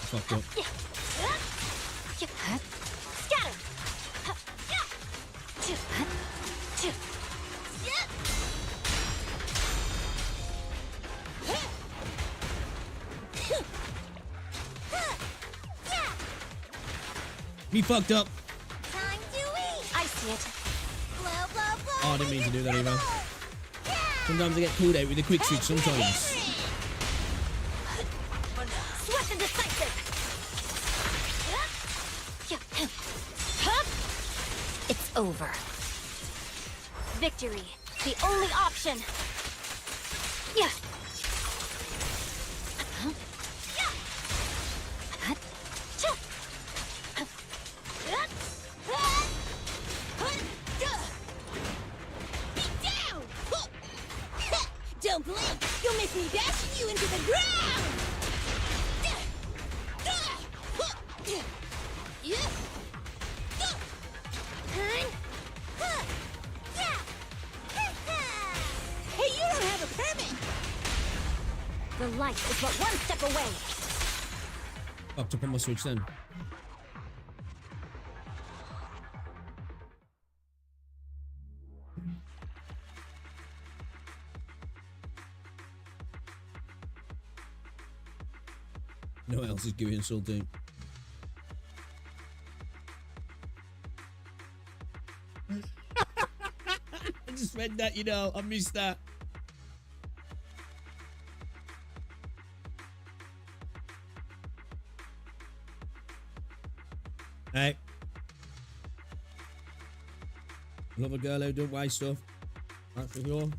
Fucked up. Me fucked up. Time to eat. I see it. Blow, blow, blow. Oh, I didn't mean to do that either. Sometimes I get called out with a quick switch sometimes. Swift and decisive. It's over. Victory, the only option. Yeah. Don't blink! You'll miss me bashing you into the ground! Hey, you don't have a permit! The light is but one step away. Fucked up on my switch then. No one else is giving insulting. I just read that, you know. I missed that. Hey. Love a girl who don't waste stuff. That's for sure.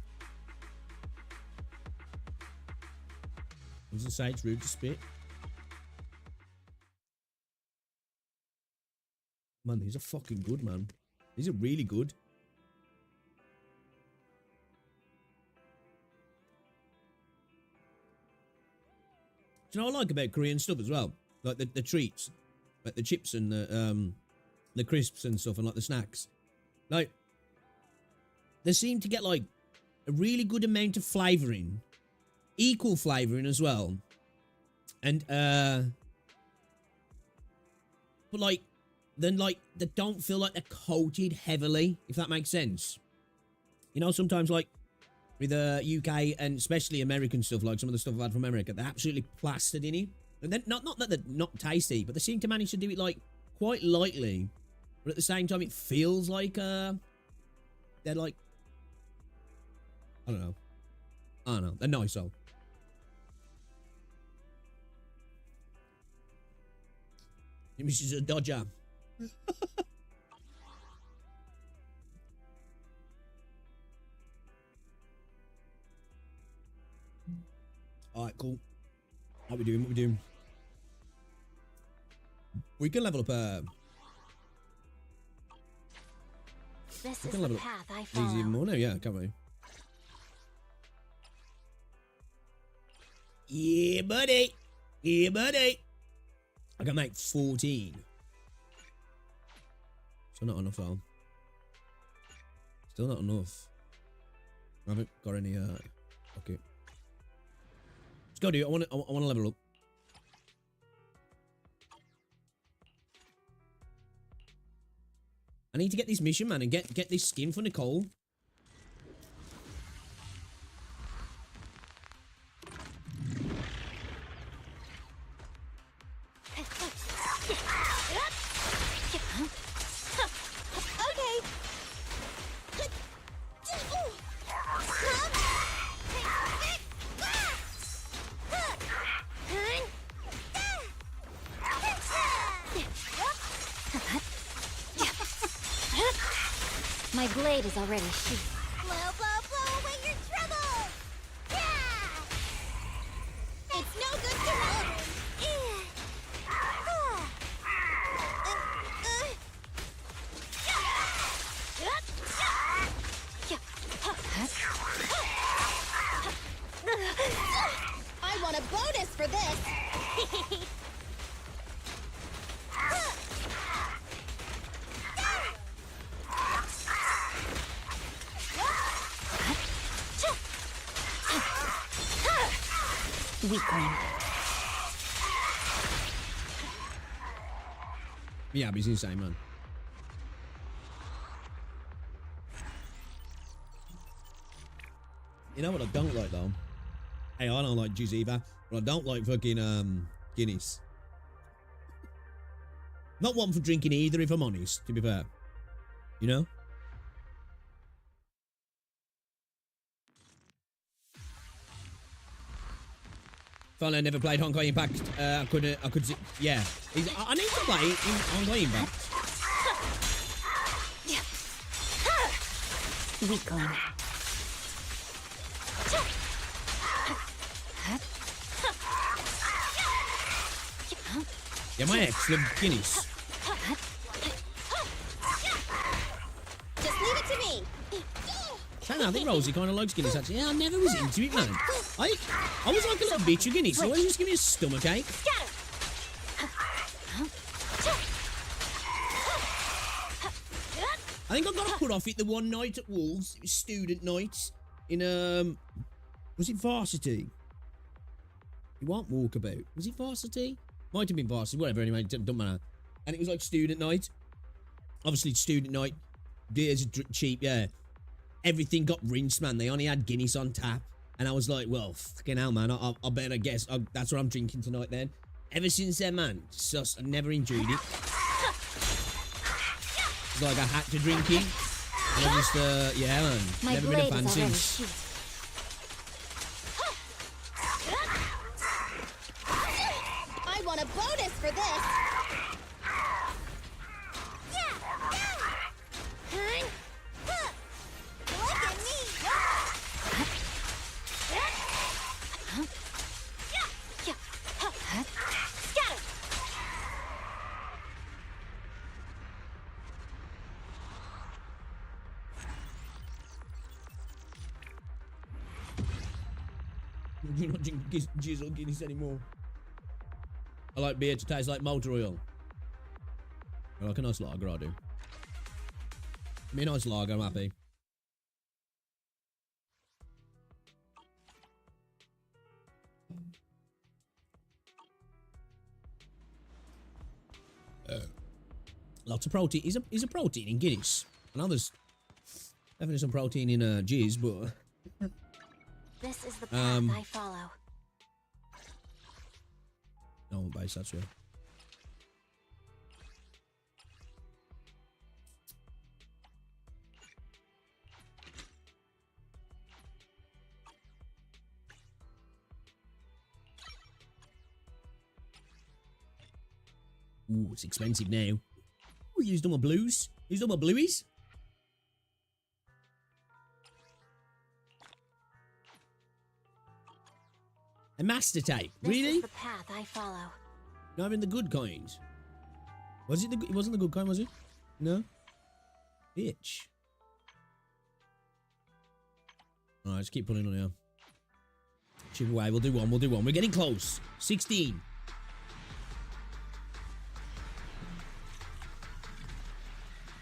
doesn't say it's rude to spit. Man, these are fucking good, man. These are really good. Do you know what I like about Korean stuff as well? Like the treats, like the chips and the crisps and stuff, and like the snacks. Like, they seem to get like a really good amount of flavouring, equal flavouring as well, and but like then like they don't feel like they're coated heavily, if that makes sense. You know, sometimes like with UK and especially American stuff, like some of the stuff I've had from America, they're absolutely plastered in it. And then not that they're not tasty, but they seem to manage to do it like quite lightly, but at the same time it feels like they're like, I don't know, they're nice though. This is a Dodger. Alright, cool. What we doing? We can level up This is the path I follow. these even more now, yeah, can't we? Yeah, buddy. Yeah, buddy. I can make 14. Still not enough, though. Still not enough. I haven't got any, okay. Let's go, dude. I want to level up. I need to get this mission, man, and get this skin for Nicole. My blade is already sheathed. Blow, blow, blow away your troubles! Yeah! It's no good to me! I want a bonus for this! Weakling. Yeah, but he's insane, man. You know what I don't like, though? Hey, I don't like juice either, but I don't like fucking, Guinness. Not one for drinking either, if I'm honest, to be fair. You know? Finally, I never played Honkai Impact. I could, yeah. I need to play in Honkai Impact. Weakling. Yeah, my ex loved Guinness. Just leave it to me! I think Rosie kind of likes Guinness, actually. Yeah, I never was into it, man. I was like a little bitch of Guinness. So always just give me a stomach ache. I think I got put off it the one night at Wolves. It was student night in, was it Varsity? It wasn't Walkabout. Was it Varsity? Might have been Varsity, whatever, anyway, don't matter. And it was like student night. Obviously, student night. Beers are cheap, yeah. Everything got rinsed, man. They only had Guinness on tap. And I was like, well, fucking hell, man. I better guess. That's what I'm drinking tonight then. Ever since then, man, just, I never enjoyed it. It's like I had to drink it. And I just, yeah, man. My never been a fan blade is already since. sheathed. I want a bonus for this! Look at me! Do not drink jizz or Guinness anymore. I like beer to taste like motor oil. I like a nice lager, I do. Give me a nice lager, I'm happy. Lots of protein. Is a protein in Guinness. I know there's definitely some protein in jizz, but This is the path I follow. no one base, that's right. Ooh, it's expensive now. We used all my blues. Used all my blueies. A master tape. Really? This is the path I follow. Not even the good kind. Was it the? It wasn't the good kind, was it? No. Bitch. Alright, let's keep pulling on here. Chip away. We'll do one. We'll do one. We're getting close. 16.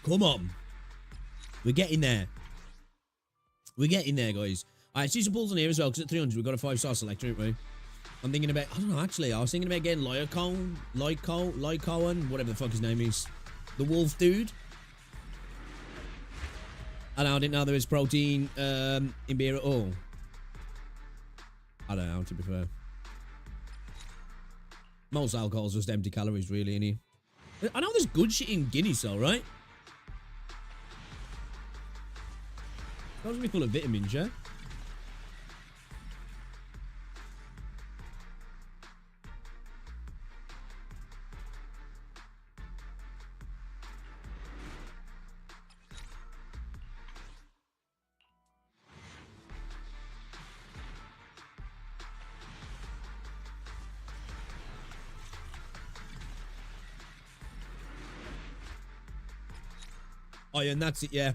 Come on. We're getting there. We're getting there, guys. Alright, let's do some pulls on here as well, because at 300 we've got a 5-star selector, haven't we? I'm thinking about, I don't know, actually, I was thinking about getting Lycoan, whatever the fuck his name is. The wolf dude. I didn't know there was protein in beer at all. I don't know, to be fair. Most alcohol's just empty calories, really, innit? I know there's good shit in Guinness, though, right? Supposed to be full of vitamins, yeah? Oh, yeah, and that's it, yeah.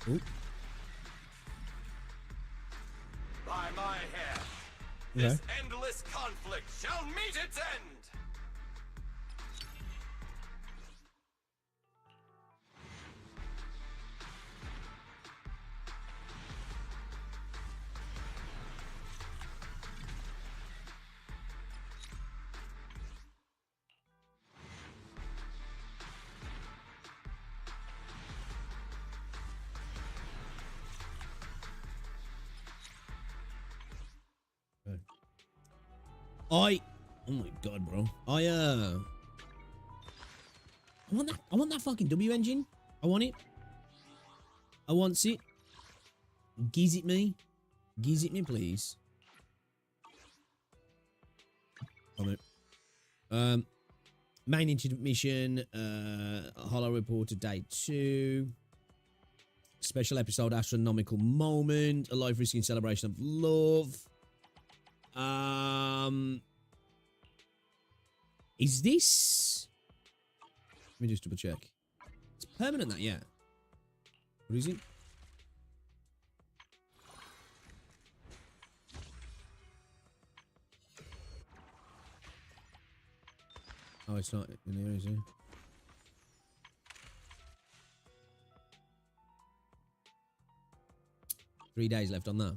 Ooh. By my hand, Okay. this endless conflict shall meet its end! Oh my god, bro. I want that fucking W engine. I want it. I want it. Giz it me. Giz it me, please. On it. Main intermission, Hollow Reporter Day 2. Special episode, Astronomical Moment. A life risking celebration of love. Is this? Let me just double check. It's permanent, that, yeah. What is it? Oh, it's not in here, is it? Three days left on that.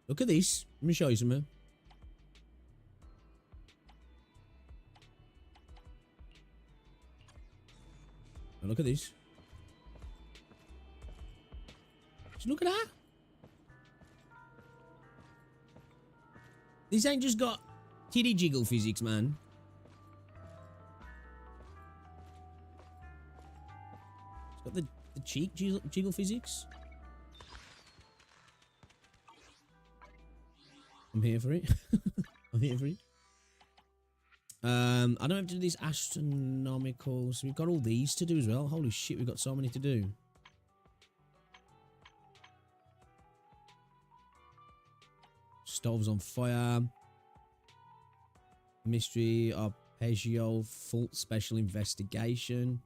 Look at this. Let me show you something. Now look at this. Just look at that. This ain't just got titty jiggle physics, man. It's got the cheek jiggle physics. I'm here for it. I'm here for it. I don't have to do these astronomical. So we've got all these to do as well. Holy shit, we've got so many to do. Stoves on fire. Mystery arpeggio. Full special investigation.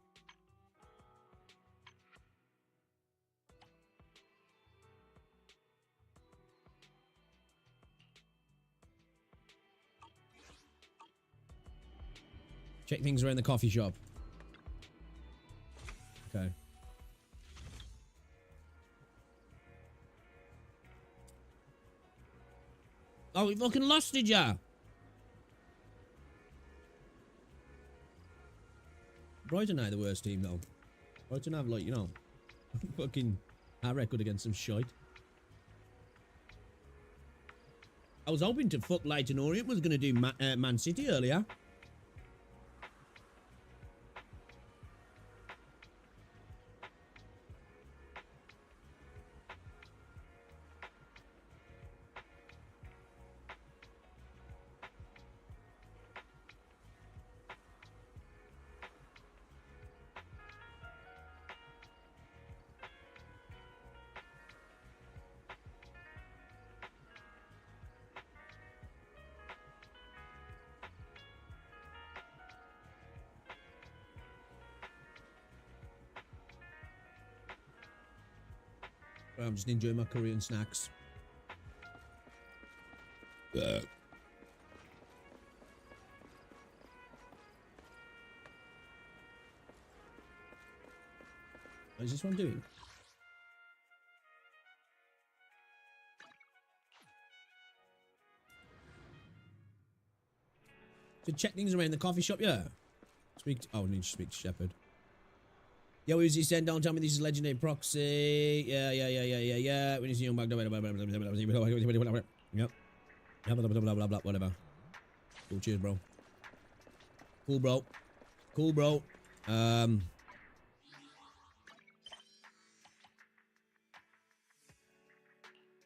Check things around the coffee shop. Okay. Oh, we fucking lost it, yeah. Brighton ain't the worst team, though. Brighton have, like, you know, fucking our record against some shite. I was hoping to fuck Leighton Orient was going to do Man City earlier. I'm just enjoying my Korean snacks. What is this one doing? To check things around the coffee shop, yeah. Speak to, oh, I need to speak to Shepard. Yo, who's he saying? Don't tell me this is legendary proxy. Yeah. When you see young back, yep. Whatever. Cool, cheers, bro. Cool, bro.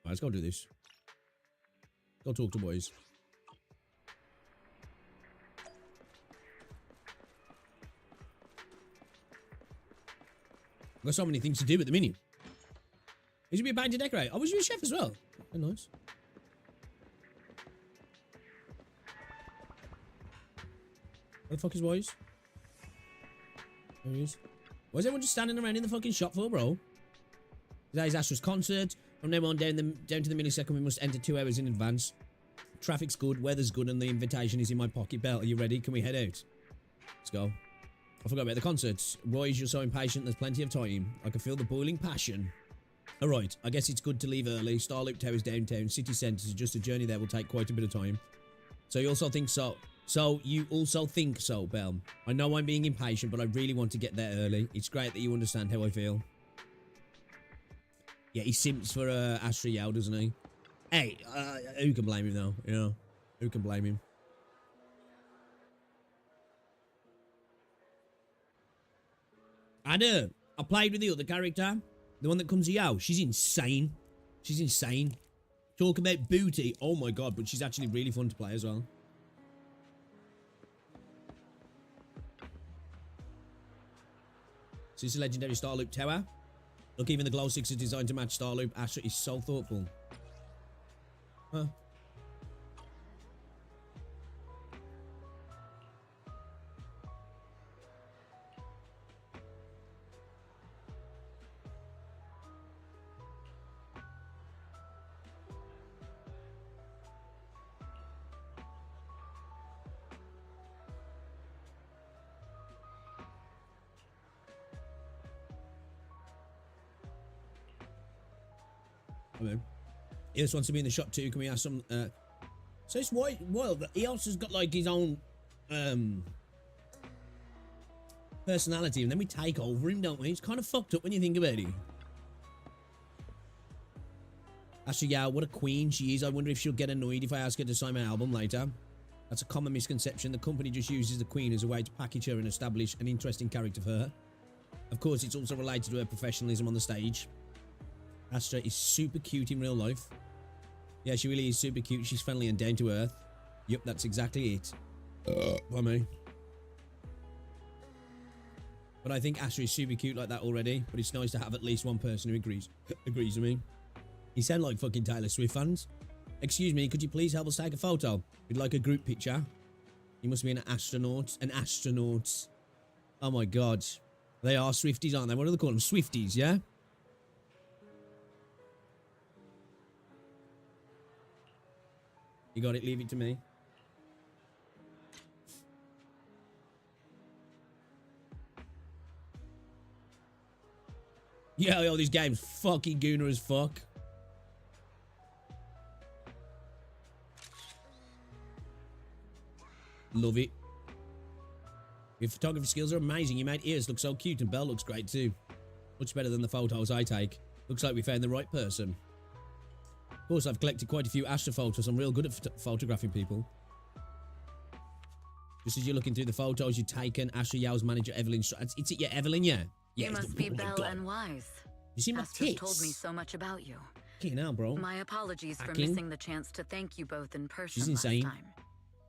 Let's go do this. Go talk to boys. I've got so many things to do at the minute. You should be a painter decorate. Oh, was you a chef as well? Oh, nice. Where the fuck is boys? There he is. Why is everyone just standing around in the fucking shop for, bro? Today's Astra's concert. From now on, down to the millisecond, we must enter 2 hours in advance. Traffic's good, weather's good, and the invitation is in my pocket belt. Are you ready? Can we head out? Let's go. I forgot about the concerts. Royce, you're so impatient. There's plenty of time. I can feel the boiling passion. Alright, I guess it's good to leave early. Starloop Towers downtown. City centre is just a journey there will take quite a bit of time. So you also think so? So you also think so, Belle? I know I'm being impatient, but I really want to get there early. It's great that you understand how I feel. Yeah, he simps for Astra Yao, doesn't he? Hey, who can blame him though? You know, who can blame him? I played with the other character, the one that comes to Yao. She's insane. She's insane. Talk about booty. Oh my god, but she's actually really fun to play as well. So this is a legendary Starloop Tower. Look, even the glow sticks are designed to match Starloop. Astra is so thoughtful. Huh. Hello. He just wants to be in the shop too. Can we have some? So it's why? Well, he also has got like his own personality, and then we take over him, don't we? It's kind of fucked up when you think about it. Actually, yeah, what a queen she is. I wonder if she'll get annoyed if I ask her to sign my album later. That's a common misconception. The company just uses the queen as a way to package her and establish an interesting character for her. Of course, it's also related to her professionalism on the stage. Astra is super cute in real life. Yeah, she really is super cute. She's friendly and down to earth. Yep, that's exactly it. By me. But I think Astra is super cute like that already. But it's nice to have at least one person who agrees with me. You sound like fucking Taylor Swift fans. Excuse me, could you please help us take a photo? We'd like a group picture. You must be an astronaut. An astronaut. Oh my god. They are Swifties, aren't they? What do they call them? Swifties, yeah? You got it, leave it to me. Yeah, yo, this game's fucking gooner as fuck. Love it. Your photography skills are amazing. You made ears look so cute and Belle looks great too. Much better than the photos I take. Looks like we found the right person. Of course, I've collected quite a few Astra photos. I'm real good at photographing people. Just as you're looking through the photos you've taken, Astra Yao's manager Evelyn... It's it, yeah, Evelyn, yeah. You must be Belle and Wise. You see my Astra's tits? told me so much about you. Okay, now, bro. My apologies for Hacking. missing the chance to thank you both in person She's last insane. time.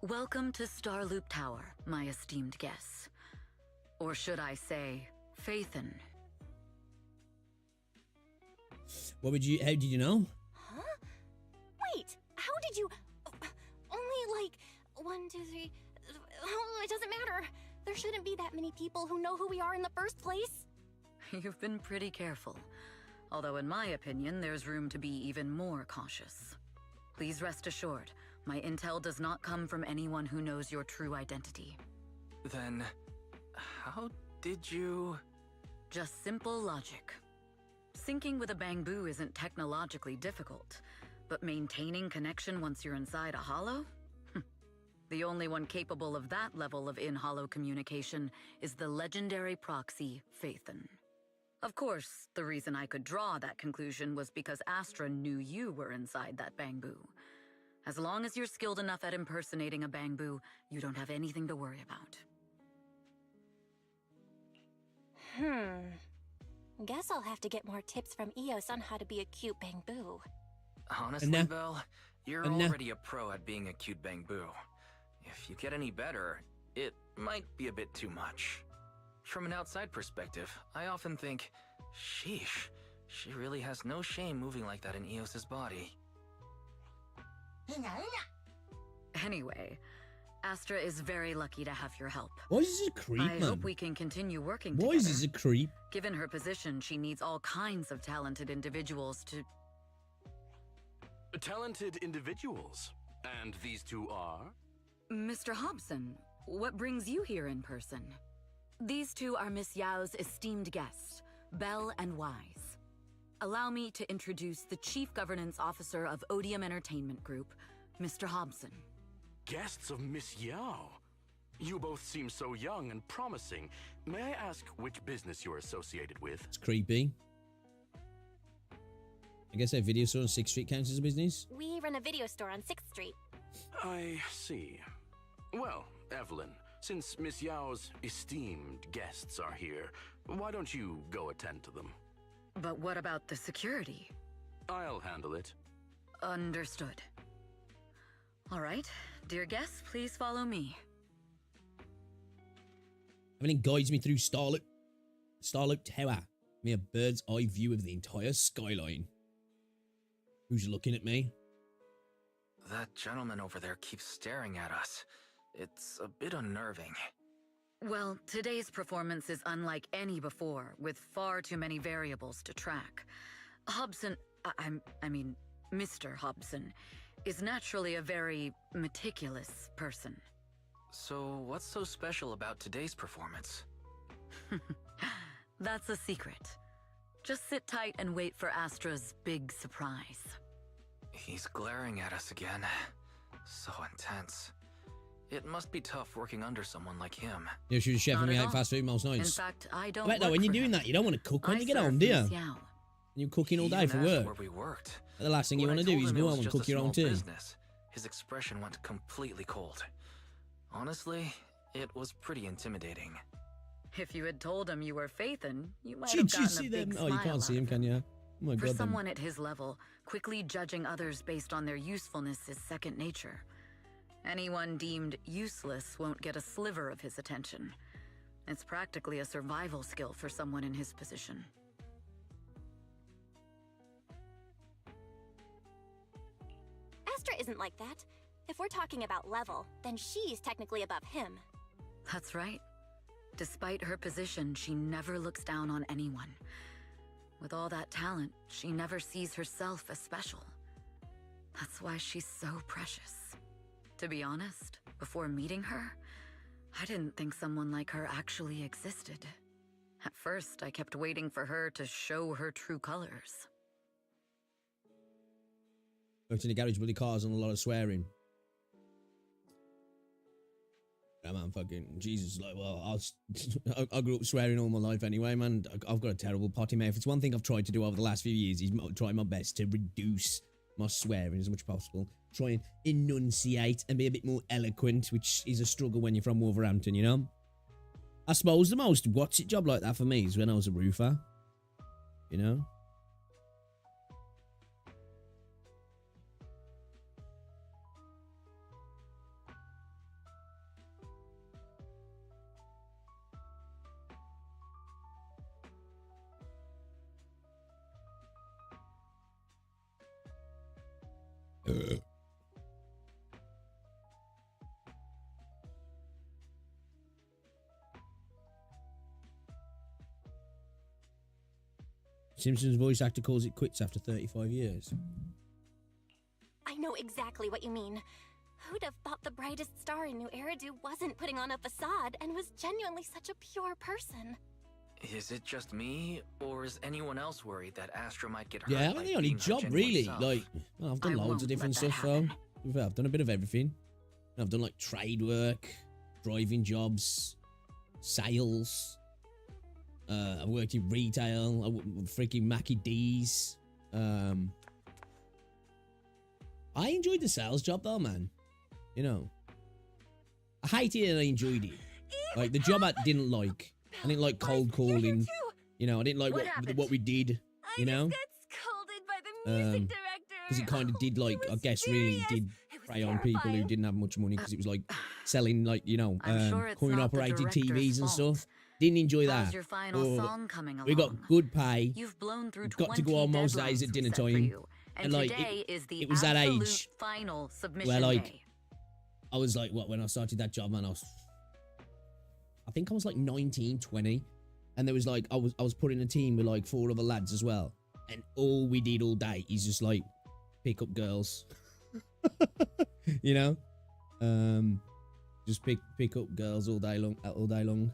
Welcome to Starloop Tower, my esteemed guests. Or should I say, Faithen. How did you know? Huh? Wait, how did you... Only like 1, 2, 3... Oh, it doesn't matter. There shouldn't be that many people who know who we are in the first place. You've been pretty careful. Although in my opinion, there's room to be even more cautious. Please rest assured, my intel does not come from anyone who knows your true identity. Then, how did you... Just simple logic. Syncing with a bamboo isn't technologically difficult, but maintaining connection once you're inside a hollow? The only one capable of that level of in-hollow communication is the legendary proxy, Faithen. Of course, the reason I could draw that conclusion was because Astra knew you were inside that bamboo. As long as you're skilled enough at impersonating a bamboo, you don't have anything to worry about. Guess I'll have to get more tips from Eos on how to be a cute bamboo. Honestly, Belle, you're already a pro at being a cute bamboo. If you get any better, it might be a bit too much. From an outside perspective, I often think, sheesh, she really has no shame moving like that in Eos's body. Anyway, Astra is very lucky to have your help. Why is this a creep, I man? hope we can continue working Why together. is this a creep? Given her position, she needs all kinds of talented individuals to... Talented individuals? And these two are? Mr. Hobson, what brings you here in person? These two are Miss Yao's esteemed guests, Belle and Wise. Allow me to introduce the Chief Governance Officer of Odium Entertainment Group, Mr. Hobson. Guests of Miss Yao? You both seem so young and promising. May I ask which business you're associated with? It's creepy. I guess a video store on 6th Street counts as a business? We run a video store on 6th Street. I see. Well, Evelyn, since Miss Yao's esteemed guests are here, why don't you go attend to them? But what about the security? I'll handle it. Understood. All right, dear guests, please follow me. Everything guides me through Starloop Tower. Me a bird's eye view of the entire skyline. Who's looking at me? That gentleman over there keeps staring at us. It's a bit unnerving. Well, today's performance is unlike any before, with far too many variables to track. Hobson, I mean, Mr. Hobson, is naturally a very meticulous person. So what's so special about today's performance? That's a secret. Just sit tight and wait for Astra's big surprise. He's glaring at us again. So intense. It must be tough working under someone like him. Yeah, she was chefing me out fast food most nights. In fact, I don't Wait, though, when you're doing that, you don't want to cook when you get home, do you? You're cooking all day for work. Where we worked. The last thing you want to do is go home and cook your own tea. His expression went completely cold. Honestly, it was pretty intimidating. If you had told him you were Faithen, you might have gotten a big smile. Oh, you can't see him, can you? Oh my For God. someone at his level, quickly judging others based on their usefulness is second nature. Anyone deemed useless won't get a sliver of his attention. It's practically a survival skill for someone in his position. isn't like that. If we're talking about level, then she's technically above him. That's right. Despite her position, she never looks down on anyone. With all that talent, she never sees herself as special. That's why she's so precious. To be honest, before meeting her, I didn't think someone like her actually existed. At first, I kept waiting for her to show her true colors. Worked in the garage, bully cars, and a lot of swearing. Yeah, man, fucking Jesus. Like, well, I grew up swearing all my life anyway, man. I've got a terrible potty mouth. It's one thing I've tried to do over the last few years is try my best to reduce my swearing as much as possible. Try and enunciate and be a bit more eloquent, which is a struggle when you're from Wolverhampton, you know? I suppose the most what's it job like that for me is when I was a roofer, you know? Simpsons voice actor calls it quits after 35 years. I know exactly what you mean. Who'd have thought the brightest star in New Eridu wasn't putting on a facade and was genuinely such a pure person? Is it just me, or is anyone else worried that Astra might get hurt? Yeah, I'm the only job really. Self? Like, well, I've done loads of different stuff though. I've done a bit of everything. I've done like trade work, driving jobs, sales. I've worked in retail, freaking Mackie D's. I enjoyed the sales job though, man. You know, I hated it and I enjoyed it. Like the job I didn't like. I didn't like cold calling. You know, I didn't like what we did. You know, because it kind of did like I guess really did prey on people who didn't have much money because it was like selling like you know coin operated TVs and stuff. Didn't enjoy that. Your final song coming along? We got good pay. You've blown through got to go on most days at dinner time. And like it was that age final submission where like day. I was like what when I started that job, man. I think I was like 19, 20, and there was like I was put in a team with like 4 other lads as well, and all we did all day is just like pick up girls, you know, just pick up girls all day long.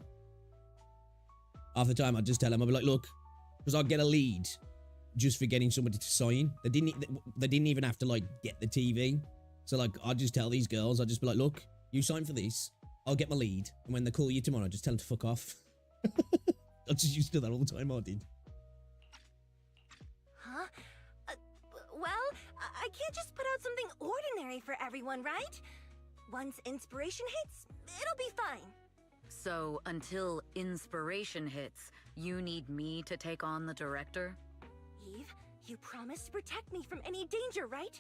Half the time I'd just tell them, I'd be like, look, because I'd get a lead just for getting somebody to sign. They didn't even have to like get the TV. So like I'd just tell these girls, I'd just be like, look, you sign for this, I'll get my lead, and when they call you tomorrow, just tell them to fuck off. I just used to do that all the time, I did. Huh? Well, I can't just put out something ordinary for everyone, right? Once inspiration hits, it'll be fine. So, until inspiration hits, you need me to take on the director? Eve, you promised to protect me from any danger, right?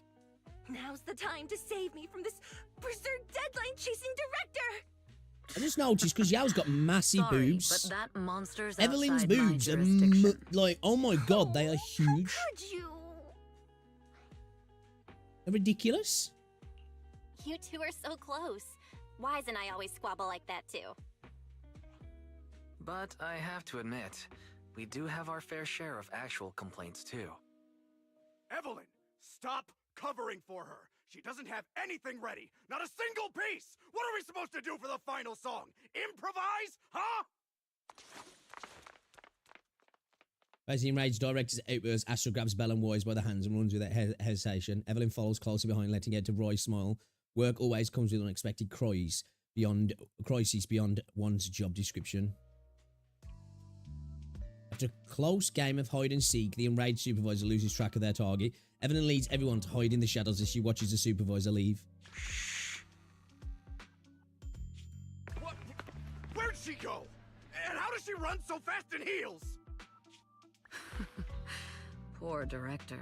Now's the time to save me from this berserk deadline-chasing director! I just noticed, because Yao's got massive boobs. But that monster's Evelyn's boobs are like, oh my god, they are huge. How could you? They're ridiculous. You two are so close. Wise and I always squabble like that too. But I have to admit, we do have our fair share of actual complaints too. Evelyn, stop covering for her. She doesn't have anything ready. Not a single piece. What are we supposed to do for the final song? Improvise? Huh? As the enraged director's outburst, Astra grabs Belle and Wise by the hands and runs without hesitation. Evelyn follows closer behind, letting her to Roy's smile. Work always comes with unexpected crises beyond one's job description. After a close game of hide and seek, the enraged supervisor loses track of their target. Evelyn leads everyone to hide in the shadows as she watches the supervisor leave. What? Where'd she go? And how does she run so fast in heels? Poor director.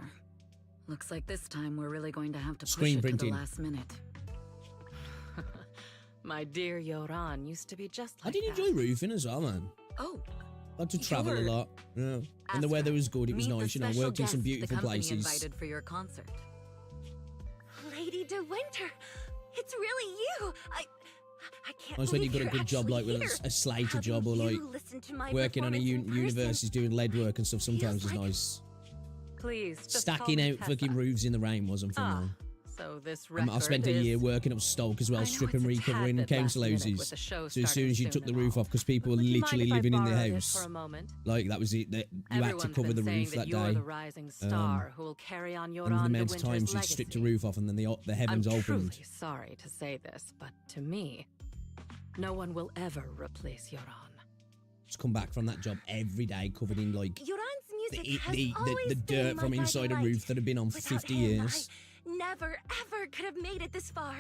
Looks like this time we're really going to have to push Screen it printing. to the last minute. My dear Yoran used to be just like I did enjoy roofing as well, man. Oh. Got to travel a lot. Yeah. And the weather was good. It was nice. You know, worked in some beautiful places. Invited for your concert. Lady Lady De Winter. It's really you. I can't Nice when you believe got a you're good job, like actually with here. a slated Having job, or like you listen to my working on a performance in person university doing lead work and stuff. Sometimes is nice. Please, just Stacking call me out Tessa. fucking roofs in the rain wasn't fun though. So this I record spent a year is... working up Stoke as well, I know stripping, it's a tad recovering bit council last minute houses. with the show So as soon as you starting took the soon roof and off, because people were Would you literally mind if I living in the borrowed it house. for a moment? Like that was it. That you had to Everyone's cover been the saying roof that you're day. the rising star who will carry on And Yoran the de amount of Winter's times you legacy. stripped the roof off, and then the heavens I'm opened. truly sorry to say this, but to me, no one will ever replace Yoran. Just come back from that job every day covered in like Yoran's music the, has the, always the been dirt my from guiding inside a light. roof that had been on for Without 50 him, years. I never ever could have made it this far.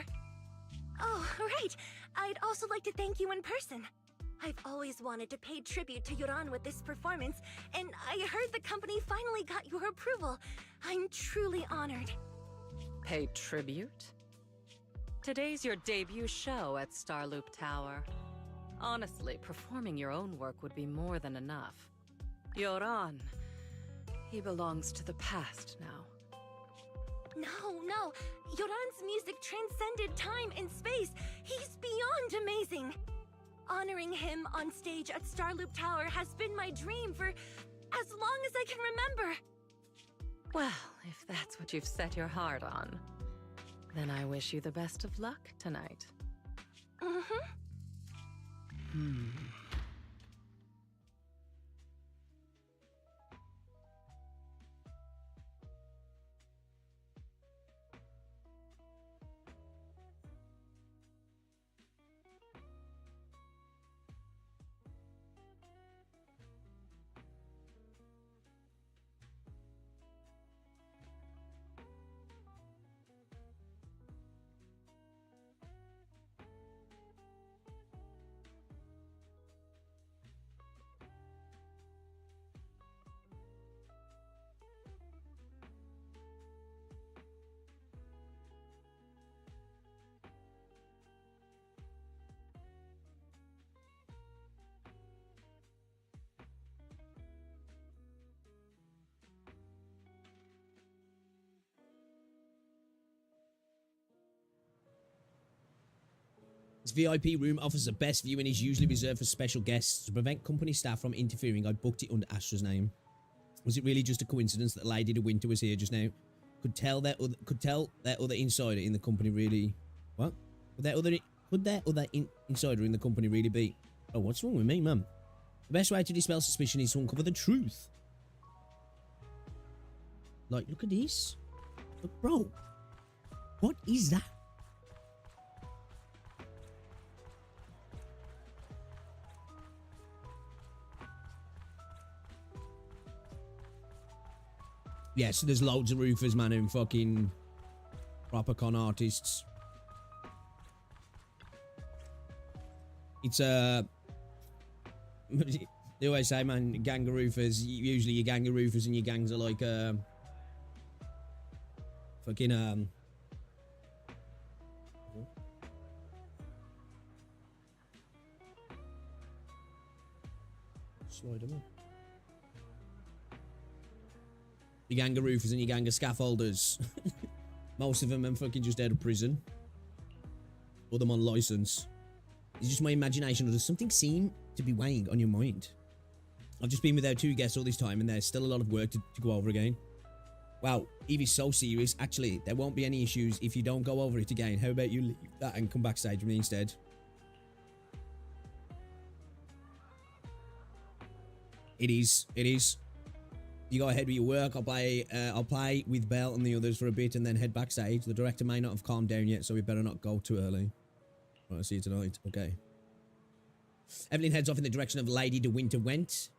Oh, right. I'd also like to thank you in person. I've always wanted to pay tribute to Yoran with this performance, and I heard the company finally got your approval. I'm truly honored. Pay tribute? Today's your debut show at Starloop Tower. Honestly, performing your own work would be more than enough. Yoran, he belongs to the past now. No. Yoran's music transcended time and space. He's beyond amazing. Honoring him on stage at Starloop Tower has been my dream for as long as I can remember. Well, if that's what you've set your heart on, then I wish you the best of luck tonight. This VIP room offers the best view and is usually reserved for special guests. To prevent company staff from interfering, I booked it under Astra's name. Was it really just a coincidence that Lady De Winter was here just now? Could tell that other insider in the company really... What? Could that other insider in the company really be... Oh, what's wrong with me, mum? The best way to dispel suspicion is to uncover the truth. Like, look at this. Look, bro. What is that? Yeah, so there's loads of roofers, man, and fucking proper con artists. It's they always say, man, gang of roofers. Usually your gang of roofers and your gangs are like fucking slide them up. Your gang of roofers and your gang of scaffolders. Most of them are fucking just out of prison. Or them on license. It's just my imagination, or does something seem to be weighing on your mind? I've just been without two guests all this time and there's still a lot of work to go over again. Wow, Evie's so serious. Actually, there won't be any issues if you don't go over it again. How about you leave that and come backstage with me instead? It is. You go ahead with your work. I'll play with Belle and the others for a bit and then head backstage. The director may not have calmed down yet, so we better not go too early. Right, I'll see you tonight. Okay. Evelyn heads off in the direction of Lady De Winter went.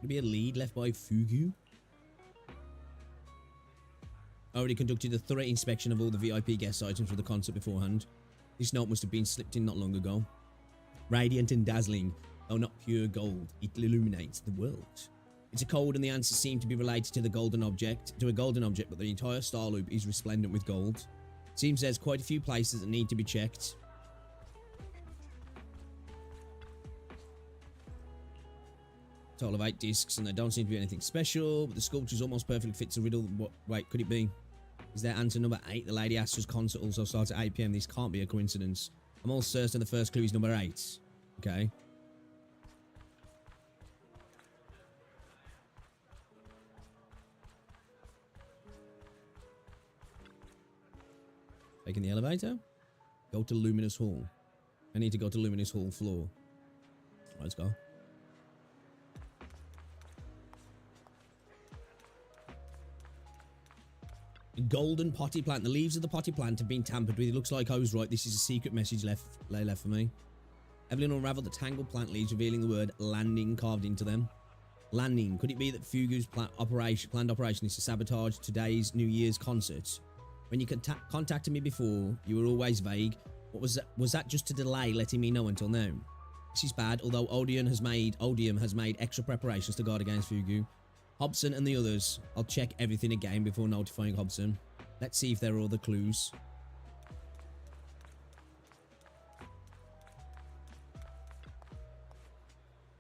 Could be a lead left by Fugu. Already conducted a thorough inspection of all the VIP guest items for the concert beforehand. This note must have been slipped in not long ago. Radiant and dazzling, though not pure gold, it illuminates the world. It's a code and the answers seem to be related to a golden object, but the entire star loop is resplendent with gold. Seems there's quite a few places that need to be checked. Total of 8 discs, and there don't seem to be anything special, but the sculptures almost perfectly fits a riddle. What? Wait, could it be? Is there answer number 8? The Lady Astra's concert also starts at 8 PM. This can't be a coincidence. I'm almost certain the first clue is number 8. Okay. Taking the elevator. Go to Luminous Hall. I need to go to Luminous Hall floor. Let's go. Golden potty plant. The leaves of the potty plant have been tampered with. It looks like I was right. This is a secret message left for me. Evelyn unraveled the tangled plant leaves, revealing the word landing carved into them. Landing. Could it be that Fugu's planned operation is to sabotage today's New Year's concert? When you contacted me before, you were always vague. What was that? Was that just to delay letting me know until now? This is bad, although Odium has made extra preparations to guard against Fugu. Hobson and the others. I'll check everything again before notifying Hobson. Let's see if there are other clues.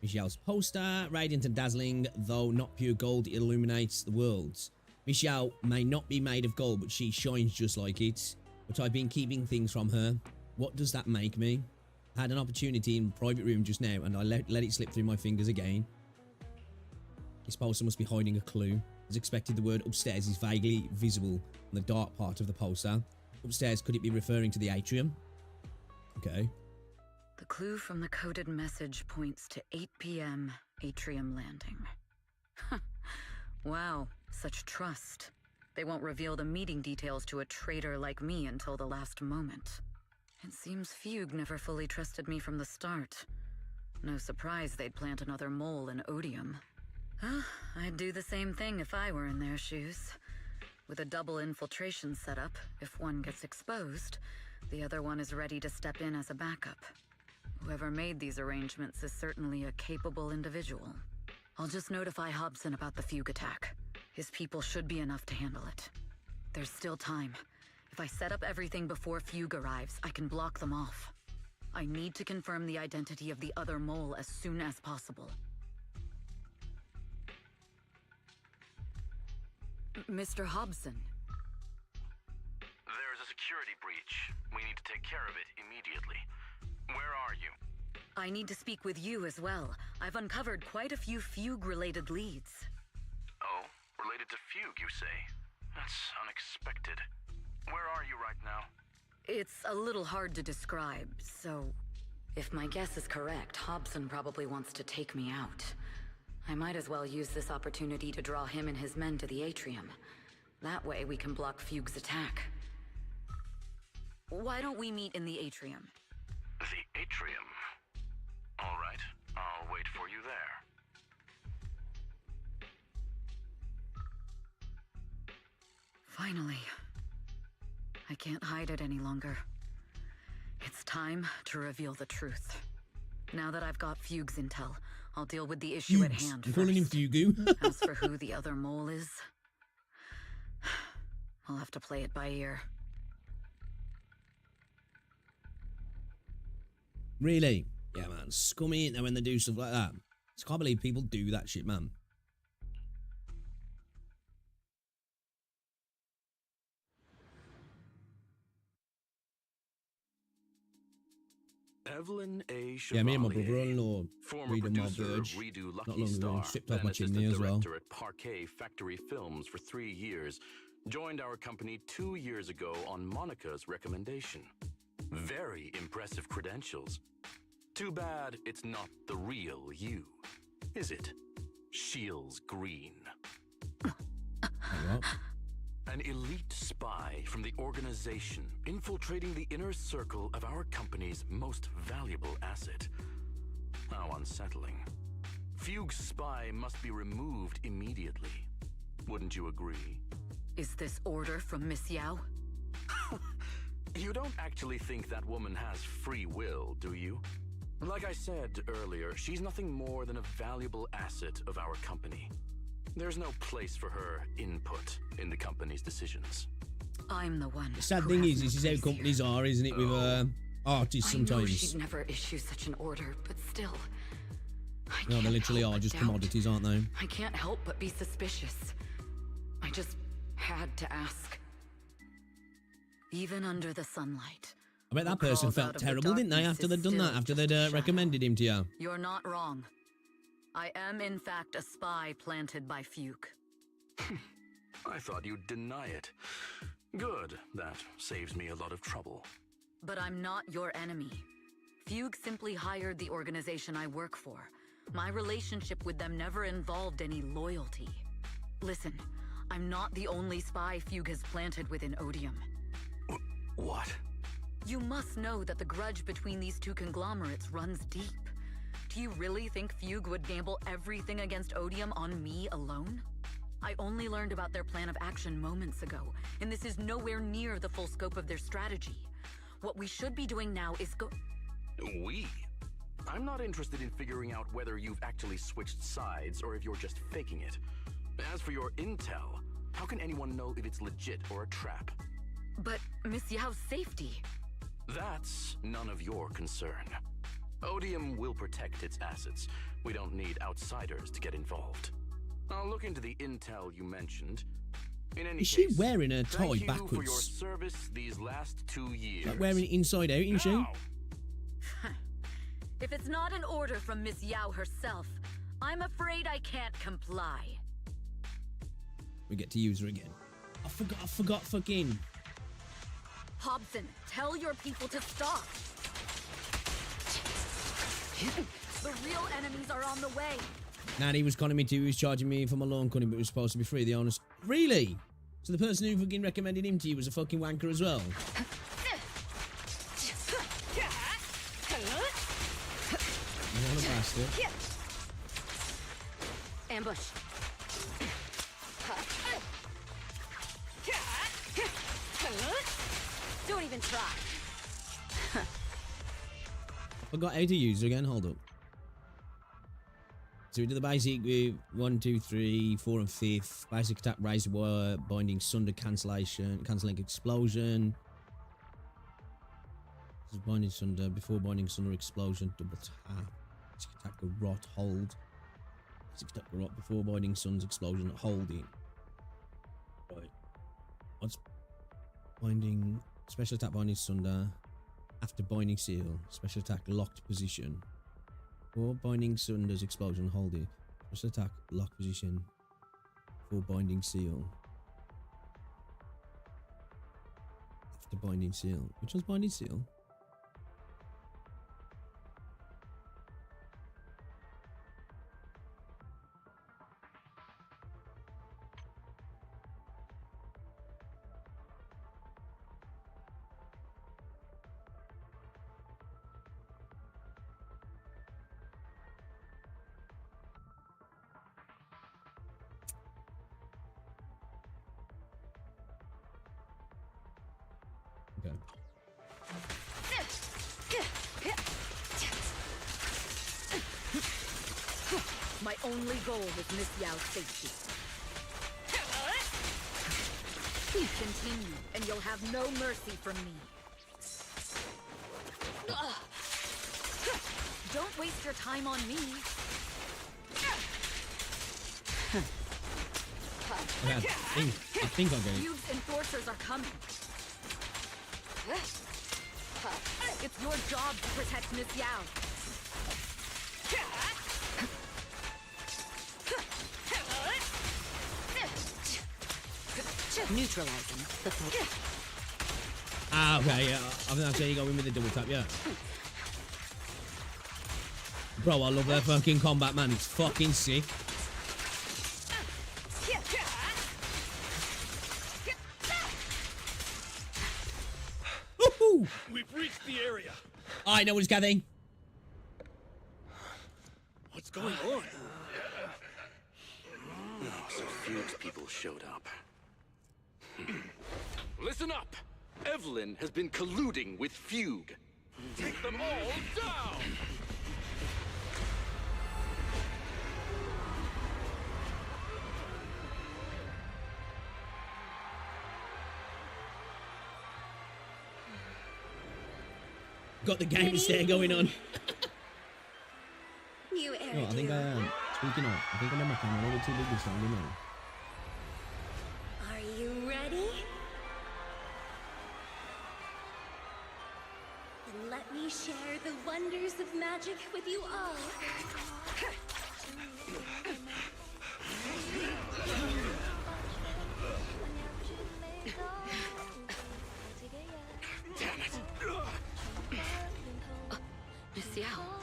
Michelle's poster. Radiant and dazzling, though not pure gold, it illuminates the world. Michelle may not be made of gold, but she shines just like it. But I've been keeping things from her. What does that make me? I had an opportunity in a private room just now, and I let it slip through my fingers again. This poster must be hiding a clue. As expected, the word upstairs is vaguely visible on the dark part of the poster. Upstairs, could it be referring to the atrium? Okay. The clue from the coded message points to 8 PM atrium landing. Wow, such trust. They won't reveal the meeting details to a traitor like me until the last moment. It seems Fugue never fully trusted me from the start. No surprise they'd plant another mole in Odium. I'd do the same thing if I were in their shoes. With a double infiltration setup, if one gets exposed, the other one is ready to step in as a backup. Whoever made these arrangements is certainly a capable individual. I'll just notify Hobson about the Fugue attack. His people should be enough to handle it. There's still time. If I set up everything before Fugue arrives, I can block them off. I need to confirm the identity of the other mole as soon as possible. Mr. Hobson. There's a security breach. We need to take care of it immediately. Where are you? I need to speak with you as well. I've uncovered quite a few Fugue-related leads. Oh, related to Fugue, you say? That's unexpected. Where are you right now? It's a little hard to describe, so... If my guess is correct, Hobson probably wants to take me out. I might as well use this opportunity to draw him and his men to the atrium. That way we can block Fugue's attack. Why don't we meet in the atrium? The atrium? All right, I'll wait for you there. Finally. I can't hide it any longer. It's time to reveal the truth. Now that I've got Fugue's intel, I'll deal with the issue at hand I'm calling him Fugu. As for who the other mole is, I'll have to play it by ear. Really? Yeah, man. Scummy, when they do stuff like that. I can't believe people do that shit, man. Evelyn A. Chevalier, Yeah, me and my brother-in-law former read on my producer verge of Redo not Lucky long ago Star, and stripped off then my chimney assistant as well. director at Parquet Factory Films for 3 years, joined our company 2 years ago on Monica's recommendation. Very impressive credentials. Too bad it's not the real you, is it? Shields Green. An elite spy from the organization, infiltrating the inner circle of our company's most valuable asset. How unsettling. Fugue's spy must be removed immediately. Wouldn't you agree? Is this order from Miss Yao? You don't actually think that woman has free will, do you? Like I said earlier, she's nothing more than a valuable asset of our company. There's no place for her input in the company's decisions. I'm the one. The sad thing is, this is how companies are, isn't it, with artists sometimes. I know she'd never issue such an order, but still. No, they literally are just commodities, aren't they? I can't help but be suspicious. I just had to ask. Even under the sunlight. I bet that person felt terrible, didn't they, after they'd done that, after they'd recommended him to you? You're not wrong. I am, in fact, a spy planted by Fugue. I thought you'd deny it. Good. That saves me a lot of trouble. But I'm not your enemy. Fugue simply hired the organization I work for. My relationship with them never involved any loyalty. Listen, I'm not the only spy Fugue has planted within Odium. What? You must know that the grudge between these two conglomerates runs deep. Do you really think Fugue would gamble everything against Odium on me alone? I only learned about their plan of action moments ago, and this is nowhere near the full scope of their strategy. What we should be doing now is We? I'm not interested in figuring out whether you've actually switched sides or if you're just faking it. As for your intel, how can anyone know if it's legit or a trap? But Miss Yao's safety... That's none of your concern. Odium will protect its assets. We don't need outsiders to get involved. I'll look into the intel you mentioned. In any Is she case, wearing her tie thank you backwards? for your service these last 2 years. Like wearing it inside out, isn't she? If it's not an order from Miss Yao herself, I'm afraid I can't comply. We get to use her again. I forgot fucking... Hobson, tell your people to stop. The real enemies are on the way. Nah, he was conning me too. He was charging me for my lawn cutting, but it was supposed to be free, the honest. Really? So the person who fucking recommended him to you was a fucking wanker as well? What a bastard. Ambush. Don't even try. Forgot how to use her again. Hold up. So we do the basic with 1, 2, 3, 4, and 5th. Basic attack, razor wire, binding sunder, cancellation, cancelling explosion. This is binding sunder, before binding sunder, explosion, double tap. Basic attack, rot, hold. Basic attack, rot, before binding sun's explosion, holding. Right. What's binding, special attack, binding sunder. After binding seal, special attack, locked position. For binding sunder's explosion, hold it. Special attack, lock position. For binding seal. After binding seal. Which one's binding seal? My only goal is Miss Yao's safety. Continue, and you'll have no mercy from me. Don't waste your time on me. I think I'll go. Fugue's enforcers are coming. It's your job to protect Miss Yao. Neutralizing the threat. Ah, okay, yeah. I think that's how you go in with the double tap, yeah. Bro, I love their fucking combat, man. It's fucking sick. Woohoo! We've reached the area. I know what it's getting. What's going on? No, so Fugue's people showed up. Listen up! Evelyn has been colluding with Fugue. Take them all down! Got the gangster going on. You Oh, I think I am. Speaking of, I think I know my camera a little too big this time, didn't I? Are you ready? Then let me share the wonders of magic with you all. Damn it! Miss Yao.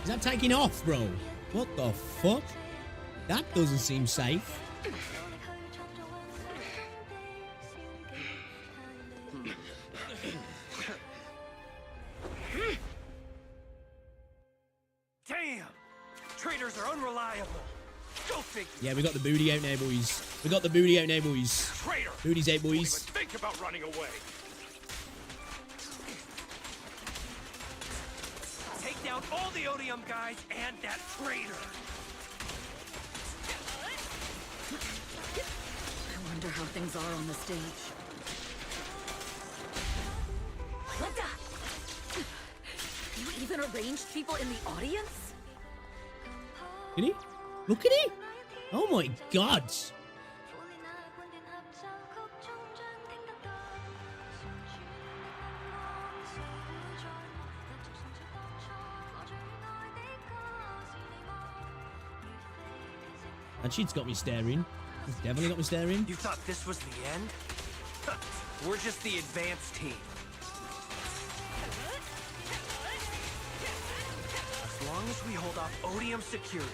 Is that taking off, bro? What the fuck? That doesn't seem safe. Damn! Traitors are unreliable. Go figure. Yeah, we got the booty out now, boys. We got the booty out now, boys. Traitor! Booty's out, boys. Think about running away. Take down all the Odium guys and that traitor. I wonder how things are on the stage. What the? You even arranged people in the audience? Did he? Look at it! Oh my god! That shit's got me staring. It's definitely got me staring. You thought this was the end? We're just the advanced team. As long as we hold off Odium security,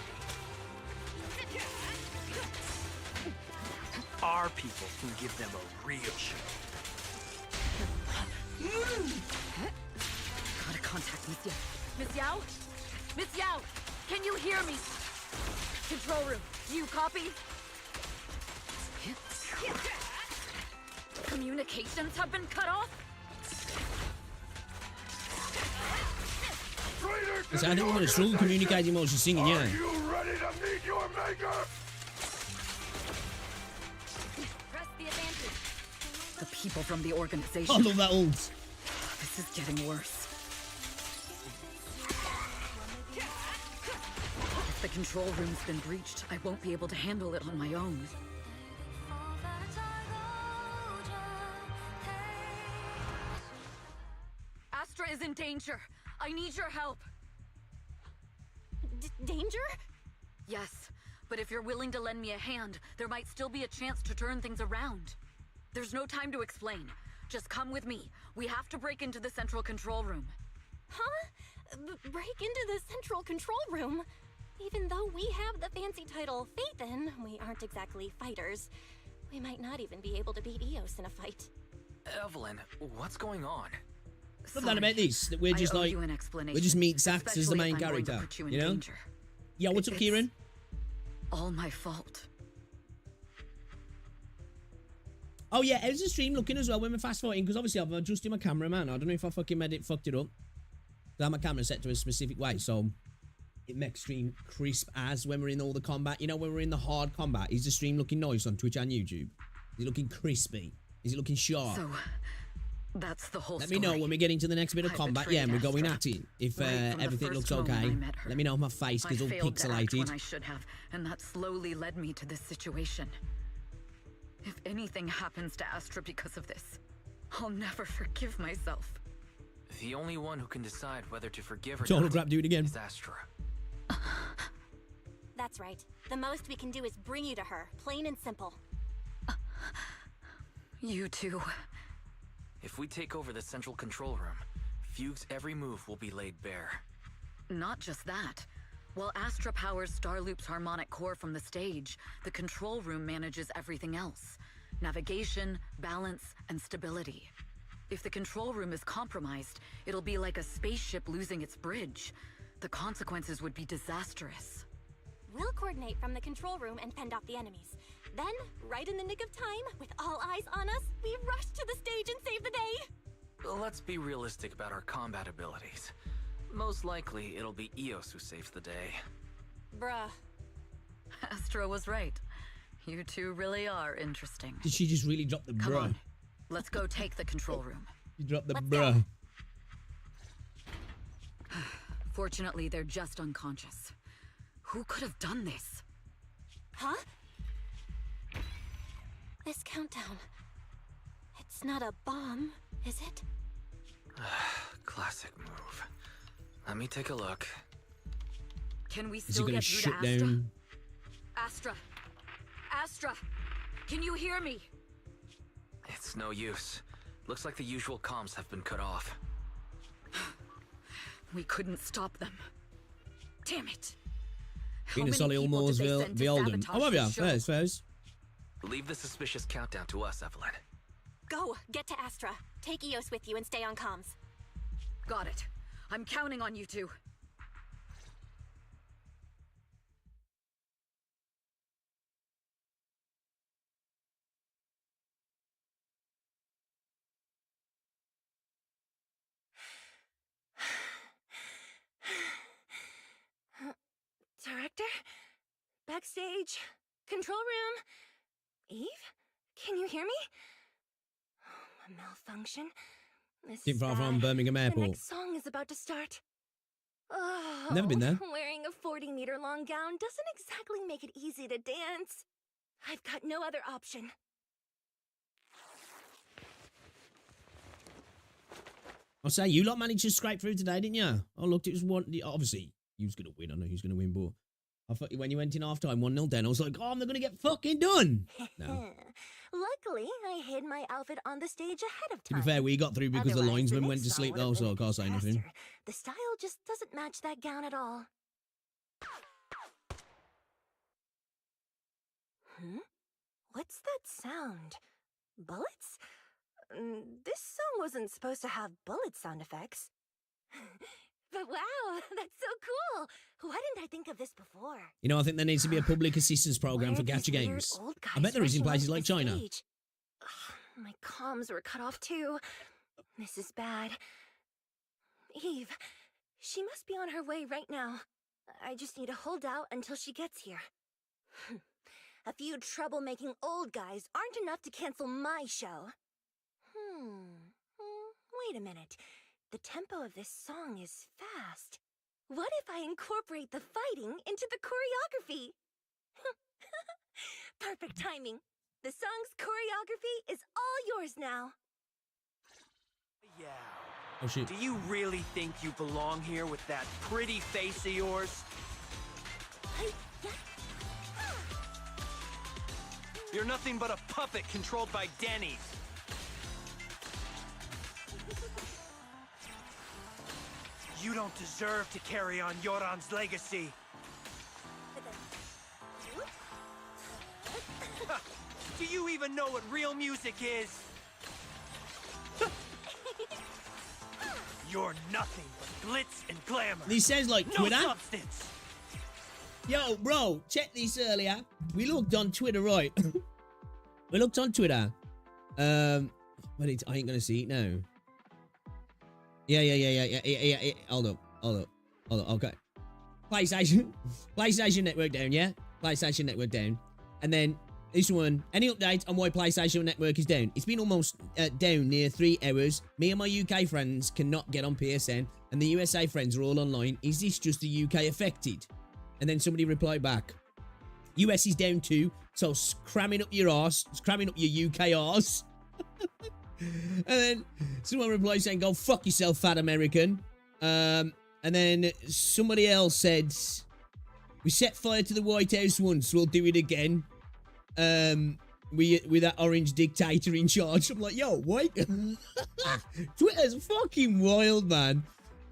our people can give them a real show. Gotta contact Miss Yao. Miss Yao? Miss Yao! Can you hear me? Control room, do you copy? Communications have been cut off? So I think we're going to struggle communicating while she's singing, yeah. Are you ready to meet your maker? Press the advantage. The people from the organization. I love that ult. This is getting worse. If the control room's been breached, I won't be able to handle it on my own. Astra is in danger. I need your help. Danger? Yes, but if you're willing to lend me a hand, there might still be a chance to turn things around. There's no time to explain. Just come with me. We have to break into the central control room. Huh? Break into the central control room? Even though we have the fancy title Phaethon, we aren't exactly fighters. We might not even be able to beat Eos in a fight. Evelyn, what's going on? Love that about this, that we're just like, we're just meat sacks as the main character, you know? Yeah, what's up, Kieran? All my fault. Oh yeah, how's the stream looking as well when we're fast forwarding? Because obviously I've adjusted my camera, man. I don't know if I fucking fucked it up. I have my camera set to a specific way, so it makes stream crisp as when we're in all the combat. You know, when we're in the hard combat, is the stream looking nice on Twitch and YouTube? Is it looking crispy? Is it looking sharp? So, that's the whole Let me know when we get into the next bit of combat, yeah, and we're going at it. If everything looks okay, let me know if my face gets all pixelated. When I should have, and that slowly led me to this situation. If anything happens to Astra because of this, I'll never forgive myself. The only one who can decide whether to forgive or Total not crap, do it again. is Astra. That's right. The most we can do is bring you to her, plain and simple. You two. If we take over the central control room, Fugue's every move will be laid bare. Not just that. While Astra powers Starloop's harmonic core from the stage, the control room manages everything else. Navigation, balance, and stability. If the control room is compromised, it'll be like a spaceship losing its bridge. The consequences would be disastrous. We'll coordinate from the control room and fend off the enemies. Then, right in the nick of time, with all eyes on us, we rush to the stage and save the day! Let's be realistic about our combat abilities. Most likely, it'll be Eos who saves the day. Bruh. Astra was right. You two really are interesting. Did she just really drop the Come bruh? on. Let's go take the control room. You dropped the bruh. Fortunately, they're just unconscious. Who could have done this? Huh? This countdown. It's not a bomb, is it? Classic move. Let me take a look. Can we Is he still gonna get through shut to Astra? down? Astra! Astra! Can you hear me? It's no use. Looks like the usual comms have been cut off. We couldn't stop them. Damn it! Being a solid almost Vilden. Oh, yeah, first. Leave the suspicious countdown to us, Evelyn. Go! Get to Astra. Take Eos with you and stay on comms. Got it. I'm counting on you two. Director? Backstage? Control room? Eve? Can you hear me? A malfunction? This Didn't is far bad. from Birmingham The Airport. next song is about to start. Oh, Never been there. Wearing a 40-meter long gown doesn't exactly make it easy to dance. I've got no other option. I'll say, you lot managed to scrape through today, didn't you? I looked, it was one. Obviously, he was going to win. I know he was going to win, but I thought when you went in half-time 1-0 down, I was like, oh, they're going to get fucking done. No. Luckily, I hid my outfit on the stage ahead of To time. be fair, we got through because the Otherwise, linesman the went to next sleep song though, would've so I been a can't say anything. disaster. The style just doesn't match that gown at all. What's that sound? Bullets? This song wasn't supposed to have bullet sound effects. But wow, that's so cool! Why didn't I think of this before? You know, I think there needs to be a public assistance program for gacha games. I bet there is in places like China. My comms were cut off too. This is bad. Eve, she must be on her way right now. I just need to hold out until she gets here. A few troublemaking old guys aren't enough to cancel my show. Wait a minute. The tempo of this song is fast. What if I incorporate the fighting into the choreography? Perfect timing. The song's choreography is all yours now. Yeah. Oh, shit. Do you really think you belong here with that pretty face of yours? You're nothing but a puppet controlled by Denny's. You don't deserve to carry on Yoran's legacy. Do you even know what real music is? You're nothing but glitz and glamour. This sounds like no Twitter. Substance. Yo, bro, check this earlier. We looked on Twitter, right? We looked on Twitter. But I ain't gonna see it now. Yeah. Hold up. Okay. PlayStation Network down, yeah? PlayStation Network down. And then this one, any update on why PlayStation Network is down? It's been almost down near 3 hours. Me and my UK friends cannot get on PSN, and the USA friends are all online. Is this just the UK affected? And then somebody replied back, US is down 2. So cramming up your arse. It's cramming up your UK arse. And then someone replies saying, go fuck yourself, fat American. And then somebody else said, we set fire to the White House once, we'll do it again. With that orange dictator in charge. I'm like, yo, what? Twitter's fucking wild, man.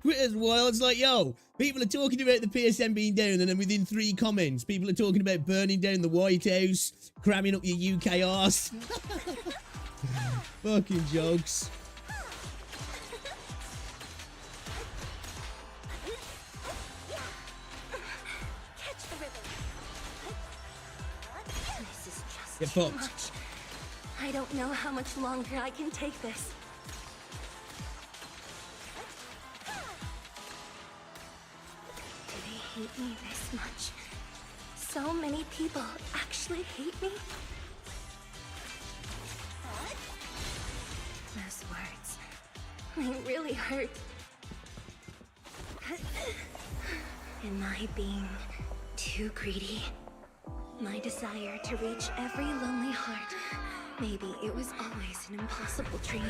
Twitter's wild. It's like, yo, people are talking about the PSN being down, and then within 3 comments, people are talking about burning down the White House, cramming up your UK arse. Fucking jokes. Get fucked. I don't know how much longer I can take this. Do they hate me this much? So many people actually hate me? Those words, they really hurt. Am I being too greedy? My desire to reach every lonely heart. Maybe it was always an impossible dream.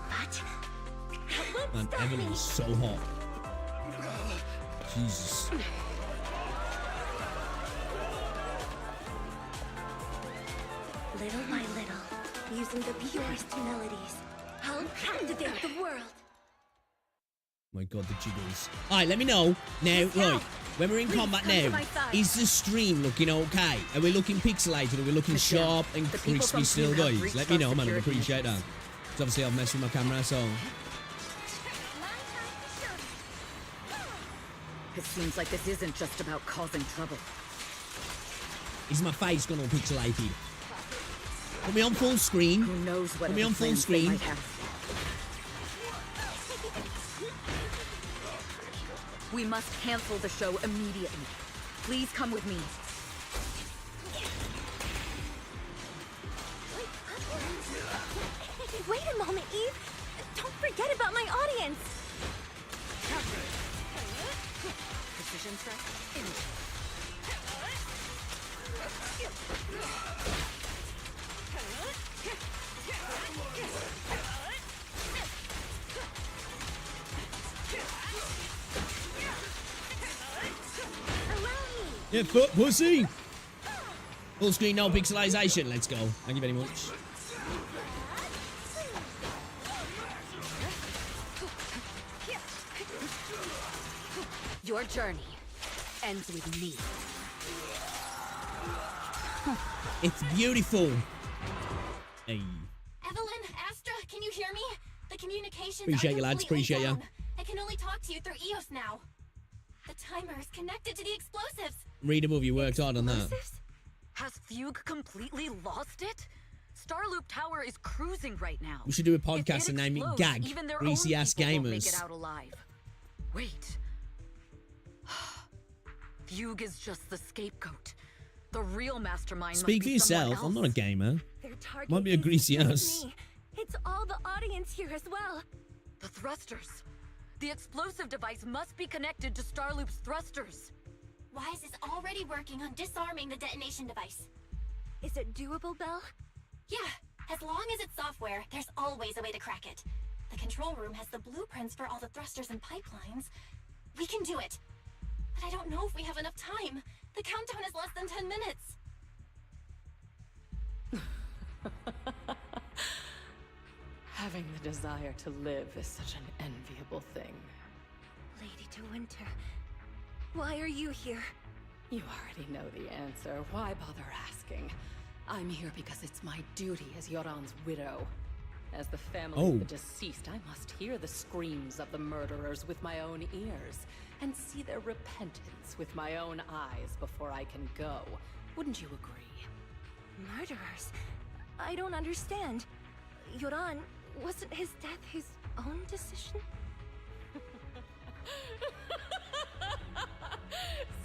But Man, Evelyn is so hot. Jesus. Little by little, using the purest melodies, I'll captivate the world. My god, the jiggles. Alright, let me know. Now, right, when we're in combat now, is the stream looking okay? Are we looking pixelated? Are we looking sharp and crispy still, guys? Let me know, man. I'd appreciate that. Because obviously I've messed with my camera, so... It seems like this isn't just about causing trouble. Is my face gone all pixelated? Put me on full screen. Who knows what Put me on full screen. We must cancel the show immediately. Please come with me. Wait a moment, Eve. Don't forget about my audience. Precision strike. Yeah, pussy. Full screen, no pixelization. Let's go. Thank you very much. Your journey ends with me. It's beautiful. Hey. Evelyn, Astra, can you hear me? The communications Appreciate you, lads. Appreciate you. I can only talk to you through EOS now. The timer is connected to the explosives. Read above, you worked hard on that. Has Fugue completely lost it? Starloop Tower is cruising right now. We should do a podcast and name it Gag. Greasy ass gamers. Make it out alive. Wait. Fugue is just the scapegoat. The real mastermind. Speak for yourself. I'm not a gamer. Might be a greasy ass. It's all the audience here as well. The thrusters. The explosive device must be connected to Starloop's thrusters. Wise is already working on disarming the detonation device. Is it doable, Belle? Yeah, as long as it's software, there's always a way to crack it. The control room has the blueprints for all the thrusters and pipelines. We can do it. But I don't know if we have enough time. The countdown is less than 10 minutes. Having the desire to live is such an enviable thing. Lady De Winter, why are you here? You already know the answer. Why bother asking? I'm here because it's my duty as Yoran's widow. As the family of the deceased, I must hear the screams of the murderers with my own ears, and see their repentance with my own eyes before I can go. Wouldn't you agree? Murderers? I don't understand. Yoran, wasn't his death his own decision?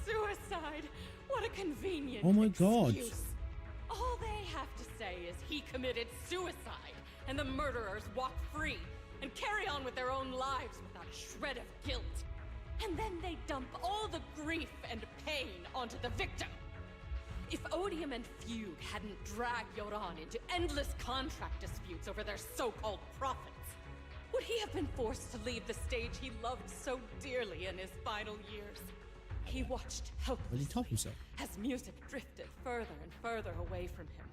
Suicide! What a convenient Oh my god. excuse. All they have to say is he committed suicide, and the murderers walk free and carry on with their own lives without a shred of guilt. and then they dump all the grief and pain onto the victim. If Odium and Fugue hadn't dragged Yoran into endless contract disputes over their so-called profits, would he have been forced to leave the stage he loved so dearly in his final years? He watched helplessly as music drifted further and further away from him,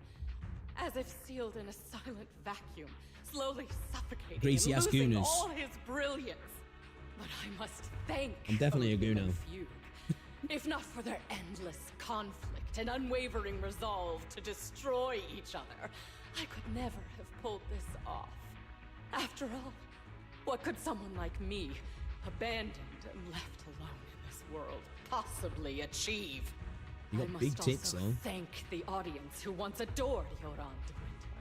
as if sealed in a silent vacuum, slowly suffocating Greasy and ass losing gooners. all his brilliance. But I must thank I'm definitely a Odium gooner. and Fugue, if not for their endless conflict and unwavering resolve to destroy each other, I could never have pulled this off. After all, what could someone like me, abandoned and left alone in this world, possibly achieve? You got I big must tits, also though. thank the audience who once adored Yoran de Winter.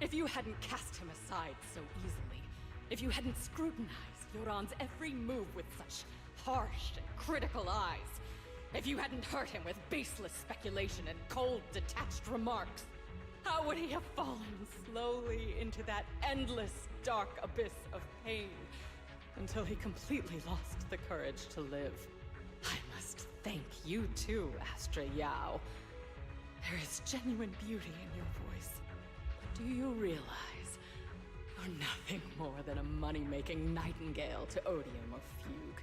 If you hadn't cast him aside so easily, if you hadn't scrutinized Yoran's every move with such harsh and critical eyes, if you hadn't hurt him with baseless speculation and cold, detached remarks, how would he have fallen slowly into that endless, dark abyss of pain until he completely lost the courage to live? I must thank you too, Astra Yao. There is genuine beauty in your voice. But do you realize you're nothing more than a money-making nightingale to Odium or Fugue?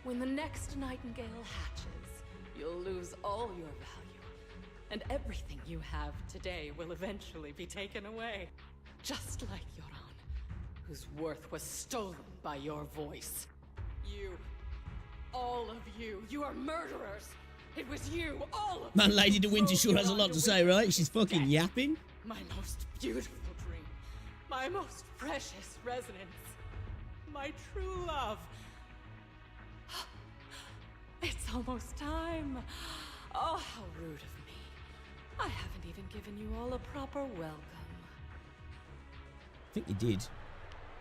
When the next nightingale hatches, you'll lose all your value, and everything you have today will eventually be taken away. Just like Yoran, whose worth was stolen by your voice. You, all of you, you are murderers! It was you, all of Man, you, Lady de Winter who sure has a Yoran lot de to say, Winter right? She's fucking dead. yapping. My most beautiful dream. My most precious resonance. My true love. It's almost time. Oh, how rude of me. I haven't even given you all a proper welcome. I think you did.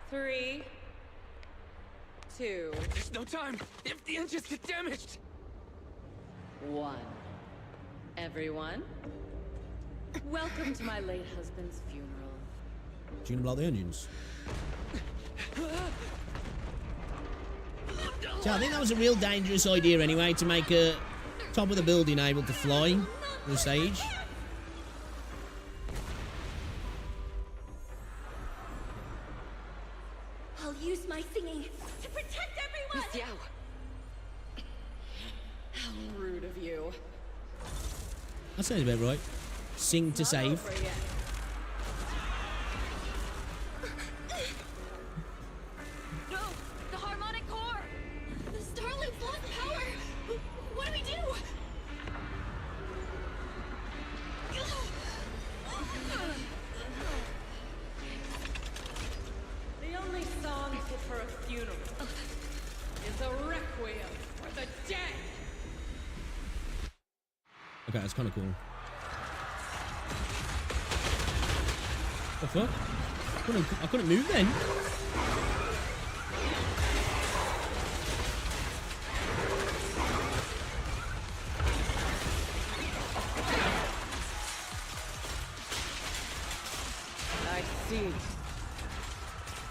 3, 2, There's no time! If the engines get damaged! 1. Everyone, welcome to my late husband's funeral. Do you gonna blow the onions? So I think that was a real dangerous idea anyway, to make a top of the building able to fly on the stage. I'll use my singing to protect everyone! Miss Yao! How rude of you. That sounds about right. Sing to save. Over yet. No! The harmonic core! The Starlink's lost power! What do we do? The only song fit for a funeral is a requiem for the dead! Okay, that's kind of cool. What the fuck? I couldn't move then. I see.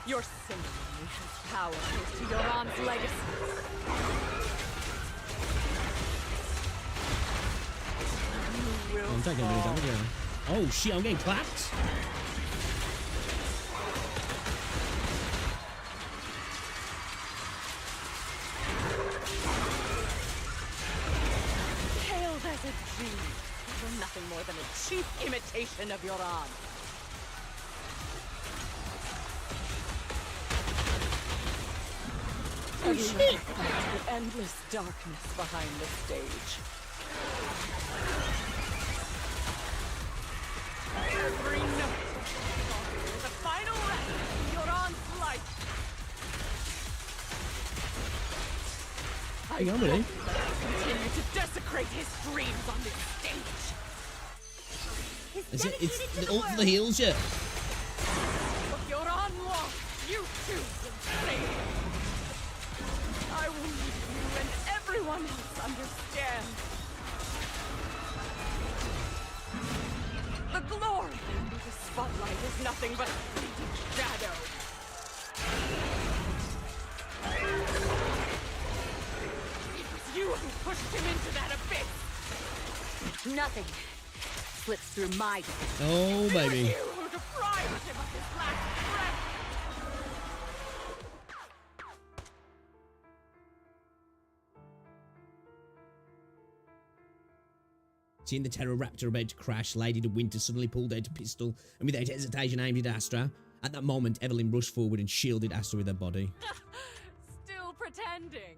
Your singing has power to Yoran's legacy. You will I'm taking a bit of fall. damage here. Oh shit, I'm getting clapped. Hailed as a dream, you're nothing more than a cheap imitation of Yoran. Oh shit! The endless darkness behind the stage. Every note is a final lesson in Yoran's life. Hang on, really? Continue to desecrate his dreams on this stage. It's all for the heels, yeah. What Yoran lost, you too will save. I will make you and everyone else understand. The glory under the spotlight is nothing but a fleeting shadow. nothing slips through my defense. Oh, baby. You who deprived him of his last breath! Seeing the Pteroraptor about to crash, Lady de Winter suddenly pulled out a pistol and without hesitation aimed it at Astra. At that moment, Evelyn rushed forward and shielded Astra with her body. Still pretending.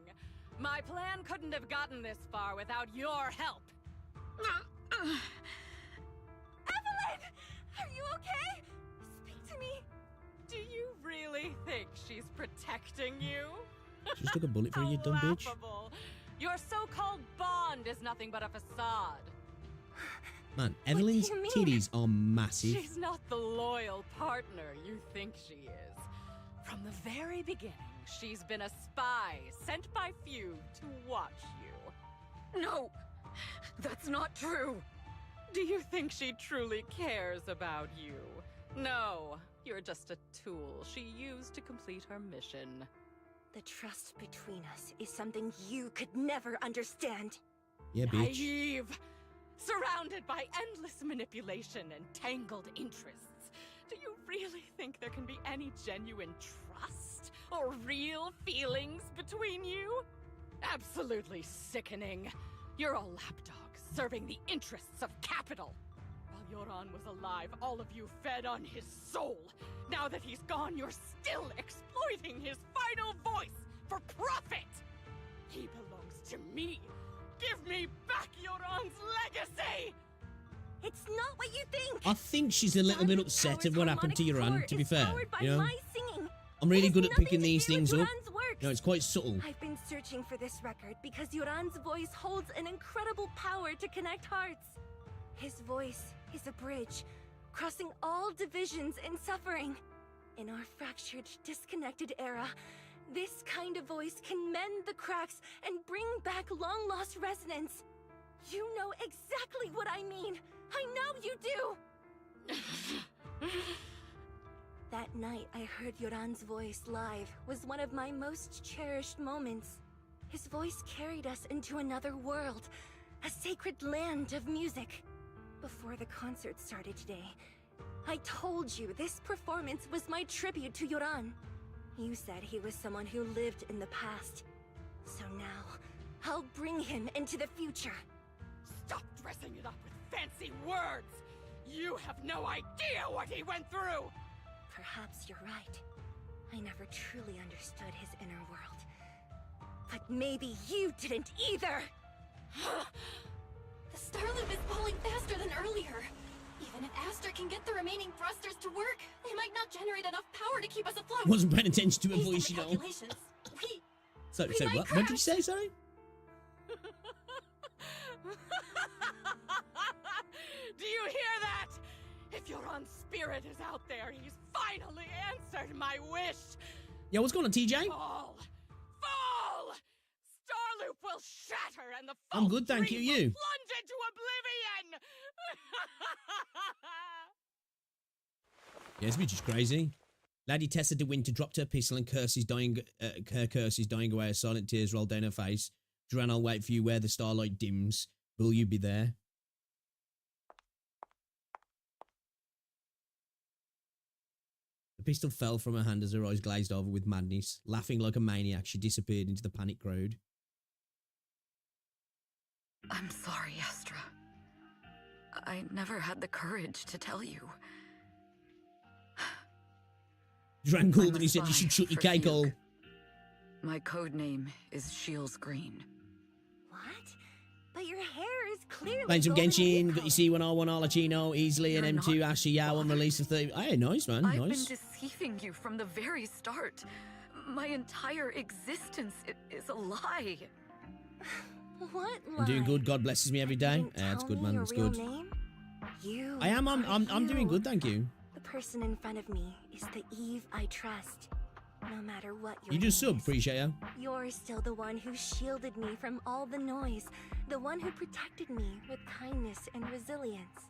My plan couldn't have gotten this far without your help. Evelyn! Are you okay? Speak to me. Do you really think she's protecting you? She just took a bullet for you, dumb bitch. Laughable. Your so-called bond is nothing but a facade. Man, Evelyn's titties are massive. She's not the loyal partner you think she is. From the very beginning, she's been a spy sent by few to watch you. No, that's not true. Do you think she truly cares about you? No, you're just a tool she used to complete her mission. The trust between us is something you could never understand. Yeah, bitch. Naive! Surrounded by endless manipulation and tangled interests. Do you really think there can be any genuine trust or real feelings between you? Absolutely sickening. You're a lapdog serving the interests of capital. While Yoran was alive, all of you fed on his soul. Now that he's gone, you're still exploiting his final voice for profit. He belongs to me. Give me back Yoran's legacy! It's not what you think! I think she's a little bit upset at what happened to Yoran, to be fair. You know? Singing. I'm really good at picking these things up. No, it's quite subtle. I've been searching for this record because Yoran's voice holds an incredible power to connect hearts. His voice is a bridge, crossing all divisions and suffering. In our fractured, disconnected era, this kind of voice can mend the cracks and bring back long-lost resonance. You know exactly what I mean. I know you do! That night I heard Yoran's voice live was one of my most cherished moments. His voice carried us into another world, a sacred land of music. Before the concert started today, I told you this performance was my tribute to Yoran. You said he was someone who lived in the past. So now, I'll bring him into the future. Stop dressing it up with fancy words! You have no idea what he went through! Perhaps you're right. I never truly understood his inner world. But maybe you didn't either! The Starloop is pulling faster than earlier. Even if Aster can get the remaining thrusters to work, they might not generate enough power to keep us afloat. Wasn't paying attention to her Based on voice, the you know. calculations, So we might what? crash. What did you say, sorry? Do you hear that? If Yoran's spirit is out there, he's finally answered my wish. Yeah, what's going on, TJ? Fall! Fall! Starloop will shatter and the I'm good, thank you. dream will You? plunge into oblivion! Yeah, this bitch is crazy. Lady Tessa de Winter dropped her pistol and her curses dying away as silent tears rolled down her face. Duran, I'll wait for you where the starlight dims. Will you be there? The pistol fell from her hand as her eyes glazed over with madness. Laughing like a maniac, she disappeared into the panic crowd. I'm sorry, Astra. I never had the courage to tell you. Duran called and he said you should shut your cake hole. My code name is Shields Green. What? But your hair is clearly Playing some golden Genshin, got your C1R1 Arlecchino, easily, and M2 Ashiya on release of 30. Hey, nice, man, I've nice. been deceiving you from the very start. My entire existence is a lie. What I'm doing lie? good. God blesses me every day. That's good, man. That's good. You I am. I'm doing good. Thank you. The person in front of me is the Eve I trust. No matter what your You just name sub. is. Appreciate you. You're still the one who shielded me from all the noise. The one who protected me with kindness and resilience.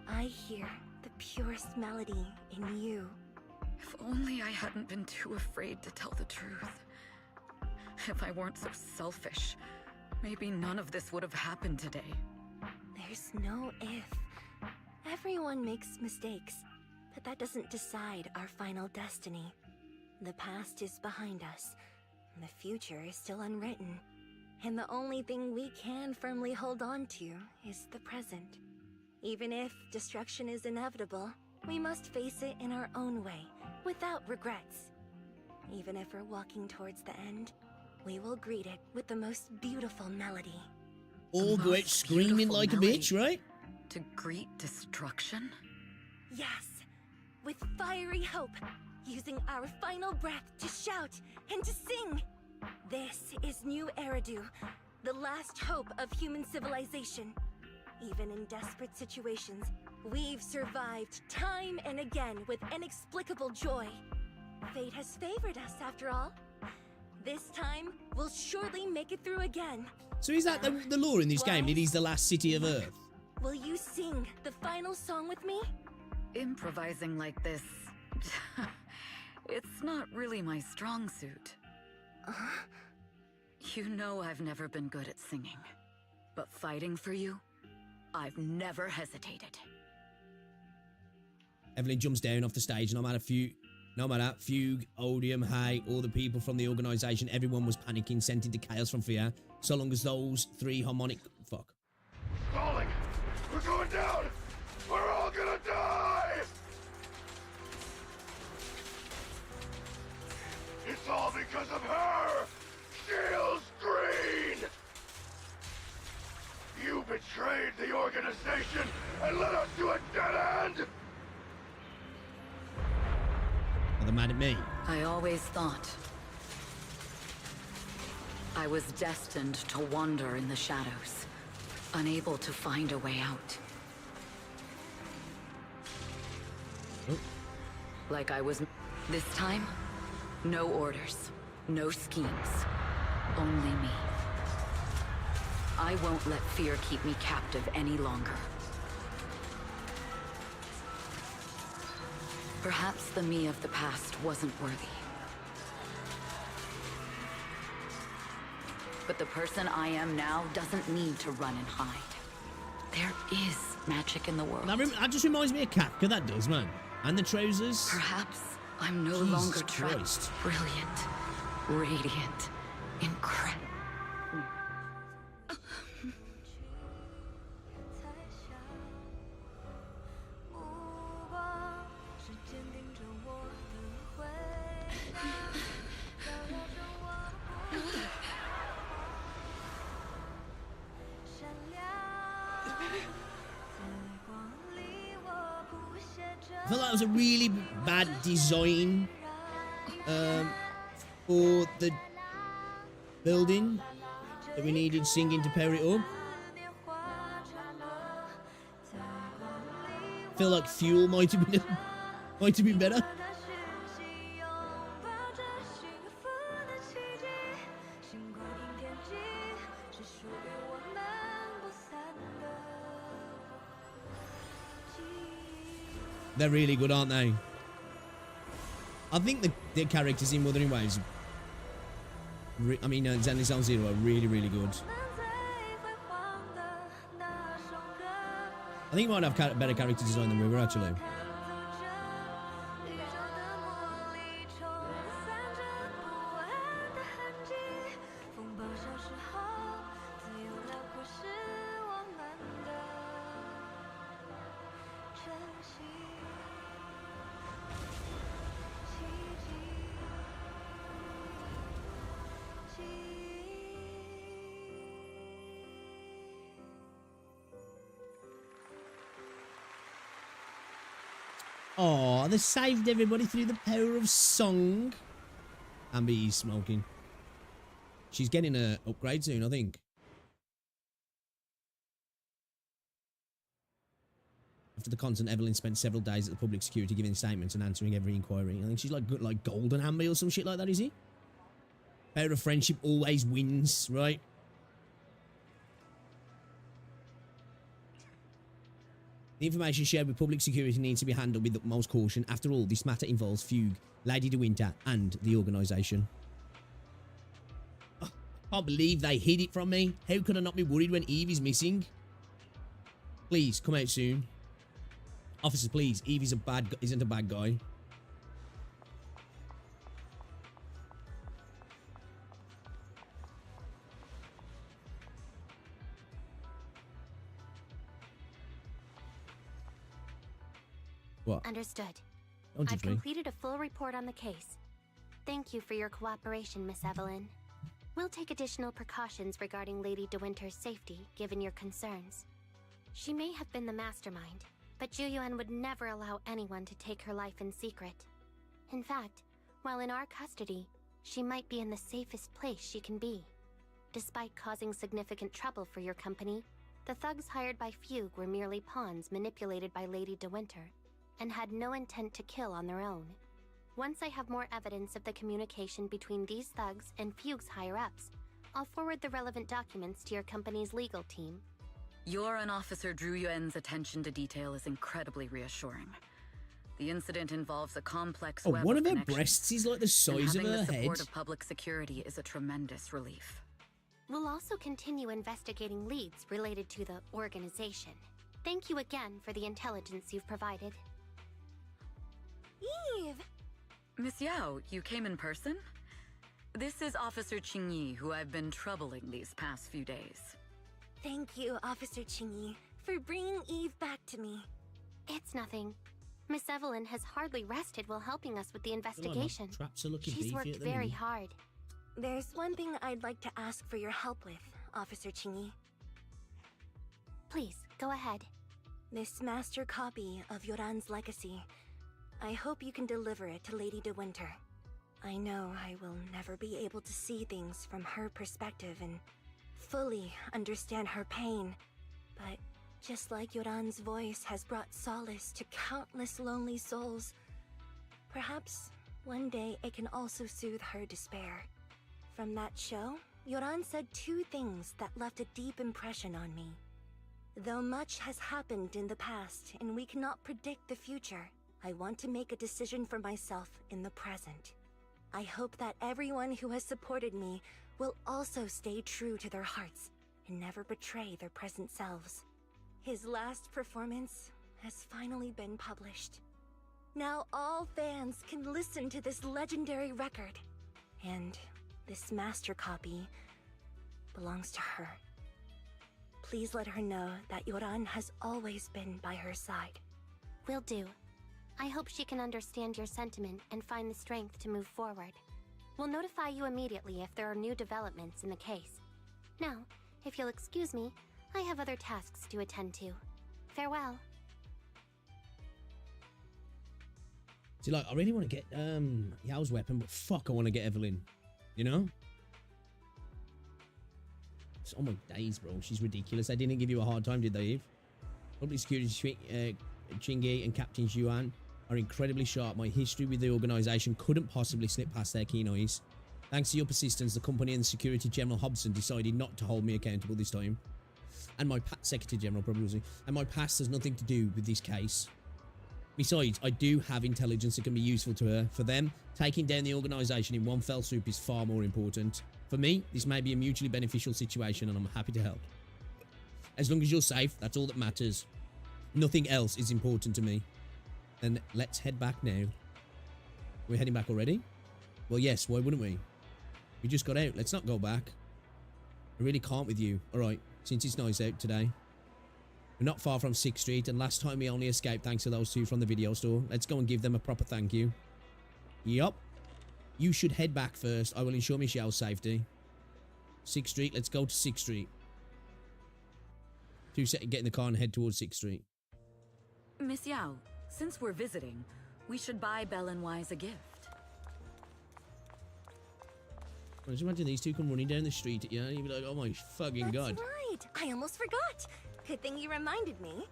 I hear the purest melody in you. If only I hadn't been too afraid to tell the truth. If I weren't so selfish, maybe none of this would have happened today. There's no if. Everyone makes mistakes, but that doesn't decide our final destiny. The past is behind us. The future is still unwritten. And the only thing we can firmly hold on to is the present. Even if destruction is inevitable, we must face it in our own way, without regrets. Even if we're walking towards the end, we will greet it with the most beautiful melody. All great screaming like a bitch, right? To greet destruction? Yes, with fiery hope, using our final breath to shout and to sing. This is New Eridu, the last hope of human civilization. Even in desperate situations, we've survived time and again with inexplicable joy. Fate has favored us after all. This time, we'll surely make it through again. So is that the lore in this game? It is the last city of Earth. Will you sing the final song with me? Improvising like this... it's not really my strong suit. You know I've never been good at singing. But fighting for you, I've never hesitated. Evelyn jumps down off the stage, and no matter Fugue, Odium, Hay, all the people from the organization, everyone was panicking, sent into chaos from fear, so long as those three harmonic... Fuck. Falling! We're going down! We're all gonna die! It's all because of her! Shields Green! You betrayed the organization and led us to a dead end! Are they mad at me? I always thought I was destined to wander in the shadows, unable to find a way out. Oh. Like I was... This time, no orders, no schemes, only me. I won't let fear keep me captive any longer. Perhaps the me of the past wasn't worthy. But the person I am now doesn't need to run and hide. There is magic in the world. That just reminds me of Kafka, that does, man. And the trousers. Perhaps I'm no Jesus longer trapped. Christ. Brilliant, radiant, incredible. I feel like it was a really bad design for the building that we needed singing to pair it up. I feel like Fuel might have been better. They're really good, aren't they? I think the characters in Wuthering Waves, Zenless Zone Zero are really, really good. I think we might have better character design than WuWa, actually. Oh, they saved everybody through the power of song. Amber is smoking. She's getting an upgrade soon, I think. After the concert, Evelyn spent several days at the public security giving statements and answering every inquiry. I think she's like golden Amber or some shit like that, is he? Power of friendship always wins, right? The information shared with public security needs to be handled with the utmost caution. After all, this matter involves Fugue, Lady de Winter, and the organisation. Oh, I can't believe they hid it from me. How could I not be worried when Eve is missing? Please, come out soon. Officer, please. Eve isn't a bad guy. What? Understood. Don't I've judge me. completed a full report on the case. Thank you for your cooperation, Miss Evelyn. We'll take additional precautions regarding Lady De Winter's safety, given your concerns. She may have been the mastermind, but Juyuan would never allow anyone to take her life in secret. In fact, while in our custody, she might be in the safest place she can be. Despite causing significant trouble for your company, the thugs hired by Fugue were merely pawns manipulated by Lady De Winter, and had no intent to kill on their own. Once I have more evidence of the communication between these thugs and Fugue's higher-ups, I'll forward the relevant documents to your company's legal team. Your and Officer Zhu Yuan's attention to detail is incredibly reassuring. The incident involves a complex web one of of her connections, breasts is like the size of and her having the head. support of public security is a tremendous relief. We'll also continue investigating leads related to the organization. Thank you again for the intelligence you've provided. Eve! Miss Yao, you came in person? This is Officer Qingyi, who I've been troubling these past few days. Thank you, Officer Qingyi, for bringing Eve back to me. It's nothing. Miss Evelyn has hardly rested while helping us with the investigation. Traps are looking She's beefy worked at the very minute. hard. There's one thing I'd like to ask for your help with, Officer Qingyi. Please, go ahead. This master copy of Yoran's legacy. I hope you can deliver it to Lady De Winter. I know I will never be able to see things from her perspective and fully understand her pain, but just like Yoran's voice has brought solace to countless lonely souls, perhaps one day it can also soothe her despair. From that show, Yoran said two things that left a deep impression on me. Though much has happened in the past and we cannot predict the future, I want to make a decision for myself in the present. I hope that everyone who has supported me will also stay true to their hearts and never betray their present selves. His last performance has finally been published. Now all fans can listen to this legendary record. And this master copy belongs to her. Please let her know that Yoran has always been by her side. Will do. I hope she can understand your sentiment and find the strength to move forward. We'll notify you immediately if there are new developments in the case. Now, if you'll excuse me, I have other tasks to attend to. Farewell. See, like, I really want to get Yao's weapon, but fuck, I want to get Evelyn. You know? Oh my days, bro. She's ridiculous. They didn't give you a hard time, did they, Eve? Public security Qingyi and Captain Yuan are incredibly sharp. My history with the organization couldn't possibly slip past their keen eyes. Thanks to your persistence, the company and the Security General Hobson decided not to hold me accountable this time. And my Secretary General probably was. And my past has nothing to do with this case. Besides, I do have intelligence that can be useful to her. For them, taking down the organization in one fell swoop is far more important. For me, this may be a mutually beneficial situation and I'm happy to help. As long as you're safe, that's all that matters. Nothing else is important to me. And let's head back now. We're heading back already? Well, yes, why wouldn't we? We just got out. Let's not go back. I really can't with you. Alright, since it's nice out today. We're not far from 6th Street, and last time we only escaped thanks to those two from the video store. Let's go and give them a proper thank you. Yup. You should head back first. I will ensure Michelle's safety. 6th Street, let's go to 6th Street. Get in the car and head towards 6th Street. Miss Yao, since we're visiting, we should buy Belle and Wise a gift. I just imagine these two come running down the street at you and you'd be like, oh my fucking god. That's right. I almost forgot. Good thing you reminded me.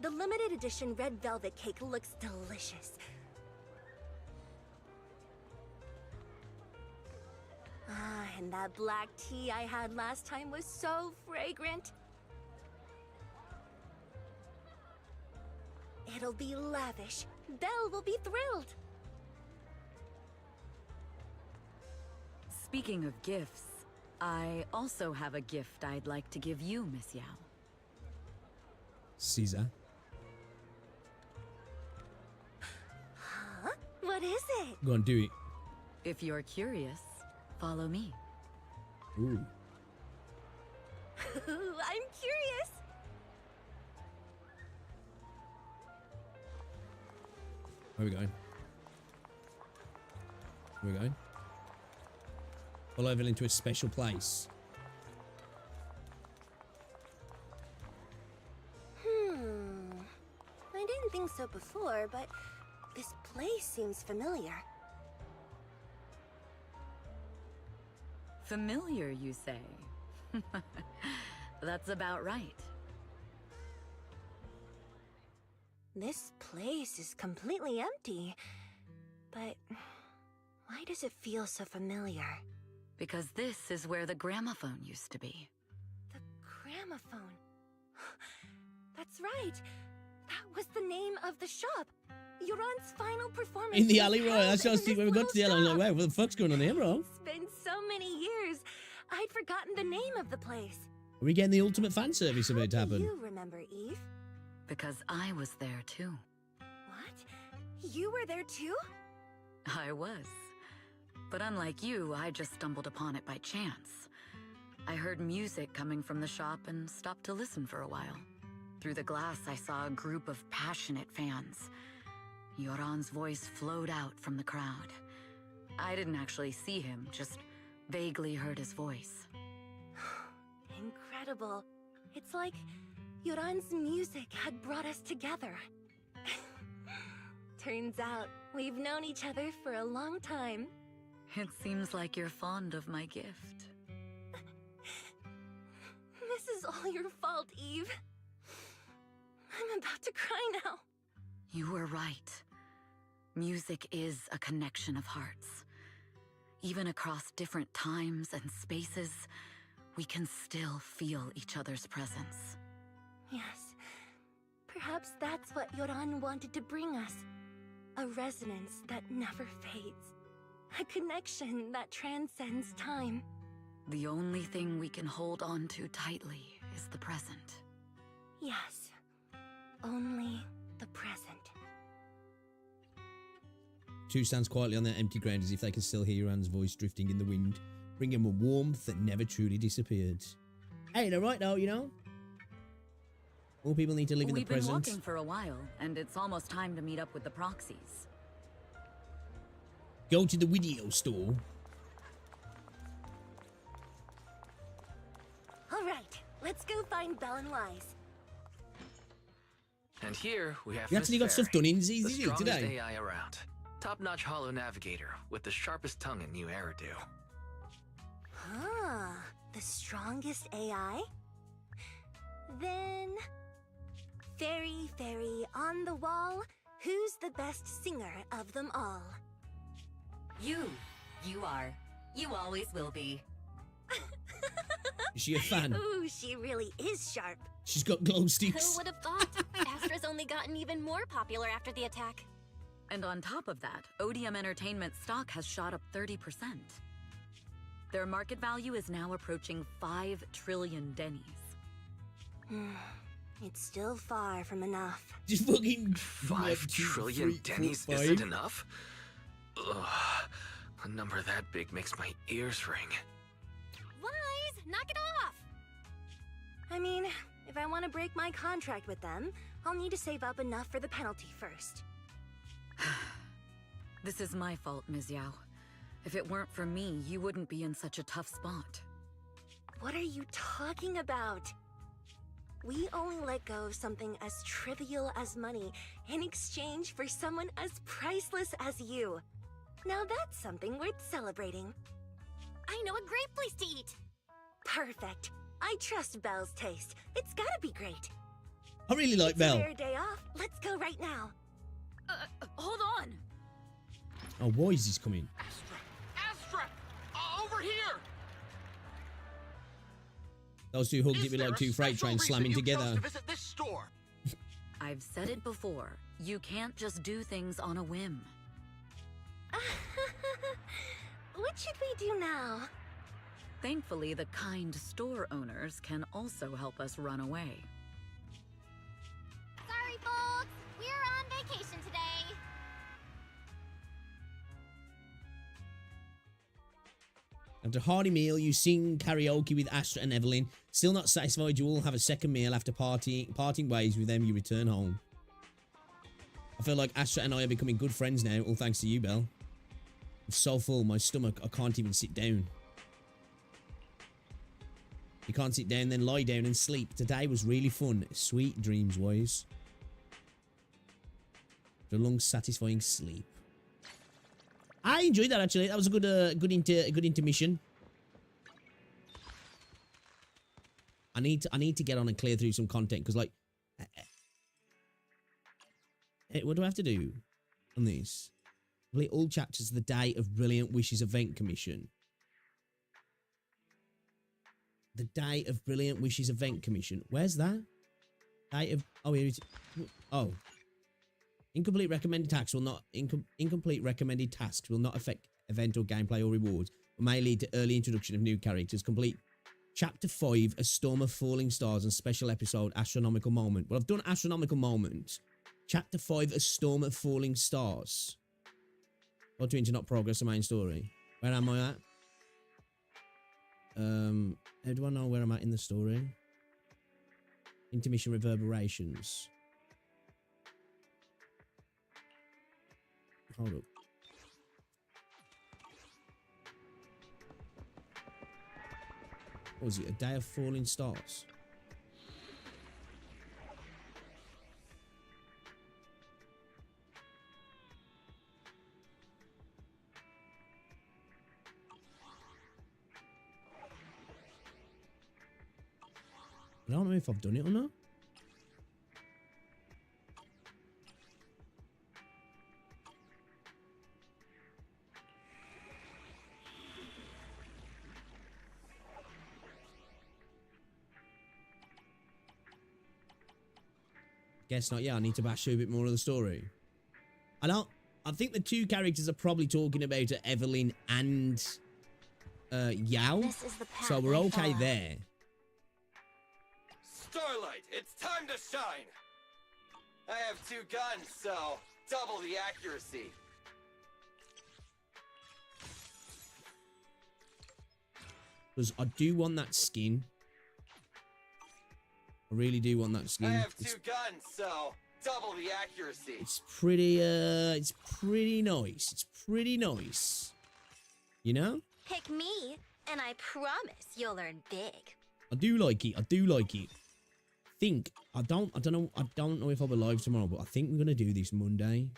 The limited edition red velvet cake looks delicious. Ah, and that black tea I had last time was so fragrant. It'll be lavish. Belle will be thrilled. Speaking of gifts, I also have a gift I'd like to give you, Miss Yao. Caesar. Huh? What is it? Go on, do it. If you're curious, follow me. Ooh. I'm curious. Where are we going? Where are we going? Follow Evelyn into a special place. I didn't think so before, but this place seems familiar. Familiar, you say? That's about right. This place is completely empty. But why does it feel so familiar? Because this is where the gramophone used to be. The gramophone. That's right. That was the name of the shop. Yoran's final performance. In the alley, right? That's what I was thinking when we got to the alley. I was like, wait, what the fuck's going on here, bro? It's been so many years. I'd forgotten the name of the place. Are we getting the ultimate fan service about to happen? You remember, Eve? Because I was there too. What? You were there too? I was. But unlike you, I just stumbled upon it by chance. I heard music coming from the shop and stopped to listen for a while. Through the glass, I saw a group of passionate fans. Yoran's voice flowed out from the crowd. I didn't actually see him, just vaguely heard his voice. Incredible. It's like Yoran's music had brought us together. Turns out, we've known each other for a long time. It seems like you're fond of my gift. This is all your fault, Eve. I'm about to cry now. You were right. Music is a connection of hearts. Even across different times and spaces, we can still feel each other's presence. Yes. Perhaps that's what Yoran wanted to bring us. A resonance that never fades. A connection that transcends time. The only thing we can hold on to tightly is the present. Yes. Only the present. Two stands quietly on their empty ground as if they can still hear Yoran's voice drifting in the wind, bringing them a warmth that never truly disappeared. Hey, they're right though, you know? All people need to live in the present. We've been walking for a while, and it's almost time to meet up with the proxies. Go to the video store. Alright, let's go find Belle and Wise. And here we have You actually got stuff done in ZZZ the strongest today. AI around. Top-notch holo navigator with the sharpest tongue in new Eridu. Huh, the strongest AI? Then... Fairy, fairy, on the wall, who's the best singer of them all? You. You are. You always will be. Is she a fan? Ooh, she really is sharp. She's got glow sticks. Who would have thought? Astra's only gotten even more popular after the attack. And on top of that, Odium Entertainment stock has shot up 30%. Their market value is now approaching 5 trillion dennies. It's still far from enough. Just fucking 5 trillion dennies isn't enough? Ugh, a number that big makes my ears ring. Wise, knock it off! I mean, if I want to break my contract with them, I'll need to save up enough for the penalty first. This is my fault, Ms. Yao. If it weren't for me, you wouldn't be in such a tough spot. What are you talking about? We only let go of something as trivial as money in exchange for someone as priceless as you. Now that's something worth celebrating. I know a great place to eat! Perfect. I trust Belle's taste. It's gotta be great. I really like It's Belle. a rare day off. Let's go right now. Hold on! Oh, Wise is coming. Astra! Over here! Those two hugged it with like two freight trains slamming together. This store? I've said it before. You can't just do things on a whim. what should we do now? Thankfully, the kind store owners can also help us run away. Sorry, folks. We're on vacation today. After a hearty meal, you sing karaoke with Astra and Evelyn. Still not satisfied, you all have a second meal. After parting ways with them, you return home. I feel like Astra and I are becoming good friends now, all thanks to you, Belle. I'm so full, my stomach, I can't even sit down. You can't sit down, then lie down and sleep. Today was really fun. Sweet dreams, boys. For a long, satisfying sleep. I enjoyed that, actually. That was a good intermission. I need to get on and clear through some content, because, like... what do I have to do on these? Complete all chapters of the Day of Brilliant Wishes event commission. The Day of Brilliant Wishes event commission. Where's that? Day of... Oh, here it is. Oh. Incomplete recommended tasks will not... Incomplete recommended tasks will not affect event or gameplay or rewards, but may lead to early introduction of new characters. Complete Chapter 5, A Storm of Falling Stars, and Special Episode, Astronomical Moment. Well, I've done Astronomical Moment. Chapter 5, A Storm of Falling Stars. Or to not progress the main story. Where am I at? How do I know where I'm at in the story? Intermission reverberations. Hold up. What was it? A Day of Falling Stars? I don't know if I've done it or not. Guess not. Yeah, I need to bash through a bit more of the story. I think the two characters are probably talking about Evelyn and Yao. So we're okay there. Starlight, it's time to shine! I have 2 guns, so double the accuracy. Because I do want that skin. I really do want that skin. I have 2 guns, so double the accuracy. It's pretty nice. It's pretty nice. You know? Pick me, and I promise you'll earn big. I do like it. I do like it. I don't know if I'll be live tomorrow, but I think we're gonna do this Monday.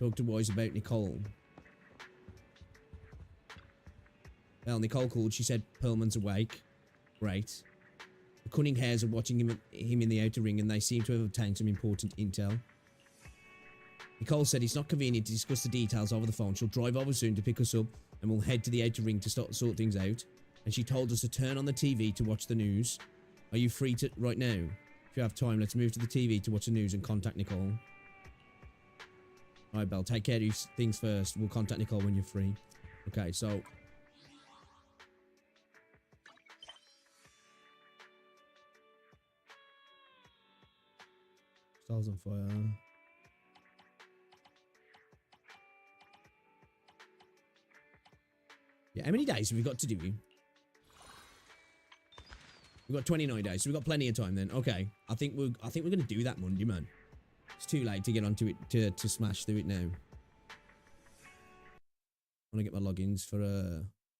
Talk to boys about Nicole. Well, Nicole called. She said Perlman's awake. Great. The Cunning Hares are watching him in the outer ring, and they seem to have obtained some important intel. Nicole said it's not convenient to discuss the details over the phone. She'll drive over soon to pick us up, and we'll head to the outer ring to sort things out. And she told us to turn on the TV to watch the news. Are you free to right now? If you have time, let's move to the TV to watch the news and contact Nicole. Alright, Belle, take care of these things first. We'll contact Nicole when you're free. Okay, so... Stars on fire. Yeah, how many days have we got to do? We've got 29 days, so we've got plenty of time then. Okay, I think we're gonna do that Monday, man. It's too late to get onto it to smash through it now. I want to get my logins for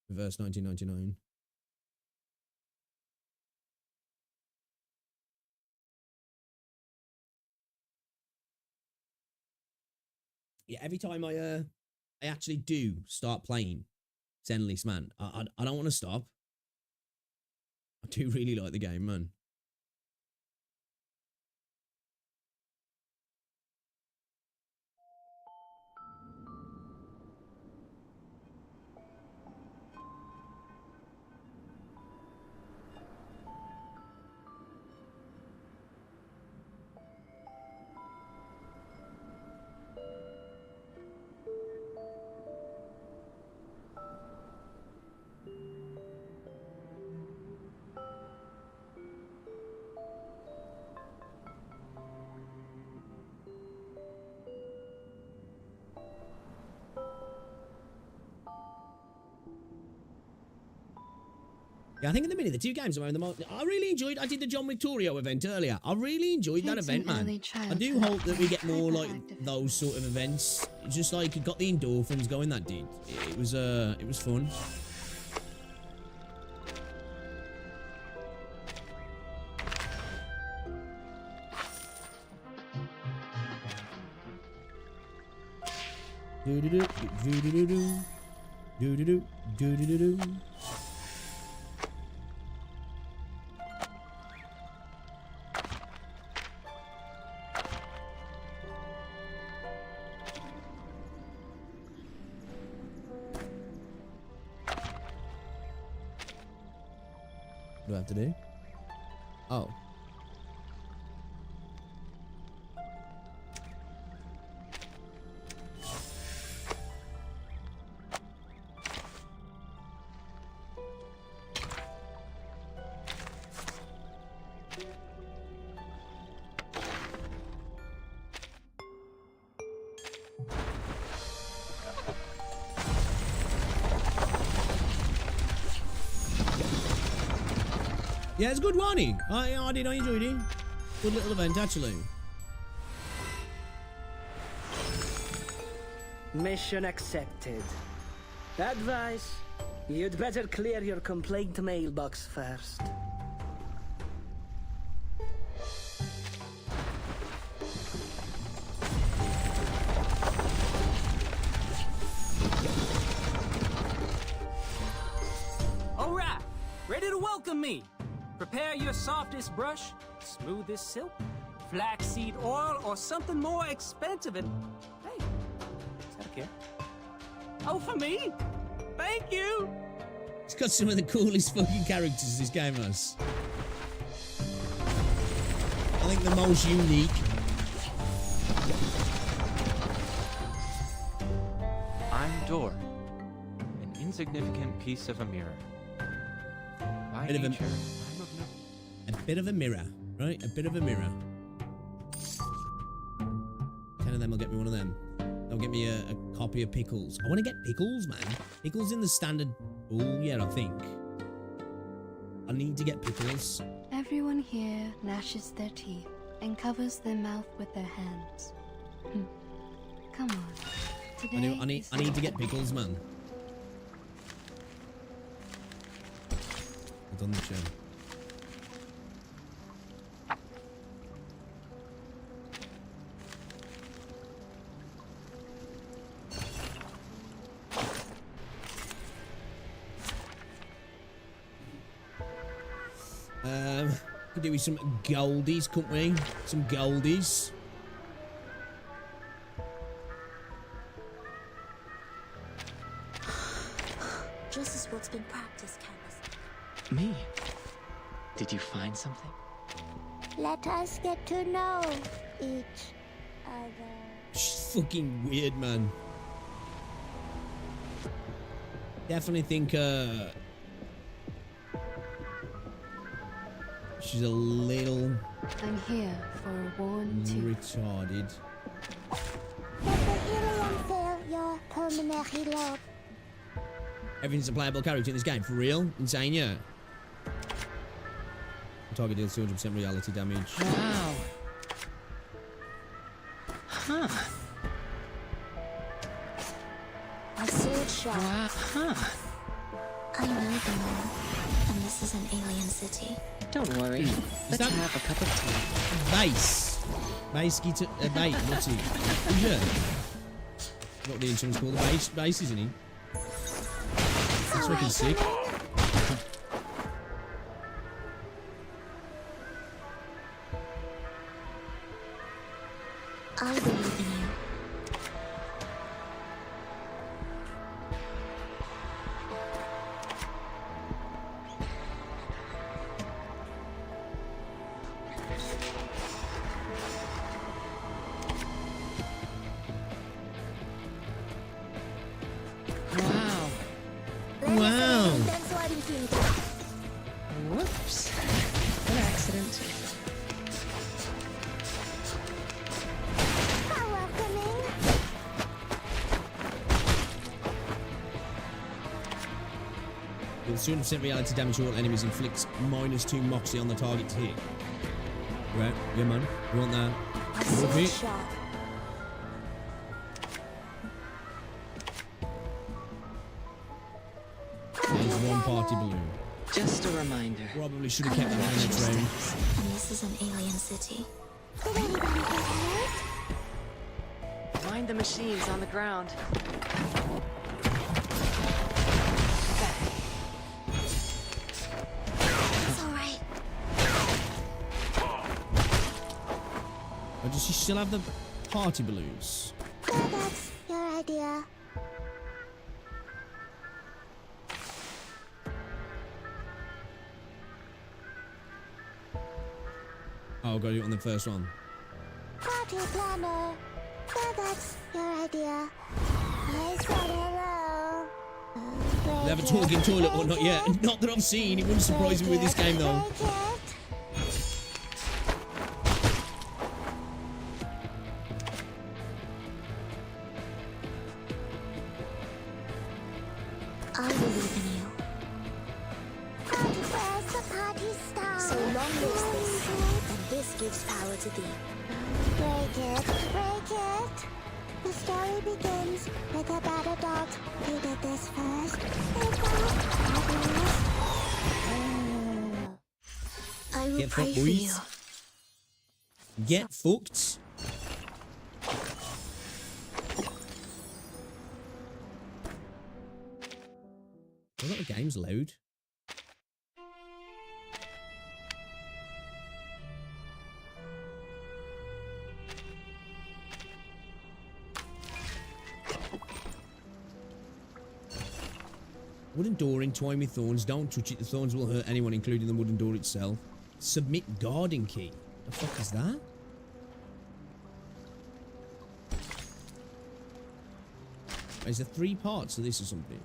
Reverse 1999. Yeah, every time I actually do start playing Zenless, man, I don't want to stop. I do really like the game, man. Yeah, I think in the minute the two games are the most. I really enjoyed. I did the John Victorio event earlier. I really enjoyed that event, man. I do hope that we get more like those sort of events. It's just like it got the endorphins going. That did. It was fun. Do do do do do do do do do do do do do. What do I have to do? Oh. Yeah, it's good, wasn't it? I enjoyed it. Good little event, actually. Mission accepted. Advice, you'd better clear your complaint mailbox first. All right, ready to welcome me. Prepare your softest brush, smoothest silk, flaxseed oil, or something more expensive and... Hey, is that okay? Oh, for me? Thank you! It's got some of the coolest fucking characters this game has. I think the most unique. I'm Door, an insignificant piece of a mirror. By Bit of nature, a bit of a mirror, right? A bit of a mirror. 10 of them will get me one of them. They'll get me a copy of Pickles. I want to get Pickles, man. Pickles in the standard... Oh, yeah, I think. I need to get Pickles. Everyone here gnashes their teeth and covers their mouth with their hands. Come on. Today I need to get Pickles, man. I've done the show. Could do with some goldies, couldn't we? Some goldies. Just as what's been practiced, Canvas. Me? Did you find something? Let us get to know each other. She's fucking weird, man. Definitely think, she's a little... I'm here for a warm tooth. Retarded. Everything's a playable character in this game, for real? Insane, yeah. Target deals 200% reality damage. Wow. Huh. A sword shot. Wow. Huh. I know the moon, and this is an alien city. Don't worry. Let's have a cup of tea. Bass. Bass guitar. Bass. What's he? Yeah. What the instrument's called? The bass, isn't he? That's fucking sick. I believe in you. Wow. Whoops. An accident. Deals 200% reality damage to all enemies, inflicts -2 moxie on the target to hit. Right, yeah man, you want that? Shot. There's one party balloon. Just a reminder. Probably should have kept that for the next round. And this is an alien city. Did anybody get hurt? Mind the machines on the ground. It's alright. Or does she still have the party balloons? So that's your idea. Oh, got it on the first one. Party planner. So that's your idea. I said hello. They have a talking toilet or not yet. Not that I've seen. It wouldn't surprise me with this game though. I believe in you. Where's the party star? So long lives this, and this gives power to thee. Break it, break it. The story begins with a battle dog. You did this first. I will Get pray fucked, for boys. you. Get fucked. I thought the game's load. Wooden door entwined with thorns. Don't touch it. The thorns will hurt anyone, including the wooden door itself. Submit guarding key. The fuck is that? Is there 3 parts to this or something?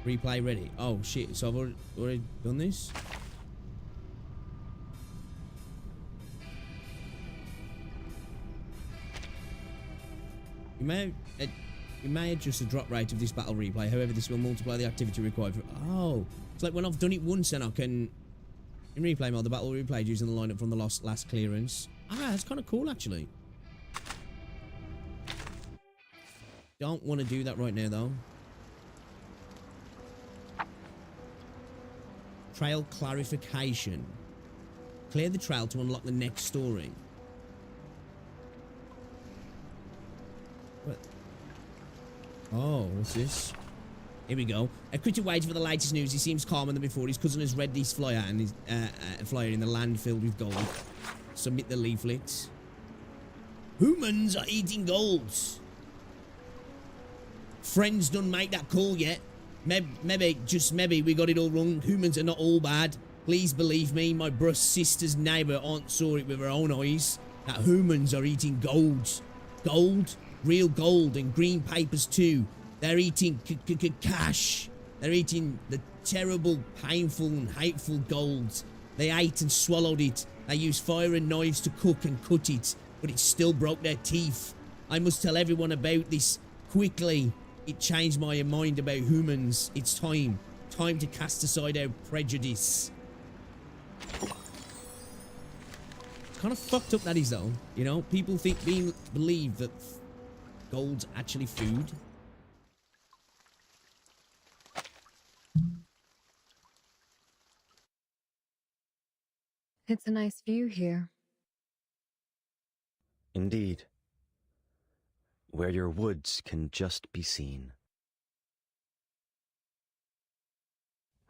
Replay ready. Oh shit, so I've already done this? You may adjust the drop rate of this battle replay, however this will multiply the activity required for... Oh, it's like when I've done it once and I can... In replay mode, the battle replayed using the lineup from the last clearance. Ah, that's kind of cool actually. Don't want to do that right now though. Trail clarification. Clear the trail to unlock the next story. What? Oh, what's this? Here we go. A critic waits for the latest news. He seems calmer than before. His cousin has read this flyer and his flyer in the land filled with gold. Submit the leaflet. Humans are eating gold. Friends don't make that call yet. Maybe, just maybe, we got it all wrong. Humans are not all bad. Please believe me, my brother's sister's neighbour aunt saw it with her own eyes. That humans are eating gold. Gold? Real gold and green papers too. They're eating cash. They're eating the terrible, painful and hateful gold. They ate and swallowed it. They used fire and knives to cook and cut it, but it still broke their teeth. I must tell everyone about this quickly. It changed my mind about humans. It's time. Time to cast aside our prejudice. Kind of fucked up that is though. You know, people believe that gold's actually food. It's a nice view here. Indeed. Where your woods can just be seen.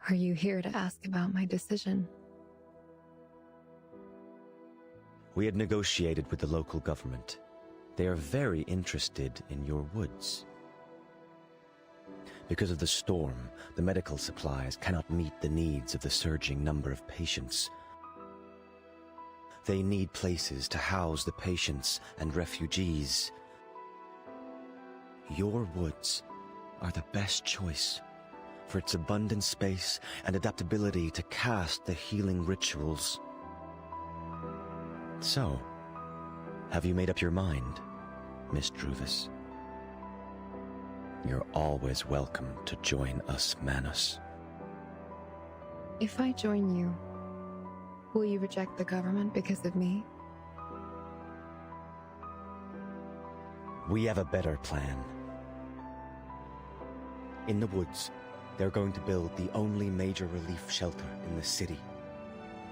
Are you here to ask about my decision? We had negotiated with the local government. They are very interested in your woods. Because of the storm, the medical supplies cannot meet the needs of the surging number of patients. They need places to house the patients and refugees. Your woods are the best choice for its abundant space and adaptability to cast the healing rituals. So, have you made up your mind, Miss Druvis? You're always welcome to join us, Manus. If I join you, will you reject the government because of me? We have a better plan. In the woods, they're going to build the only major relief shelter in the city.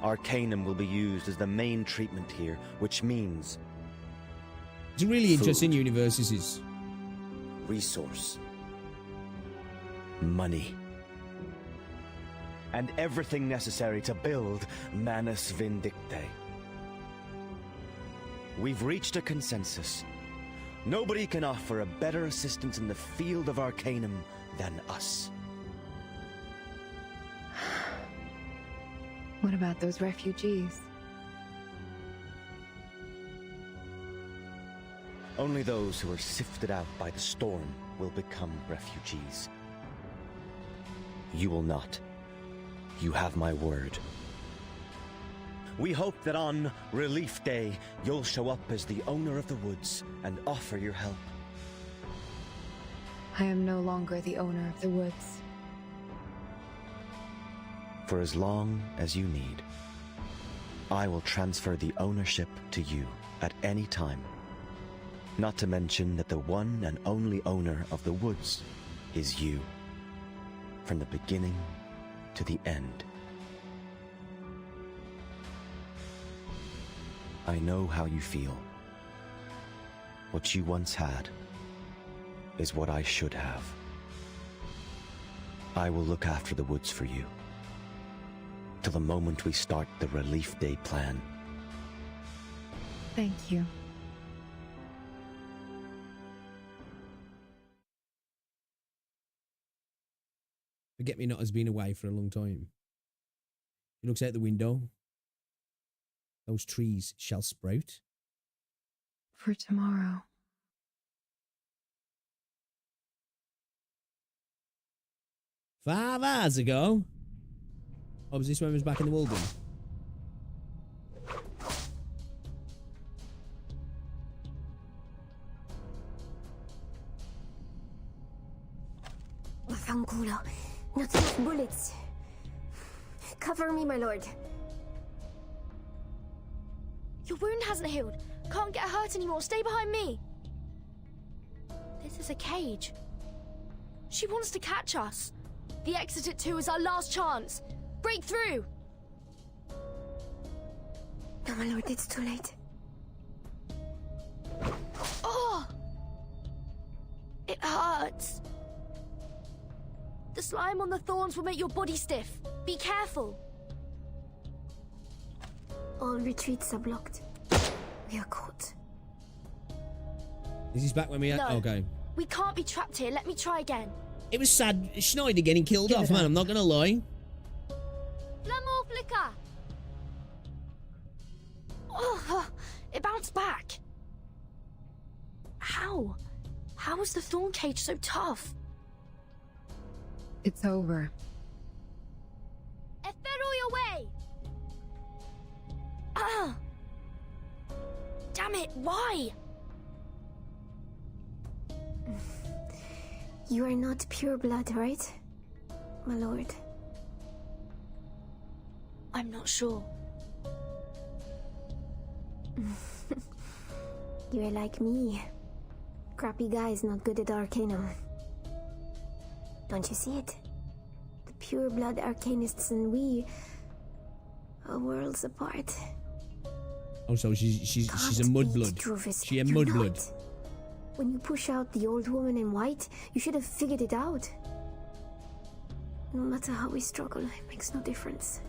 Arcanum will be used as the main treatment here, which means... It's a really interesting universe, this is. Resource. Money. And everything necessary to build Manus Vindicte. We've reached a consensus. Nobody can offer a better assistance in the field of Arcanum than us. What about those refugees? Only those who are sifted out by the storm will become refugees. You will not. You have my word. We hope that on Relief Day, you'll show up as the owner of the woods and offer your help. I am no longer the owner of the woods. For as long as you need, I will transfer the ownership to you at any time. Not to mention that the one and only owner of the woods is you. From the beginning to the end. I know how you feel. What you once had is what I should have. I will look after the woods for you. Till the moment we start the Relief Day plan. Thank you. Forget-me-not has been away for a long time. He looks out the window. Those trees shall sprout. For tomorrow. "5 hours ago." Oh, was this when he was back in the Walden? Vaffanculo. Not enough bullets. Cover me, my lord. Your wound hasn't healed. Can't get hurt anymore. Stay behind me. This is a cage. She wants to catch us. The exit at 2 is our last chance. Break through. No, my lord, it's too late. Oh! It hurts. The slime on the thorns will make your body stiff. Be careful. All retreats are blocked. We are caught. Is this back when we had... No. Okay. We can't be trapped here. Let me try again. It was sad Schneider getting killed off, man. I'm not going to lie. L'amour flicker. Oh, it bounced back. How? How is the thorn cage so tough? It's over. Ethereal away! Ah! Damn it, why? You are not pure blood, right? My lord. I'm not sure. You are like me. Crappy guys not good at Arcanum. Don't you see it? The pure blood arcanists and we are worlds apart. Oh, so she's a mudblood. She a mudblood. When you push out the old woman in white, you should have figured it out. No matter how we struggle, it makes no difference.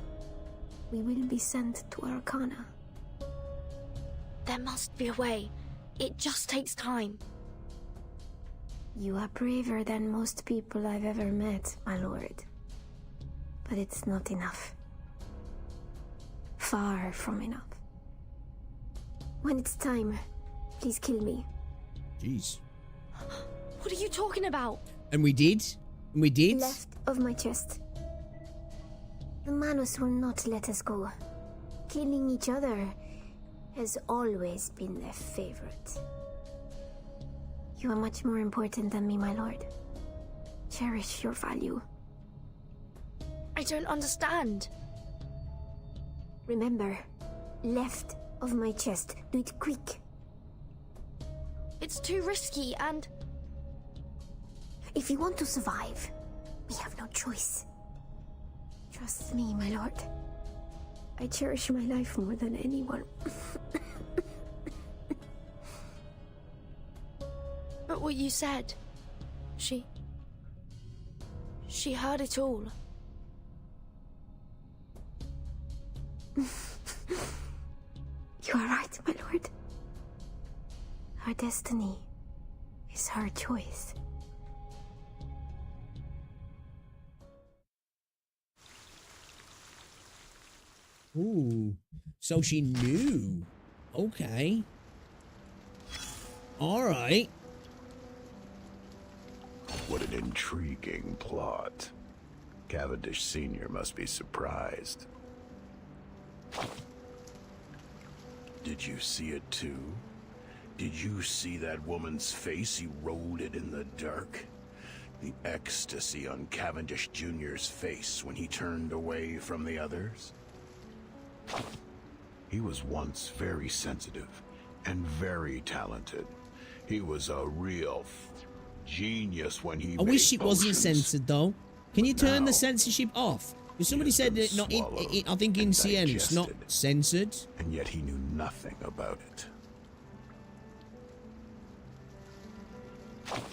We will be sent to Arcana. There must be a way. It just takes time. You are braver than most people I've ever met, my lord. But it's not enough. Far from enough. When it's time, please kill me. Jeez. What are you talking about? And we did. And we did. Left of my chest. The Manus will not let us go. Killing each other has always been their favorite. You are much more important than me, my lord. Cherish your value. I don't understand. Remember, left of my chest. Do it quick. It's too risky and... If you want to survive, we have no choice. Trust me, my lord. I cherish my life more than anyone. But what you said... She heard it all. You are right, my lord. Her destiny is her choice. Ooh, so she knew. Okay. All right. What an intriguing plot. Cavendish Sr. must be surprised. Did you see it too? Did you see that woman's face eroded in the dark? The ecstasy on Cavendish Jr.'s face when he turned away from the others? He was once very sensitive and very talented. He was a real genius when he I wish it wasn't censored though. Can you turn the censorship off? Because somebody said that not I think in CN it's not censored. And yet he knew nothing about it.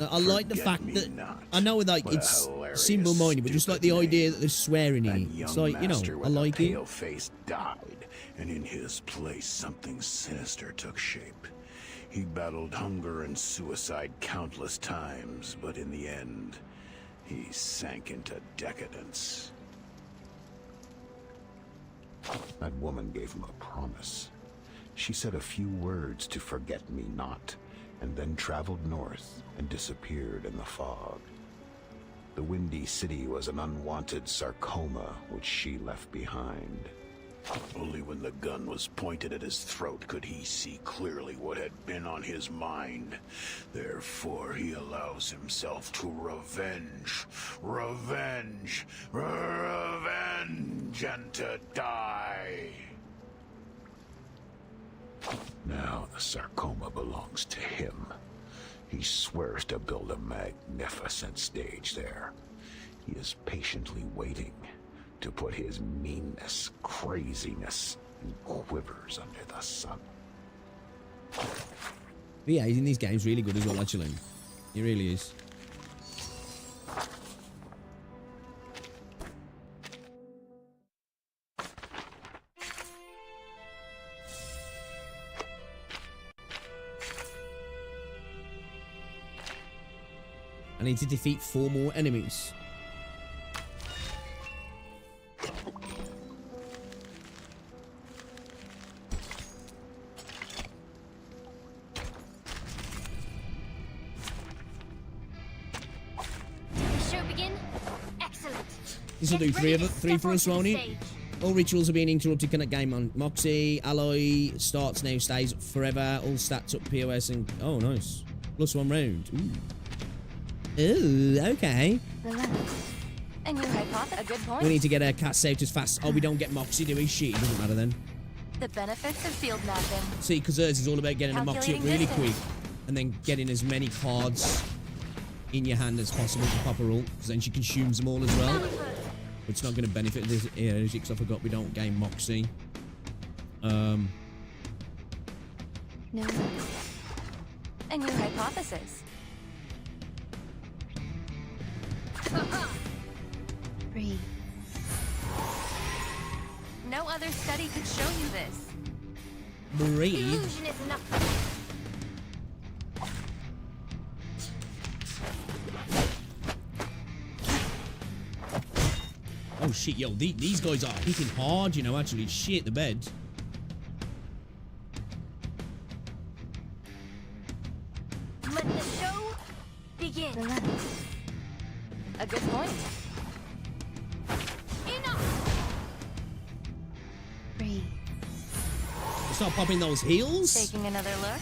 I like the fact that I know like it's simple-minded, but just like the idea that there's swearing in it. It's like, you know, I like it. Pale face died, and in his place something sinister took shape. He battled hunger and suicide countless times, but in the end, he sank into decadence. That woman gave him a promise. She said a few words to forget me not, and then traveled north and disappeared in the fog. The Windy City was an unwanted sarcoma which she left behind. Only when the gun was pointed at his throat could he see clearly what had been on his mind. Therefore, he allows himself to revenge, and to die. Now the sarcoma belongs to him. He swears to build a magnificent stage there. He is patiently waiting to put his meanness, craziness, and quivers under the sun. But yeah, he's in these games really good as well, actually. He really is. I need to defeat 4 more enemies. Show begin. Excellent. This will do 3 for us, won't it? All rituals are being interrupted. Connect game on Moxie. Alloy starts now, stays forever. All stats up POS and... Oh, nice. +1 round. Ooh. Ooh, okay. Relax. And your hypothesis, a good point. We need to get a cat saved as fast. Oh, we don't get Moxie, do we? Shit, it doesn't matter then. The benefits of field mapping. See, because hers is all about getting a Moxie up really quick. And then getting as many cards in your hand as possible to pop her ult. Because then she consumes them all as well. But it's not going to benefit this energy because I forgot we don't gain Moxie. No. And your hypothesis. Breathe. No other study could show you this. Breathe. Illusion is enough. Oh shit, yo, these guys are hitting hard, you know, actually. Shit, the bed. Let the show begin. Relax. Free. Start popping those heels. Taking another look.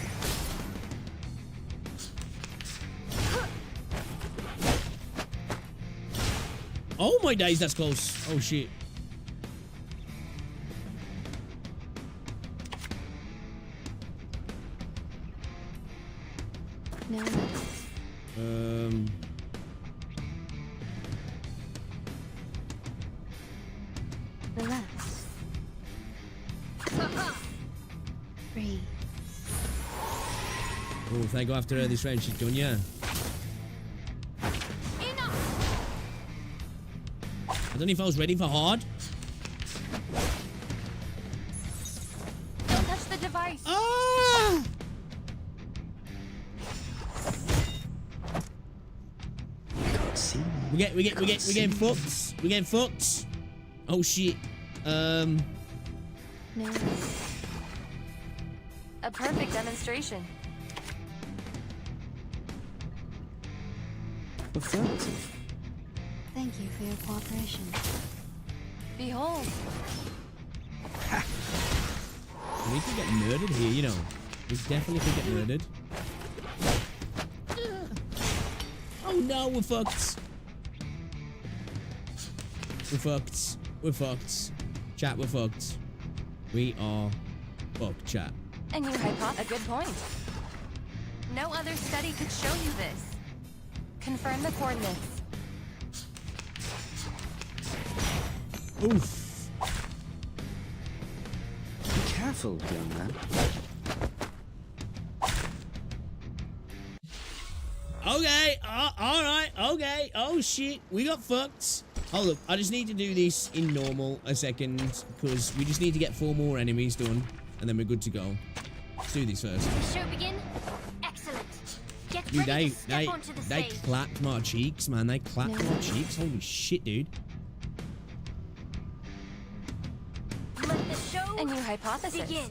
Oh my days, that's close. Oh shit. No. Relax. Free. Oh, if they go after her this round, she's done, yeah. I don't know if I was ready for hard. Don't touch the device. Ah! We're getting fucked. We're getting fucked. Oh shit. No. A perfect demonstration. Affirmative. Thank you for your cooperation. Behold. We could get murdered here, you know. We definitely could get murdered. Oh no, we're fucked. We're fucked. We're fucked. Chat, we're fucked. We are fucked, chat. And you hypothesize a good point. No other study could show you this. Confirm the coordinates. Oof. Be careful, young man. Okay, alright, okay. Oh shit, we got fucked. Oh look, I just need to do this in normal a second, because we just need to get 4 more enemies done, and then we're good to go. Let's do this first. Show begin. Excellent. Get Dude, ready to step onto the they stage. clapped my cheeks, man. They clapped my cheeks. Holy shit, dude. Let the show A new hypothesis. begin.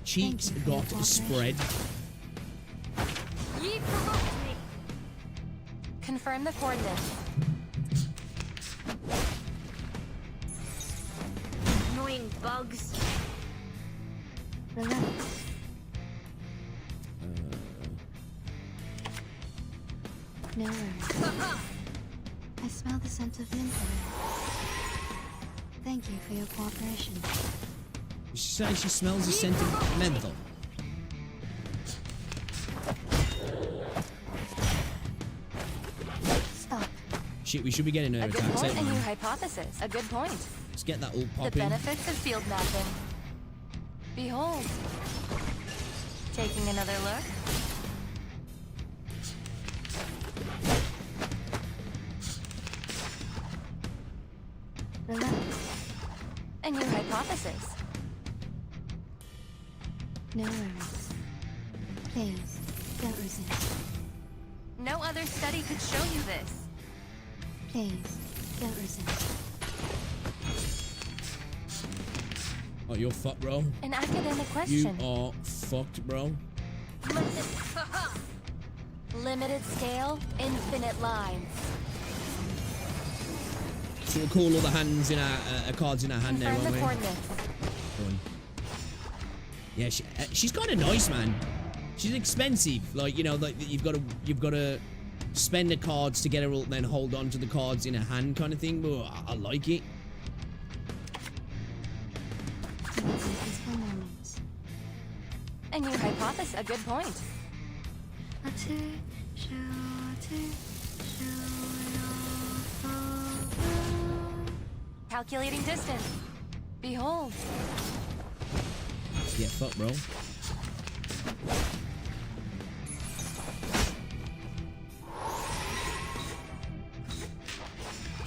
Cheeks got spread. Ye provoked me. Confirm the coordinates. Annoying bugs. Relax. No worries. I smell the scent of mint. Thank you for your cooperation. She says she smells the scent of menthol. Stop. Shit, we should be getting her A good attacks. point. eh, A new man? hypothesis. A good point. Let's get that all The popping. benefits of field mapping. Behold. Taking another look. Relax. A new hypothesis. No worries. Please, don't resist. No other study could show you this. Please, don't resist. Oh, you're fucked, bro. An academic You question. are fucked, bro. Limited scale, infinite lines. So we'll call all the hands in our cards in our hand now, Confirm won't the we? coordinates. Fun. Yeah, she's kind of nice, man. She's expensive. Like, you know, like you've got to spend the cards to get her ult, then hold on to the cards in her hand, kind of thing. But I like it. Peaceful moments. A new hypothesis. A good point. Calculating distance. Behold. Yeah, fuck, bro.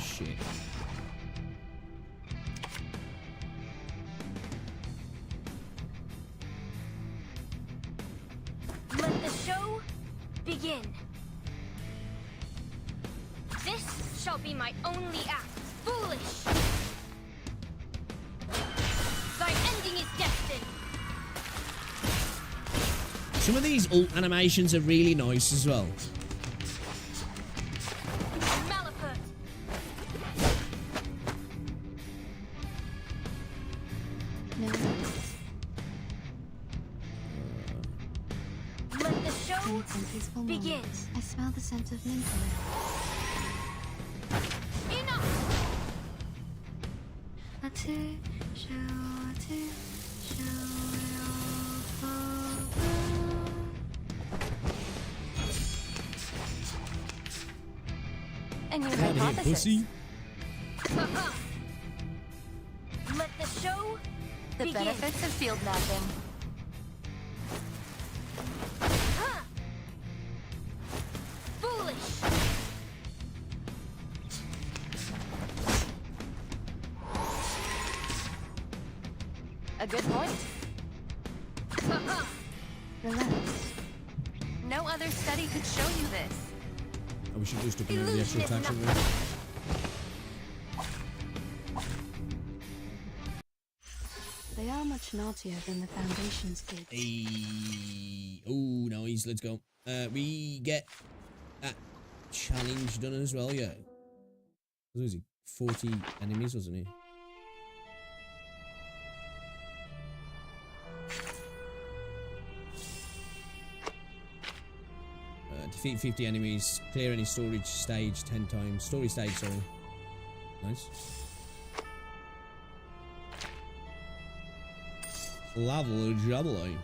Shit. Let the show begin. This shall be my only act. Foolish. Thy ending is destined. Some of these ult animations are really nice as well. Malapert. No. Let the show Peaceful begin. moments. I smell the scent of mint around. Enough! A two, show it all And your Come here, hypothesis. pussy. Let the show The begin. benefits of field mapping. Foolish. A good point. Relax. No other study could show you this. Oh, we should just up the extra attack, shouldn't we? They are much naughtier than the Foundation's kids. Hey. Oh, nice. Let's go. We get that challenge done as well, yeah. What was he? 40 enemies, wasn't he? Defeat 50 enemies, clear any storage stage 10 times. Story stage, sorry. Nice. Level jubbly.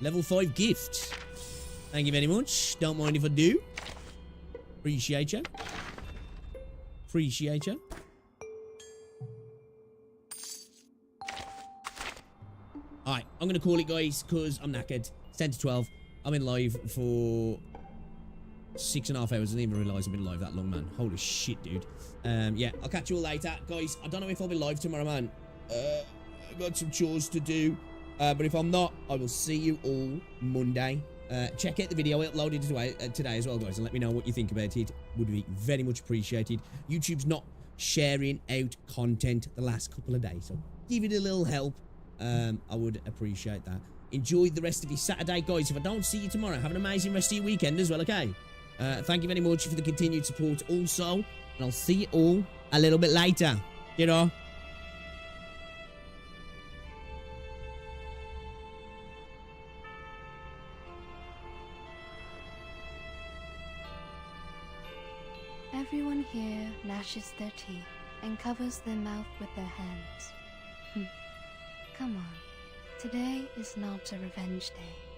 Level 5 gift. Thank you very much. Don't mind if I do. Appreciate you. Appreciate you. Alright, I'm going to call it, guys, because I'm knackered. It's 10 to 12. I've been live for 6.5 hours. I didn't even realise I've been live that long, man. Holy shit, dude. Yeah, I'll catch you all later. Guys, I don't know if I'll be live tomorrow, man. I've got some chores to do. But if I'm not, I will see you all Monday. Check out the video I uploaded today as well, guys, and let me know what you think about it. Would be very much appreciated. YouTube's not sharing out content the last couple of days, so give it a little help. I would appreciate that. Enjoy the rest of your Saturday, guys. If I don't see you tomorrow, have an amazing rest of your weekend as well, okay? Thank you very much for the continued support also, and I'll see you all a little bit later. You know? Everyone here gnashes their teeth and covers their mouth with their hands. Come on. Today is not a revenge day.